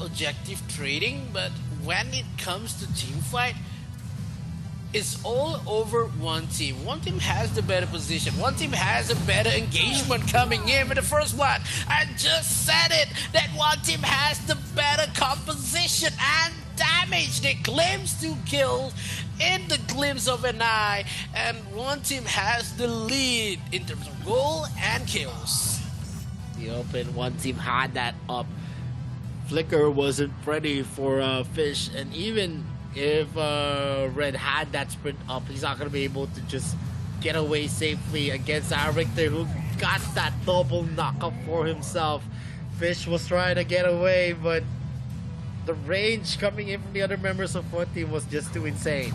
Speaker 2: objective trading, but when it comes to team fight, it's all over one team. One team has the better position. One team has a better engagement coming in with the first blood. I just said it, that one team has the better composition and damage. They claims 2 kills in the glimpse of an eye, and one team has the lead in terms of goal and kills.
Speaker 1: The open one team had that up. Flicker wasn't ready for Fish, and even if Red had that sprint up, he's not going to be able to just get away safely against Richter, who got that double knockup for himself. Fish was trying to get away, but the range coming in from the other members of one team was just too insane.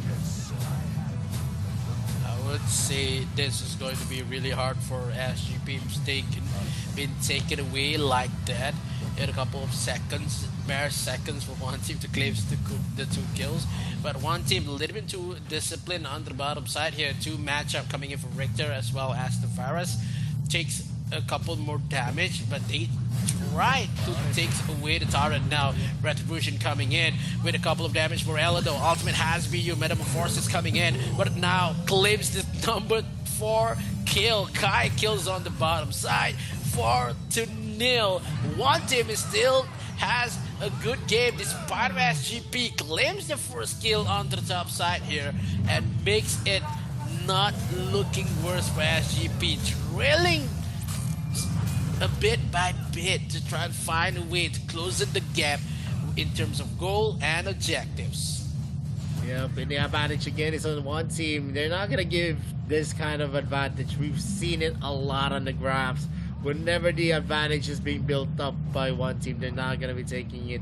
Speaker 2: I would say this is going to be really hard for SGP. Been taken away like that in a couple of seconds, bare seconds for one team to claim the 2 kills. But one team a little bit too disciplined on the bottom side here. 2 matchup coming in for Richter as well as the Varus. Takes a couple more damage, but they try to take away the turret now. Retribution coming in with a couple of damage for Elado. Ultimate has BU, Metamorphosis coming in, but now claims the number 4 kill. Kai kills on the bottom side. 4-0. One team is still has a good game despite of SGP claims the first kill on the top side here and makes it not looking worse for SGP, trailing a bit by bit to try and find a way to close the gap in terms of goal and objectives.
Speaker 1: Yep, and the advantage again is on one team. They're not going to give this kind of advantage. We've seen it a lot on the graphs. Whenever the advantage is being built up by one team, they're not going to be taking it.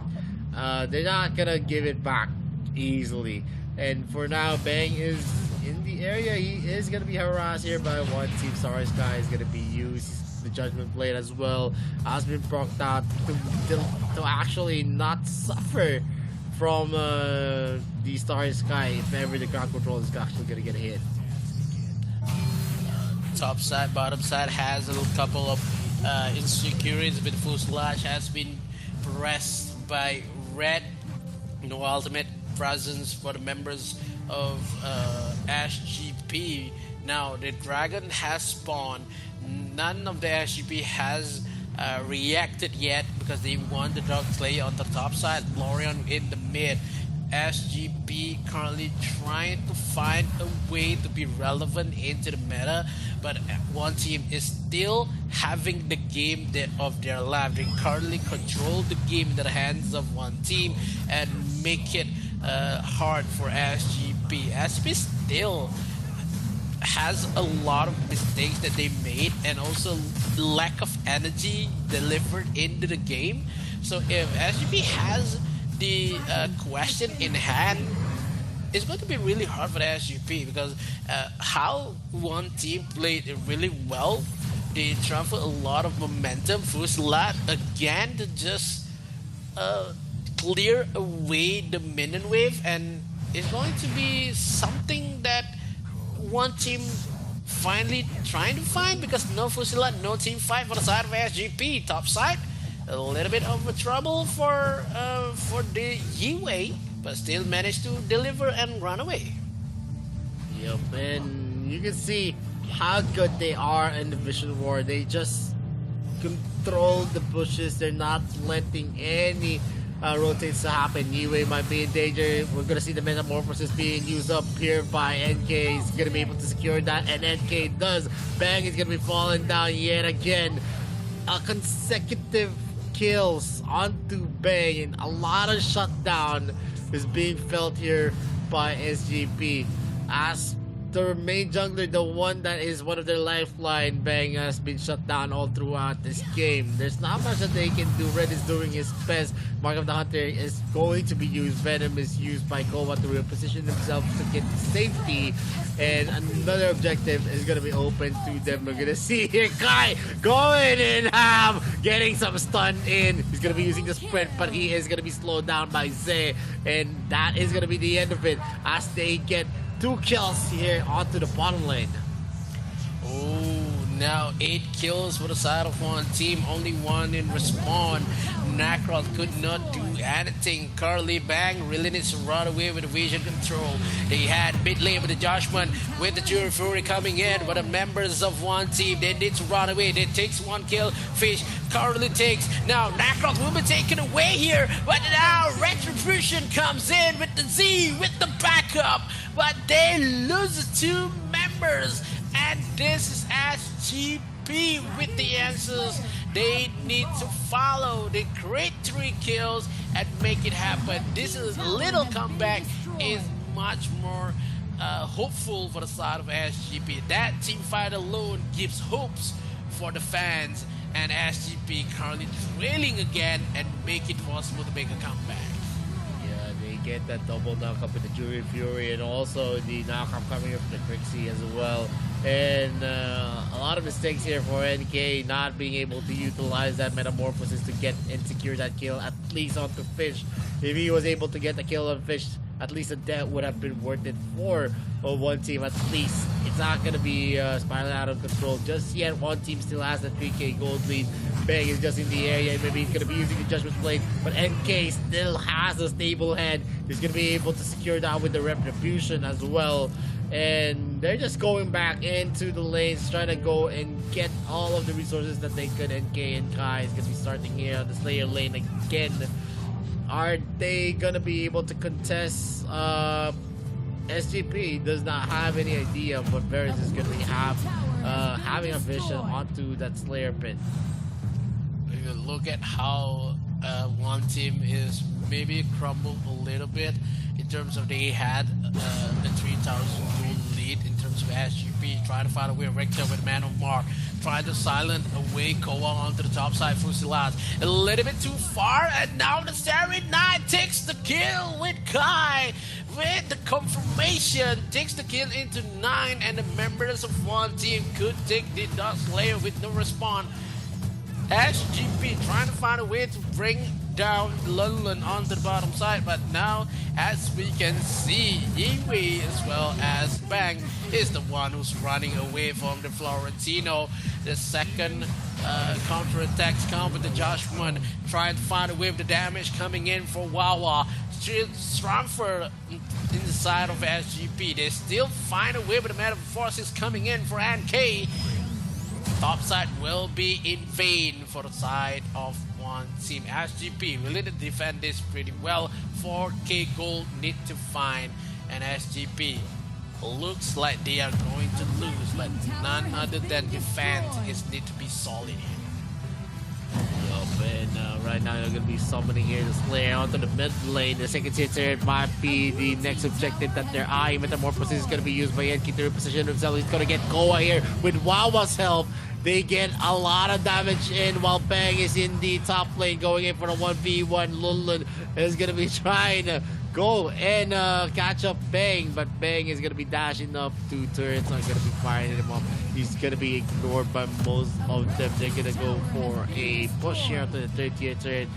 Speaker 1: They're not going to give it back easily. And for now, Bang is in the area. He is going to be harassed here by one team. Star Sky is going to be used. The Judgment Blade as well has been procced out to actually not suffer from the Star Sky if ever the ground control is actually going to get hit.
Speaker 2: Top side, bottom side has a little couple of insecurities with Fuselage has been pressed by Red. No ultimate presence for the members of SGP. Now the Dragon has spawned. None of the SGP has reacted yet because they want the Dark Slayer on the top side, Lorian in the mid. SGP currently trying to find a way to be relevant into the meta, but one team is still having the game of their life. They currently control the game in the hands of one team and make it hard for SGP. SGP still has a lot of mistakes that they made and also lack of energy delivered into the game. So if SGP has the question in hand, it's going to be really hard for the SGP because how one team played it really well, they transferred a lot of momentum. Fusilat again to just clear away the minion wave, and it's going to be something that one team finally trying to find, because no Fusila, no team fight for the side of SGP. Top side, a little bit of a trouble for the Yue, but still managed to deliver and run away.
Speaker 1: Yep, and you can see how good they are in the Vision War. They just control the bushes. They're not letting any rotates to happen. Yue might be in danger. We're gonna see the Metamorphosis being used up here by NK. He's gonna be able to secure that, and NK does. Bang is gonna be falling down yet again. A consecutive kills onto Bang, and a lot of shutdown is being felt here by SGP. As the main jungler, the one that is one of their lifeline, Bang has been shut down all throughout this game. There's not much that they can do. Red is doing his best. Mark of the Hunter is going to be used. Venom is used by Kowa to reposition himself to get safety. And another objective is going to be open to them. We're going to see here Kai going in, getting some stun in. He's going to be using the sprint, but he is going to be slowed down by Zay. And that is going to be the end of it as they get 2 kills here onto the bottom lane.
Speaker 2: Oh, now 8 kills for the side of one team, only 1 in respawn. Nacron could not do anything. Curly Bang really needs to run away with the vision control. They had mid lane with the Judgment with the Jury Fury coming in, but the members of one team, they need to run away. They takes 1 kill. Fish currently takes. Now Nacron will be taken away here, but now Retribution comes in with the Z with the backup, but they lose 2 members, and this is SGP with the answers. They need to follow. They create 3 kills and make it happen. This is a little comeback is much more hopeful for the side of SGP. That team fight alone gives hopes for the fans, and SGP currently trailing again and make it possible to make a comeback.
Speaker 1: Yeah, they get that double knockup with the Jury Fury, and also the knockup coming up with the Crixie as well. And a lot of mistakes here for NK, not being able to utilize that Metamorphosis to get and secure that kill, at least onto Fish. If he was able to get the kill on Fish, at least a death would have been worth it for one team at least. It's not going to be spiraling out of control just yet. One team still has the 3k gold lead. Bang is just in the area. Maybe he's going to be using the Judgment Blade, but NK still has a stable hand. He's going to be able to secure that with the Retribution as well. And they're just going back into the lanes, trying to go and get all of the resources that they could. NK and Kai is going to be starting here on the Slayer lane again. Are they going to be able to contest? SGP does not have any idea of what Varus is going to be having a vision onto that Slayer pit.
Speaker 2: If you look at how one team is maybe crumbled a little bit in terms of they had the 3,000 gold lead in terms of SGP, trying to find a way Rector with Man of Mark, trying to silent away Koa onto the top side. Fusilas a little bit too far, and now the Starry Knight takes the kill with Kai with the confirmation, takes the kill into 9, and the members of one team could take the Dark Slayer with no respawn. SGP trying to find a way to bring down Lulun onto the bottom side, but now as we can see, Yingwei as well as Bang is the one who's running away from the Florentino. The second counter-attacks come with the Judgment, trying to find a way of the damage coming in for Wawa. Strongford in the side of SGP, they still find a way with the Metamorphosis coming in for NK. Top side will be in vain for the side of one team. SGP will defend this pretty well. 4k gold need to find, and SGP looks like they are going to lose, but none other than defense is need to be solid here.
Speaker 1: And right now they're going to be summoning here the Slayer onto the mid lane. The second tier turret might be the next objective that they're eyeing. Metamorphosis is going to be used by Enki to reposition himself. He's going to get Koa here with Wawa's help. They get a lot of damage in while Bang is in the top lane going in for the 1v1. Lulun is going to be trying to go and catch up Bang, but Bang is going to be dashing up. 2 turrets are going to be firing him up. He's going to be ignored by most of them. They're going to go for a push here to the 3rd tier turret.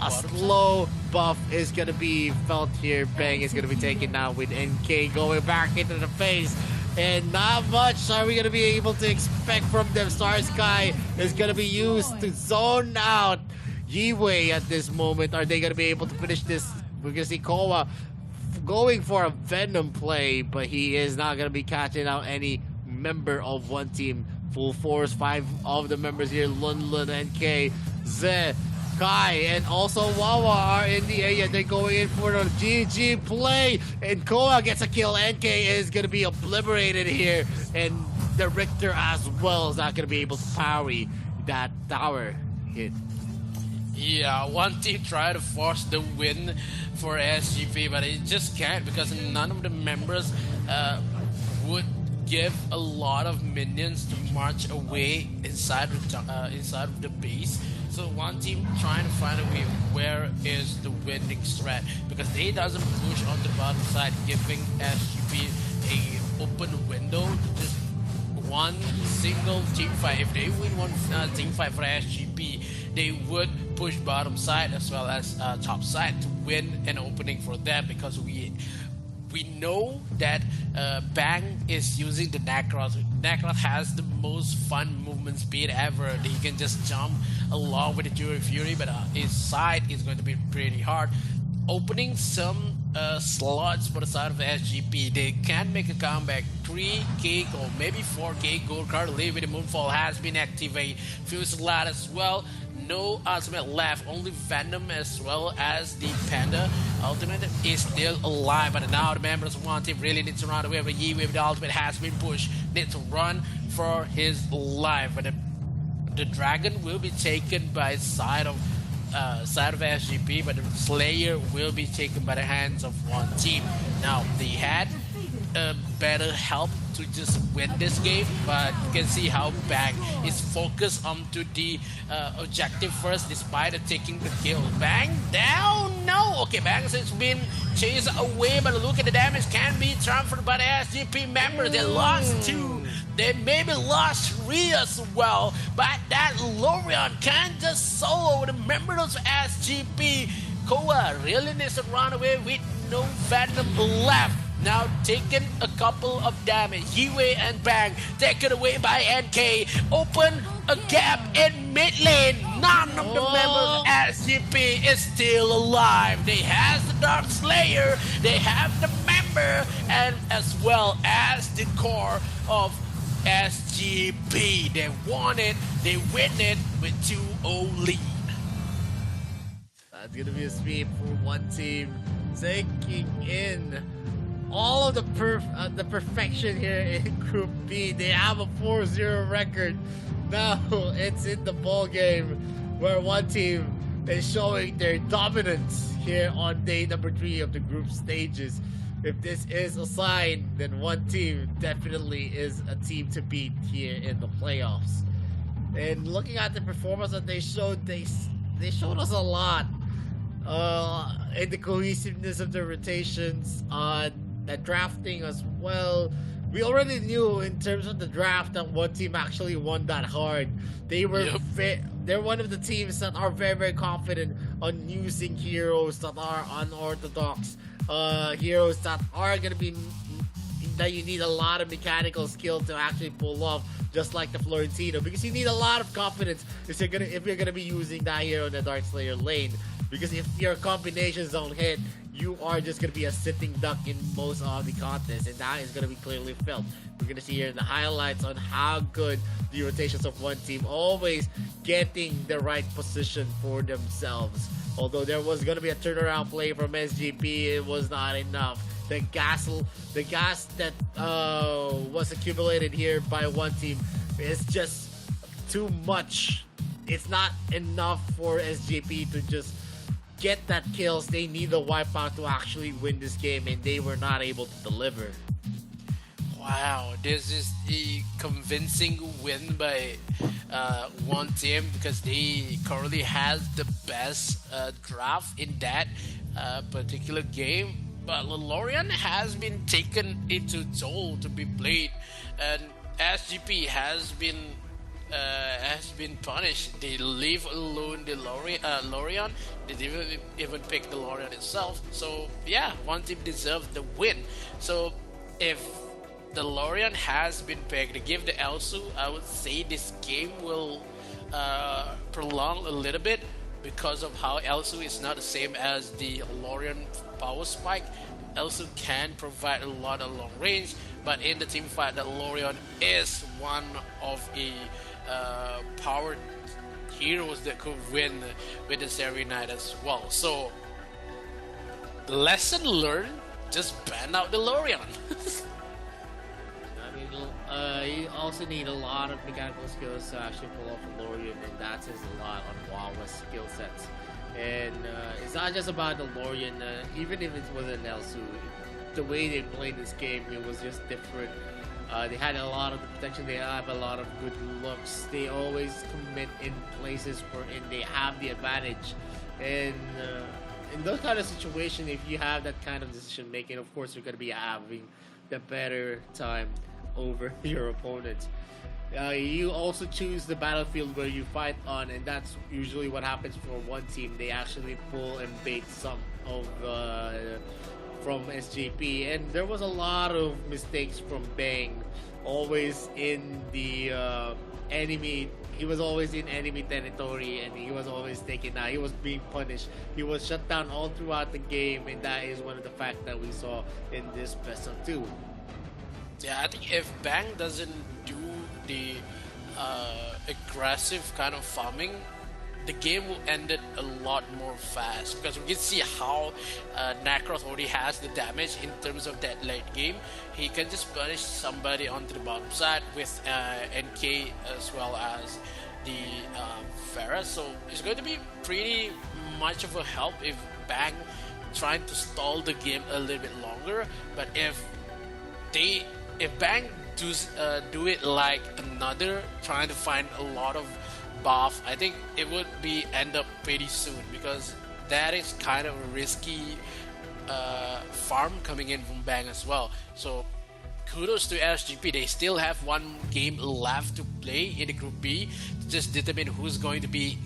Speaker 1: A slow buff is going to be felt here. Bang is going to be taken out with NK going back into the face. And not much are we going to be able to expect from them. Star Sky is going to be used to zone out Yiwei at this moment. Are they going to be able to finish this? We're going to see Koa going for a Venom play, but he is not going to be catching out any member of one team. Full force, 5 of the members here, Lun, NK, Ze, Kai, and also Wawa are in the area. They're going in for the GG play, and Koa gets a kill. NK is going to be obliterated here, and the Richter as well is not going to be able to parry that tower hit.
Speaker 2: Yeah, one team tried to force the win for SGP, but it just can't because none of the members would give a lot of minions to march away inside of the base. So one team trying to find a way where is the winning strat, because they doesn't push on the bottom side, giving SGP a open window to just one single team fight. If they win one team fight for SGP, they would push bottom side as well as top side to win an opening for them, because we know that Bang is using the Necroth. Necroth has the most fun movement speed ever. He can just jump along with the Jury Fury, but his side is going to be pretty hard. Opening some slots for the side of the SGP, they can make a comeback. 3k gold, maybe 4k gold card leave with the Moonfall has been activated. Fusilade as well. No ultimate left, only Venom as well as the Panda ultimate is still alive. But now the members of one team really need to run away with Yi with the ultimate has been pushed. Need to run for his life. But the dragon will be taken by side of SGP, but the Slayer will be taken by the hands of one team. Now they had better help to just win this game, but you can see how Bang is focused onto the objective first, despite taking the kill. Bang down, no. Okay, Bang has been chased away, but look at the damage can be transferred by the SGP members. They lost 2. They maybe lost 3 as well, but that Lorion can't just solo the members of SGP. Koa really needs to run away with no Venom left. Now taking a couple of damage. Yiwei and Bang taken away by NK. Open a gap in mid lane. None of the members of SGP is still alive. They have the Dark Slayer, they have the member, and as well as the core of SGP. They won it, they win it with 2-0 lead.
Speaker 1: That's gonna be a sweep for one team, taking in all of the perfection here in Group B. They have a 4-0 record. Now it's in the ball game where one team is showing their dominance here on day number 3 of the group stages. If this is a sign, then one team definitely is a team to beat here in the playoffs. And looking at the performance that they showed, they showed us a lot in the cohesiveness of the rotations, the drafting as well. We already knew in terms of the draft that one team actually won that hard. They were they're one of the teams that are very, very confident on using heroes that are unorthodox, heroes that are gonna be that you need a lot of mechanical skill to actually pull off, just like the Florentino, because you need a lot of confidence if you're gonna be using that hero in the Dark Slayer lane. Because if your combinations don't hit, you are just going to be a sitting duck in most of the contests, and that is going to be clearly felt. We're going to see here the highlights on how good the rotations of one team always getting the right position for themselves. Although there was going to be a turnaround play from SGP, it was not enough. The gas that was accumulated here by one team is just too much. It's not enough for SGP to just get that kills. They need the wipeout to actually win this game, and they were not able to deliver.
Speaker 2: Wow, this is a convincing win by one team, because they currently has the best draft in that particular game. But Lorian has been taken into toll to be played, and SGP has been has been punished. They leave alone the Lorion. They didn't even pick the Lorion itself. So yeah, one team deserves the win. So if the Lorion has been picked to give the Elsu, I would say this game will prolong a little bit because of how Elsu is not the same as the Lorion power spike. Elsu can provide a lot of long range, but in the team fight, the Lorion is one of a powered heroes that could win with the Starry Knight as well. So, lesson learned: just ban out the Lorion.
Speaker 1: I mean, you also need a lot of mechanical skills to actually pull off a Lorian, and that says a lot on Wawa's skill sets. And it's not just about the Lorian, even if it was an Elsu, the way they played this game, it was just different. They had a lot of the protection, they have a lot of good looks, they always commit in places wherein they have the advantage. And in those kind of situations, if you have that kind of decision making, of course you're going to be having the better time over your opponent. You also choose the battlefield where you fight on, and that's usually what happens for one team. They actually pull and bait some of from SGP, and there was a lot of mistakes from Bang. Always in the enemy, he was always in enemy territory, and he was always taken out. He was being punished. He was shut down all throughout the game, and that is one of the facts that we saw in this best of 2.
Speaker 2: Yeah, I think if Bang doesn't do the aggressive kind of farming, the game will end it a lot more fast, because we can see how Nacroth already has the damage in terms of that late game. He can just punish somebody onto the bottom side with NK as well as the Pharah, so it's going to be pretty much of a help if Bang trying to stall the game a little bit longer. But if Bang do it like another, trying to find a lot of buff, I think it would be end up pretty soon, because that is kind of a risky farm coming in from Bang as well. So kudos to SGP, they still have one game left to play in the Group B to just determine who's going to be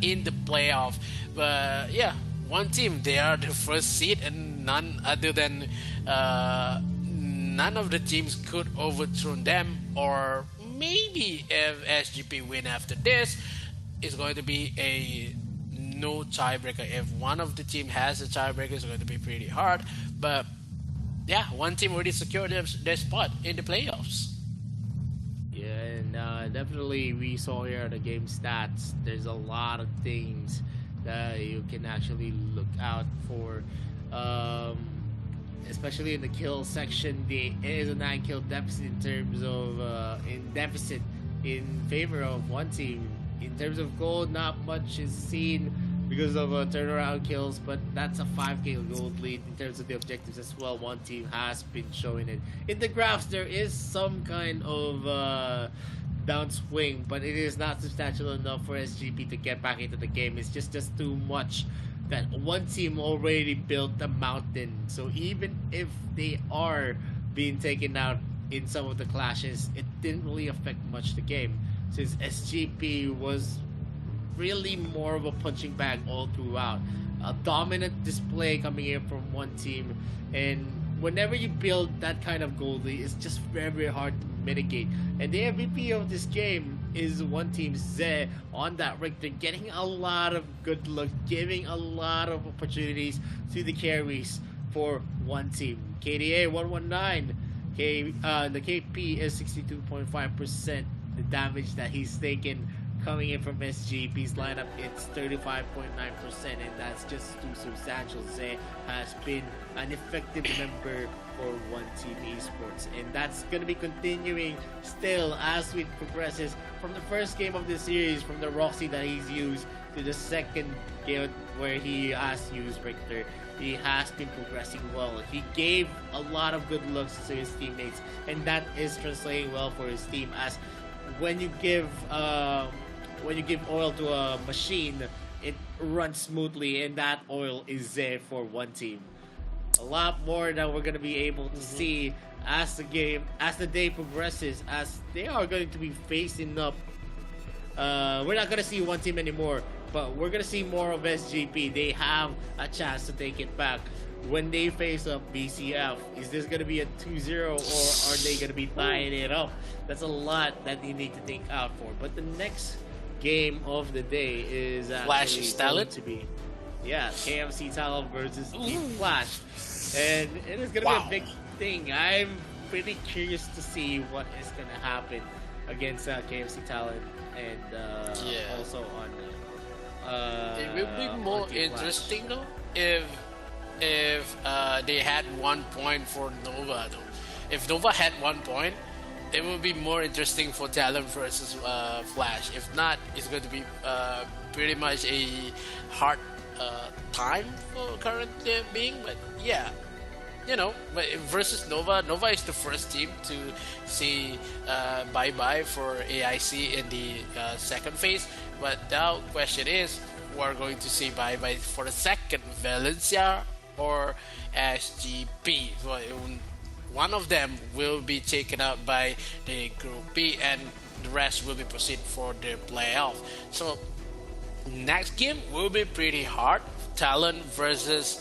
Speaker 2: in the playoff. But yeah, one team, they are the first seed, and none other than none of the teams could overthrow them. Or maybe if SGP win after this, it's going to be a no tiebreaker. If one of the team has a tiebreaker, it's going to be pretty hard. But yeah, one team already secured their spot in the playoffs.
Speaker 1: Yeah, and definitely we saw here at the game stats, there's a lot of things that you can actually look out for. Especially in the kill section, it is a 9-kill deficit in terms of in favor of one team. In terms of gold, not much is seen because of turnaround kills, but that's a 5-kill gold lead. In terms of the objectives as well, one team has been showing it. In the graphs, there is some kind of downswing, but it is not substantial enough for SGP to get back into the game. It's just too much that one team already built a mountain. So even if they are being taken out in some of the clashes, it didn't really affect much the game, since SGP was really more of a punching bag all throughout. A dominant display coming in from one team, and whenever you build that kind of goalie, it's just very, very hard to mitigate. And the MVP of this game is one team, Ze, on that Richter, getting a lot of good luck, giving a lot of opportunities to the carries for one team. KDA 119, the KP is 62.5%. The damage that he's taken coming in from SGP's lineup, it's 35.9%, and that's just too substantial. Ze has been an effective member for one team esports, and that's going to be continuing still as it progresses from the first game of the series, from the Roxy that he's used to the second game where he has used Richter. He has been progressing well. He gave a lot of good looks to his teammates, and that is translating well for his team, as when you give oil to a machine, it runs smoothly, and that oil is there for one team. A lot more that we're going to be able to see as the day progresses, as they are going to be facing up we're not gonna see one team anymore, but we're gonna see more of SGP. They have a chance to take it back when they face up BCF. Is this gonna be a 2-0 or are they gonna be tying it up? That's a lot that you need to think out for. But the next game of the day is
Speaker 2: Flash
Speaker 1: actually
Speaker 2: Talon?
Speaker 1: going to be KFC Talon versus Team Flash, and it is gonna
Speaker 2: Wow.
Speaker 1: be a big thing. I'm pretty curious to see what is gonna happen against KFC Talon and
Speaker 2: Yeah.
Speaker 1: also on.
Speaker 2: It will be more
Speaker 1: on Team Flash.
Speaker 2: interesting though if they had 1 point for Nova though. If Nova had 1 point, it will be more interesting for Talon versus Flash. If not, it's going to be pretty much a hard time for current being. But yeah, but versus Nova is the first team to say bye-bye for AIC in the second phase. But now question is, we're going to say bye-bye for the second, Valencia or SGP. So one of them will be taken out by the Group B and the rest will be proceed for the playoff. So next game will be pretty hard. Talon versus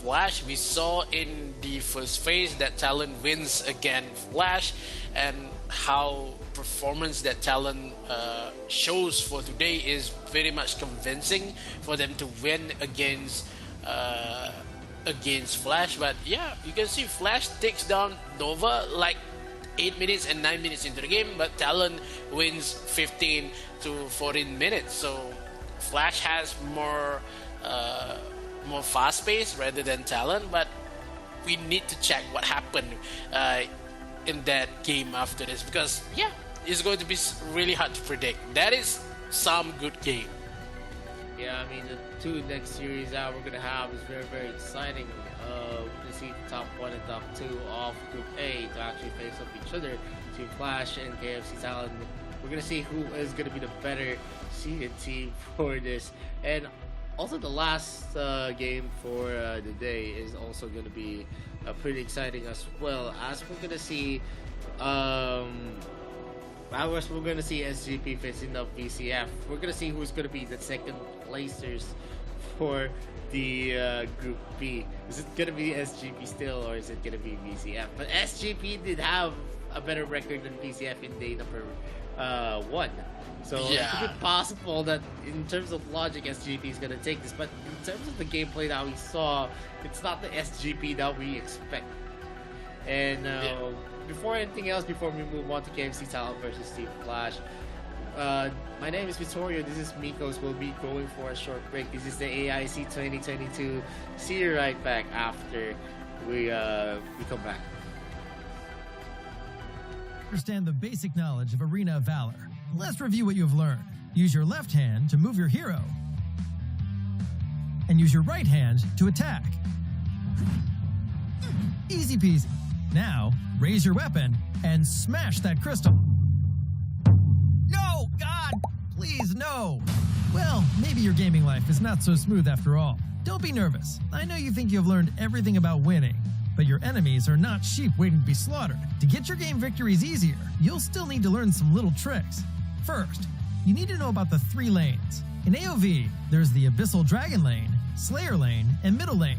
Speaker 2: Flash. We saw in the first phase that Talon wins against Flash, and how performance that Talon shows for today is very much convincing for them to win against Flash. But yeah, you can see Flash takes down Nova like 8 minutes and 9 minutes into the game, but Talon wins 15 to 14 minutes. So Flash has more fast pace rather than Talon, but we need to check what happened in that game after this, because yeah, it's going to be really hard to predict. That is some good game.
Speaker 1: Yeah, I mean, the two next series that we're gonna have is very, very exciting. To see the top 1 and top 2 of Group A to actually face up each other, Team Flash and KFC Talon. We're gonna see who is gonna be the better seeded team for this. And also the last game for the day is also gonna be pretty exciting as well, as we're gonna see we're gonna see SGP facing up VCF. We're gonna see who's gonna be the second placers for the Group B. Is it gonna be SGP still, or is it gonna be VCF? But SGP did have a better record than VCF in day number 1. So it could be possible that in terms of logic, SGP is gonna take this. But in terms of the gameplay that we saw, it's not the SGP that we expect. And before anything else, before we move on to KFC Talon versus Team Flash, my name is Vittorio. This is Mikos. We'll be going for a short break. This is the AIC 2022. See you right back after we come back.
Speaker 7: Understand the basic knowledge of Arena of Valor. Let's review what you have learned. Use your left hand to move your hero, and use your right hand to attack. Easy peasy. Now, raise your weapon and smash that crystal. No! God! Please, no! Well, maybe your gaming life is not so smooth after all. Don't be nervous. I know you think you have learned everything about winning, but your enemies are not sheep waiting to be slaughtered. To get your game victories easier, you'll still need to learn some little tricks. First, you need to know about the 3 lanes. In AoV, there's the Abyssal Dragon Lane, Slayer Lane, and Middle Lane.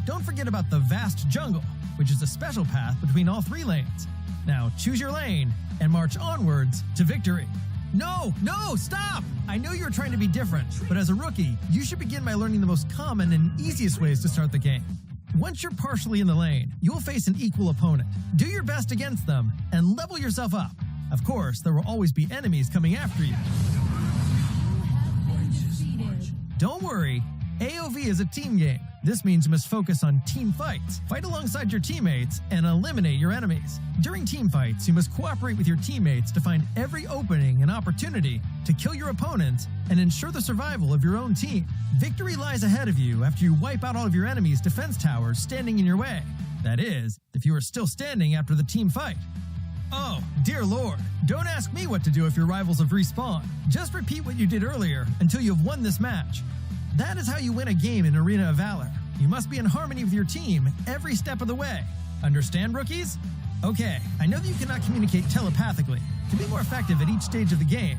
Speaker 7: Don't forget about the Vast Jungle, which is a special path between all 3 lanes. Now choose your lane and march onwards to victory. No, stop! I know you're trying to be different, but as a rookie, you should begin by learning the most common and easiest ways to start the game. Once you're partially in the lane, you'll face an equal opponent. Do your best against them and level yourself up. Of course, there will always be enemies coming after you. Don't worry, AoV is a team game. This means you must focus on team fights, fight alongside your teammates, and eliminate your enemies. During team fights, you must cooperate with your teammates to find every opening and opportunity to kill your opponents and ensure the survival of your own team. Victory lies ahead of you after you wipe out all of your enemies' defense towers standing in your way. That is, if you are still standing after the team fight. Oh, dear lord, don't ask me what to do if your rivals have respawned. Just repeat what you did earlier until you have won this match. That is how you win a game in Arena of Valor. You must be in harmony with your team every step of the way. Understand, rookies? Okay, I know that you cannot communicate telepathically. To be more effective at each stage of the game,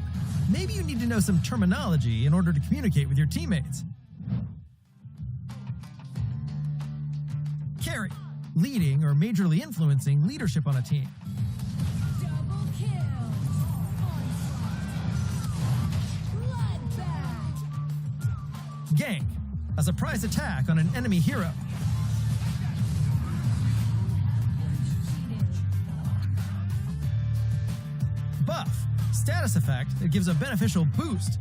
Speaker 7: maybe you need to know some terminology in order to communicate with your teammates. Carry, leading or majorly influencing leadership on a team.
Speaker 3: Double kill. Onslaught. Bloodbath.
Speaker 7: Gank, a surprise attack on an enemy hero. Buff, status effect that gives a beneficial boost.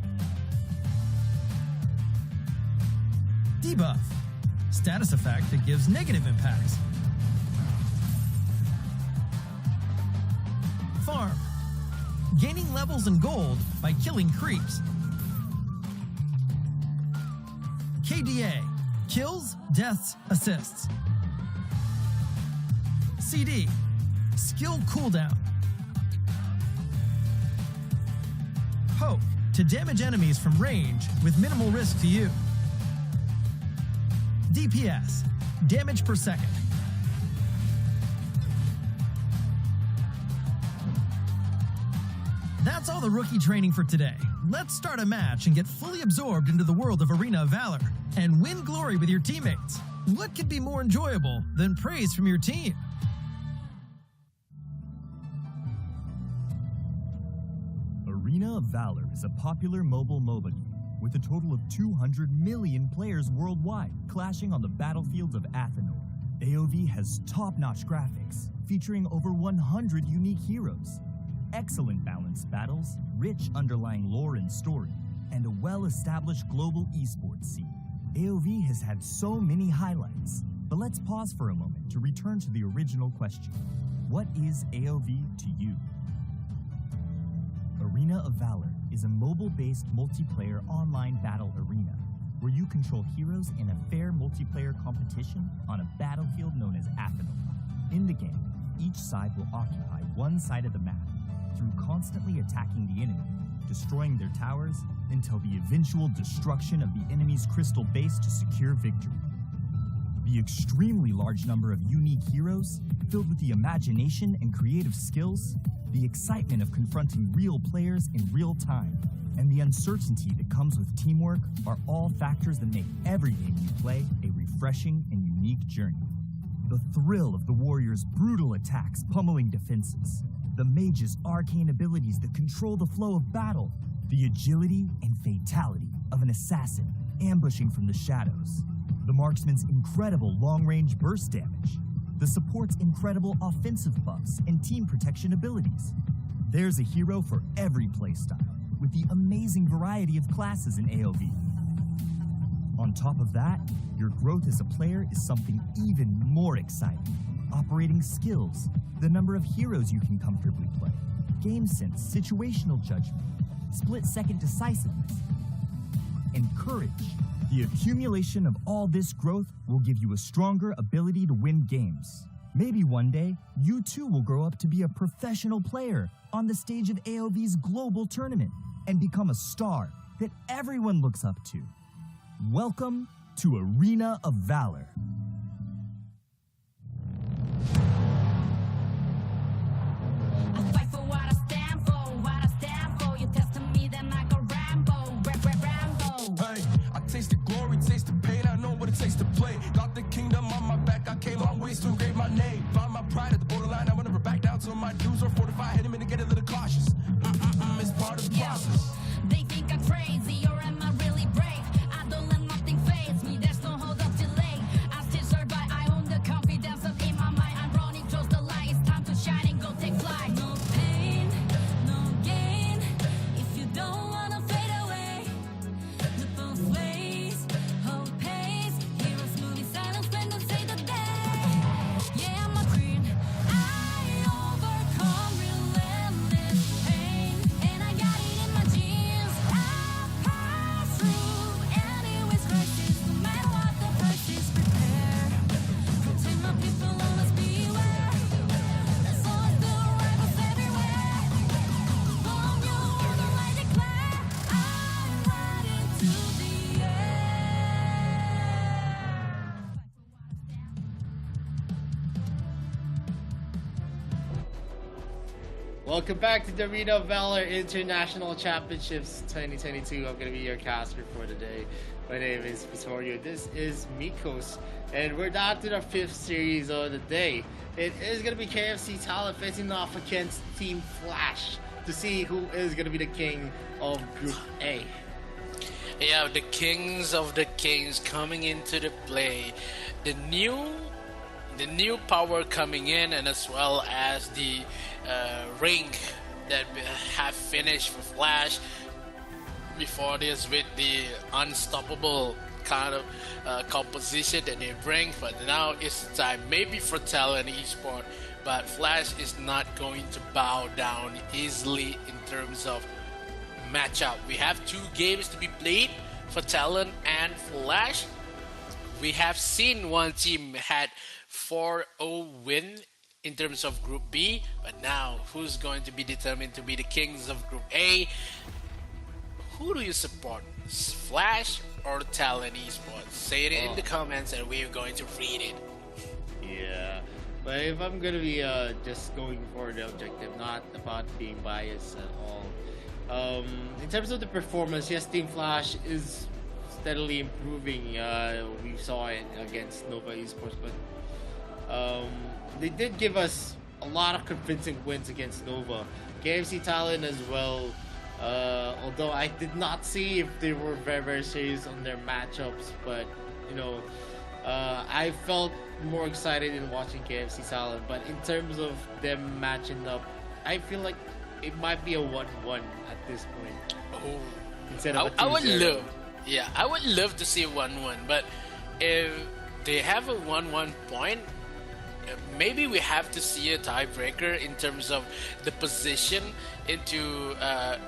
Speaker 7: Debuff, status effect that gives negative impacts. Farm, gaining levels and gold by killing creeps. KDA, kills, deaths, assists. CD, skill cooldown. Poke, to damage enemies from range with minimal risk to you. DPS, damage per second. That's all the rookie training for today. Let's start a match and get fully absorbed into the world of Arena of Valor and win glory with your teammates. What could be more enjoyable than praise from your team?
Speaker 5: Arena of Valor is a popular mobile MOBA game with a total of 200 million players worldwide clashing on the battlefields of Athenor. AOV has top-notch graphics, featuring over 100 unique heroes, excellent balanced battles, rich underlying lore and story, and a well-established global esports scene. AOV has had so many highlights, but let's pause for a moment to return to the original question. What is AOV to you? Arena of Valor is a mobile-based multiplayer online battle arena where you control heroes in a fair multiplayer competition on a battlefield known as Athenor. In the game, each side will occupy one side of the map through constantly attacking the enemy, destroying their towers until the eventual destruction of the enemy's crystal base to secure victory. The extremely large number of unique heroes, filled with the imagination and creative skills, the excitement of confronting real players in real time, and the uncertainty that comes with teamwork are all factors that make every game you play a refreshing and unique journey. The thrill of the warriors' brutal attacks pummeling defenses, the mage's arcane abilities that control the flow of battle, the agility and fatality of an assassin ambushing from the shadows, the marksman's incredible long-range burst damage, the support's incredible offensive buffs and team protection abilities. There's a hero for every playstyle, with the amazing variety of classes in AOV. On top of that, your growth as a player is something even more exciting. Operating skills, the number of heroes you can comfortably play, game sense, situational judgment, split-second decisiveness, and courage. The accumulation of all this growth will give you a stronger ability to win games. Maybe one day, you too will grow up to be a professional player on the stage of AOV's global tournament and become a star that everyone looks up to. Welcome to Arena of Valor.
Speaker 3: I fight for what I stand for, what I stand for. You testing me, then I go Rambo, Rambo.
Speaker 4: Hey, I taste the glory, taste the pain, I know what it takes to play. Got the kingdom on my back, I came long ways to engrave my name. Found my pride at the borderline, I will never back down till my dues are fortified. Hit him in to get a little cautious. It's part of the process.
Speaker 3: They think I'm crazy, or am I really brave? I don't let nothing faze me, there's no hold up delay. I
Speaker 1: Welcome back to the Arena of Valor International Championships 2022. I'm going to be your caster for today. My name is Vittorio. This is Mikos. And we're down to the 5th series of the day. It is going to be KFC Talent facing off against Team Flash to see who is going to be the king of Group A.
Speaker 2: Yeah, the kings of the kings coming into the play. The new power coming in, and as well as the rank that we have finished for Flash before this with the unstoppable kind of composition that they bring. But now it's time maybe for Talent Esport, but Flash is not going to bow down easily in terms of matchup. We have 2 games to be played for Talent and Flash. We have seen one team had 4-0 win in terms of Group B, but now who's going to be determined to be the kings of Group A? Who do you support? Flash or Talent Esports? Say it in the comments and we're going to read it.
Speaker 1: Yeah, but if I'm gonna be just going for the objective, not about being biased at all. In terms of the performance, yes, Team Flash is steadily improving. We saw it against Nova Esports, but they did give us a lot of convincing wins against Nova. KFC Talent as well. Although I did not see if they were very, very serious on their matchups, but you know, I felt more excited in watching KFC Talent. But in terms of them matching up, I feel like it might be a 1-1 at this point.
Speaker 2: Oh,
Speaker 1: instead of
Speaker 2: I would love, I would love to see a 1-1. But if they have a 1-1 point, maybe we have to see a tiebreaker in terms of the position into a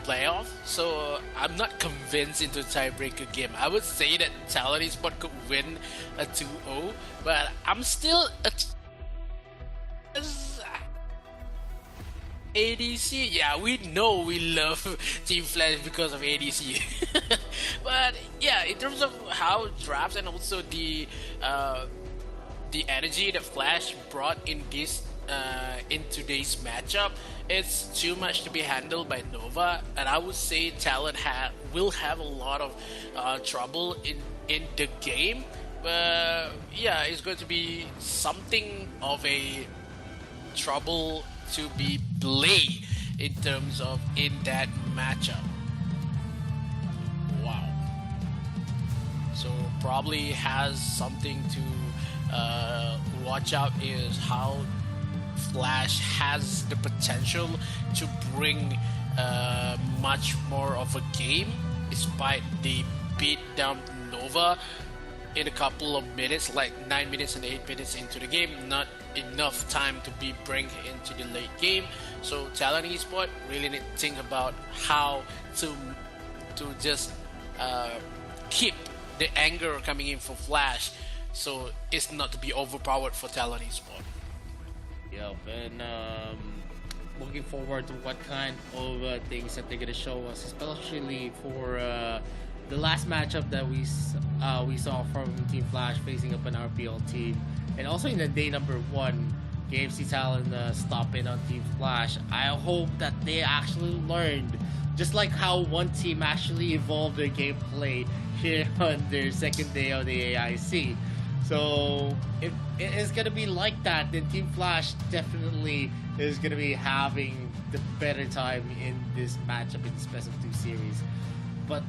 Speaker 2: playoff. So I'm not convinced into a tiebreaker game. I would say that Talent Esport could win a 2-0, but I'm still ADC. Yeah, we know we love Team Flash because of ADC. But yeah, in terms of how drafts and also the energy that Flash brought in this in today's matchup, it's too much to be handled by Nova, and I would say Talent will have a lot of trouble in the game. But yeah, it's going to be something of a trouble to be played in terms of in that matchup. Wow. So probably has something to watch out is how Flash has the potential to bring much more of a game, despite they beat down Nova in a couple of minutes, like 9 minutes and 8 minutes into the game. Not enough time to be bring into the late game. So Talent Esport really need to think about how to just keep the anger coming in for Flash, so it's not to be overpowered for Talent Esport.
Speaker 1: Yep, and looking forward to what kind of things that they're gonna show us, especially for the last matchup that we saw from Team Flash facing up an RPL team, and also in the day number 1, KFC Talent stopping on Team Flash. I hope that they actually learned, just like how one team actually evolved their gameplay here on their second day of the AIC. So if it is gonna be like that, then Team Flash definitely is gonna be having the better time in this matchup in this best of 2 series. But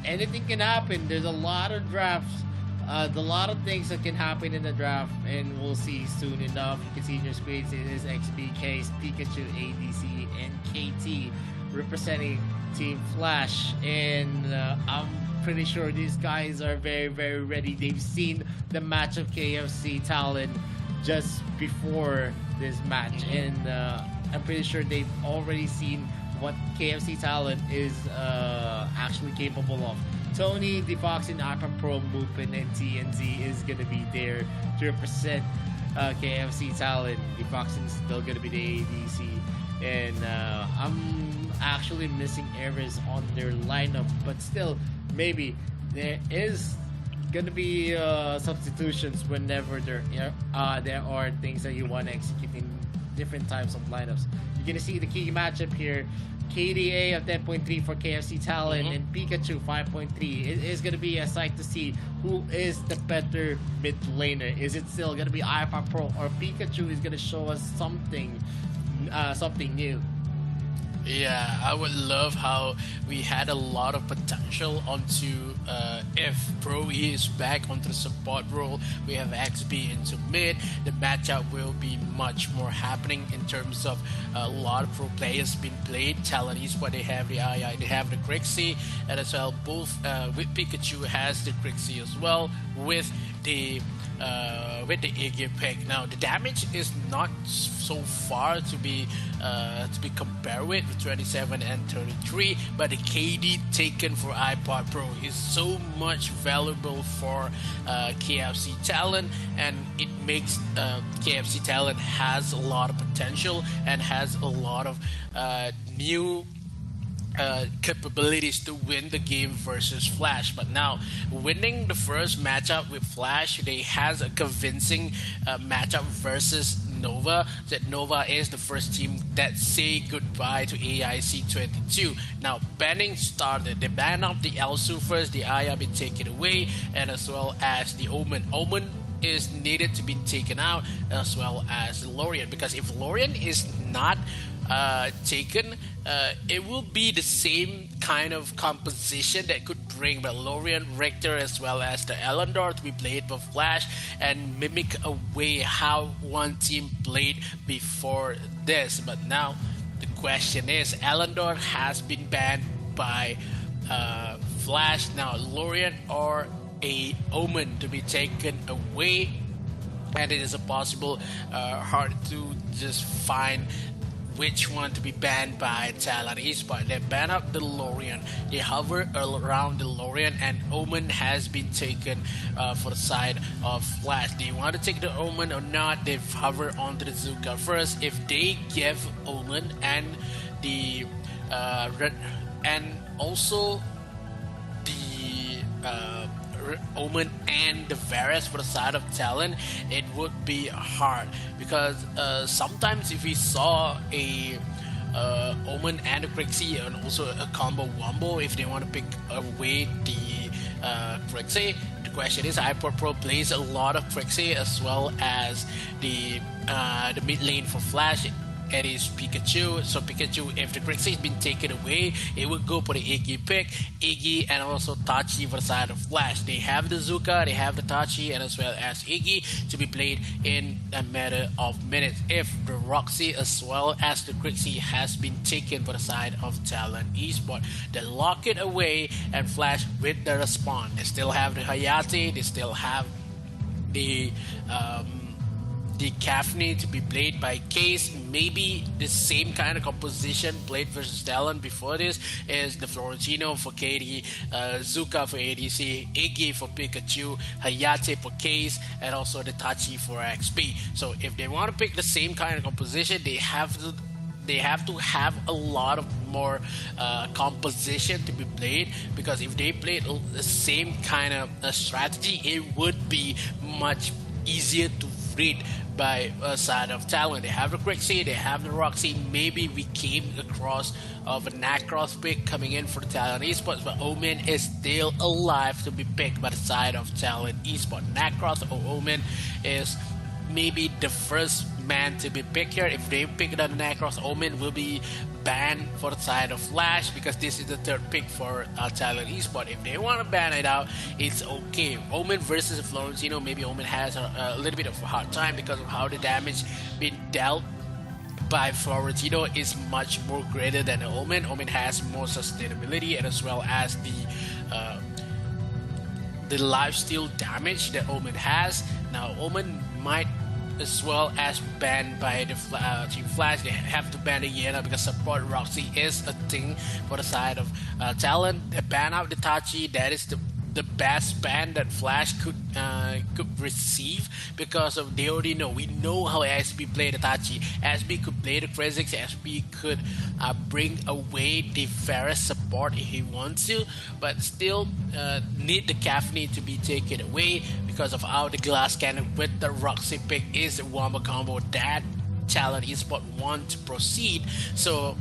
Speaker 1: anything can happen. There's a lot of drafts, a lot of things that can happen in the draft, and we'll see soon enough. You can see in your screens it is XBK, Pikachu, ADC, and KT representing Team Flash, and I'm pretty sure these guys are very, very ready. They've seen the match of KFC Talent just before this match, and I'm pretty sure they've already seen what KFC Talent is actually capable of. Tony, Defoxin, Ipan Pro, Mupin, and TNZ is gonna be there to represent KFC Talent. Defoxin is still gonna be the ADC, and I'm actually missing errors on their lineup, but still, maybe there is gonna be substitutions whenever there are things that you want to execute in different types of lineups. You You're gonna see the key matchup here. KDA of 10.3 for KFC Talon and Pikachu 5.3. It is gonna be a sight to see who is the better mid laner. Is it still gonna be iPad Pro, or Pikachu is gonna show us something new?
Speaker 2: Yeah, I would love how we had a lot of potential onto if Pro E is back onto the support role. We have XP into mid. The matchup will be much more happening in terms of a lot of pro players being played. Talent Esports, they have the II, they have the Grixie, and as well both with Pikachu has the Grixie as well with the Iggy pick. Now the damage is not so far to be compared with 27 and 33, but the KD taken for iPod Pro is so much valuable for KFC Talent, and it makes KFC Talent has a lot of potential and has a lot of new capabilities to win the game versus Flash. But now winning the first matchup with Flash, they has a convincing matchup versus Nova. That Nova is the first team that say goodbye to AIC 22. Now banning started. They ban off the Elsu first, the Aya been taken away, and as well as the Omen. Omen is needed to be taken out, as well as Lorien, because if Lorien is not taken, it will be the same kind of composition that could bring Lorien, Richter, as well as the Elandor to be played by Flash and mimic a way how one team played before this. But now the question is, Elandor has been banned by Flash. Now Lorien or a Omen to be taken away, and it is a possible hard to just find which one to be banned by Talon Esports. They ban up the Lorien, they hover around the Lorien, and Omen has been taken for the side of Flash. Do you want to take the Omen or not? They hover onto the Zuka first. If they give Omen and the and also the Omen and the Varus for the side of Talon, it would be hard, because sometimes if we saw a Omen and a Grixie and also a combo wombo, if they want to pick away the Grixie, the question is iPod Pro plays a lot of Grixie as well as the mid lane for Flash. It is Pikachu. So Pikachu, if the Grixie has been taken away, it would go for the Iggy pick. Iggy and also Tachi for the side of Flash. They have the Zuka, they have the Tachi, and as well as Iggy to be played in a matter of minutes. If the Roxy as well as the Grixie has been taken for the side of Talon Esports, they lock it away and Flash with the respawn. They still have the Hayate, they still have the Kafni to be played by Case. Maybe the same kind of composition played versus Talon before this is the Florentino for KD, Zuka for ADC, Iggy for Pikachu, Hayate for Case, and also the Tachi for XP. So if they want to pick the same kind of composition, they have to have a lot of more composition to be played, because if they played the same kind of strategy, it would be much easier to read by side of Talon. They have the Grixie, they have the Roxy. Maybe we came across of a Nacross pick coming in for the Talon Esports, but Omen is still alive to be picked by the side of Talon Esports. Nacross or Omen is maybe the first man to be picked here. If they pick the Nacross, Omen will be banned for the side of Flash, because this is the third pick for Talon Esports. If they want to ban it out, it's okay. Omen versus Florentino, maybe Omen has a little bit of a hard time because of how the damage been dealt by Florentino is much more greater than Omen. Omen has more sustainability, and as well as the lifesteal damage that Omen has. Now Omen might as well as banned by the Team Flash. They have to ban the Yena because support Roxy is a thing for the side of Talon. They ban out the Tachi. That is the best ban that Flash could receive, because of they already know. We know how SB played the Tachi. SB could play the Kha'Zix. SB could bring away the Varus support if he wants to, but still need the Kafni to be taken away because of how the glass cannon with the Roxy pick is a wombo combo that Talent Esport want to proceed. So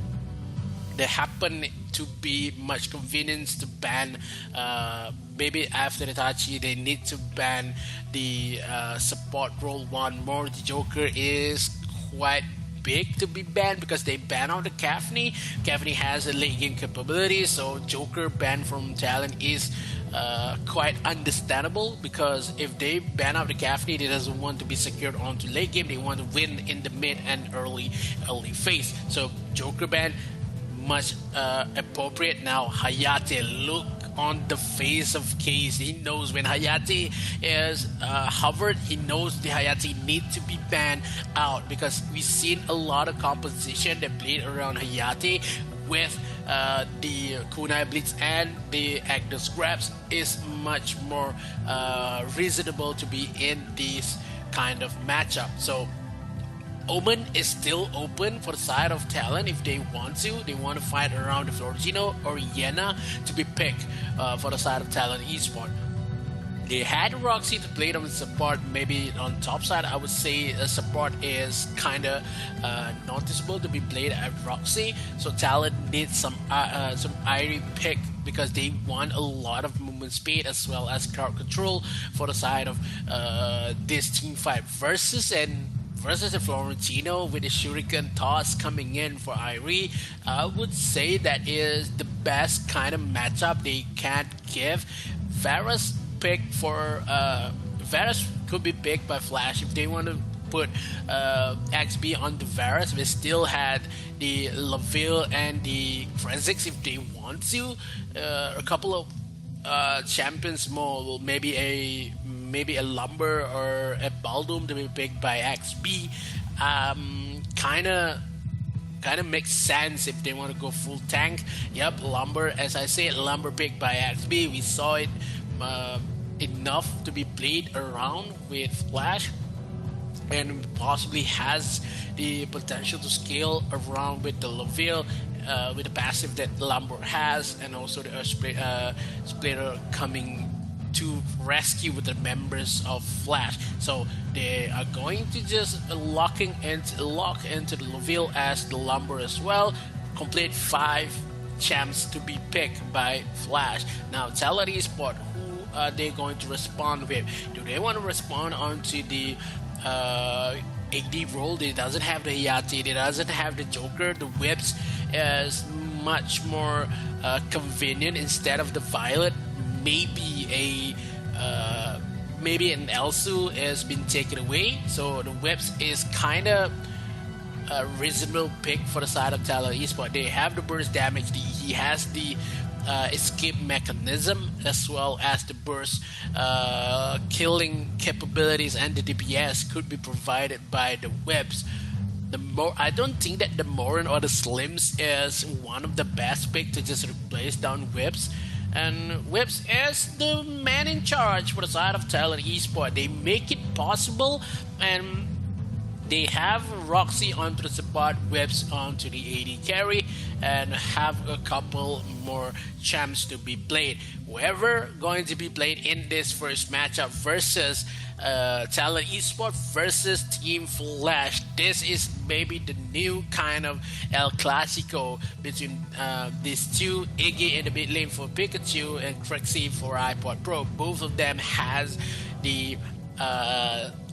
Speaker 2: there happen to be much convenience to ban, maybe after Itachi they need to ban the support role one more. The Joker is quite big to be banned because they ban out the Kafni. Kafni has a late game capability, so Joker banned from Talent is quite understandable, because if they ban out the Kafni, they doesn't want to be secured onto late game. They want to win in the mid and early phase. So Joker ban much appropriate. Now Hayate, look on the face of Case. He knows when Hayate is hovered, he knows the Hayate need to be banned out, because we've seen a lot of composition that played around Hayate with the Kunai Blitz and the Agnes Grabs is much more reasonable to be in this kind of matchup. So Omen is still open for the side of Talent if they want to. They want to fight around the Florentino or Yena to be picked for the side of Talent Esport. They had Roxy to play them in support. Maybe on top side, I would say support is kind of noticeable to be played at Roxy. So Talent needs some Irie pick, because they want a lot of movement speed as well as crowd control for the side of this team fight versus the Florentino with the Shuriken toss coming in for Irie. I would say that is the best kind of matchup they can give. Varus could be picked by Flash if they want to put XB on the Varus. We still had the Laville and the Krezix if they want to. A couple of champions more, maybe a Lumber or a Baldum to be picked by XB. Kind of makes sense if they want to go full tank. Yep, Lumber, as I said, Lumber picked by XB. We saw it enough to be played around with Flash, and possibly has the potential to scale around with the Laville, with the passive that Lumber has, and also the Splitter coming to rescue with the members of Flash. So they are going to just lock into the Laville as the Lumber as well. Complete 5 champs to be picked by Flash. Now Talent Esport, who are they going to respond with? Do they want to respond onto the AD role? They doesn't have the Hayate, they doesn't have the Joker. The whips is much more convenient instead of the Violet. Maybe an Elsu has been taken away, so the whips is kind of a reasonable pick for the side of Talent Esport. They have the burst damage, he has the escape mechanism, as well as the burst killing capabilities, and the DPS could be provided by the whips. I don't think that the Morin or the Slims is one of the best pick to just replace down whips. And Whips is the man in charge for the side of Talent Esport. They make it possible, and they have Roxy onto the support, Whips onto the AD carry, and have a couple more champs to be played. Whoever going to be played in this first matchup versus Talent Esport versus Team Flash. This is maybe the new kind of El Clasico between these two. Iggy in the mid lane for Pikachu and Crexy for iPod Pro. Both of them has the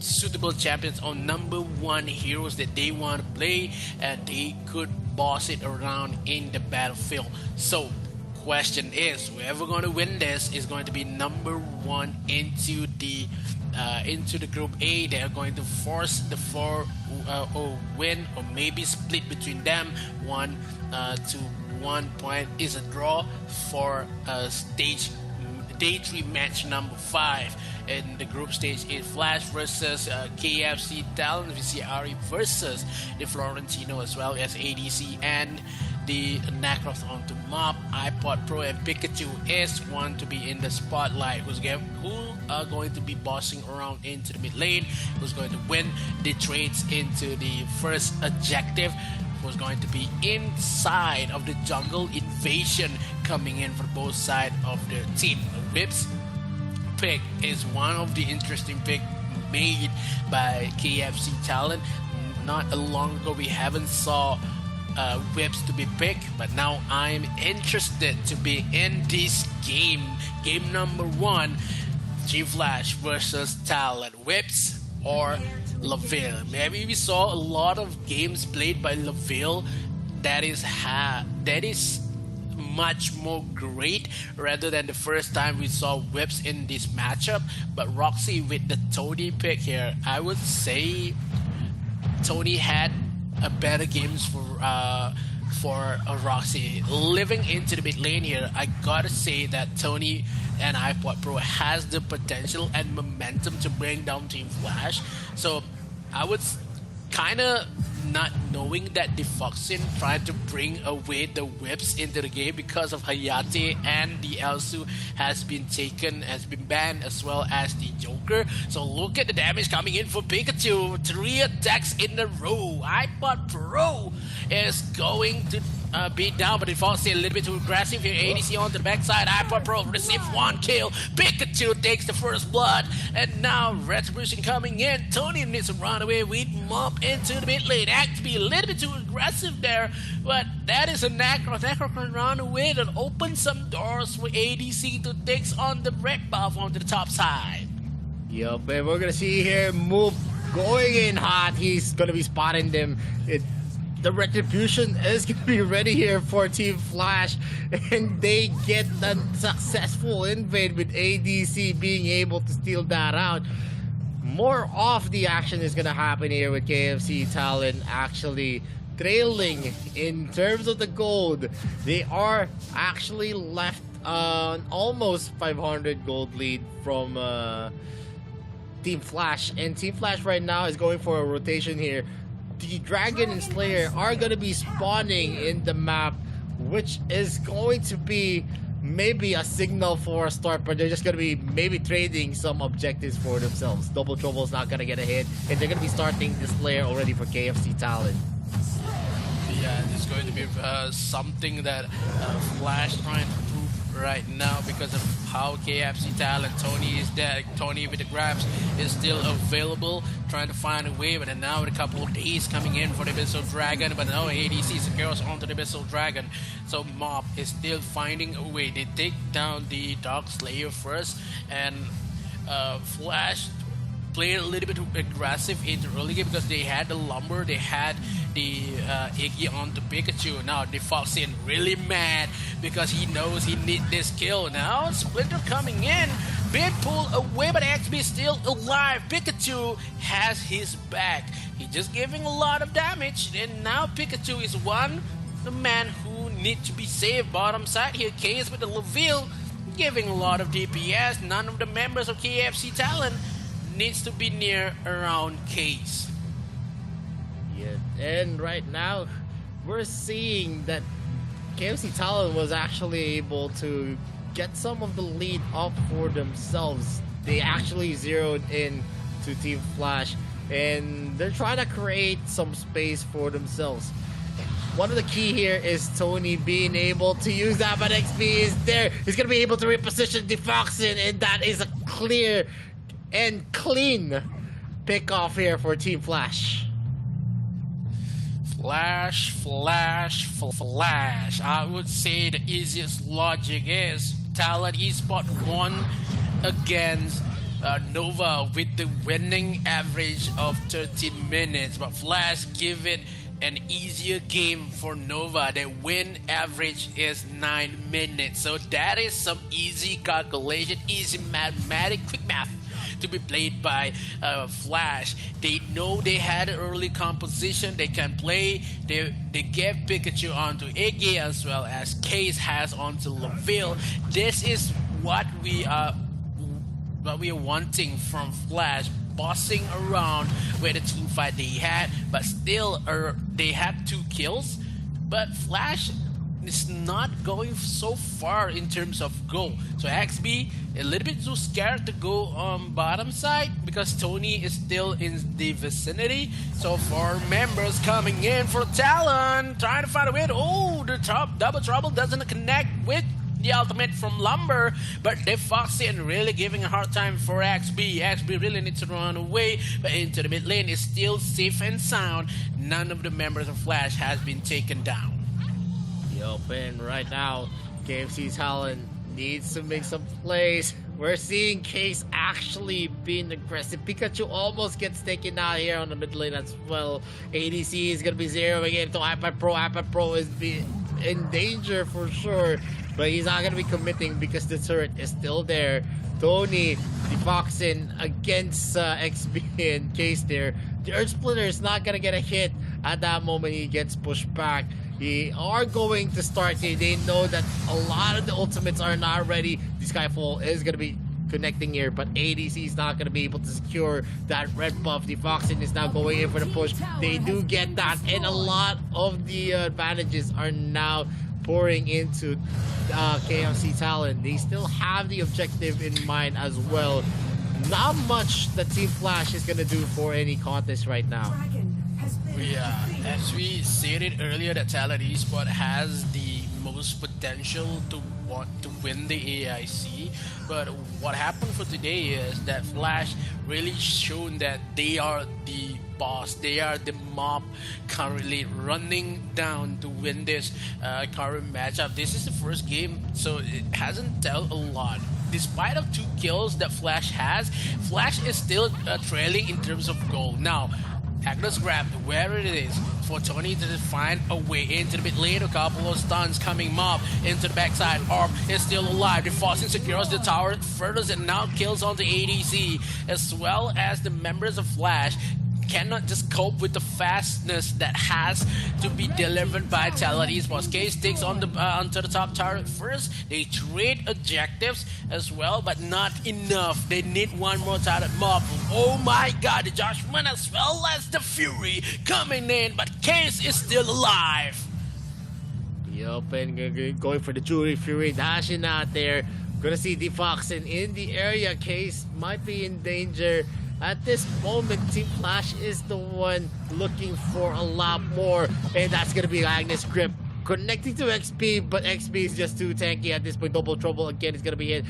Speaker 2: suitable champions on number 1 heroes that they want to play, and they could boss it around in the battlefield. So question is, whoever going to win this is going to be number 1 into the group A. They are going to force the 4-0 win, or maybe split between them. 1 to 1 point is a draw for stage day 3 match number 5. In the group stage is Flash versus KFC Talent, VCRE versus the Florentino, as well as ADC and the Necroth onto Mob. iPod Pro and Pikachu is one to be in the spotlight. Who are going to be bossing around into the mid lane, who's going to win the trades into the first objective, who's going to be inside of the jungle invasion coming in for both sides of the team. Whips pick is one of the interesting pick made by KFC Talent. not long ago we haven't saw whips to be picked, but now I'm interested to be in this game. Game number 1, G-Flash versus Talon. Whips or Laville. Maybe we saw a lot of games played by Laville that is much more great rather than the first time we saw whips in this matchup. But Roxy with the Tony pick here, I would say Tony had a better games for Roxy. Living into the mid lane here, I gotta say that Tony and iPod Pro has the potential and momentum to bring down Team Flash. So I would kind of not knowing that the Foxin tried to bring away the whips into the game because of Hayate and the Elsu has been banned, as well as the Joker. So look at the damage coming in for Pikachu. 3 attacks in a row. iPod Pro is going to beat down, but the Foxin a little bit too aggressive here. ADC on the backside. iPod Pro receive 1 kill. Pikachu takes the first blood, and now Retribution coming in. Tony needs to run away with Mop into the mid lane. Be a little bit too aggressive there, but that is a Necro. Necro can run away and open some doors for ADC to take on the red buff onto the top side.
Speaker 1: Yup, and we're gonna see here Moop going in hot. He's gonna be spotting them. The Retribution is gonna be ready here for Team Flash, and they get a successful invade with ADC being able to steal that out. More of the action is gonna happen here with KFC Talon actually trailing in terms of the gold. They are actually left on almost 500 gold lead from Team Flash, and Team Flash right now is going for a rotation here. The Dragon and Slayer are gonna be spawning in the map, which is going to be maybe a signal for a start, but they're just gonna be maybe trading some objectives for themselves. Double Trouble is not gonna get a hit, and they're gonna be starting this layer already for KFC Talon.
Speaker 2: Yeah, it's going to be something that Flash trying to prove right now because of how KFC Talon, Tony is dead. Tony with the grabs is still available, trying to find a way, but then now with a couple of days coming in for the Abyssal Dragon, but now ADC secures onto the Abyssal Dragon. So Mob is still finding a way. They take down the Dark Slayer first, and Flash played a little bit aggressive in the early game because they had the Lumber, they had the Iggy on the Pikachu. Now the Foxin really mad because he knows he needs this kill. Now Splinter coming in, bit pull away, but XB still alive. Pikachu has his back. He's just giving a lot of damage, and now Pikachu is the man who needs to be saved. Bottom side here, Case with the Laville giving a lot of DPS. None of the members of KFC Talon needs to be near around Case.
Speaker 1: Yeah, and right now we're seeing that KFC Talon was actually able to get some of the lead up for themselves. They actually zeroed in to Team Flash, and they're trying to create some space for themselves. One of the key here is Tony being able to use that, but XP is there. He's going to be able to reposition the Foxin, and that is a clear and clean pick off here for Team Flash.
Speaker 2: Flash. I would say the easiest logic is Talon Esport won against Nova with the winning average of 13 minutes, but Flash give it an easier game for Nova. Their win average is 9 minutes, so that is some easy calculation, easy mathematic, quick math to be played by Flash. They know they had an early composition, they can play. They gave Pikachu onto Iggy as well as Case has onto Laville. This is what we are wanting from Flash, bossing around with the team fight they had, but still they had 2 kills. But Flash is not going so far in terms of goal. So XB a little bit too scared to go on bottom side because Tony is still in the vicinity. So 4 members coming in for Talon, trying to find a way. Oh, the top double trouble doesn't connect with the ultimate from Lumber, but Defoxian really giving a hard time for XB. XB really needs to run away, but into the mid lane is still safe and sound. None of the members of Flash has been taken down.
Speaker 1: Yup, and right now, KFC's Talon needs to make some plays. We're seeing Case actually being aggressive. Pikachu almost gets taken out here on the mid lane as well. ADC is going to be zeroing into iPad Pro. iPad Pro is in danger for sure, but he's not going to be committing because the turret is still there. Tony Defoxin against XB and Case there. The Earth Splitter is not going to get a hit at that moment. He gets pushed back. They are going to start here. They know that a lot of the ultimates are not ready. The Skyfall is going to be connecting here, but ADC is not going to be able to secure that red buff. The Foxen is now going in for the push. They do get that, and a lot of the advantages are now pouring into KFC Talon. They still have the objective in mind as well. Not much that Team Flash is going to do for any contest right now.
Speaker 2: Yeah, as we stated earlier, that Talon Esport has the most potential to want to win the AIC, but what happened for today is that Flash really shown that they are the boss. They are the mob currently running down to win this current matchup. This is the first game, so it hasn't told a lot. Despite of 2 kills that Flash has, Flash is still trailing in terms of goal. Now, Agnes grabbed where it is for Tony to find a way into the mid lane. A couple of stuns coming, Mob into the backside. Orb is still alive. The Fossin secures the tower, furthers and now kills on the ADC, as well as the members of Flash cannot just cope with the fastness that has to be delivered by Talon Esports. Case takes on the onto the top turret first. They trade objectives as well, but not enough. They need one more turret. Mob. Oh my god, the Judgment as well as the Fury coming in, but Case is still alive.
Speaker 1: Yup, and going for the Jury Fury, dashing out there. Gonna see the Foxen in the area. Case might be in danger. At this moment, Team Flash is the one looking for a lot more, and that's gonna be Agnes Grip connecting to XP, but XP is just too tanky at this point. Double Trouble again is gonna be hit,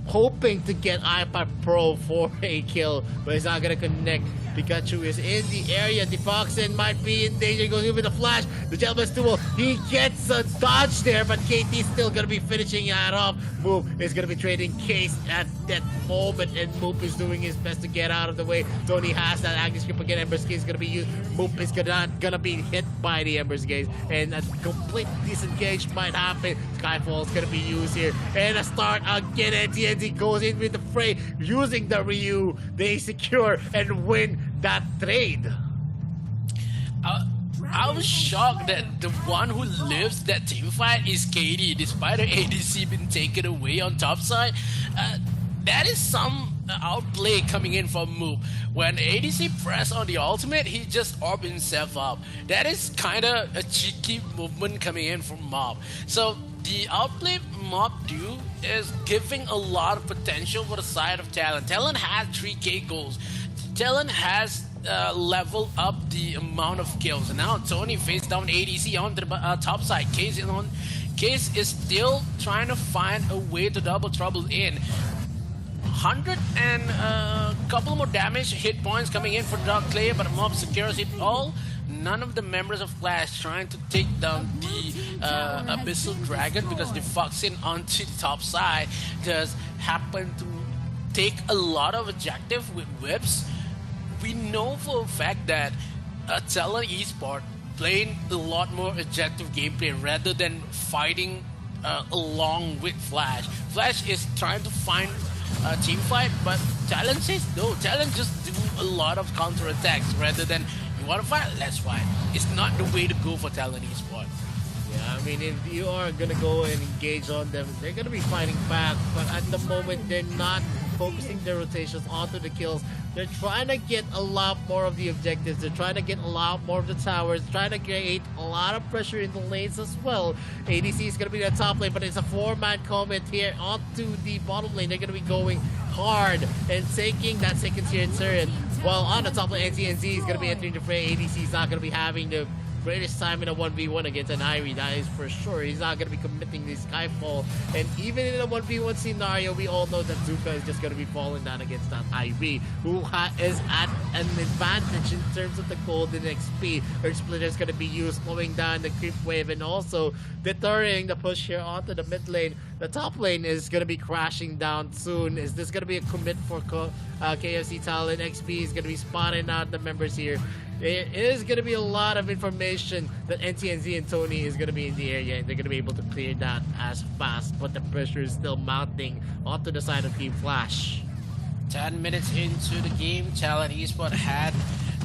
Speaker 1: hoping to get iPad Pro for a kill, but it's not gonna connect. Pikachu is in the area. The Foxen might be in danger. Goes over the Flash. The Gentleman's Duel. He gets a dodge there, but KT's still gonna be finishing it off. Moop is gonna be trading Case at that moment, and Moop is doing his best to get out of the way. Tony has that Agnes Grip again. Ember's Gaze is gonna be used. Moop is not gonna be hit by the Ember's Gaze, and a complete disengage might happen. Skyfall is gonna be used here, and a start again. And TNT goes in with the fray using the Ryu. They secure and win that trade.
Speaker 2: I was shocked that the one who lives that team fight is KD, despite the ADC being taken away on top side. That is some outplay coming in from Moop. When ADC press on the ultimate, he just orbed himself up. That is kind of a cheeky movement coming in from Mob. So the outplay Mob do is giving a lot of potential for the side of Talon. Talon has 3k goals. Talon has leveled up the amount of kills. And now Tony faced down ADC on the top side. Case is still trying to find a way to double trouble in. 100 and a couple more damage hit points coming in for Dark Clay, but Mob secures it all. None of the members of Flash trying to take down the Abyssal Dragon, because the Foxin onto the top side does happen to take a lot of objective with whips. We know for a fact that Talon Esport playing a lot more objective gameplay rather than fighting along with Flash. Flash is trying to find a team fight, but Talon says no. Talon just do a lot of counter attacks rather than, you want to fight, let's fight. It's not the way to go for Talon Esport.
Speaker 1: Yeah, I mean, if you are gonna go and engage on them, they're gonna be fighting back, but at the moment they're not focusing their rotations onto the kills. They're trying to get a lot more of the objectives. They're trying to get a lot more of the towers, trying to create a lot of pressure in the lanes as well. ADC is going to be the top lane, but it's a 4-man combat here onto the bottom lane. They're going to be going hard and taking that second tier turret. While on the top lane, NTNZ is going to be entering the fray. ADC is not going to be having the greatest time in a 1v1 against an Irie, that is for sure. He's not going to be committing the Skyfall. And even in a 1v1 scenario, we all know that Zuka is just going to be falling down against that Irie, who is at an advantage in terms of the golden XP. Earth Splitter is going to be used, slowing down the creep wave and also deterring the push here onto the mid lane. The top lane is going to be crashing down soon. Is this going to be a commit for KFC Talent? XP is going to be spotting out the members here. It is going to be a lot of information that NTNZ and Tony is going to be in the area, and they're going to be able to clear that as fast, but the pressure is still mounting onto the side of Team Flash.
Speaker 2: 10 minutes into the game, Talent Esports had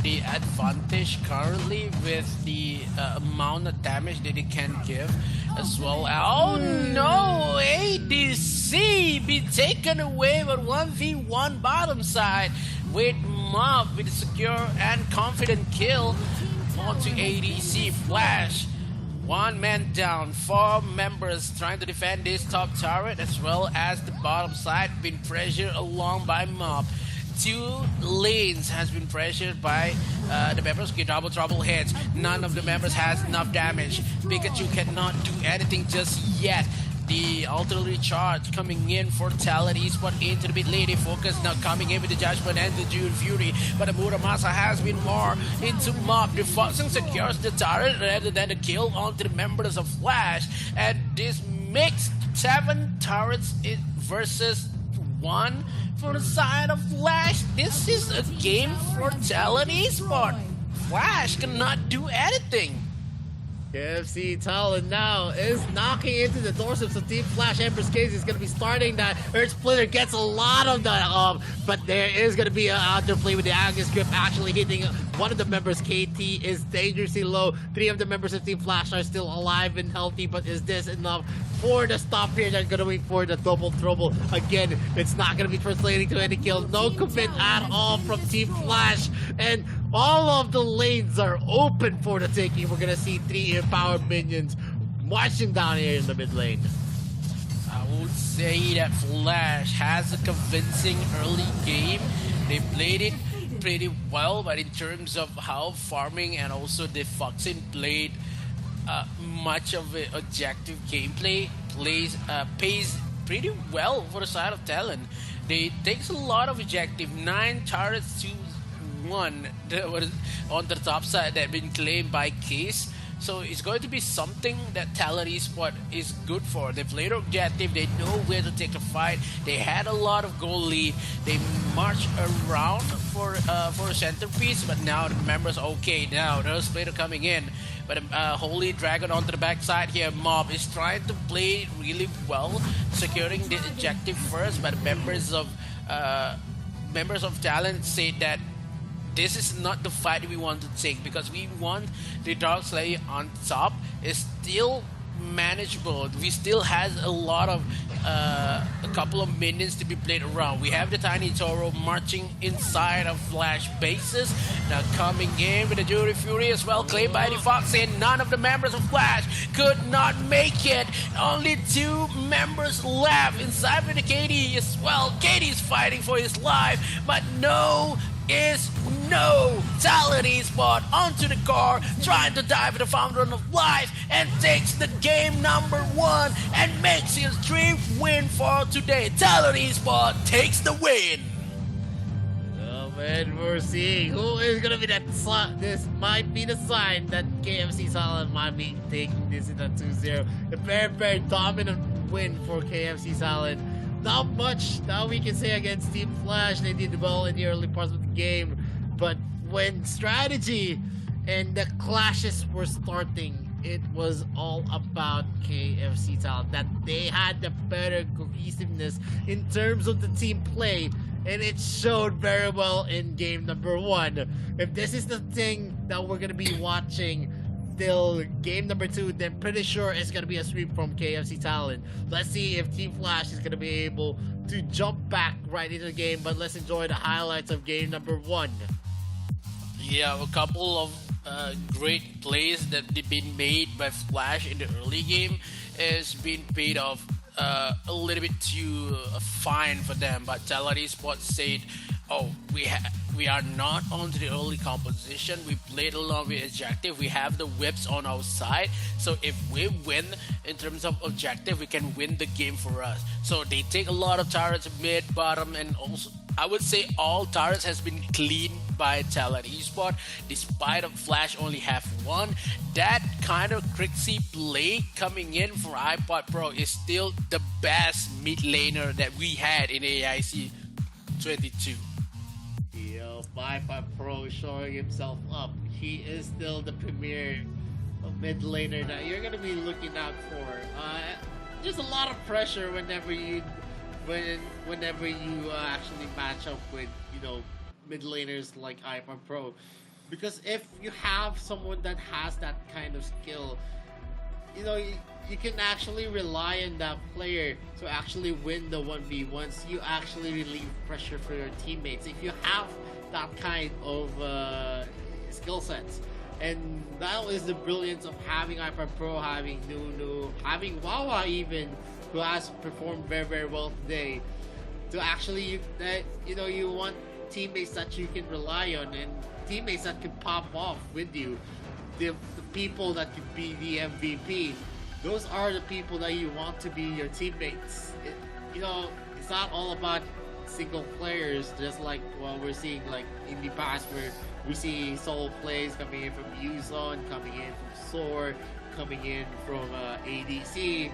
Speaker 2: the advantage currently with the amount of damage that it can give as well. Oh no! ADC be taken away with 1v1 bottom side with Mob with a secure and confident kill onto ADC Flash. One man down, 4 members trying to defend this top turret as well as the bottom side being pressured along by Mob. 2 lanes has been pressured by the members. Okay, double trouble hits. None of the members has enough damage. Pikachu cannot do anything just yet. The artillery charge coming in for Talent Esports into the mid lane. They focus now coming in with the Judgment and the June Fury. But the Muramasa has been more into Mob. The Foxing secures the turret rather than the kill onto the members of Flash. And this makes 7 turrets versus 1 for the side of Flash. This is a game for Talent Esports. Flash cannot do anything.
Speaker 1: KFC Talent now is knocking into the doorsteps of Team Flash. Empress Case is going to be starting that. Earth Splitter gets a lot of that up, but there is going to be an underplay with the Agus Grip actually hitting one of the members. KT is dangerously low. 3 of the members of Team Flash are still alive and healthy, but is this enough for the stop here? They're going to wait for the double trouble. Again, it's not going to be translating to any kills. No commit at all from Team Flash, and all of the lanes are open for the taking. We're going to see 3 empowered minions marching down here in the mid lane.
Speaker 2: I would say that Flash has a convincing early game. They played it pretty well, but in terms of how farming and also the Foxing played much of the objective gameplay pays pretty well for the side of Talent. They takes a lot of objective, 9 turrets to 1 that was on the top side that been claimed by Case. So it's going to be something that Talent Esports is good for. They played objective, they know where to take the fight. They had a lot of goal lead. They marched around for a centerpiece, but now the members okay. Now there's Splitter coming in, but Holy Dragon onto the backside here. Mob is trying to play really well, securing the objective first, but members of Talent say that this is not the fight we want to take, because we want the Dark Slayer on top. It's still manageable. We still has a lot of a couple of minions to be played around. We have the Tiny Toro marching inside of Flash bases. Now coming in with the Jury Fury as well, claimed by the Fox, and none of the members of Flash could not make it. Only 2 members left inside with the KD as well. KD's fighting for his life, but no is no. Talent Esports onto the car, trying to dive the Fountain of Life, and takes the game number 1 and makes his dream win for today. Talent Esports takes the win.
Speaker 1: Oh man, we're seeing who is gonna be that. This might be the sign that KFC Talent might be taking this in a 2-0. A very dominant win for KFC Talent. Not much that we can say against Team Flash. They did well in the early parts of the game, but when strategy and the clashes were starting, it was all about KFC Talent. That they had the better cohesiveness in terms of the team play, and it showed very well in game number 1. If this is the thing that we're gonna be watching till game number 2, then pretty sure it's gonna be a sweep from KFC Talent. Let's see if Team Flash is gonna be able to jump back right into the game, but let's enjoy the highlights of game number 1.
Speaker 2: Yeah, a couple of great plays that have been made by Flash in the early game is being paid off a little bit too fine for them, but Talent Esports said Oh, we are not on to the early composition. We played along with objective. We have the whips on our side. So if we win in terms of objective, we can win the game for us. So they take a lot of turrets mid, bottom, and also I would say all turrets has been cleaned by Talent Esport, despite of Flash only have one. That kind of crazy play coming in from iPod Pro is still the best mid laner that we had in AIC 22.
Speaker 1: Yo, iPod Pro showing himself up. He is still the premier mid laner that you're gonna be looking out for. There's a lot of pressure whenever you actually match up with mid laners like iPod Pro, because if you have someone that has that kind of skill, you can actually rely on that player to actually win the 1v once you actually relieve pressure for your teammates. If you have that kind of skill sets, and that is the brilliance of having iPad Pro, having Nunu, having Wawa even, who has performed very, very well today. To actually, you want teammates that you can rely on and teammates that can pop off with you. The people that could be the MVP. Those are the people that you want to be your teammates. It's not all about single players, just like what we're seeing like in the past, where we see solo plays coming in from Yuzon, coming in from Soar, coming in from ADC.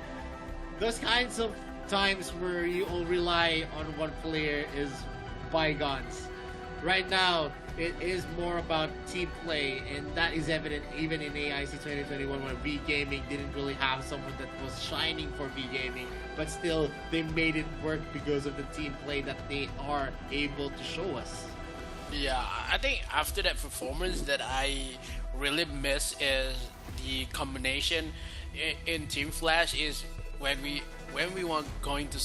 Speaker 1: Those kinds of times where you all rely on one player is bygones. Right now, it is more about team play, and that is evident even in AIC 2021, where V Gaming didn't really have someone that was shining for V Gaming, but still they made it work because of the team play that they are able to show us.
Speaker 2: Yeah, I think after that performance that I really miss is the combination in Team Flash is when we want going to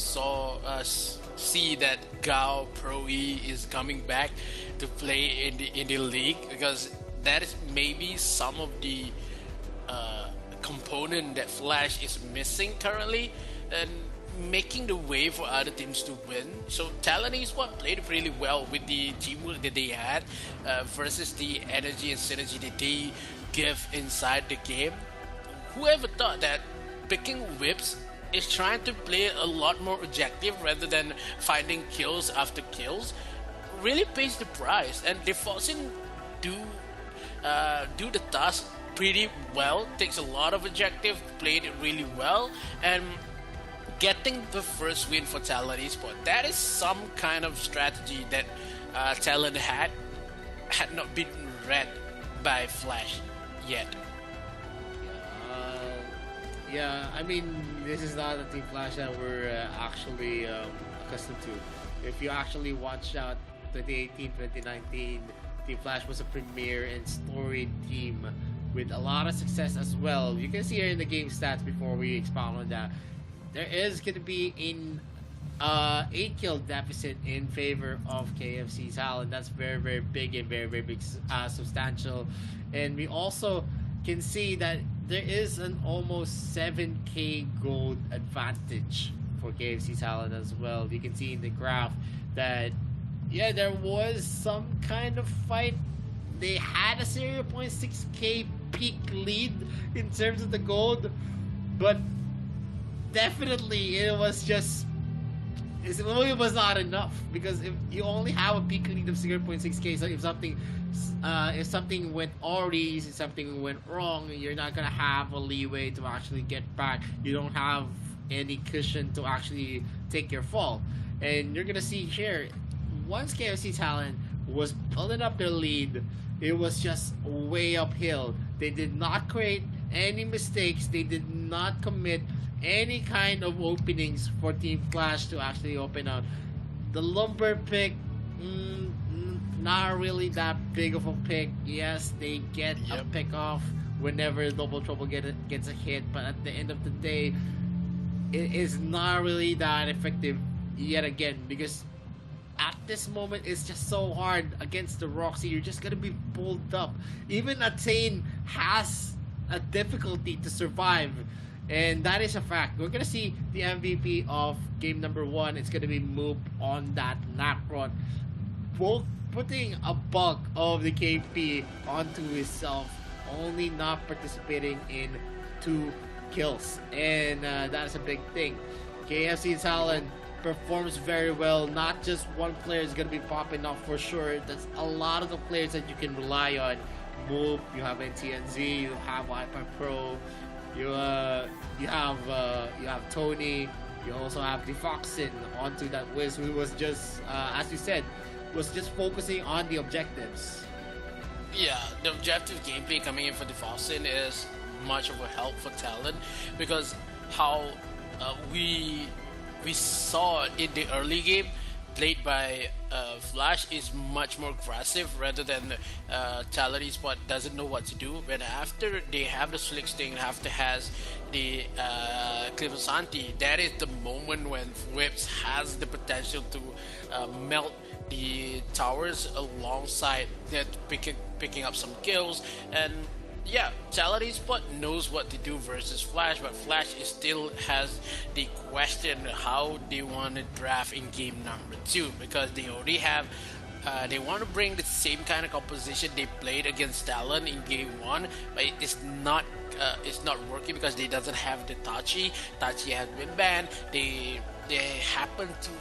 Speaker 2: see that Gao Pro E is coming back to play in the league, because that is maybe some of the component that Flash is missing currently, and making the way for other teams to win. So Talent Esport played really well with the teamwork that they had versus the energy and synergy that they give inside the game. Whoever thought that picking whips is trying to play a lot more objective rather than finding kills after kills really pays the price, and Defosin do the task pretty well, takes a lot of objective, played it really well, and getting the first win for Talent Esport. That is some kind of strategy that Talent had not been read by Flash yet.
Speaker 1: Yeah, I mean, this is not a Team Flash that we're actually accustomed to. If you actually watch out 2018, 2019, Team Flash was a premier and storied team with a lot of success as well. You can see here in the game stats before we expound on that. There is going to be an 8-kill deficit in favor of KFC Talent. That's very, very big and very, very big, substantial. And we also can see that there is an almost 7k gold advantage for KFC Talent as well. You can see in the graph that, yeah, there was some kind of fight. They had a 0.6k peak lead in terms of the gold, but definitely it was not enough, because if you only have a peak lead of 0.6k, so if something went already, if something went wrong, you're not gonna have a leeway to actually get back. You don't have any cushion to actually take your fall. And you're gonna see here, once KFC Talent was building up their lead, it was just way uphill. They did not create any mistakes. They did not commit any kind of openings for Team Flash to actually open out. The Lumber pick, not really that big of a pick. Yes, they get a pick off whenever Double Trouble gets a hit, but at the end of the day, it is not really that effective yet again, because at this moment it's just so hard against the Roxy. You're just gonna be pulled up. Even Attain has a difficulty to survive, and that is a fact. We're gonna see the MVP of game number 1. It's gonna be moved on that Nacron. putting a bulk of the KP onto himself, only not participating in 2 kills, and that's a big thing. KFC Talon performs very well. Not just one player is gonna be popping off for sure. That's a lot of the players that you can rely on. Moop, you have NTNZ, you have Hyper Pro, you have Tony, you also have Defoxin onto that Wiz, who was just as you said, was just focusing on the objectives.
Speaker 2: Yeah, the objective gameplay coming in for the Fossin is much of a help for Talon, because how we saw in the early game played by Flash is much more aggressive rather than Talon Esport doesn't know what to do. When after they have the Slick Sting, after has the Clivosanti, that is the moment when Whips has the potential to melt the towers alongside that, picking up some kills. And yeah, Talon Esport knows what to do versus Flash, but Flash is still has the question how they want to draft in game number 2, because they already have they want to bring the same kind of composition they played against Talon in game 1, but it's not working because they doesn't have the Tachi. Tachi has been banned. They happen to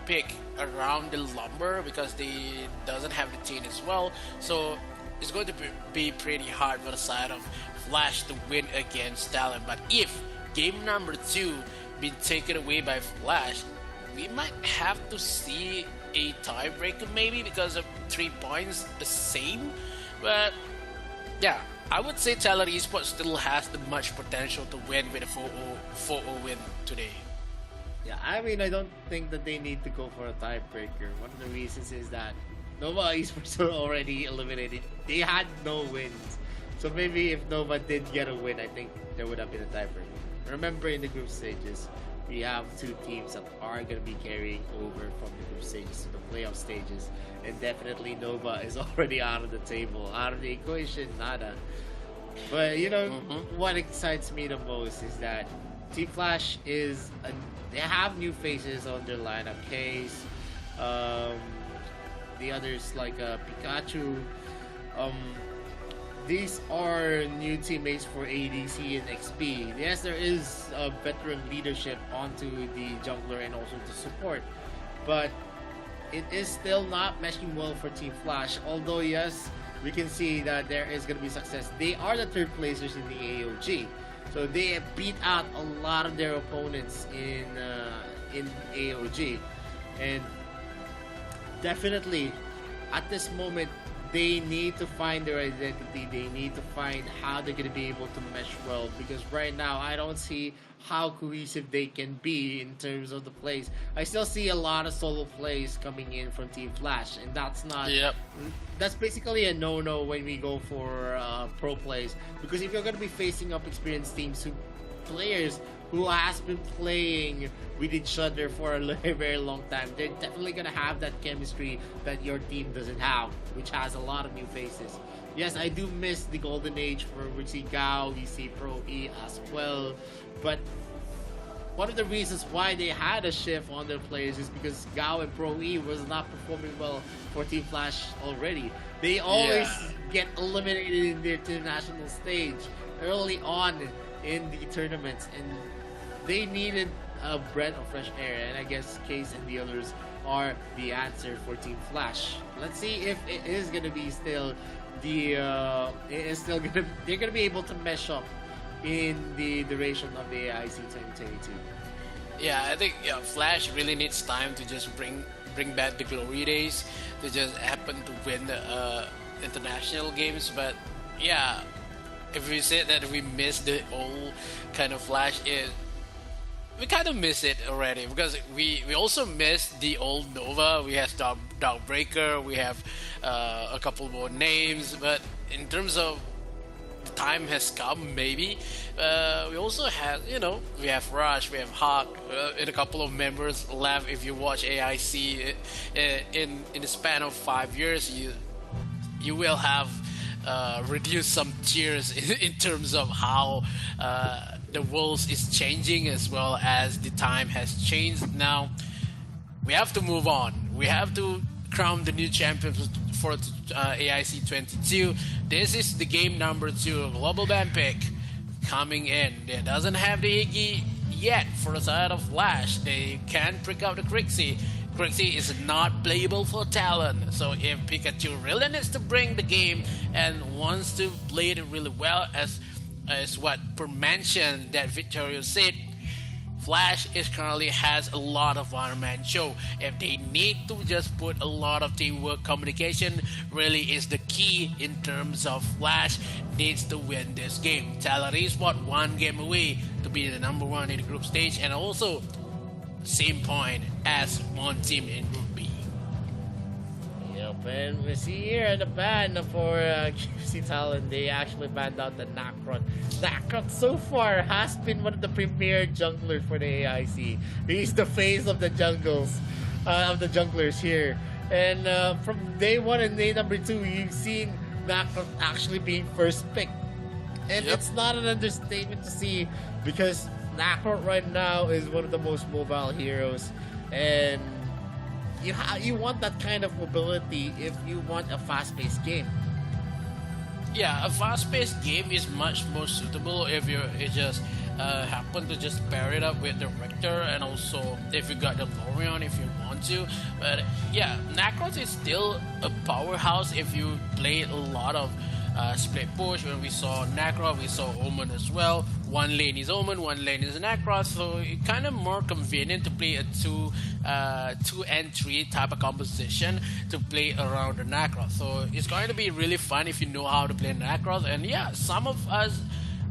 Speaker 2: pick around the Lumber because they doesn't have the Teen as well, so it's going to be pretty hard for the side of Flash to win against Talon. But if game number 2 been taken away by Flash, we might have to see a tiebreaker maybe because of 3 points the same. But yeah, I would say Talon Esports still has the much potential to win with a 4-0 win today.
Speaker 1: Yeah, I mean, I don't think that they need to go for a tiebreaker. One of the reasons is that Nova Esports were already eliminated. They had no wins. So maybe if Nova did get a win, I think there would have been a tiebreaker. Remember, in the group stages, we have 2 teams that are going to be carrying over from the group stages to the playoff stages. And definitely Nova is already out of the table, out of the equation, nada. But, you know, what excites me the most is that Team Flash they have new faces on their lineup. Case, the others like Pikachu. These are new teammates for ADC and XP. Yes, there is a veteran leadership onto the jungler and also the support, but it is still not meshing well for Team Flash. Although yes, we can see that there is going to be success. They are the 3rd placers in the AOG, so they beat out a lot of their opponents in AOG, and definitely at this moment they need to find their identity. They need to find how they're going to be able to mesh well, because right now I don't see how cohesive they can be in terms of the plays. I still see a lot of solo plays coming in from Team Flash, and that's not that's basically a no-no when we go for pro plays, because if you're going to be facing up experienced teams, players who has been playing with each other for a very long time, they're definitely gonna have that chemistry that your team doesn't have, which has a lot of new faces. Yes, I do miss the golden age where we see Gao, we see Pro E as well, but one of the reasons why they had a shift on their players is because Gao and Pro E was not performing well for Team Flash already. They always get eliminated in their international stage early on in the tournaments, and they needed a breath of fresh air, and I guess Case and the others are the answer for Team Flash. Let's see if it is gonna be still they're gonna be able to mesh up in the duration of the AIC 2022.
Speaker 2: Yeah, I think Flash really needs time to just bring back the glory days, to just happen to win the international games. But yeah, if we say that we miss the old kind of Flash, we kind of miss it already, because we also miss the old Nova. We have Dawnbreaker, we have a couple more names, but in terms of the time has come, maybe we also have, we have Rush, we have Hawk, and a couple of members left. If you watch AIC in the span of 5 years, you will have reduce some tiers in terms of how the world is changing, as well as the time has changed. Now we have to move on. We have to crowned the new champion for AIC 22. This is the game number 2, global ban pick coming in. It doesn't have the Iggy yet for the side of Flash. They can't pick up the Crixie. Crixie is not playable for Talon. So if Pikachu really needs to bring the game and wants to play it really well, as what per mentioned that Victoria said, Flash is currently has a lot of one-man show. If they need to just put a lot of teamwork, communication really is the key in terms of Flash needs to win this game. Talon Esports one game away to be the number 1 in the group stage, and also same point as one team in Group B.
Speaker 1: Yep, and we see here the ban for QC Talon, they actually banned out the Nacron. Nacron so far has been one of the premier junglers for the AIC. He's the face of the jungles, of the junglers here. And from day 1 and day number 2, you've seen Nacron actually being first pick. And
Speaker 2: Yep.
Speaker 1: it's not an understatement to see, because Nacron right now is one of the most mobile heroes, and you want that kind of mobility if you want a fast-paced game.
Speaker 2: Yeah, a fast-paced game is much more suitable if you just happen to just pair it up with the Richter, and also if you got the Lorion if you want to. But yeah, Nacros is still a powerhouse if you play a lot of split push. When we saw Nacros, we saw Omen as well. One lane is Omen, one lane is Nacros, so it's kind of more convenient to play a 2 and 3 type of composition to play around the Nacros. So it's going to be really fun if you know how to play Nacros. And yeah, some of us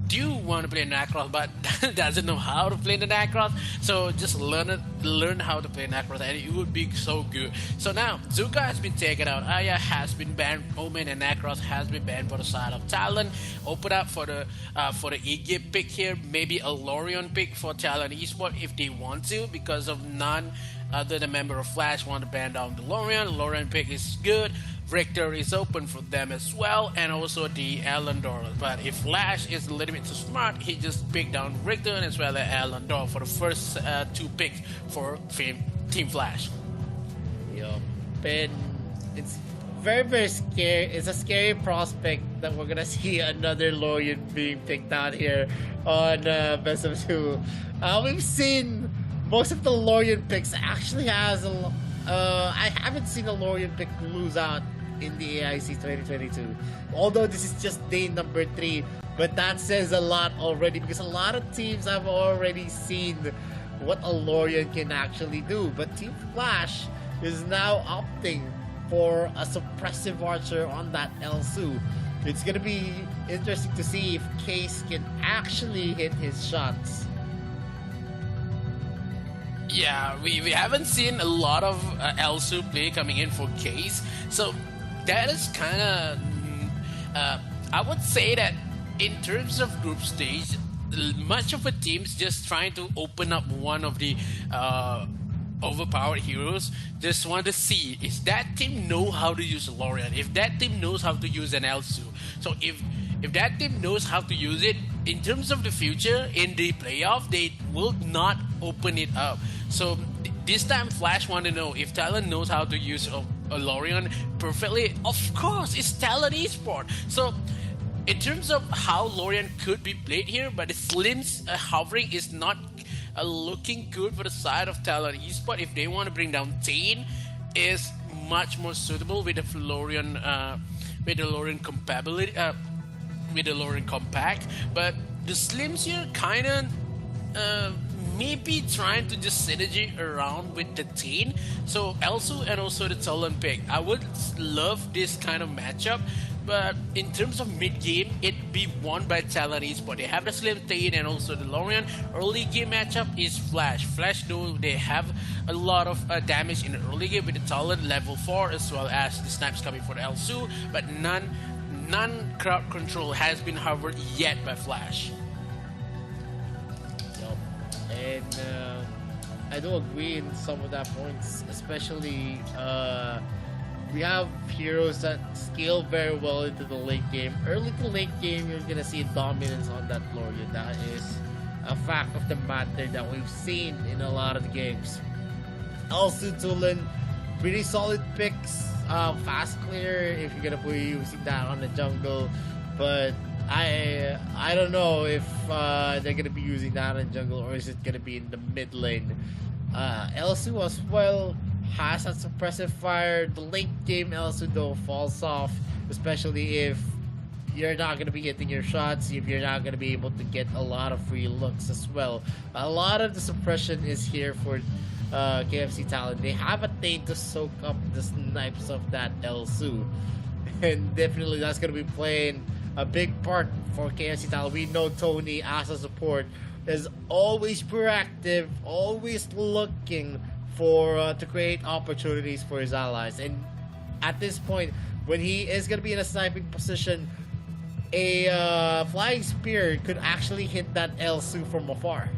Speaker 2: do want to play Nacros but doesn't know how to play the Nacros, so just learn how to play Nacros and it would be so good. So now Zuka has been taken out, Aya has been banned, Omen and Nacros has been banned for the side of Talon. Open up for the Iggy pick here, maybe a Lorion pick for Talon Esports if they want to, because of none other than member of Flash want to ban down the Lorion. Lorion pick is good. Richter is open for them as well, and also the Elandor. But if Flash is a little bit too smart, he just picked down Richter as well as Elandor for the first 2 picks for Team Flash.
Speaker 1: Yo, Ben, it's very, very scary. It's a scary prospect that we're gonna see another Lorion being picked out here on Best of 2. We've seen most of the Lorion picks actually has I haven't seen a Lorion pick lose out in the AIC 2022. Although this is just day number 3, but that says a lot already, because a lot of teams have already seen what a Lorion can actually do. But Team Flash is now opting for a suppressive archer on that Elsu. It's gonna be interesting to see if Case can actually hit his shots.
Speaker 2: Yeah, we haven't seen a lot of Elsu play coming in for Case, so that is kind of I would say that in terms of group stage, much of the teams just trying to open up one of the overpowered heroes. Just want to see is that team know how to use Lorian, if that team knows how to use an Elsu. So if that team knows how to use it, in terms of the future in the playoff, they will not open it up. So this time Flash want to know if Talon knows how to use a Lorian perfectly. Of course, it's Talon Esports. So in terms of how Lorian could be played here, but the Slim's hovering is not looking good for the side of Talon Esports. If they want to bring down Tain, is much more suitable with the Lorian compatibility, with the Lorian compact. But the Slims here kind of maybe trying to just synergy around with the Tain. So Elsu and also the Talon pick. I would love this kind of matchup, but in terms of mid-game, it'd be won by Talon Esports. They have the Slim Tain and also the Lorian. Early game matchup is Flash. Flash, though, they have a lot of damage in the early game with the Talon level 4 as well as the snipes coming for the Elsu, but none crowd control has been hovered yet by Flash.
Speaker 1: Yup. And I do agree in some of that points, especially we have heroes that scale very well into the late game. Early to late game, you're gonna see dominance on that Lorian. That is a fact of the matter that we've seen in a lot of the games. Also, Tulin, pretty solid picks. Fast clear if you're gonna be using that on the jungle, but I don't know if they're gonna be using that in jungle or is it gonna be in the mid lane. Elsu as well has that suppressive fire. The late game Elsu though falls off, especially if you're not going to be hitting your shots, if you're not going to be able to get a lot of free looks as well. A lot of the suppression is here for KFC Talent. They have a thing to soak up the snipes of that Elsu. And definitely that's going to be playing a big part for KFC Talent. We know Tony as a support is always proactive, always looking for to create opportunities for his allies. And at this point, when he is going to be in a sniping position, a flying spear could actually hit that Elsu from afar.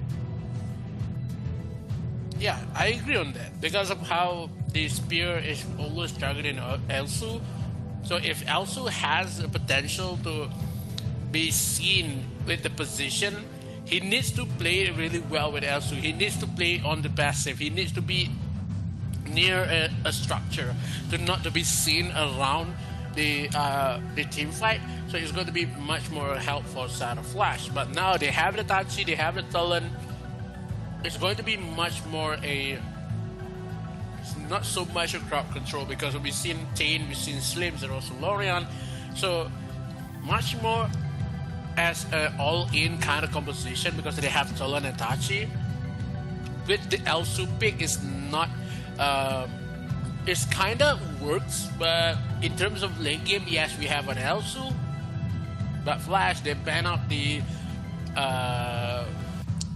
Speaker 2: Yeah, I agree on that because of how the spear is always targeting Elsu. So if Elsu has the potential to be seen with the position, he needs to play really well with Elsu. He needs to play on the passive. He needs to be near a structure to be seen around the team fight. So it's going to be much more helpful side of Flash. But now they have the Tachi, they have the Talon. It's going to be much more it's not so much a crowd control because we've seen Tane, we've seen Slims, and also Lorian. So much more as an all-in kind of composition because they have Talon and Tachi. With the Elsu pick is not it's kind of works, but in terms of late game, yes, we have an Elsu, but Flash, they ban out the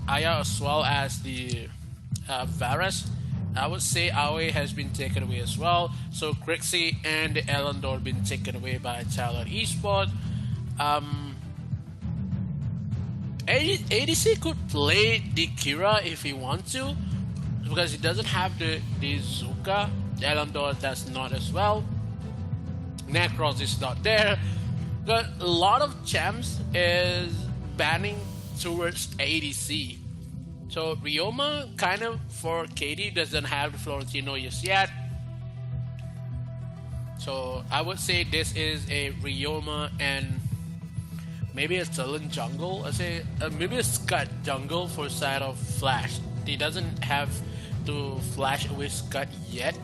Speaker 2: Aya as well as the Varus. I would say Aoi has been taken away as well, so Crixie and the Elendor been taken away by Talent Esport. ADC could play the Kira if he wants to, because he doesn't have the Zuka. Elendor does not as well. Necros is not there. But a lot of champs is banning towards ADC. So Ryoma kind of for KD doesn't have the Florentino just yet. So I would say this is a Ryoma and maybe a Talon jungle. I say maybe a Scud jungle for side of Flash. He doesn't have to flash away Scud yet.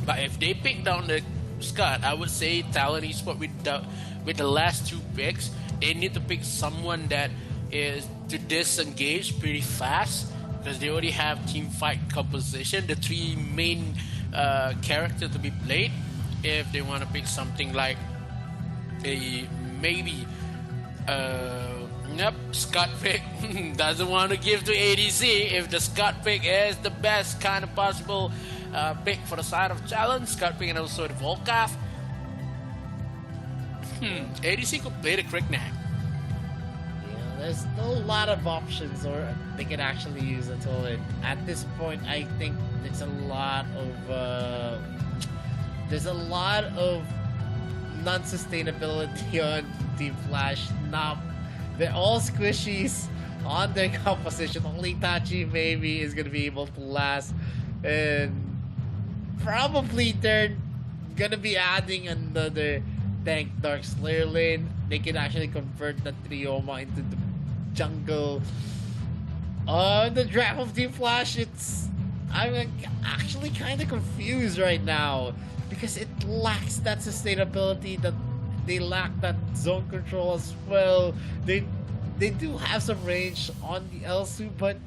Speaker 2: But if they pick down the Scud, I would say Talent Esport with the last two picks, they need to pick someone that is to disengage pretty fast because they already have team fight composition, the three main characters to be played. If they want to pick something like a maybe Scud pick doesn't want to give to ADC. If the Scud pick is the best kind of possible pick for the side of challenge, Scud pick and also the Volcath. ADC could play the Cricknack.
Speaker 1: Yeah, there's a lot of options, or they can actually use it. At this point, I think there's a lot of non-sustainability on Team Flash. Now, they're all squishies on their composition. Only Tachi maybe is gonna be able to last, and probably they're gonna be adding another tank Dark Slayer lane. They can actually convert the Trioma into the jungle. The draft of Team Flash, I'm actually kind of confused right now because it lacks that sustainability, that they lack that zone control as well. They do have some range on the Elsu, but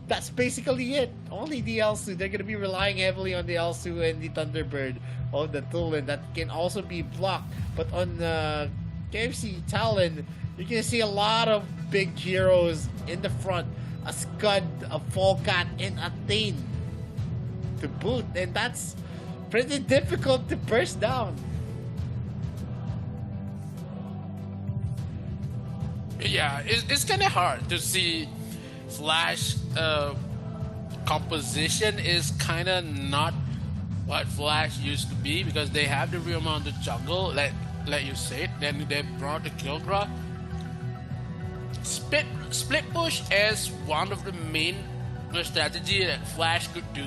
Speaker 1: that's basically it. Only the Elsu. They're gonna be relying heavily on the Elsu and the Thunderbird on the Tulin that can also be blocked. But on KFC Talon, you can see a lot of big heroes in the front. A Scud, a Volcat, and a Thane to boot, and that's pretty difficult to burst down.
Speaker 2: Yeah, it's kind of hard to see Flash composition is kind of not what Flash used to be because they have the real amount of jungle, like you said. Then they brought the Kilgra. Split push is one of the main strategy that Flash could do,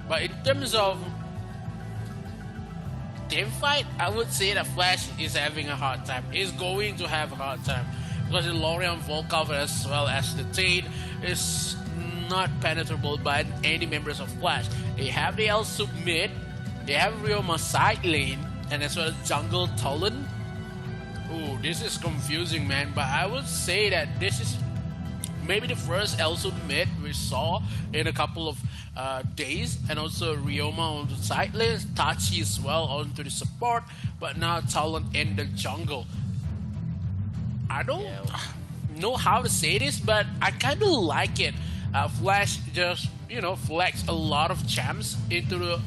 Speaker 2: but in terms of team fight, I would say that Flash is having a hard time. Is going to have a hard time because the Lorian Volkov as well as the Tate is not penetrable by any members of Flash. They have the L submit, they have Ryoma side lane, and as well as jungle Tolan. Ooh, this is confusing, man. But I would say that this is maybe the first L submit we saw in a couple of days, and also Ryoma on the side lane, Tachi as well onto the support, but now Talon in the jungle. I don't know how to say this, but I kind of like it. Flash just, flex a lot of champs into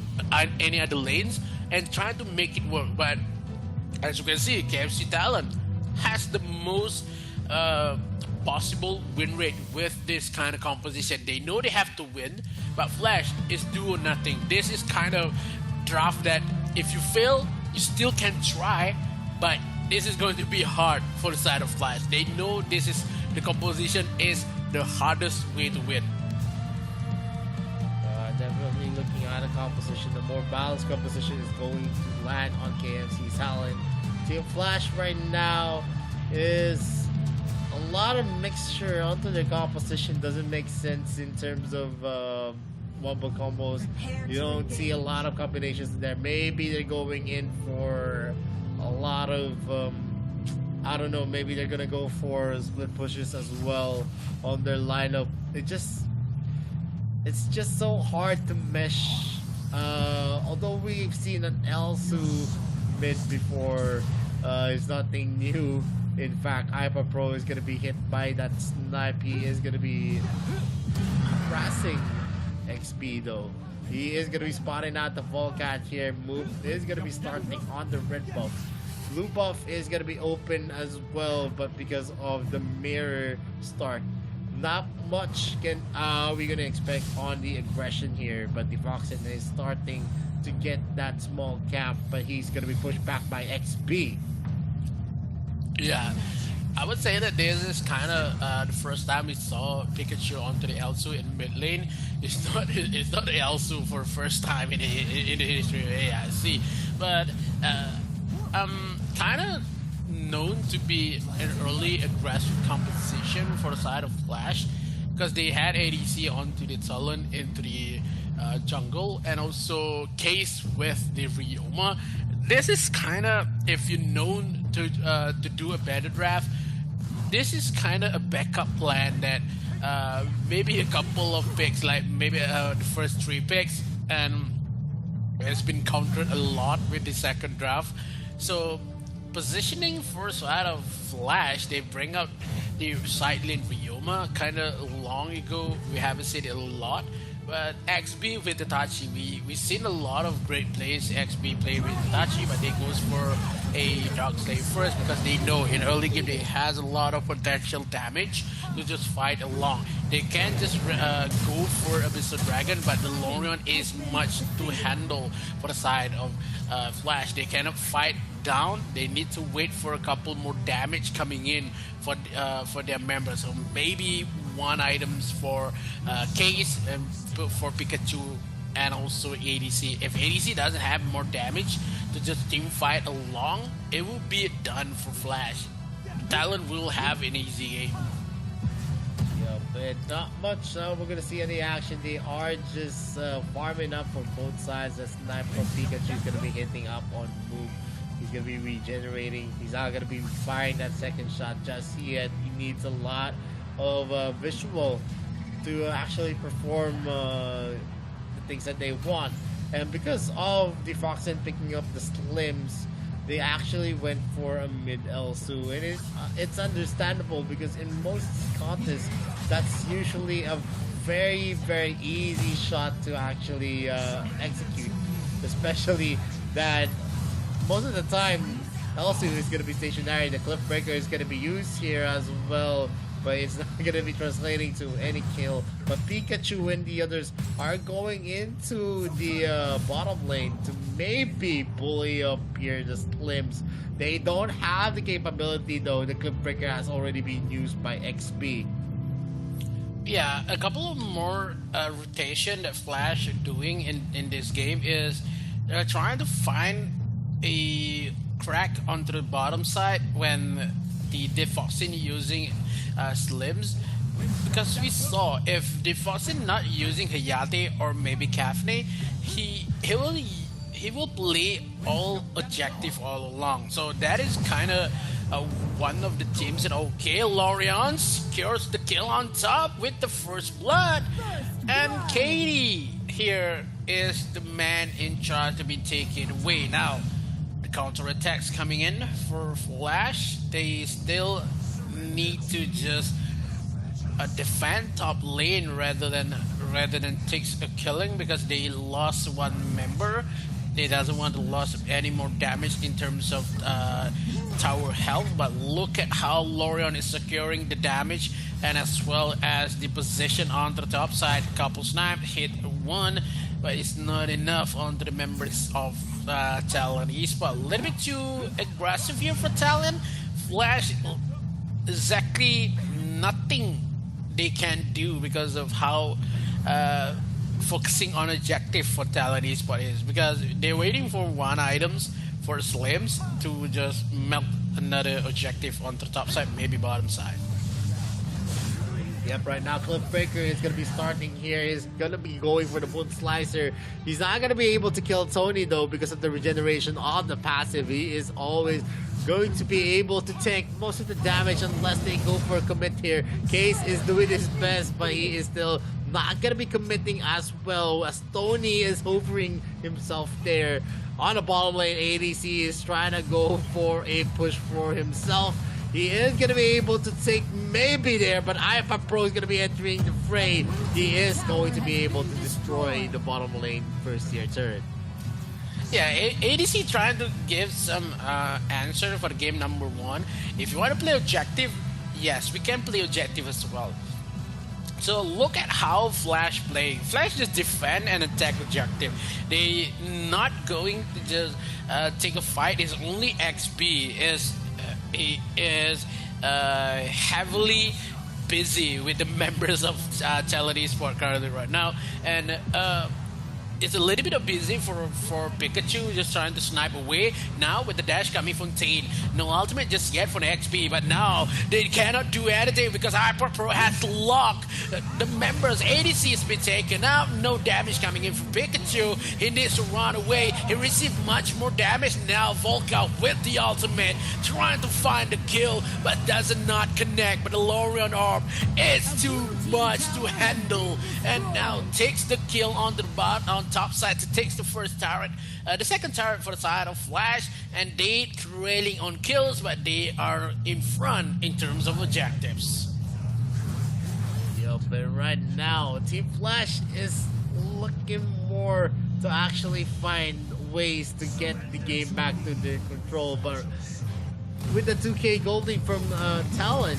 Speaker 2: any other lanes and trying to make it work. But as you can see, KFC Talon has the most possible win rate with this kind of composition. They know they have to win, but Flash is do or nothing. This is kind of draft that if you fail, you still can try, but this is going to be hard for the side of Flash. They know the composition is the hardest way to win.
Speaker 1: Definitely looking at a composition, the more balanced composition is going to land on KFC's Talon. Team Flash right now is a lot of mixture onto their composition. Doesn't make sense in terms of wombo combos. You don't see a lot of combinations there. Maybe they're going in for a lot of I don't know, maybe they're gonna go for split pushes as well on their lineup. It's just so hard to mesh. Although we've seen an Elsu mid before, it's nothing new. In fact, Hyper Pro is gonna be hit by that snipe. He is gonna be harassing XP though. He is gonna be spotting out the Volcat here. Move is gonna be starting on the red buff. Blue buff is gonna be open as well, but because of the mirror start, not much can we gonna expect on the aggression here. But the Foxen is starting to get that small cap, but he's gonna be pushed back by XP.
Speaker 2: Yeah, I would say that this is kind of the first time we saw Pikachu onto the Elsu in mid lane. It's not the Elsu for the first time in the history of AIC, but kind of known to be an early aggressive composition for the side of Flash, because they had ADC onto the Talon into the jungle, and also Case with the Ryoma. This is kind of, if you're known to do a better draft, this is kind of a backup plan that maybe a couple of picks, like maybe the first 3 picks, and it's been countered a lot with the second draft. So positioning for side of Flash, they bring out the side lane Ryoma kind of long ago. We haven't seen it a lot. But XB with Itachi, we've seen a lot of great plays. XB play with Itachi, but they goes for a Dark Slave first because they know in early game they has a lot of potential damage to just fight along. They can't just go for Abyssal Dragon, but the Lorion is much to handle for the side of Flash. They cannot fight down. They need to wait for a couple more damage coming in for their members. So maybe 1 items for Case and for Pikachu, and also ADC. If ADC doesn't have more damage to just team fight along, it will be done for Flash. Talon will have an easy game.
Speaker 1: Yeah, but not much. We're gonna see any action. They are just farming up for both sides. The sniper from Pikachu is gonna be hitting up on move. He's gonna be regenerating. He's not gonna be firing that second shot just yet. He needs a lot of visual to actually perform the things that they want. And because of the Foxen picking up the Slims, they actually went for a mid Elsu, and it's understandable because in most contests that's usually a very, very easy shot to actually execute, especially that most of the time Elsu is going to be stationary. The Cliff Breaker is going to be used here as well, but it's not going to be translating to any kill. But Pikachu and the others are going into the bottom lane to maybe bully up here the Slims. They don't have the capability though. The Cliff Breaker has already been used by XP.
Speaker 2: Yeah, a couple of more rotation that Flash are doing in this game is they're trying to find a crack onto the bottom side when the Defoxin using Slims, because we saw if Defoxin not using Hayate or maybe Kafne, he will play all objective all along. So that is kind of one of the teams that, okay, Lorion secures the kill on top with the first blood, and Katie here is the man in charge to be taken away. Now the counterattacks coming in for Flash, they still need to just defend top lane rather than take a killing, because they lost one member. They doesn't want to lose any more damage in terms of tower health, but look at how Lorion is securing the damage and as well as the position on the top side. Couple snipe, hit one, but it's not enough on the members of Talon. He's a little bit too aggressive here for Talon. Flash, exactly nothing they can do because of how focusing on objective for Talon Esports is, because they're waiting for one items for Slims to just melt another objective on the top side, maybe bottom side.
Speaker 1: Yep, right now Cliffbreaker is going to be starting here. He's going to be going for the Moon Slicer. He's not going to be able to kill Tony though because of the regeneration on the passive. He is always going to be able to take most of the damage unless they go for a commit here. Case is doing his best, but he is still not going to be committing as well, as Tony is hovering himself there. On the bottom lane, ADC is trying to go for a push for himself. He is going to be able to take maybe there, but IFA Pro is going to be entering the fray. He is going to be able to destroy the bottom lane first tier turret.
Speaker 2: Yeah, ADC trying to give some answer for the game number 1. If you want to play objective, yes, we can play objective as well. So look at how Flash play. Flash just defend and attack objective. They not going to just take a fight. His only XP is he is heavily busy with the members of Talon Esports currently right now, and it's a little bit of busy for Pikachu, just trying to snipe away. Now with the dash coming from Tain, no ultimate just yet for the XP, but now they cannot do anything because Hyper Pro has locked the members. ADC has been taken out, no damage coming in from Pikachu. He needs to run away. He received much more damage. Now Volca with the ultimate, trying to find the kill, but does not connect. But the Lorion Orb is too much to handle, and now takes the kill on the on top side to takes the first turret, the second turret for the side of Flash, and they trailing on kills, but they are in front in terms of objectives.
Speaker 1: Yo, but right now, Team Flash is looking more to actually find ways to get the game back to their control, but with the 2K Goldie from Talon,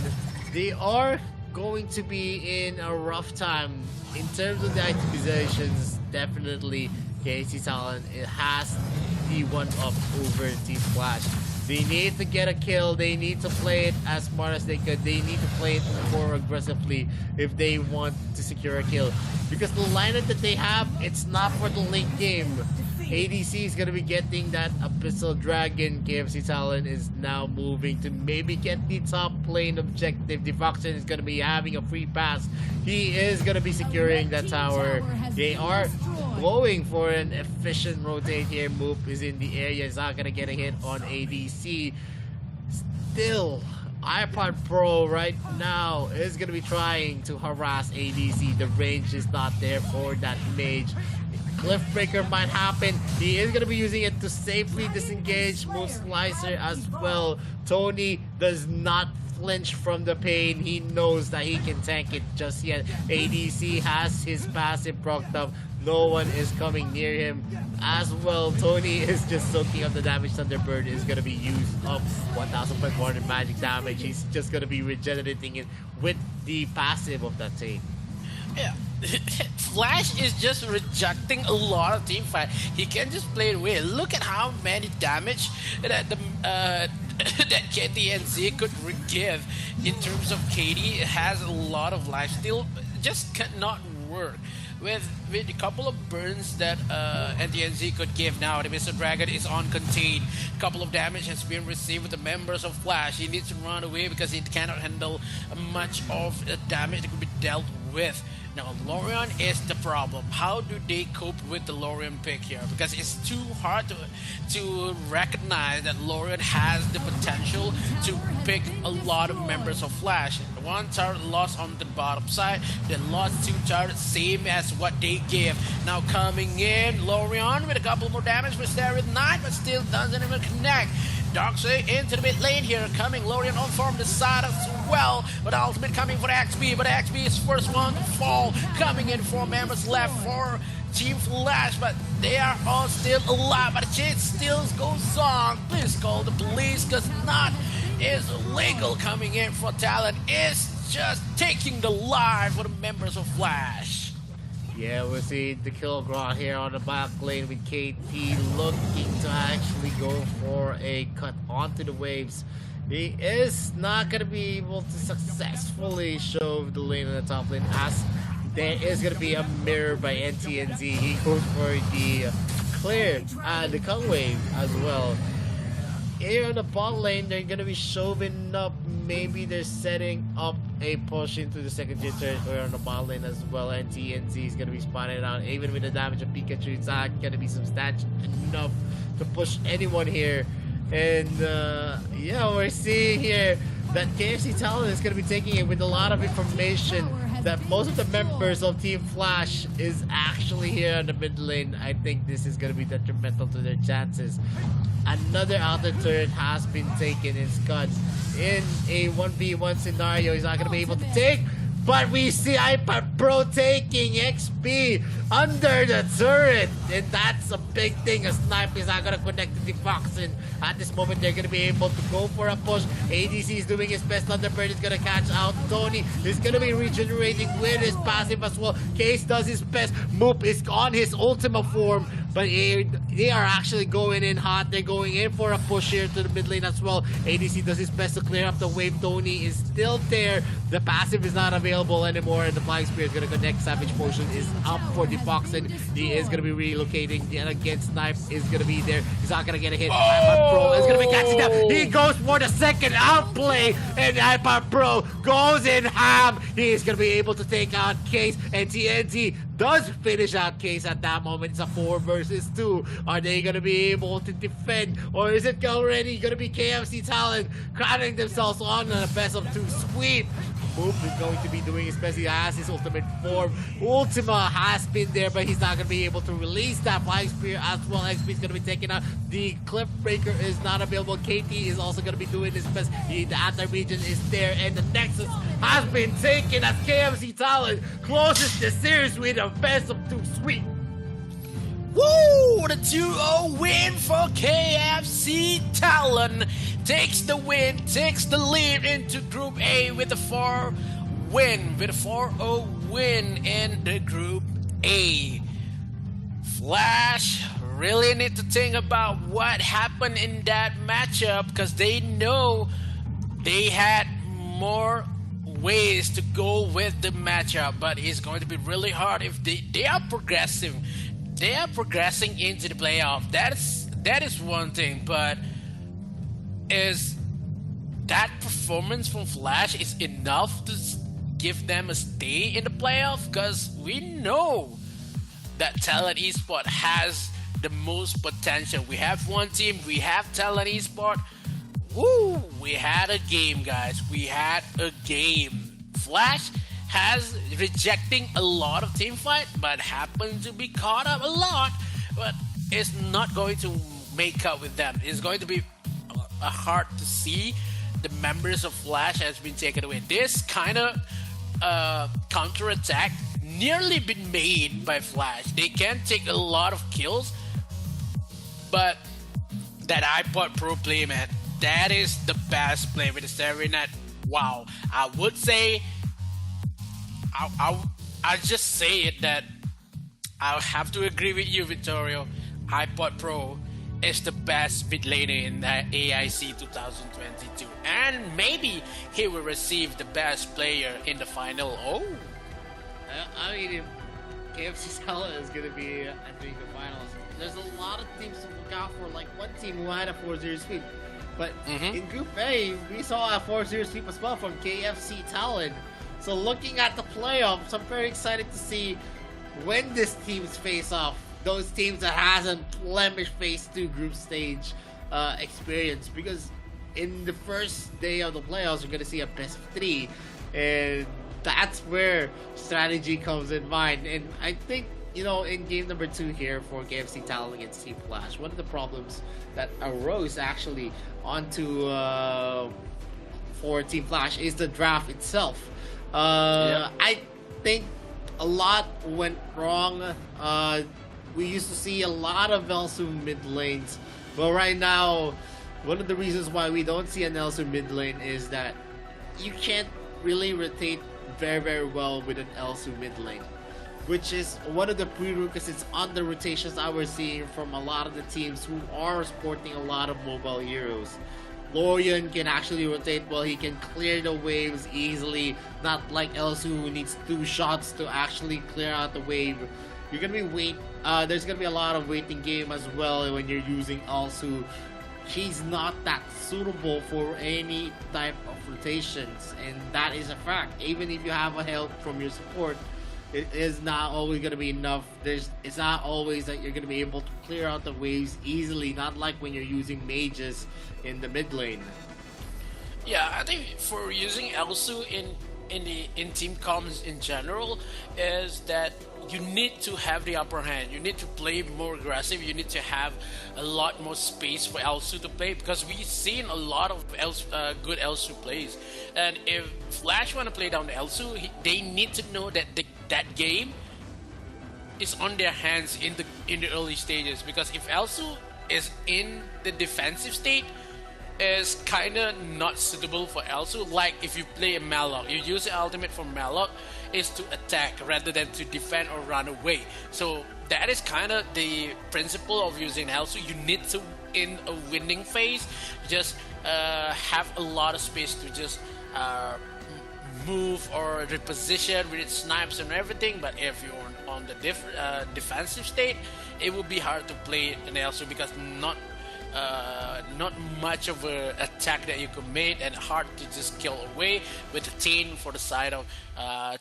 Speaker 1: they are going to be in a rough time in terms of the itemizations. Definitely KC Talon, it has the one up over Team Flash. They need to get a kill. They need to play it as smart as they could. They need to play it more aggressively if they want to secure a kill, because the lineup that they have, it's not for the late game. ADC is going to be getting that Abyssal Dragon. KFC Talon is now moving to maybe get the top lane objective. Defoxin is going to be having a free pass. He is going to be securing that tower. They are going for an efficient rotate here. Moop is in the area. Is not going to get a hit on ADC. Still, iPod Pro right now is going to be trying to harass ADC. The range is not there for that mage. Cliffbreaker might happen. He is going to be using it to safely disengage Moon Slicer as well. Tony does not flinch from the pain. He knows that he can tank it just yet. ADC has his passive procced up. No one is coming near him as well. Tony is just soaking up the damage. Thunderbird is going to be used up 1,500 magic damage. He's just going to be regenerating it with the passive of that tank.
Speaker 2: Yeah. Flash is just rejecting a lot of team fight. He can just play it away. Look at how many damage that the that KT and Z could give in terms of KD. Has a lot of life, still just cannot work with a couple of burns that NTNZ could give now. The Mr. Dragon is on contain. A couple of damage has been received with the members of Flash. He needs to run away because he cannot handle much of the damage that could be dealt with. Now, Lorion is the problem. How do they cope with the Lorion pick here? Because it's too hard to recognize that Lorion has the potential to pick a lot of members of Flash. One turret lost on the bottom side, then lost 2 turrets, same as what they give. Now coming in, Lorion with a couple more damage with Starry Knight, but still doesn't even connect. Darkseid into the mid lane here, coming Lorion on from the side as well, but ultimate coming for XP, but XP is first one to fall, coming in 4 members left for Team Flash, but they are all still alive, but the chase still goes on. Please call the police, because not is illegal. Coming in for Talon is just taking the life for the members of Flash.
Speaker 1: Yeah, we see the kill ground here on the back lane with KT looking to actually go for a cut onto the waves. He is not going to be able to successfully shove the lane in the top lane, as there is going to be a mirror by NTNZ. He goes for the clear and the cut wave as well. Here on the bot lane, they're going to be shoving up. Maybe they're setting up a push into the second tier territory on the bot lane as well. NTNZ is going to be spawning out. Even with the damage of Pikachu, it's not going to be substantial enough to push anyone here. And yeah, we're seeing here that KFC Talon is going to be taking it with a lot of information that most of the members of Team Flash is actually here on the mid lane. I think this is going to be detrimental to their chances. Another outer turret has been taken in Scud. In a 1v1 scenario, he's not going to be able to take. But we see iPad Pro taking XP under the turret. And that's a big thing. A snipe is not going to connect to the Fox. And at this moment, they're going to be able to go for a push. ADC is doing his best. Thunderbird is going to catch out Tony. He's going to be regenerating with his passive as well. Case does his best. Moop is on his Ultima form. But they are actually going in hot. They're going in for a push here to the mid lane as well. ADC does his best to clear up the wave. Tony is still there. The passive is not available anymore. And the Flying Spear is going to connect. Savage Potion is up for the Fox. And he is going to be relocating. And again, Snipe is going to be there. He's not going to get a hit. iPad Pro is going to be catching up. He goes for the second outplay. And iPad Pro goes in ham. He is going to be able to take out Case. And TNT does finish out Case at that moment. It's a 4 versus 2. Are they going to be able to defend? Or is it already going to be KFC Talon crowning themselves on a best of 2 sweep? Moop is going to be doing his best. He has his ultimate form. Ultima has been there, but he's not going to be able to release that Flying Spear as well. XP is going to be taken out. The Cliff Breaker is not available. KT is also going to be doing his best. The anti-region is there, and the Nexus has been taken as KFC Talon closes the series with a best of 2 sweep.
Speaker 2: Woo! The 2-0 win for KFC Talon. Takes the win, takes the lead into Group A with a 4-0 win in the Group A. Flash really need to think about what happened in that matchup, because they know they had more ways to go with the matchup, but it's going to be really hard if they are progressing. They are progressing into the playoff. That is one thing, but is that performance from Flash is enough to give them a stay in the playoff? Because we know that Talent Esport has the most potential. We have one team, we have Talent Esport. Woo! We had a game, guys. We had a game. Flash has rejecting a lot of team fight, but happened to be caught up a lot, but it's not going to make up with them. It's going to be hard to see. The members of Flash has been taken away. This kind of counter-attack nearly been made by Flash. They can take a lot of kills, but that iPod Pro play, man, that is the best play with the Starry Knight. Wow, I would say I just say it that I'll have to agree with you, Vittorio. iPod Pro is the best mid laner in the AIC 2022, and maybe he will receive the best player in the final. Oh,
Speaker 1: I mean, KFC Talent is going to be entering the finals. There's a lot of teams to look out for, like one team who had a 4-0 sweep. But in Group A, we saw a 4-0 sweep as well from KFC Talon. So looking at the playoffs, I'm very excited to see when these teams face off. Those teams that hasn't blemished phase 2 group stage experience. Because in the first day of the playoffs, we're going to see a best of 3. And that's where strategy comes in mind. And I think, you know, in game number 2 here for KFC Talon against Team Flash, one of the problems that arose actually onto for Team Flash is the draft itself. I think a lot went wrong. We used to see a lot of Elsu mid lanes, but right now, one of the reasons why we don't see an Elsu mid lane is that you can't really rotate very, very well with an Elsu mid lane, which is one of the prerequisites on the rotations that we're seeing from a lot of the teams who are sporting a lot of mobile heroes. Lorian can actually rotate well, he can clear the waves easily, not like Elsu who needs 2 shots to actually clear out the wave. You're gonna be there's gonna be a lot of waiting game as well when you're using Elsu. He's not that suitable for any type of rotations, and that is a fact. Even if you have a help from your support, it is not always going to be enough. It's not always that you're going to be able to clear out the waves easily, not like when you're using mages in the mid lane.
Speaker 2: Yeah, I think for using Elsu in team comms in general is that you need to have the upper hand. You need to play more aggressive. You need to have a lot more space for Elsu to play, because we've seen a lot of good Elsu plays. And if Flash want to play down Elsu, they need to know that that game is on their hands in the early stages. Because if Elsu is in the defensive state, is kind of not suitable for Elsu. Like if you play a Malok, you use the ultimate for Malok is to attack rather than to defend or run away. So that is kind of the principle of using Elsu. You need to, in a winning phase, just have a lot of space to just move or reposition with its snipes and everything. But if you're on the defensive state, it will be hard to play an Elsu, because not much of an attack that you could make, and hard to just kill away with the Tain for the side of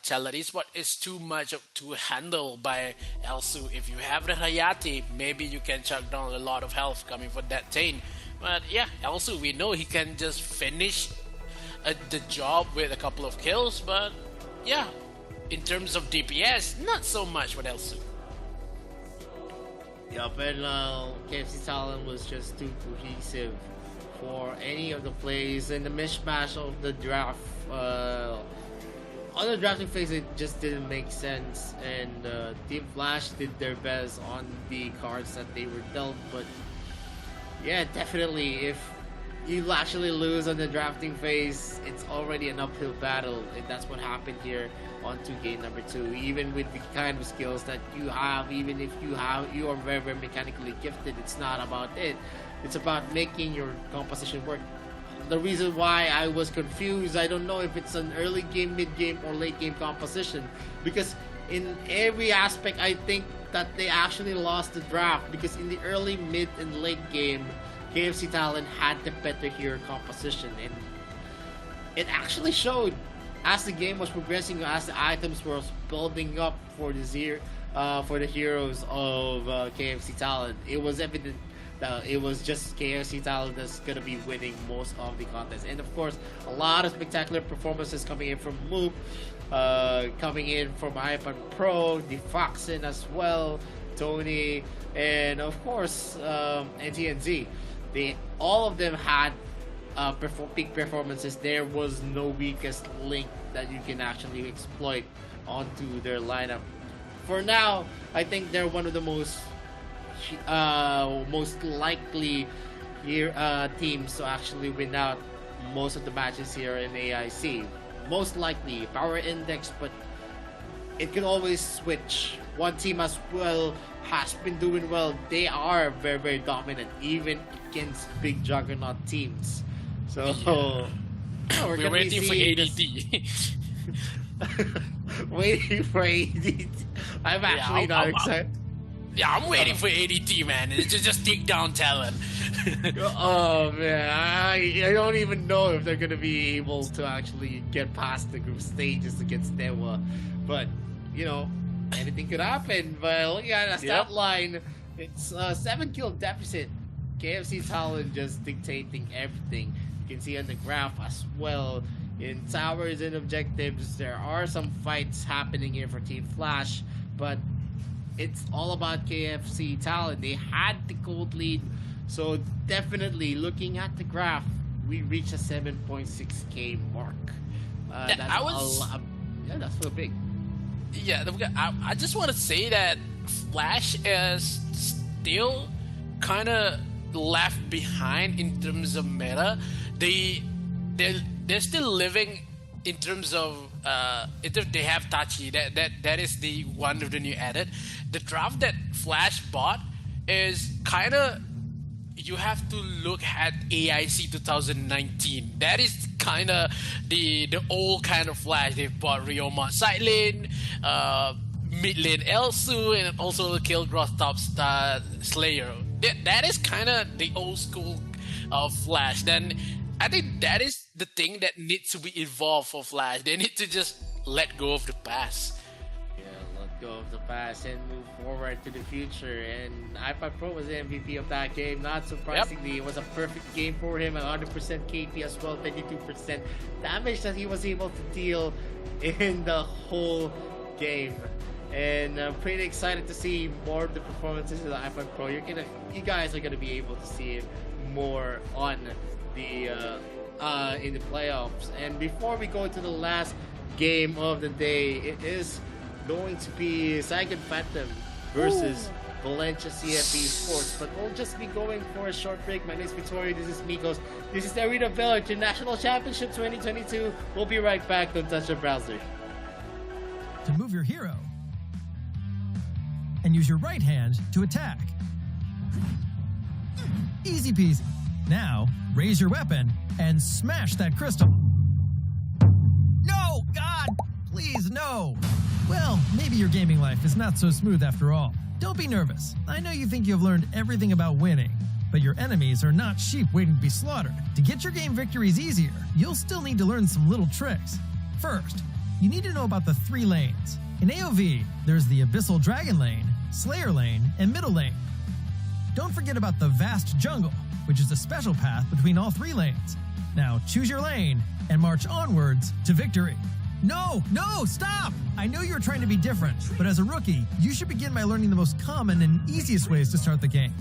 Speaker 2: Chalaris, but it's too much to handle by Elsu. If you have the Hayati, maybe you can chuck down a lot of health coming from that Tain. But yeah, Elsu, we know he can just finish the job with a couple of kills, but yeah, in terms of DPS, not so much with Elsu.
Speaker 1: Yup, and KFC Talon was just too cohesive for any of the plays, and the mishmash of the draft. On the drafting phase, it just didn't make sense, and Team Flash did their best on the cards that they were dealt, but yeah, definitely, if you actually lose on the drafting phase, it's already an uphill battle, and that's what happened here onto game number 2. Even with the kind of skills that you have, even if you are very, very mechanically gifted, it's not about it. It's about making your composition work. The reason why I was confused, I don't know if it's an early game, mid game, or late game composition, because in every aspect, I think that they actually lost the draft, because in the early, mid, and late game, KFC Talon had the better hero composition, and it actually showed as the game was progressing, as the items were building up for the heroes of KFC Talon. It was evident that it was just KFC Talon that's gonna be winning most of the contests, and of course, a lot of spectacular performances coming in from Moop, coming in from Hyper Pro, Defoxin as well, Tony, and of course, NTNZ. All of them had peak performances. There was no weakest link that you can actually exploit onto their lineup. For now, I think they're one of the most likely teams to actually win out most of the matches here in AIC. Most likely, power index, but it can always switch. One team as well has been doing well. They are very, very dominant, even against big juggernaut teams. So yeah,
Speaker 2: we're waiting for ADT.
Speaker 1: Waiting for ADT. I'm actually not excited.
Speaker 2: Yeah, I'm waiting for ADT, man. It's just take down Talon.
Speaker 1: Oh man, I don't even know if they're gonna be able to actually get past the group stages against Dewa, but you know, anything could happen. But looking at the stat line, it's a 7-kill deficit. KFC Talon just dictating everything. You can see on the graph as well. In towers and objectives, there are some fights happening here for Team Flash, but it's all about KFC Talon. They had the gold lead, so definitely looking at the graph, we reached a 7.6k mark. That's a lot. Yeah, that's so big.
Speaker 2: Yeah, I just want to say that Flash is still kind of left behind in terms of meta. They're still living in terms of they have Tachi. That is the one of the new added. The draft that Flash bought is kind of, you have to look at AIC 2019. That is kind of the old kind of Flash. They bought Ryoma side lane, mid lane Elsu, and also killed Rostop Slayer. That is kind of the old school of Flash. Then I think that is the thing that needs to be evolved for Flash. They need to just let go of the past.
Speaker 1: Yeah, let go of the past and move forward to the future. And i5 Pro was the MVP of that game. Not surprisingly, it was a perfect game for him. 100% KP as well, 32% damage that he was able to deal in the whole game. And I'm pretty excited to see more of the performances of the i5 Pro. You guys are gonna be able to see it more on the in the playoffs. And before we go to the last game of the day, it is going to be Saigon Phantom versus Valencia CFP Sports. But we'll just be going for a short break. My name is Victoria. This is Mikos. This is the Arena Valor International Championship 2022. We'll be right back. Don't touch your browser.
Speaker 7: To move your hero, and use your right hand to attack. Easy peasy. Now, raise your weapon and smash that crystal. No! God! Please, no! Well, maybe your gaming life is not so smooth after all. Don't be nervous. I know you think you have learned everything about winning, but your enemies are not sheep waiting to be slaughtered. To get your game victories easier, you'll still need to learn some little tricks. First, you need to know about the 3 lanes. In AoV, there's the Abyssal Dragon lane, Slayer lane, and Middle lane. Don't forget about the Vast Jungle, which is a special path between all 3 lanes. Now choose your lane and march onwards to victory. No, stop! I know you're trying to be different, but as a rookie, you should begin by learning the most common and easiest ways to start the game.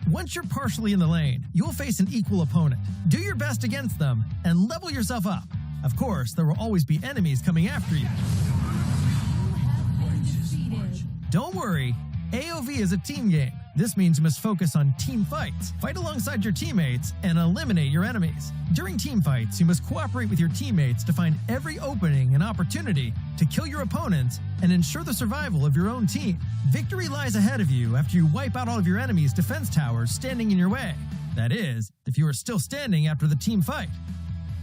Speaker 7: Once you're partially in the lane, you'll face an equal opponent. Do your best against them and level yourself up. Of course, there will always be enemies coming after you. Don't worry, AoV is a team game. This means you must focus on team fights, fight alongside your teammates, and eliminate your enemies. During team fights, you must cooperate with your teammates to find every opening and opportunity to kill your opponents and ensure the survival of your own team. Victory lies ahead of you after you wipe out all of your enemies' defense towers standing in your way. That is, if you are still standing after the team fight.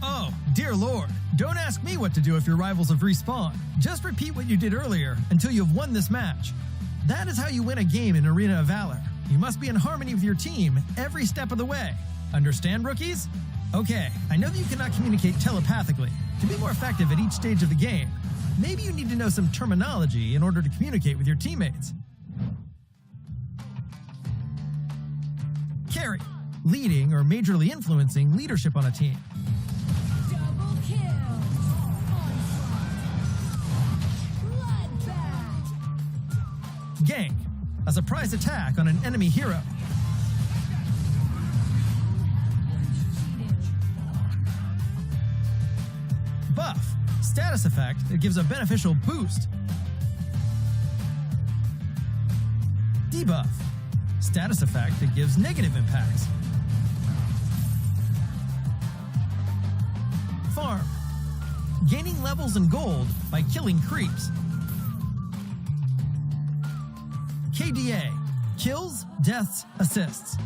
Speaker 7: Oh, dear Lord, don't ask me what to do if your rivals have respawned. Just repeat what you did earlier until you have won this match. That is how you win a game in Arena of Valor. You must be in harmony with your team every step of the way. Understand, rookies? Okay, I know that you cannot communicate telepathically. To be more effective at each stage of the game, maybe you need to know some terminology in order to communicate with your teammates. Carry, leading or majorly influencing leadership on a team.
Speaker 3: Double kill. Bloodbath.
Speaker 7: Gank, a surprise attack on an enemy hero. Buff, status effect that gives a beneficial boost. Debuff, status effect that gives negative impacts. Farm, gaining levels and gold by killing creeps. KDA, kills, deaths, assists.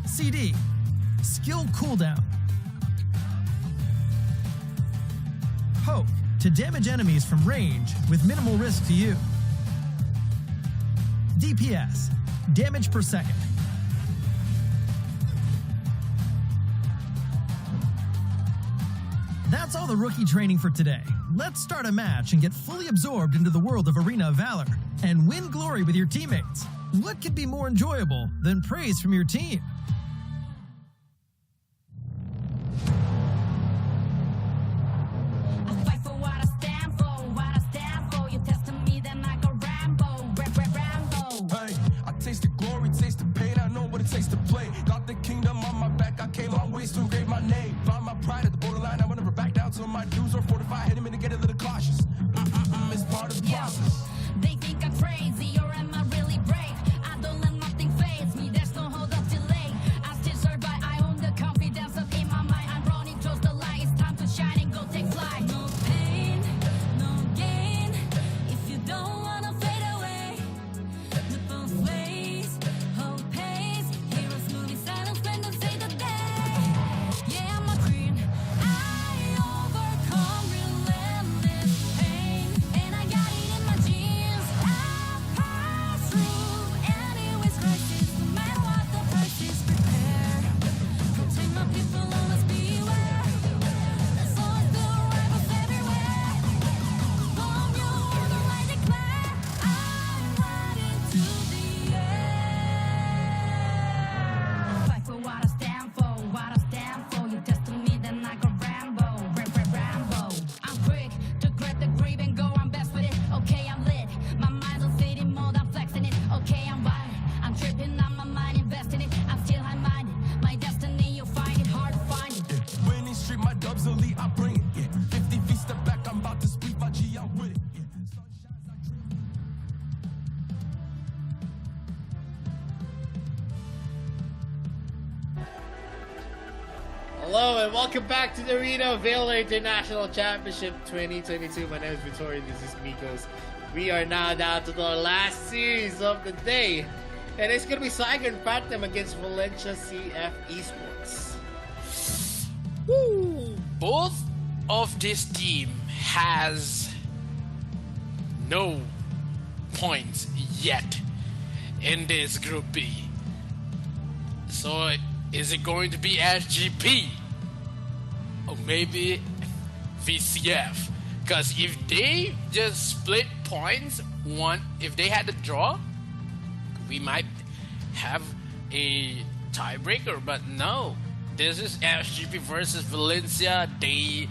Speaker 7: CD, skill cooldown. Poke, to damage enemies from range with minimal risk to you. DPS, damage per second. That's all the rookie training for today. Let's start a match and get fully absorbed into the world of Arena of Valor and win glory with your teammates. What could be more enjoyable than praise from your team?
Speaker 3: I fight for what I stand for, what I stand for. You testing me, then I go Rambo, Rambo.
Speaker 4: Hey, I tasted glory, tasted pain. I know what it takes to play. Got the kingdom on my back. I came long ways to engrave my name. Found my pride at the borderline. I will never back down till my dues are fortified. Hit him in to get a little cautious. It's part of the process.
Speaker 3: They think I'm crazy, or am I really brave? I don't let nothing faze me. There's no hold up delay. I still survive. I own the confidence up in my mind. I'm running towards the light. It's time to shine and go take flight. No pain, no gain. If you don't wanna fade away, the both ways, hope pays. Heroes moving silence when they say the day. Yeah, I'm a queen. I overcome relentless pain, and I got it in my genes. I pass through anyways crisis, no matter what the price is. Prepare, protect my people, always beware. There's always the rivals everywhere. Bomb your order, I declare. I'm riding to the air. Fight for what I stand for, what I stand for. You testing me, then I go Rambo, Rambo. I'm quick to grab the grip and go. I'm best with it. Okay, I'm lit. My mind's on city mode. I'm flexing it. Okay, I'm wild. I'm tripping on my mind, investing it. I'm still high-minded. My destiny, you'll find it hard to find it.
Speaker 4: Winning street, my dubs elite, I bring it. Yeah. 50 feet step back, I'm about to speak my G, I'm with it. Yeah.
Speaker 1: Hello and welcome back to the Arena of Valor International Championship 2022. My name is Victoria, this is Mikos. We are now down to the last series of the day. And it's going to be Saigon Phantom against Valencia CF Esports.
Speaker 2: Woo! Both of this team has no points yet in this Group B. So is it going to be SGP? Or maybe VCF? Because if they just split points, if they had a draw, we might have a tiebreaker. But no, this is SGP versus Valencia. They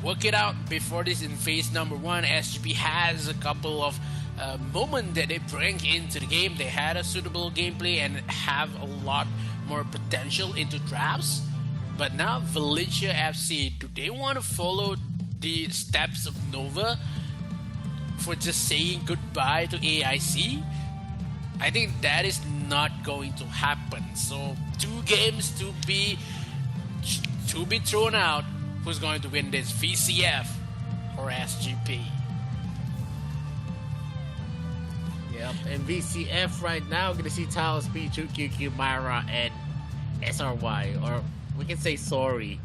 Speaker 2: work it out before this in phase number 1. SGP has a couple of moments that they bring into the game. They had a suitable gameplay and have a lot more potential into drafts. But now Valencia FC, do they want to follow the steps of Nova for just saying goodbye to AIC? I think that is not going to happen. So 2 games to be thrown out. Who's going to win this, VCF or SGP?
Speaker 1: Yep, and VCF right now, going to see Talos, Pichu, QQ, Myra, and SRY, or we can say sorry.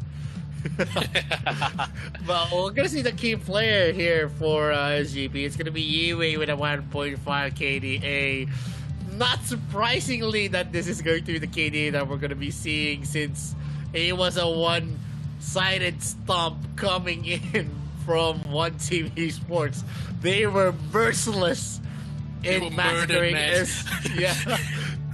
Speaker 1: But we're going to see the key player here for SGP. It's going to be Yue with a 1.5 KDA. Not surprisingly that this is going to be the KDA that we're going to be seeing, since it was a one-sided stomp coming in from One Team Esports. They were merciless in massacring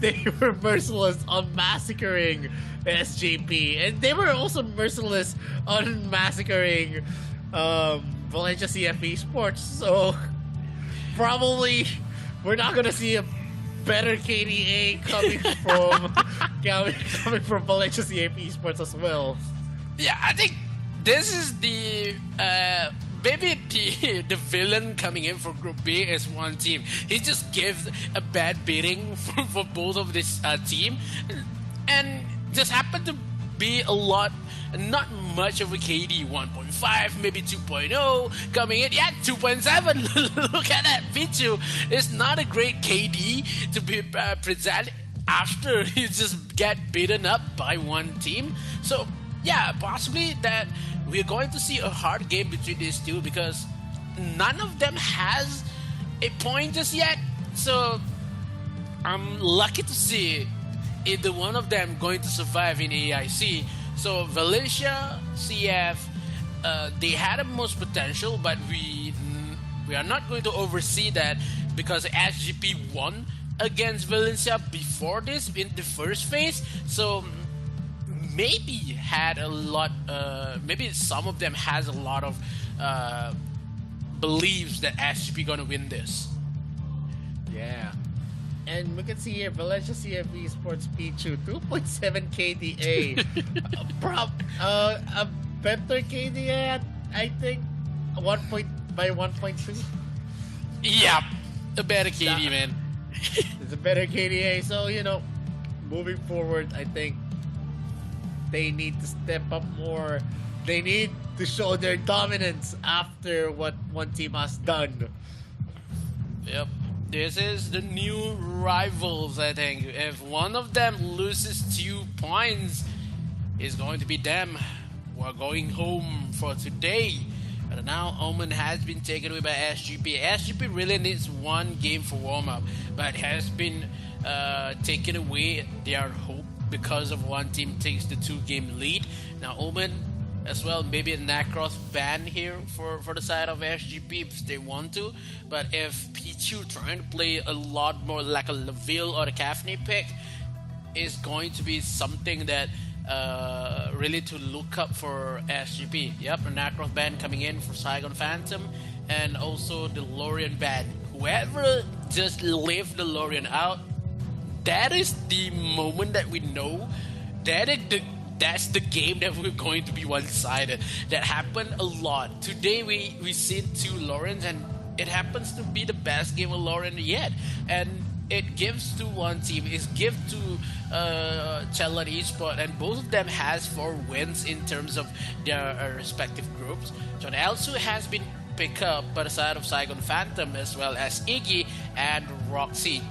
Speaker 1: they were merciless on massacring SGP, and they were also merciless on massacring Valencia CF Esports. So probably we're not gonna see a better KDA coming from coming from Valencia CF Esports as well.
Speaker 2: Yeah, I think this is the maybe the villain coming in for Group B is One Team. He just gives a bad beating for both of this team, and just happened to be not much of a KD. 1.5, maybe 2.0 coming in. Yeah, 2.7. Look at that. Pichu is not a great KD to be present after you just get beaten up by One Team. So Yeah, possibly that we're going to see a hard game between these two because none of them has a point just yet. So I'm lucky to see either one of them going to survive in AIC. So Valencia, CF, they had the most potential, but we are not going to oversee that because SGP won against Valencia before this in the first phase. So maybe had a lot. Maybe some of them has a lot of beliefs that SGP gonna win this.
Speaker 1: Yeah. And we can see here Valencia CF Esports Pichu 2.7 KDA. A better KDA, I think 1.2.
Speaker 2: Yep, a better KD, man.
Speaker 1: It's a better KDA. So, moving forward, I think they need to step up more. They need to show their dominance after what one team has done.
Speaker 2: Yep. This is the new rivals, I think. If one of them loses 2 points, it's going to be them. We're going home for today. But now Omen has been taken away by SGP. SGP really needs one game for warm-up, but has been taken away their hope because of one team takes the 2-game lead. Now Omen as well, maybe a Necros ban here for the side of SGP if they want to. But if Pichu trying to play a lot more like a Leville or a Cafney pick, is going to be something that really to look up for SGP. Yep, a Necros ban coming in for Saigon Phantom, and also the Lorian ban. Whoever just leave the Lorian out, that is the moment that we know that's the game that we're going to be one-sided. That happened a lot. Today we seen 2 Lorians, and it happens to be the best game of Lorian yet. And it gives to one team, is give to Chelon Esports, and both of them has 4 wins in terms of their respective groups. John Elsu has been picked up by the side of Saigon Phantom, as well as Iggy and Roxy.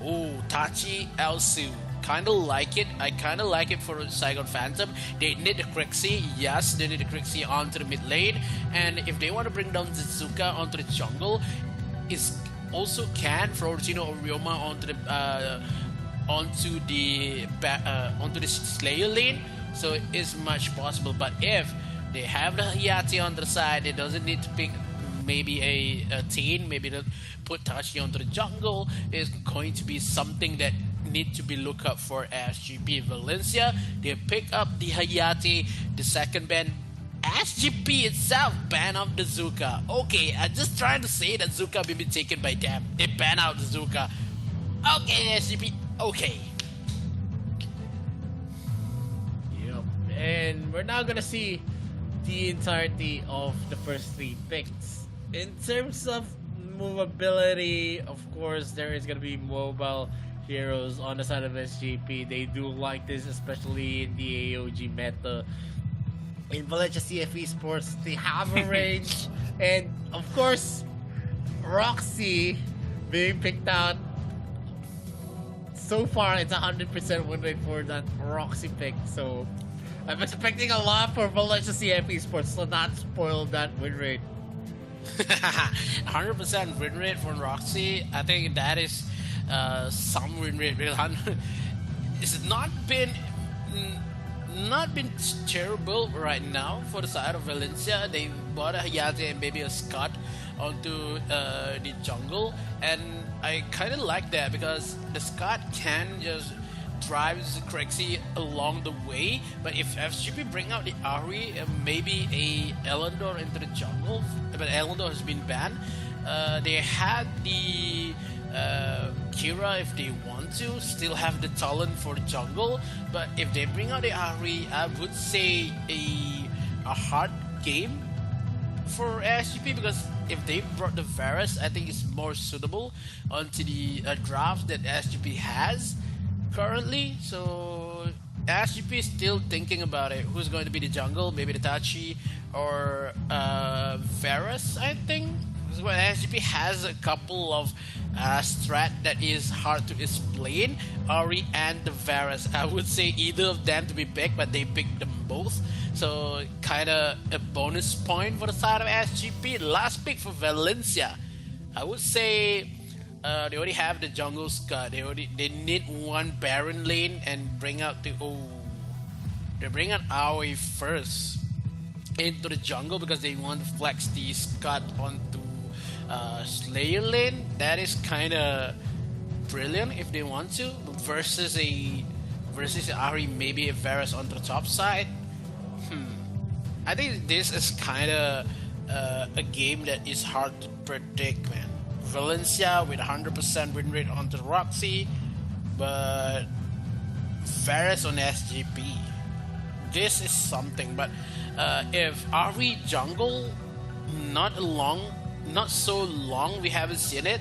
Speaker 2: Oh, Tachi Elsu. Kinda like it. I kinda like it for Saigon Phantom. They need the Crixie. Yes, they need the Crixie onto the mid lane. And if they want to bring down Zizuka onto the jungle, it's also can Florentino or Ryoma onto the Slayer lane. So it's much possible. But if they have the Hayate on the side, it doesn't need to pick maybe a teen, maybe to put Tachi onto the jungle. Is going to be something that need to be looked up for SGP. Valencia, they pick up the Hayate, the second ban. SGP itself ban out the Zuka. Okay, I'm just trying to say that Zuka will be taken by them. They ban out the Zuka. Okay, SGP. Okay.
Speaker 1: Yep. And we're now gonna see the entirety of the first 3 picks. In terms of movability, of course, there is gonna be mobile heroes on the side of SGP. They do like this, especially in the AOG meta. In Valencia CF Esports, they have a range, and of course, Roxy being picked out. So far, it's 100% win rate for that Roxy pick. So I'm expecting a lot for Valencia CF Esports, so not spoil that win rate.
Speaker 2: 100% win rate for Roxy. I think that is some win rate. It's not been terrible right now for the side of Valencia. They bought a Hayate and maybe a Scud onto the jungle, and I kind of like that because the Scud can just drive Crixie along the way. But if SGP bring out the Ari and maybe a Elendor into the jungle, but Elendor has been banned. They had the Kira if they want to, still have the talent for the jungle. But if they bring out the Ari, I would say a hard game for SGP, because if they brought the Varus, I think it's more suitable onto the drafts that SGP has currently. So SGP is still thinking about it. Who's going to be the jungle? Maybe the Tachi or Varus, I think. well, SGP has a couple of strat that is hard to explain. Ari and the Varus, I would say either of them to be picked, but they picked them both. So kind of a bonus point for the side of SGP. Last pick for Valencia, I would say they already have the jungle Scud. They need one Baron lane and bring out the they bring out Aoi first into the jungle because they want to flex the Scud onto Slayer lane. That is kind of brilliant if they want to versus Ari, maybe a Varus on the top side. I think this is kind of a game that is hard to predict, man. Valencia with 100% win rate on the Roxy, but Varus on SGP. This is something, but if Ari jungle, not so long, we haven't seen it.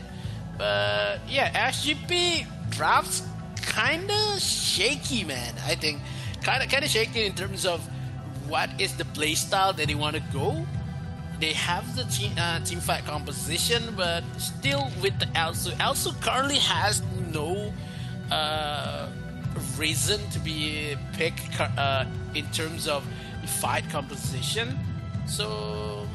Speaker 2: But yeah, SGP drafts kinda shaky, man. I think kinda shaky in terms of what is the playstyle that they want to go. They have the team fight composition, but still with the Elsu. Elsu currently has no reason to be picked in terms of fight composition. So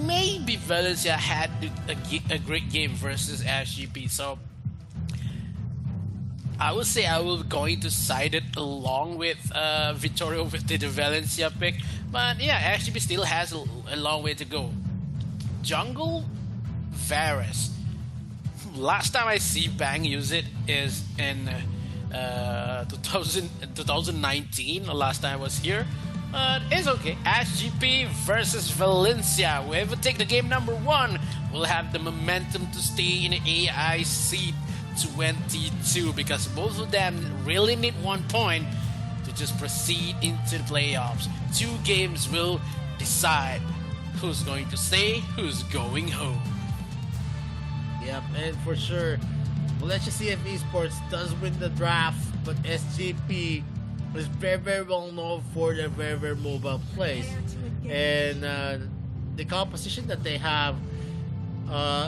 Speaker 2: maybe Valencia had a great game versus SGP. So I would say I will going to side it along with Vittorio with the Valencia pick. But yeah, SGP still has a long way to go. Jungle, Varus. Last time I see Bang use it is in 2019, the last time I was here. But it's okay. SGP versus Valencia. Whoever take the game number 1 will have the momentum to stay in AIC 22 because both of them really need 1 point to just proceed into the playoffs. 2 games will decide who's going to stay, who's going home.
Speaker 1: Yep, and for sure, well, let's just see if esports does win the draft. But SGP is very, very well known for their very, very mobile plays, and the composition that they have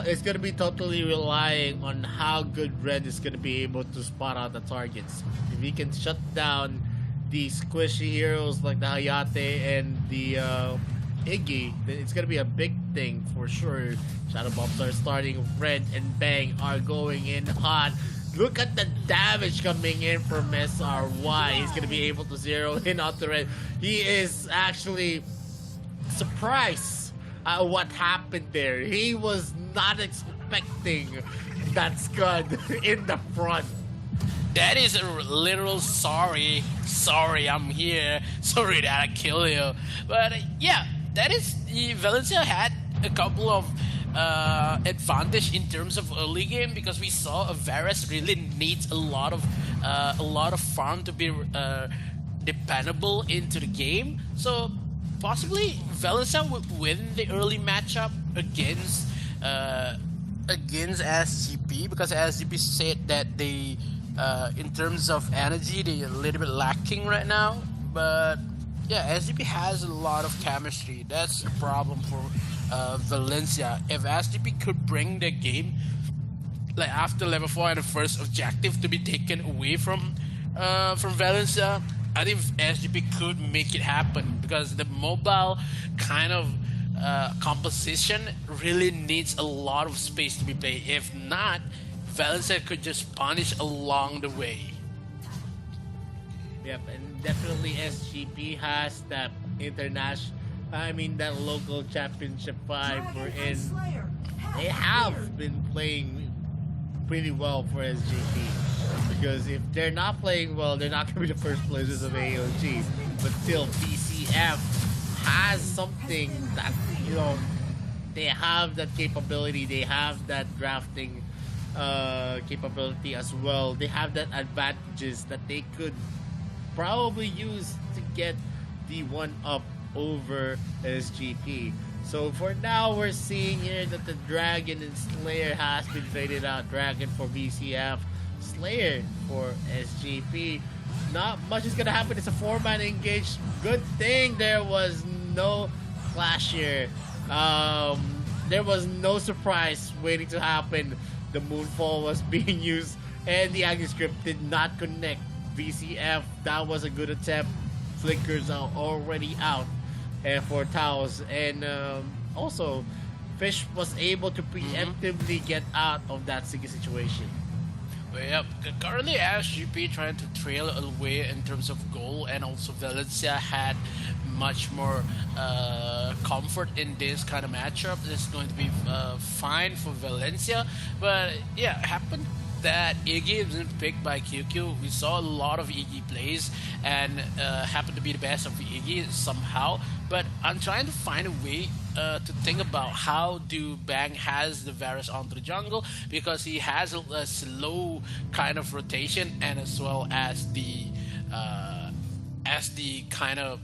Speaker 1: is going to be totally relying on how good Ren is going to be able to spot out the targets. If he can shut down the squishy heroes like the Hayate and the Iggy, then it's going to be a big thing for sure. Shadow Bombs are starting, Red and Bang are going in hot. Look at the damage coming in from SRY. He's going to be able to zero in on the Red. He is actually surprised at what happened there. He was not expecting that Scud in the front.
Speaker 2: That is a literal sorry, I'm here, sorry that I killed you. But yeah, that is, Valencia had a couple of advantage in terms of early game because we saw Varus really needs a lot of farm to be dependable into the game. So possibly Valencia would win the early matchup against SGP because SGP said that they in terms of energy they're a little bit lacking right now. But yeah, SGP has a lot of chemistry. That's a problem for Valencia. If SGP could bring the game like after level 4 and the first objective to be taken away from Valencia, I think SGP could make it happen because the mobile kind of composition really needs a lot of space to be played. If not, Valencia could just punish along the way.
Speaker 1: Yep, and definitely SGP has that that local championship vibe we're in. They have been playing pretty well for SGP. Because if they're not playing well, they're not going to be the first places of AOG. But still, BCF has something that, they have that capability. They have that drafting capability as well. They have that advantages that they could probably use to get the 1-up over SGP. So for now, we're seeing here that the Dragon and Slayer has been traded out. Dragon for BCF, Slayer for SGP. Not much is gonna happen. It's a 4-man engage. Good thing there was no clash here. there was no surprise waiting to happen. The moonfall was being used, and the Agni script did not connect. VCF, that was a good attempt. Flickers are already out for Taos, and also Fish was able to preemptively get out of that sticky situation.
Speaker 2: Well, yeah, currently SGP trying to trail away in terms of goal, and also Valencia had much more comfort in this kind of matchup. This is going to be fine for Valencia, but yeah, it happened that Iggy wasn't picked by QQ. We saw a lot of Iggy plays, and happened to be the best of Iggy somehow. But I'm trying to find a way to think about how do Bang has the Varus onto the jungle, because he has a slow kind of rotation, and as well as the kind of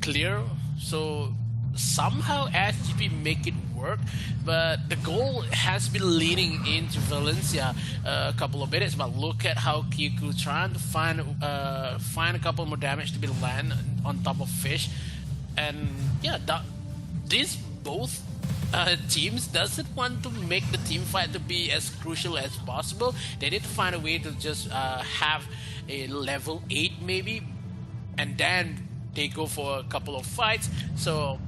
Speaker 2: clear. So somehow SGP make it work, but the goal has been leaning into Valencia a couple of minutes. But look at how Kiku trying to find a couple more damage to be land on top of Fish, and yeah, these both teams doesn't want to make the team fight to be as crucial as possible. They need to find a way to just have a level 8 maybe, and then they go for a couple of fights. So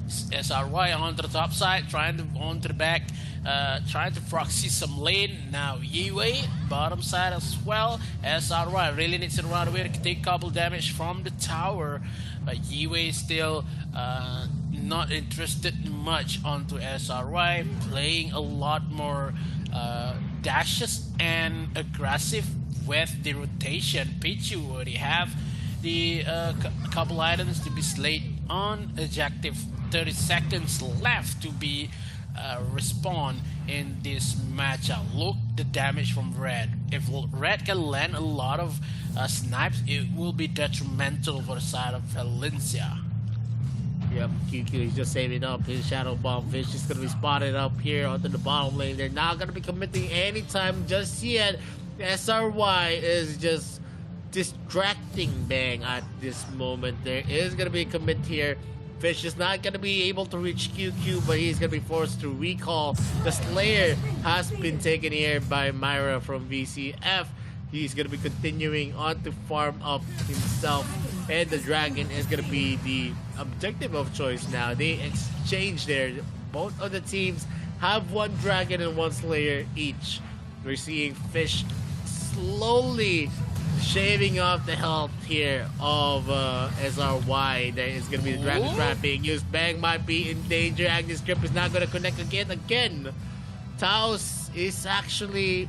Speaker 2: SRY onto the top side, trying to onto the back, trying to proxy some lane. Now Yiwei, bottom side as well. SRY really needs to run away to take a couple damage from the tower, but Yiwei still not interested much onto SRY, playing a lot more dashes and aggressive with the rotation. Pichu already have the couple items to be slayed on objective. 30 seconds left to be respawn in this matchup. Look the damage from Red. If Red can land a lot of snipes, it will be detrimental for the side of Valencia.
Speaker 1: Yep, QQ is just saving up his Shadow Bomb. Fish is going to be spotted up here onto the bottom lane. They're not going to be committing anytime just yet. SRY is just distracting Bang at this moment. There is going to be a commit here. Fish is not going to be able to reach QQ, but he's going to be forced to recall. The Slayer has been taken here by Myra from VCF. He's going to be continuing on to farm up himself, and the Dragon is going to be the objective of choice now. They exchange there. Both of the teams have one Dragon and one Slayer each. We're seeing Fish slowly shaving off the health here of SRY. There is going to be the Dragon Trap being used. Bang might be in danger. Agnes Grip is not going to connect again. Taos is actually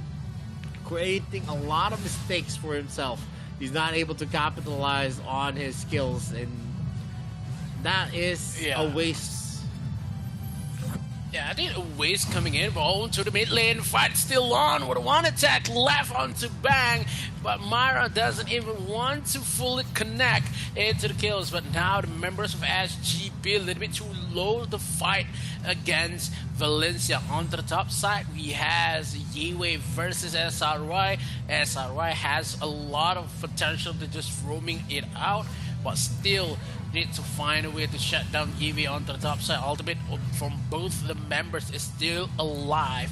Speaker 1: creating a lot of mistakes for himself. He's not able to capitalize on his skills, and that is a waste.
Speaker 2: Yeah, I think a waste coming in, but onto the mid lane. Fight still on with one attack left onto Bang, but Myra doesn't even want to fully connect into the kills. But now the members of SGP a little bit too low to fight against Valencia. On the top side, we have Yiwei versus SRY. SRY has a lot of potential to just roaming it out, but still need to find a way to shut down Yiwei on the top side. Ultimate from both the members is still alive.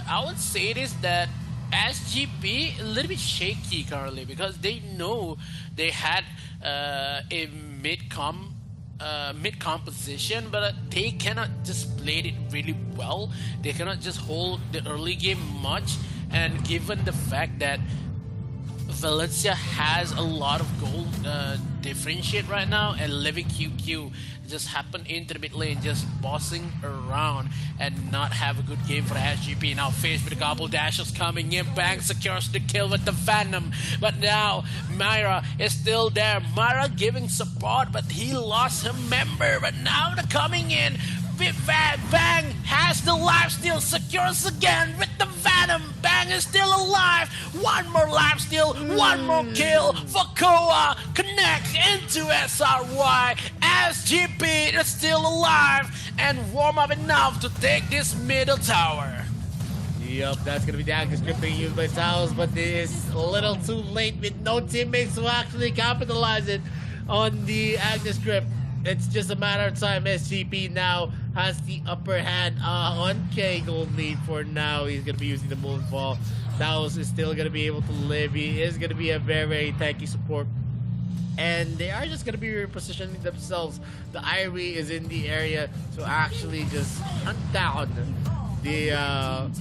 Speaker 2: I would say this, that SGP a little bit shaky currently, because they know they had a mid-comp position, but they cannot just play it really well. They cannot just hold the early game much, and given the fact that Valencia has a lot of gold differentiate right now, and Living QQ just happened into the mid lane, just bossing around and not have a good game for the SGP. Now faced with a couple dashes coming in, Bang secures the kill with the Venom, but now Myra is still there. Myra giving support, but he lost her member, but now they're coming in. Bang has the lifesteal, secures again with the Venom. Bang is still alive. One more lifesteal, one more kill for Koa. Connects into SRY. SGP is still alive and warm up enough to take this middle tower.
Speaker 1: Yup, that's going to be the Agnes Grip being used by Taos, but it is a little too late with no teammates to actually capitalize it on the Agnes Grip. It's just a matter of time. SGP now has the upper hand on K Gold Lead for now. He's going to be using the Moonfall. Taos is still going to be able to live. He is going to be a very, very tanky support. And they are just going to be repositioning themselves. The Irie is in the area to actually just hunt down the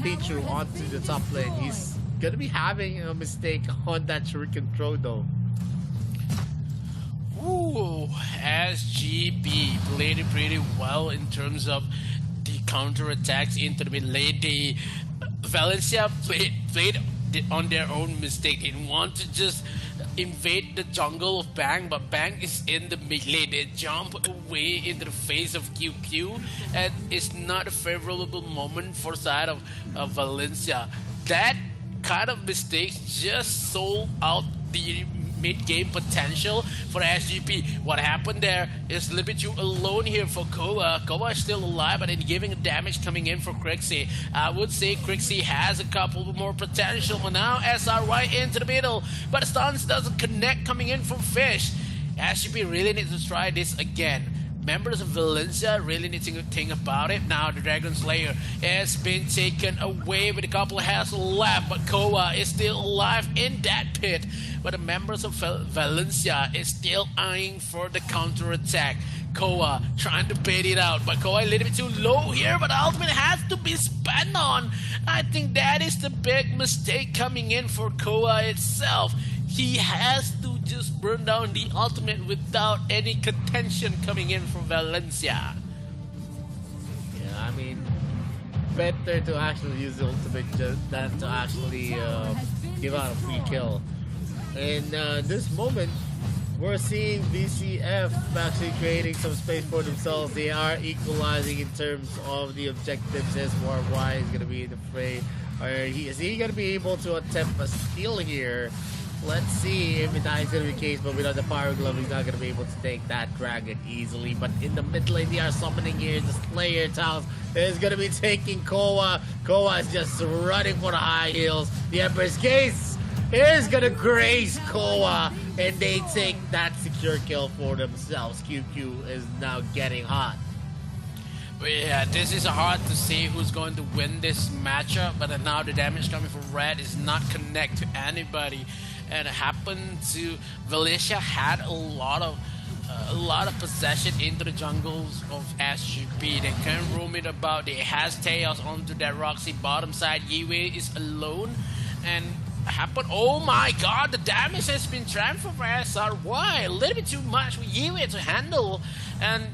Speaker 1: Pichu onto the top lane. He's going to be having a mistake on that Shuriken throw though.
Speaker 2: Ooh, SGP played it pretty well in terms of the counter-attacks into the mid lane. The Valencia played on their own mistake. They didn't want to just invade the jungle of Bang, but Bang is in the mid lane. They jump away into the face of QQ, and it's not a favorable moment for side of Valencia. That kind of mistakes just sold out the mid-game potential for SGP. What happened there is a little bit too alone here for Koa. Koa is still alive, but then giving damage coming in for Crixie. I would say Crixie has a couple more potential, but now SR right into the middle, but stuns doesn't connect coming in from Fish. SGP really needs to try this again. Members of Valencia really need to think about it. Now the Dragon Slayer has been taken away with a couple of health left, but Koa is still alive in that pit. But the members of Valencia is still eyeing for the counter attack. Koa trying to bait it out, but Koa a little bit too low here, but the ultimate has to be spent on. I think that is the big mistake coming in for Koa itself. He has to just burn down the ultimate without any contention coming in from Valencia.
Speaker 1: Yeah, I mean, better to actually use the ultimate than to actually give out a free kill. In this moment, we're seeing VCF actually creating some space for themselves. They are equalizing in terms of the objectives. SYY is going to be in the fray. Is he going to be able to attempt a steal here? Let's see if that is going to be the case, but without the Power Glove, he's not going to be able to take that dragon easily. But in the mid lane, they are summoning here. The Slayer Taos is going to be taking Koa. Koa is just running for the high heels. The Emperor's Gaze is going to graze Koa, and they take that secure kill for themselves. QQ is now getting hot.
Speaker 2: Yeah, this is hard to say who's going to win this matchup, but now the damage coming from Red is not connect to anybody. And it happened to Valencia had a lot of possession into the jungles of SGP. They can roam it about. They has Tails onto that Roxy bottom side. Yiwei is alone, and happened. Oh my God, the damage has been transferred for SRY. A little bit too much for Yiwei to handle, and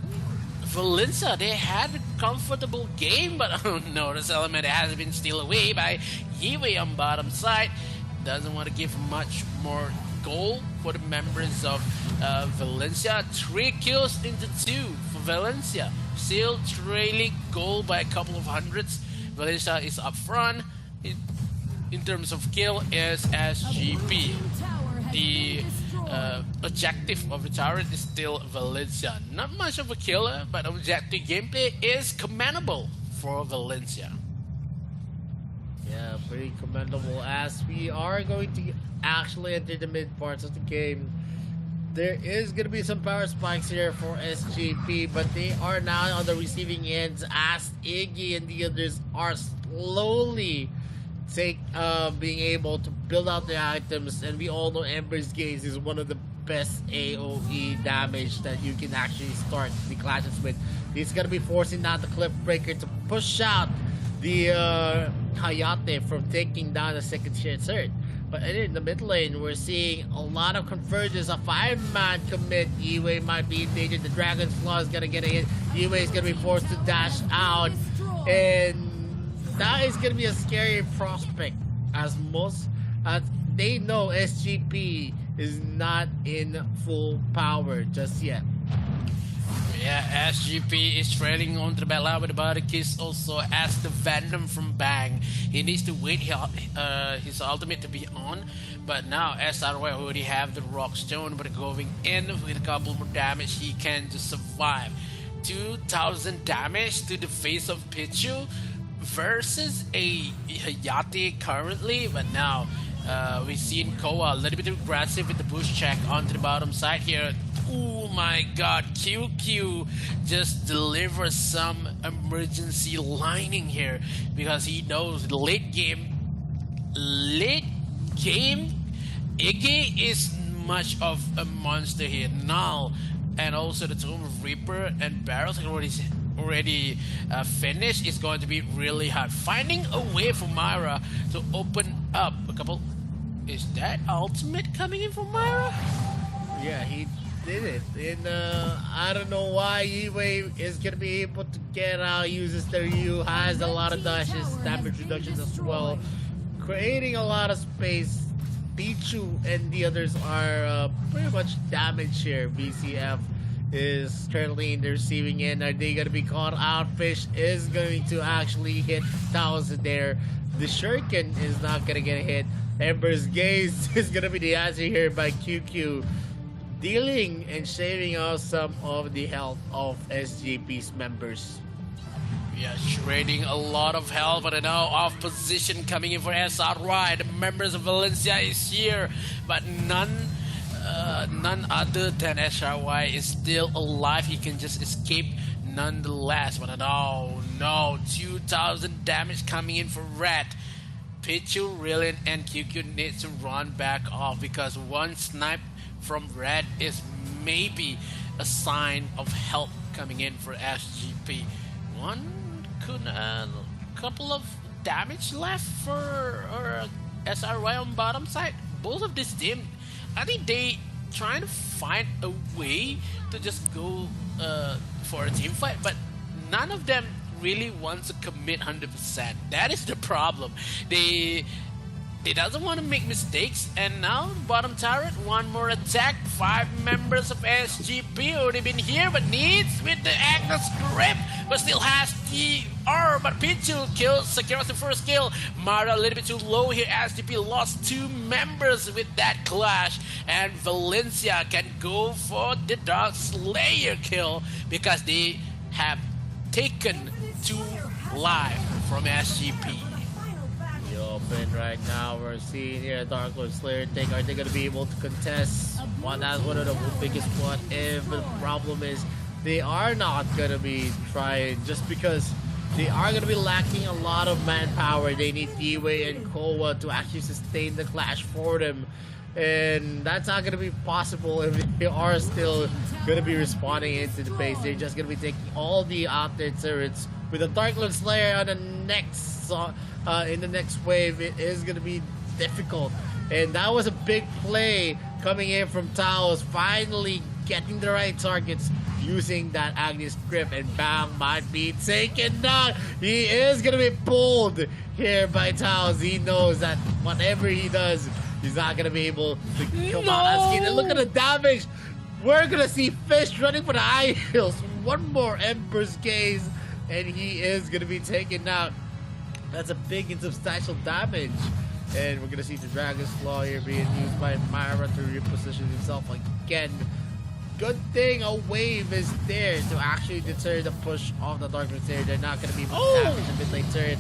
Speaker 2: Valencia, they had a comfortable game, but oh no, this element has been steal away by Yiwei on bottom side. Doesn't want to give much more goal for the members of Valencia. 3 kills into 2 for Valencia. Still trailing goal by a couple of hundreds. Valencia is up front. In terms of kill is SGP. The objective of the tower is still Valencia. Not much of a killer, but objective gameplay is commendable for Valencia.
Speaker 1: Yeah, pretty commendable, as we are going to actually enter the mid parts of the game. There is going to be some power spikes here for SGP, but they are now on the receiving ends as Iggy and the others are slowly being able to build out their items, and we all know Ember's Gaze is one of the best AoE damage that you can actually start the clashes with. He's going to be forcing down the Cliff Breaker to push out the Hayate from taking down the second tier third. But in the mid lane, we're seeing a lot of convergence. A 5-man commit. Yiwei might be in danger. The Dragon's Claw is going to get a hit. Yiwei is going to be forced to dash out. And that is going to be a scary prospect, as they know SGP is not in full power just yet.
Speaker 2: Yeah, SGP is trailing on the battle with the body kiss also as the Venom from Bang. He needs to wait his ultimate to be on, but now SRY already have the Rock Stone, but going in with a couple more damage, he can just survive. 2,000 damage to the face of Pichu versus a Hayate currently, but now We've seen Koa a little bit aggressive with the push check onto the bottom side here. Oh my god, QQ just delivers some emergency lining here because he knows late game, Iggy is much of a monster here. Null and also the Tomb of Reaper and Barrels already finished. Is going to be really hard. Finding a way for Myra to open up a couple. Is that ultimate coming in for Myra?
Speaker 1: Yeah, he did it. And I don't know why Yiwei is gonna be able to get out, uses their U, has a lot of dashes, damage reductions as well, creating a lot of space. Pichu and the others are pretty much damaged here. VCF is currently in the receiving end. Are they gonna be caught out? Fish is going to actually hit Taos there. The Shuriken is not gonna get hit. Ember's Gaze is gonna be the answer here by QQ, dealing and shaving off some of the health of SGP's members.
Speaker 2: Yeah, shredding a lot of health, but now off position coming in for SRY. The members of Valencia is here, but none other than SRY is still alive. He can just escape nonetheless. But no, 2,000 damage coming in for Red. Pichu, Rillian, and QQ needs to run back off because one snipe from Red is maybe a sign of help coming in for SGP. One could couple of damage left for SRY on bottom side. Both of this team, I think they trying to find a way to just go for a team fight, but none of them really wants to commit 100%. That is the problem. They doesn't want to make mistakes, and now bottom turret, one more attack. 5 members of SGP already been here, but needs with the Agnes grip, but still has the R. But Pichu kills, secures the first kill. Mara a little bit too low here. SGP lost 2 members with that clash, and Valencia can go for the Dark Slayer kill because they have taken 2 live from SGP.
Speaker 1: The open right now, we're seeing here Dark Lord Slayer take. Are they going to be able to contest? Well, that's one of the biggest what if. The problem is they are not going to be trying just because they are going to be lacking a lot of manpower. They need Yiwei and Koa to actually sustain the clash for them. And that's not going to be possible if they are still going to be responding into the base. They're just going to be taking all the out there turrets. With the Dark Lord Slayer on the next in the next wave, it is going to be difficult. And that was a big play coming in from Taos, finally getting the right targets using that Agnes grip, and Bang might be taken down. He is going to be pulled here by Taos. He knows that whatever he does, he's not going to be able to come out unscathed. And look at the damage. We're going to see Fish running for the high heels. One more Ember's Gaze, and he is going to be taken out. That's a big and substantial damage. And we're going to see the Dragon's Claw here being used by Myra to reposition himself again. Good thing a wave is there to actually deter the push of the Dark Slayer. They're not going to be able to damage the mid lane turret.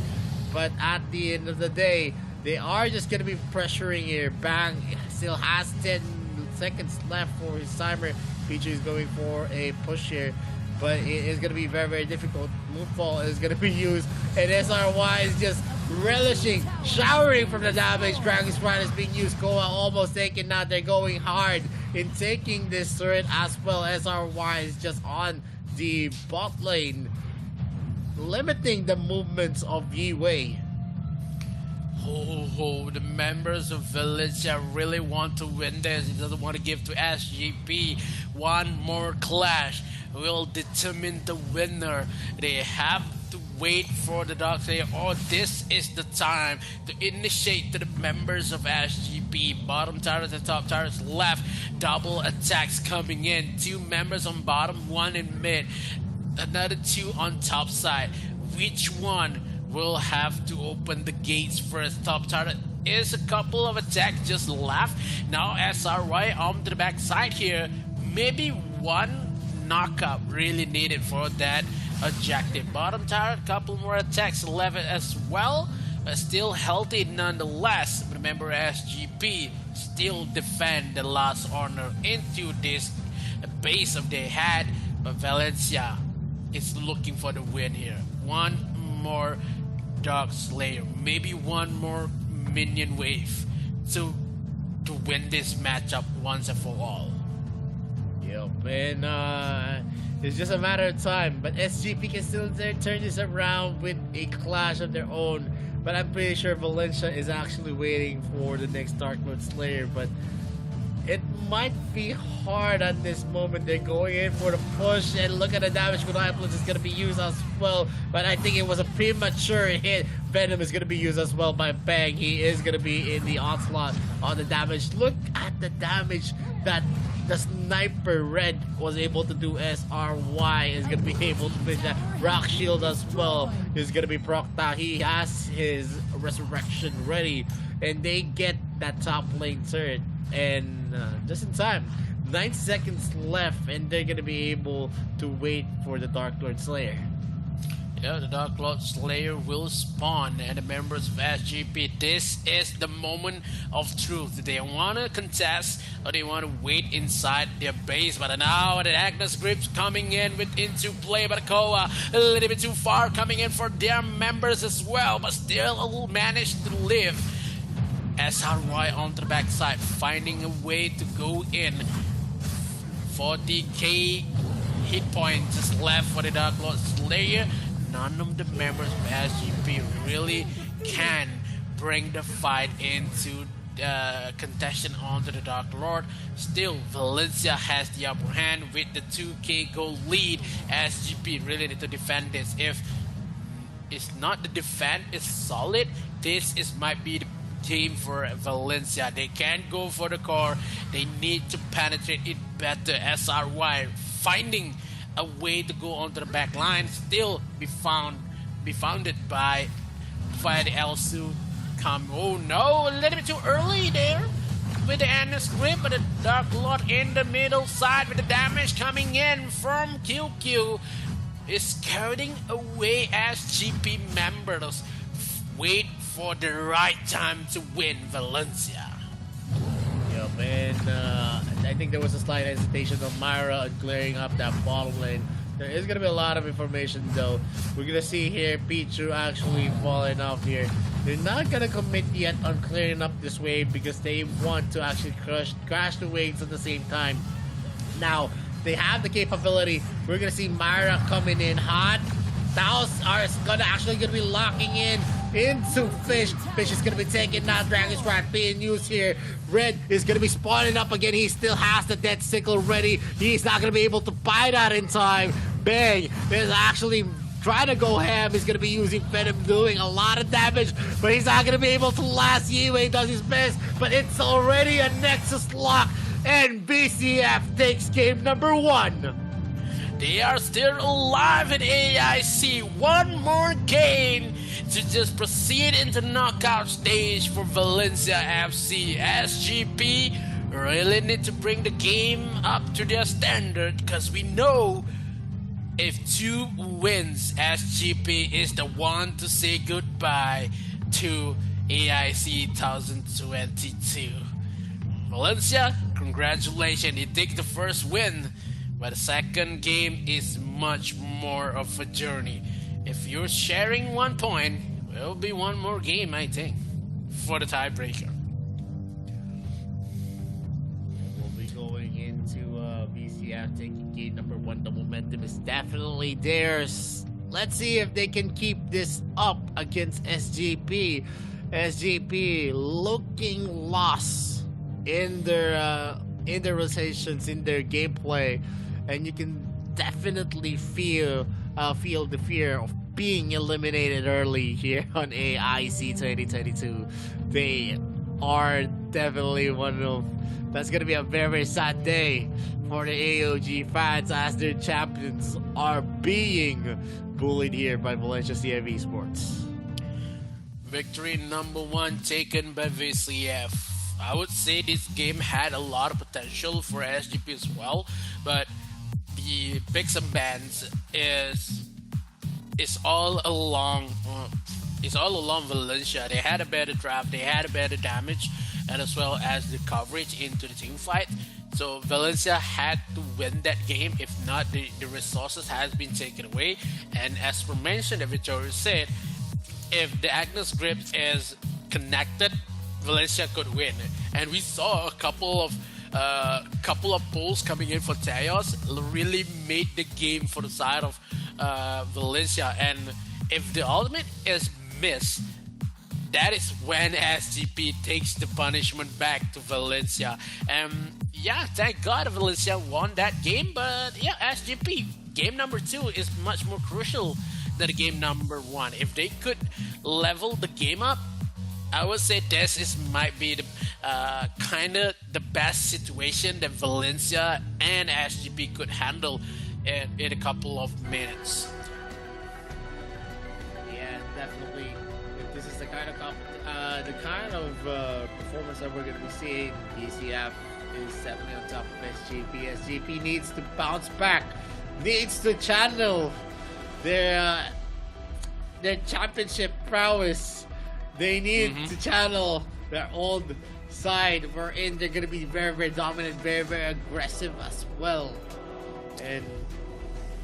Speaker 1: But at the end of the day, they are just going to be pressuring here. Bang still has 10 seconds left for his timer. Pichu is going for a push here, but it is going to be very, very difficult. Moonfall is going to be used, and SRY is just relishing, showering from the damage. Dragon's Pride is being used. Koa almost taken out. They're going hard in taking this turret as well. SRY is just on the bot lane, limiting the movements of Yiwei.
Speaker 2: The members of Valencia really want to win this. He doesn't want to give to SGP. One more clash will determine the winner. They have to wait for the Dark Slayer, or this is the time to initiate to the members of SGP. Bottom turrets and top turrets left. Double attacks coming in. 2 members on bottom, 1 in mid. Another 2 on top side. Which one will have to open the gates first? Top turret is a couple of attacks just left. Now SRY on to the back side here. Maybe 1 knockup really needed for that objective. Bottom turret, couple more attacks left as well. but still healthy nonetheless. Remember, SGP still defend the last honor into this base of they had, but Valencia is looking for the win here. One more Dark Slayer, maybe one more minion wave to win this matchup once and for all.
Speaker 1: Yep, and it's just a matter of time. But SGP can still turn this around with a clash of their own. But I'm pretty sure Valencia is actually waiting for the next Dark Lord Slayer. But it might be hard at this moment. They're going in for the push, and look at the damage with Plus is going to be used as well. But I think it was a premature hit. Venom is going to be used as well by Bang. He is going to be in the onslaught on the damage. Look at the damage that the Sniper Red was able to do. SRY is going to be able to finish that. Rock Shield as well is going to be procced out. He has his Resurrection ready, and they get that top lane turret. And just in time, 9 seconds left, and they're going to be able to wait for the Dark Lord Slayer.
Speaker 2: Yeah, the Dark Lord Slayer will spawn, and the members of SGP, this is the moment of truth. Do they want to contest, or they want to wait inside their base? But now the Agnes Grips coming in with into play, but Koa a little bit too far coming in for their members as well, but still managed to live. SRY onto the backside, finding a way to go in. 40k hit points just left for the Dark Lord Slayer. None of the members of SGP really can bring the fight into contention onto the Dark Lord. Still, Valencia has the upper hand with the 2k gold lead. SGP really need to defend this. If it's not the defense is solid, this might be the team for Valencia. They can't go for the core. They need to penetrate it better. SRY finding a way to go onto the back line, still be founded by the Elsu. Oh no, a little bit too early there with the Anna's grip, but the Dark Lord in the middle side with the damage coming in from QQ is carrying away SGP members. Wait for the right time to win Valencia.
Speaker 1: Yeah, man. I think there was a slight hesitation of Myra clearing up that bottom lane. There is going to be a lot of information, though. We're going to see here Pichu actually falling off here. They're not going to commit yet on clearing up this wave because they want to actually crash the waves at the same time. Now, they have the capability. We're going to see Myra coming in hot. Taos are actually going to be locking in into Fish. Fish is going to be taking now. Dragon Strike being used here. Red is going to be spawning up again. He still has the Death Sickle ready. He's not going to be able to buy that in time. Bang is actually trying to go ham. He's going to be using Venom, doing a lot of damage, but he's not going to be able to last. Yue does his best, but it's already a Nexus lock, and BCF takes game number 1.
Speaker 2: They are still alive in AIC. One more game to just proceed into knockout stage for Valencia FC. SGP really need to bring the game up to their standard, because we know if 2 wins, SGP is the one to say goodbye to AIC 2022. Valencia, congratulations, you take the first win. But the second game is much more of a journey. If you're sharing 1 point, there will be one more game, I think, for the tiebreaker.
Speaker 1: We'll be going into VCF taking game number 1. The momentum is definitely theirs. Let's see if they can keep this up against SGP. SGP looking lost in their relations, in their gameplay. And you can definitely feel the fear of being eliminated early here on AIC 2022. They are definitely that's going to be a very, very sad day for the AOG fans as their champions are being bullied here by Valencia CIV Sports.
Speaker 2: Victory number 1 taken by VCF. I would say this game had a lot of potential for SGP as well, but the picks and bans is all along it's all along Valencia. They had a better draft, they had a better damage, and as well as the coverage into the team fight. So Valencia had to win that game. If not, the resources has been taken away. And as we mentioned, as Victoria said, if the Agnes grip is connected, Valencia could win. And we saw a couple of pulls coming in for Teos really made the game for the side of Valencia. And if the ultimate is missed, that is when SGP takes the punishment back to Valencia. Yeah, thank God Valencia won that game. But yeah, SGP game number 2 is much more crucial than game number 1. If they could level the game up, I would say this might be the kind of the best situation that Valencia and SGP could handle in a couple of minutes.
Speaker 1: Yeah, definitely. If this is the kind of performance that we're going to be seeing, BCF is definitely on top of SGP. SGP needs to bounce back, needs to channel their championship prowess. They need to channel their old side, wherein they're going to be very, very dominant, very, very aggressive as well. And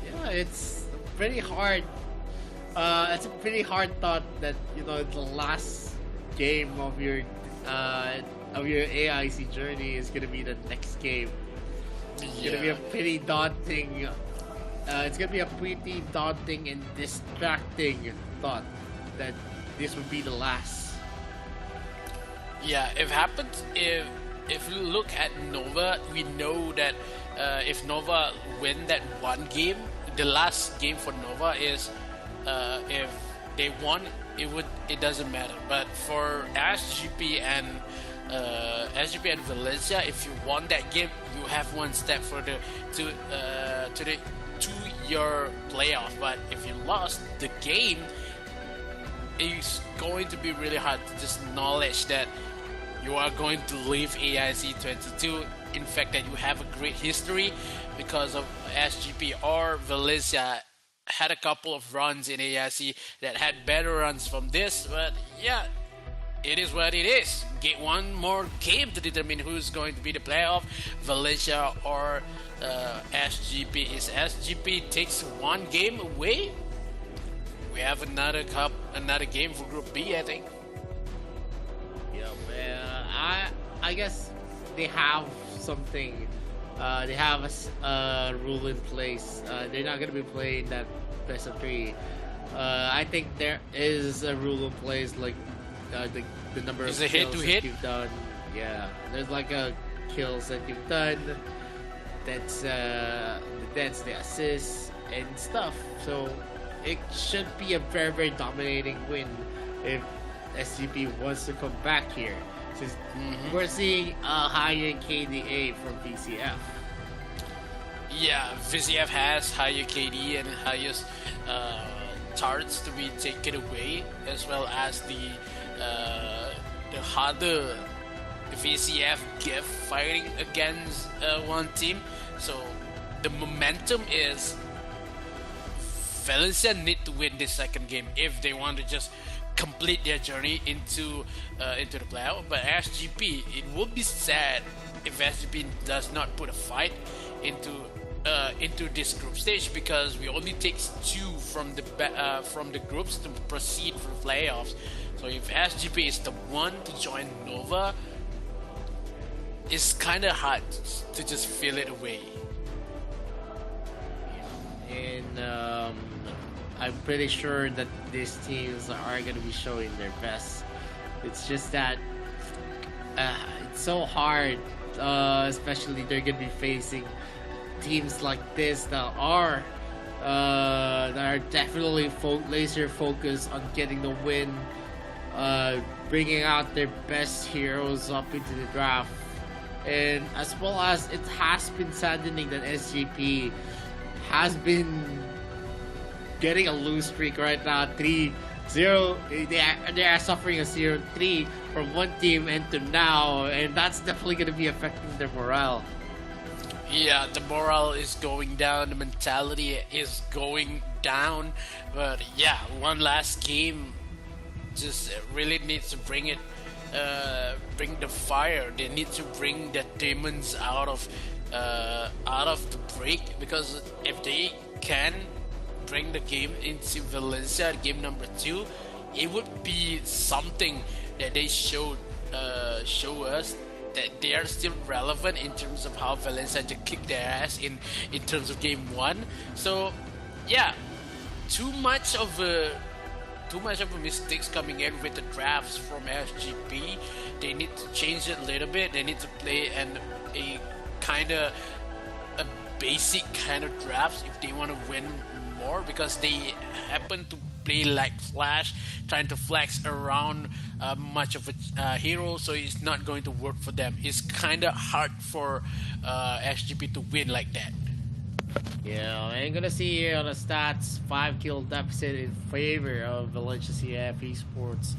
Speaker 1: yeah, it's pretty hard. It's a pretty hard thought that, you know, the last game of your AIC journey is going to be the next game. It's going to be a pretty daunting. It's going to be a pretty daunting and distracting thought that this would be the last.
Speaker 2: Yeah, if we look at Nova, we know that if Nova win that one game, the last game for Nova is if they won, it doesn't matter. But for SGP and Valencia, if you won that game, you have one step further to your playoff. But if you lost the game, it's going to be really hard to just acknowledge that you are going to leave AIC 22. In fact, that you have a great history because of SGP or Valencia had a couple of runs in AIC that had better runs from this. But yeah, it is what it is. Get one more game to determine who's going to be the playoff, Valencia or SGP. If SGP takes one game away, we have another game for Group B, I think.
Speaker 1: Yeah, I guess they have something. They have a rule in place. They're not gonna be playing that best of 3. I think there is a rule in place, like the number of kills that you've done. Yeah, there's like a kills that you've done. That's the assists and stuff. So it should be a very, very dominating win if SGP wants to come back here. Since we're seeing a higher KDA from VCF.
Speaker 2: Yeah, VCF has higher KD and highest charts to be taken away, as well as the harder VCF give fighting against one team. So the momentum is Valencia need to win this second game if they want to just complete their journey into the playoff. But SGP, it would be sad if SGP does not put a fight into this group stage, because we only takes 2 from the groups to proceed for playoffs. So if SGP is the one to join Nova, it's kind of hard to just feel it away.
Speaker 1: And I'm pretty sure that these teams are going to be showing their best. It's just that it's so hard, especially they're going to be facing teams like this that are definitely laser focused on getting the win, bringing out their best heroes up into the draft. And as well as it has been saddening that SGP has been getting a lose streak right now, 3-0. They are suffering a 0-3 from one team into now, and that's definitely going to be affecting their morale.
Speaker 2: Yeah, the morale is going down, the mentality is going down. But yeah, one last game just really needs to bring it, bring the fire. They need to bring the demons out of the break, because if they can bring the game into Valencia, game number 2, it would be something that they show us that they are still relevant in terms of how Valencia to kick their ass in terms of game 1. So yeah, too much of a mistakes coming in with the drafts from SGP. They need to change it a little bit. They need to play a kind of a basic kind of drafts if they want to win more, because they happen to play like Flash, trying to flex around much of a hero, so it's not going to work for them. It's kind of hard for SGP to win like that.
Speaker 1: Yeah, I'm gonna see here on the stats, 5-kill deficit in favor of Valencia CF Esports.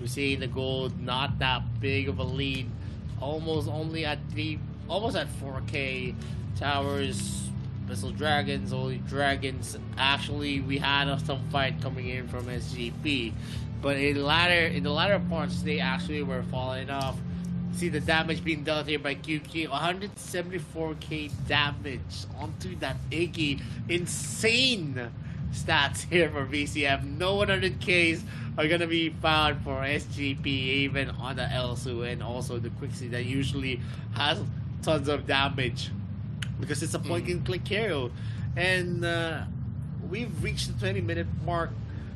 Speaker 1: We're seeing the gold not that big of a lead, almost at 4K towers. Missile Dragons, only Dragons. Actually, we had some fight coming in from SGP, but in the latter parts, they actually were falling off. See the damage being dealt here by QQ, 174k damage onto that Iggy. Insane stats here for VCF. No 100ks are gonna be found for SGP, even on the Elsu and also the Quixie that usually has tons of damage, because it's a point-and-click hero. And we've reached the 20-minute mark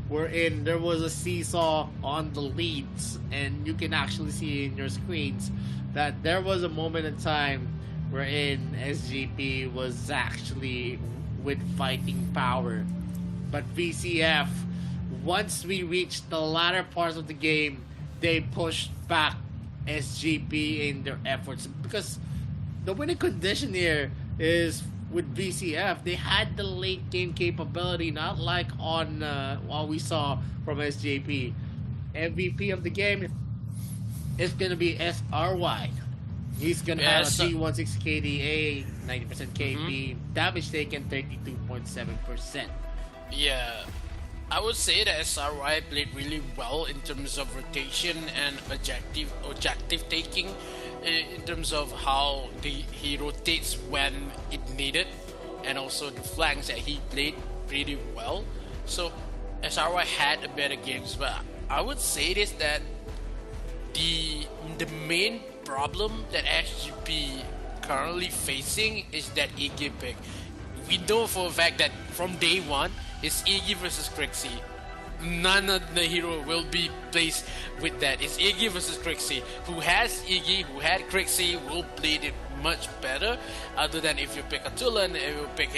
Speaker 1: wherein there was a seesaw on the leads, and you can actually see in your screens that there was a moment in time wherein SGP was actually with fighting power. But VCF, once we reached the latter parts of the game, they pushed back SGP in their efforts, because the winning condition here is with VCF. They had the late game capability, not like on what we saw from SJP. MVP of the game is going to be SRY. He's going to have a 316 KDA, 90% KB, damage taken 32.7%.
Speaker 2: Yeah, I would say that SRY played really well in terms of rotation and objective taking, in terms of how he rotates when it needed, and also the flanks that he played pretty well. So SRY had a better games, but I would say this, that the main problem that SGP currently facing is that Iggy pick. We know for a fact that from day one it's Iggy versus Crixie. None of the hero will be placed with that. It's Iggy versus Crixie. Who has Iggy, who had Crixie, will play it much better. Other than if you pick a Tulan, if you pick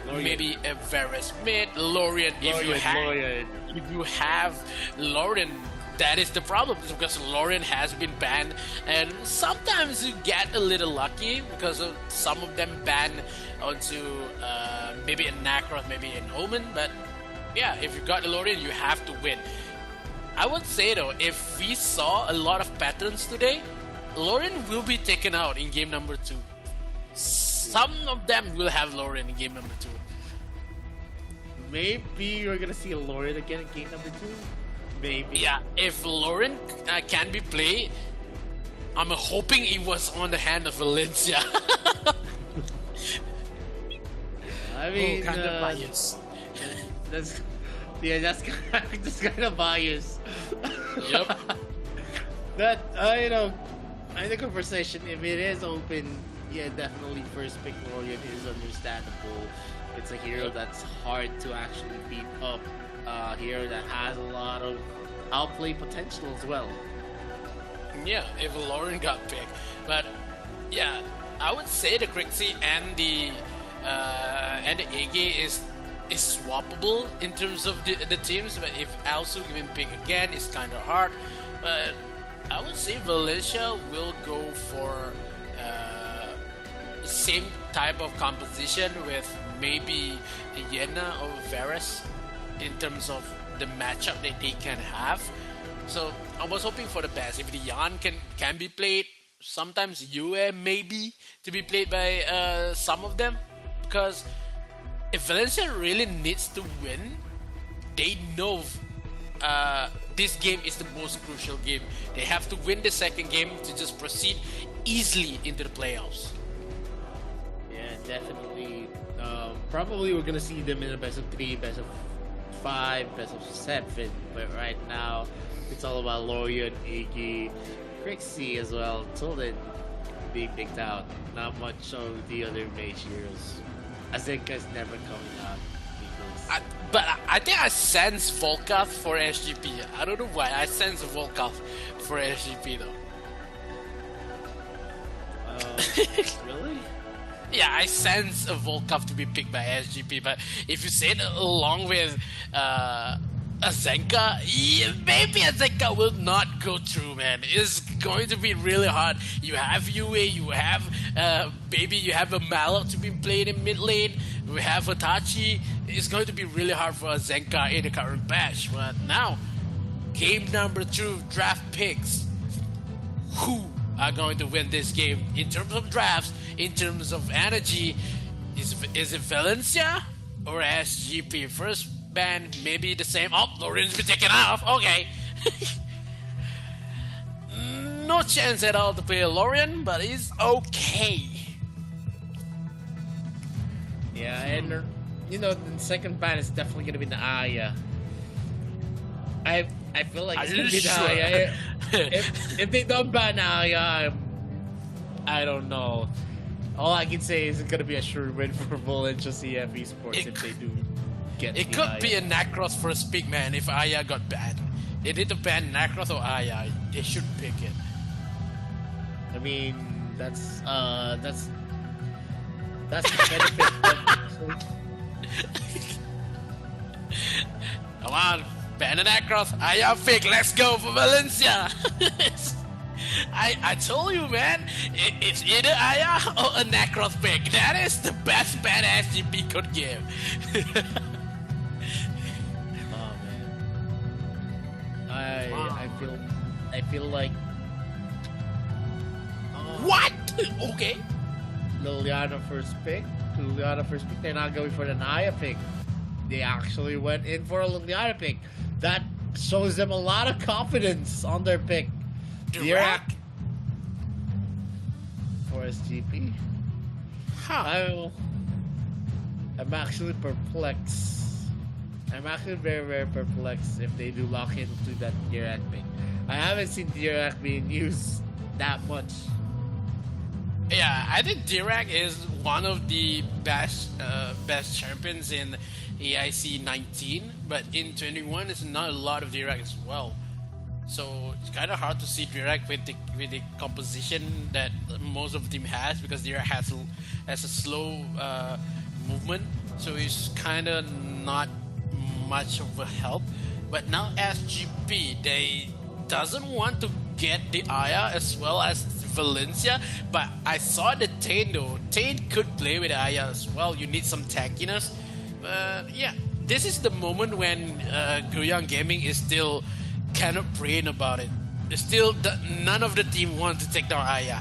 Speaker 2: maybe a Varus mid, Lorien. If you have Lorien, that is the problem, because Lorien has been banned, and sometimes you get a little lucky because of some of them ban onto maybe a Nacroth, maybe an Omen, but yeah, if you got Lorien, you have to win. I would say though, if we saw a lot of patterns today, Lorien will be taken out in game number 2. Some of them will have Lorien in game number 2.
Speaker 1: Maybe you're gonna see a Lorien again in game number 2. Maybe.
Speaker 2: Yeah, if Lorien can be played, I'm hoping it was on the hand of Valencia.
Speaker 1: I mean,
Speaker 2: kind of biased.
Speaker 1: That's kind of biased.
Speaker 2: Yep.
Speaker 1: But you know, in the conversation, if it is open, yeah, definitely first pick Lorien is understandable. It's a hero that's hard to actually beat up. Hero that has a lot of outplay potential as well.
Speaker 2: Yeah, if Lorien got picked, but yeah, I would say the Crixie and the Iggy is swappable in terms of the teams, but if also given pick again, it's kind of hard. But I would say Valencia will go for the same type of composition with maybe Yena or Varus in terms of the matchup that they can have. So I was hoping for the best. If the Yan can be played, sometimes Yue maybe to be played by some of them, because if Valencia really needs to win, they know this game is the most crucial game. They have to win the second game to just proceed easily into the playoffs.
Speaker 1: Yeah, definitely. Probably we're gonna see them in a best of 3, best of 5, best of 7. But right now, it's all about Lorian, Iggy, Crixie as well. Until then, being picked out. Not much of the other mage heroes. Azenka's never coming out because
Speaker 2: I think I sense Volkov for SGP. I don't know why. I sense Volkov for SGP though.
Speaker 1: really?
Speaker 2: Yeah, I sense a Volkov to be picked by SGP, but if you say it along with Azenka, yeah, maybe Azenka will not go through, man. It's going to be really hard. You have Yue, you have maybe you have a Malok to be played in mid lane, we have Hitachi. It's going to be really hard for Azenka in the current batch. But now, game number 2, draft picks. Who are going to win this game in terms of drafts, in terms of energy? Is it Valencia or SGP? First ban, maybe the same. Oh, Lorian's been taken off. Okay. No chance at all to play Lorian, but it's okay.
Speaker 1: Yeah, and you know, the second ban is definitely gonna be the Aya. I feel like it's
Speaker 2: Are
Speaker 1: gonna
Speaker 2: you
Speaker 1: be the
Speaker 2: sure?
Speaker 1: Aya. If they don't ban Aya, I don't know. All I can say is it's gonna be a sure win for Valencia CF Esports if they do get
Speaker 2: It
Speaker 1: the
Speaker 2: could
Speaker 1: Aya.
Speaker 2: be a Nakros first pick, man, if Aya got banned. They need to ban Nakros or Aya. They should pick it.
Speaker 1: I mean, that's the benefit of
Speaker 2: Come on, ban an Nakros. Aya pick. Let's go for Valencia. I told you, man. It's either Aya or a Nakros pick. That is the best ban SGP could give.
Speaker 1: Oh man, I feel like
Speaker 2: What? Okay.
Speaker 1: Liliana first pick. They're not going for the Naya pick. They actually went in for a Liliana pick. That shows them a lot of confidence on their pick.
Speaker 2: Dirac.
Speaker 1: For SGP.
Speaker 2: Huh.
Speaker 1: I'm actually perplexed. I'm actually very, very perplexed if they do lock into that Dirac pick. I haven't seen Dirac being used that much.
Speaker 2: Yeah, I think Dirac is one of the best champions in AIC 19, but in 21 it's not a lot of Dirac as well. So it's kind of hard to see Dirac with the composition that most of the team has, because Dirac has a slow movement, so it's kind of not much of a help. But now SGP, they doesn't want to get the Aya as well as Valencia, but I saw the Tain though. Tain could play with Aya as well. You need some tankiness. But yeah, this is the moment when Guiyang Gaming is still kind of praying about it. It's still none of the team want to take down Aya.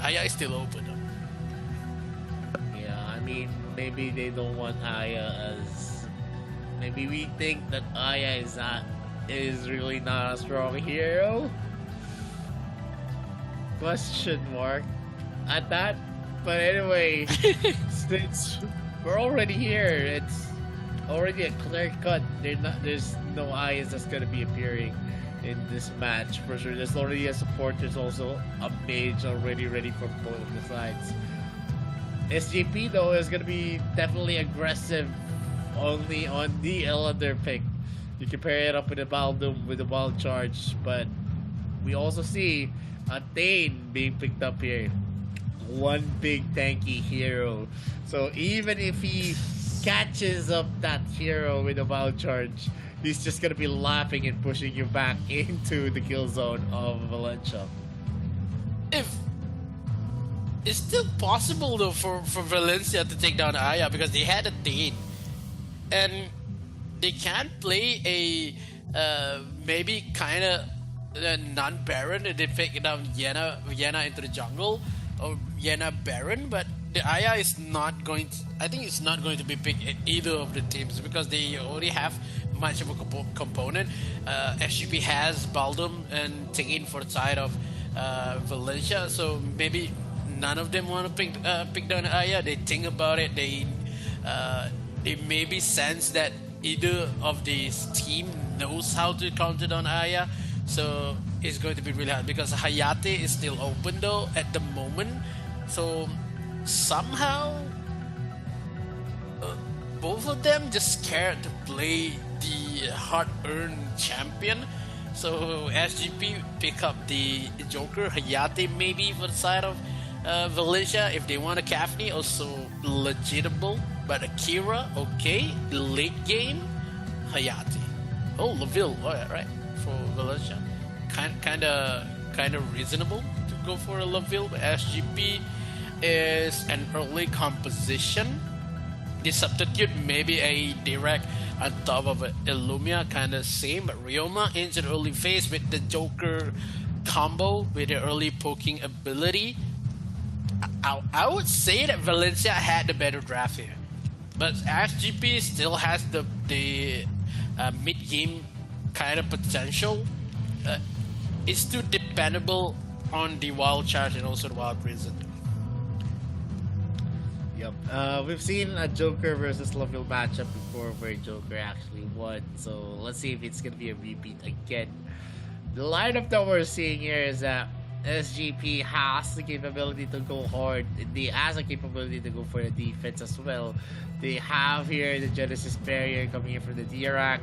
Speaker 2: Aya is still open though.
Speaker 1: Yeah, I mean, maybe they don't want Aya as. Maybe we think that Aya is really not a strong hero. Question mark at that. But anyway, since we're already here, it's already a clear cut. There's no Ayas that's gonna be appearing in this match for sure. There's already a support. There's also a mage already ready for both of the sides. SJP though is gonna be definitely aggressive, only on the Elander pick. You can pair it up with a Baldum with a Wild Charge, but we also see a Thane being picked up here. One big tanky hero. So even if he catches up that hero with a Wild Charge, he's just gonna be laughing and pushing you back into the kill zone of Valencia.
Speaker 2: If it's still possible though for Valencia to take down Aya, because they had a Thane, and they can play a maybe kind of non-Baron, and they pick down Vienna into the jungle, or Vienna Baron, but the Aya is not going. I think it's not going to be picked at either of the teams because they already have much of a component. SGP has Baldum and Tingin for the side of Valencia, so maybe none of them want to pick down Aya. They think about it. They maybe sense that either of these team knows how to counter down Aya, so it's going to be really hard because Hayate is still open though at the moment. So somehow both of them just scared to play the hard-earned champion. So SGP pick up the Joker, Hayate maybe for the side of Valencia if they want a Kafni, also legitimate. But Akira, okay, late game, Hayate. Oh, Laville, right, for Valencia. Kind of reasonable to go for a Laville, but SGP is an early composition. The substitute maybe a direct on top of Illumia, kind of same, but Ryoma into the early phase with the Joker combo with the early poking ability. I would say that Valencia had the better draft here, but SGP still has the mid-game kind of potential. It's too dependable on the wild charge and also the wild prison.
Speaker 1: Yep. We've seen a Joker versus Laville matchup before where Joker actually won. So let's see if it's gonna be a repeat again. The lineup that we're seeing here is that SGP has the capability to go hard. They has the capability to go for the defense as well. They have here the Genesis barrier coming in from the Dirac.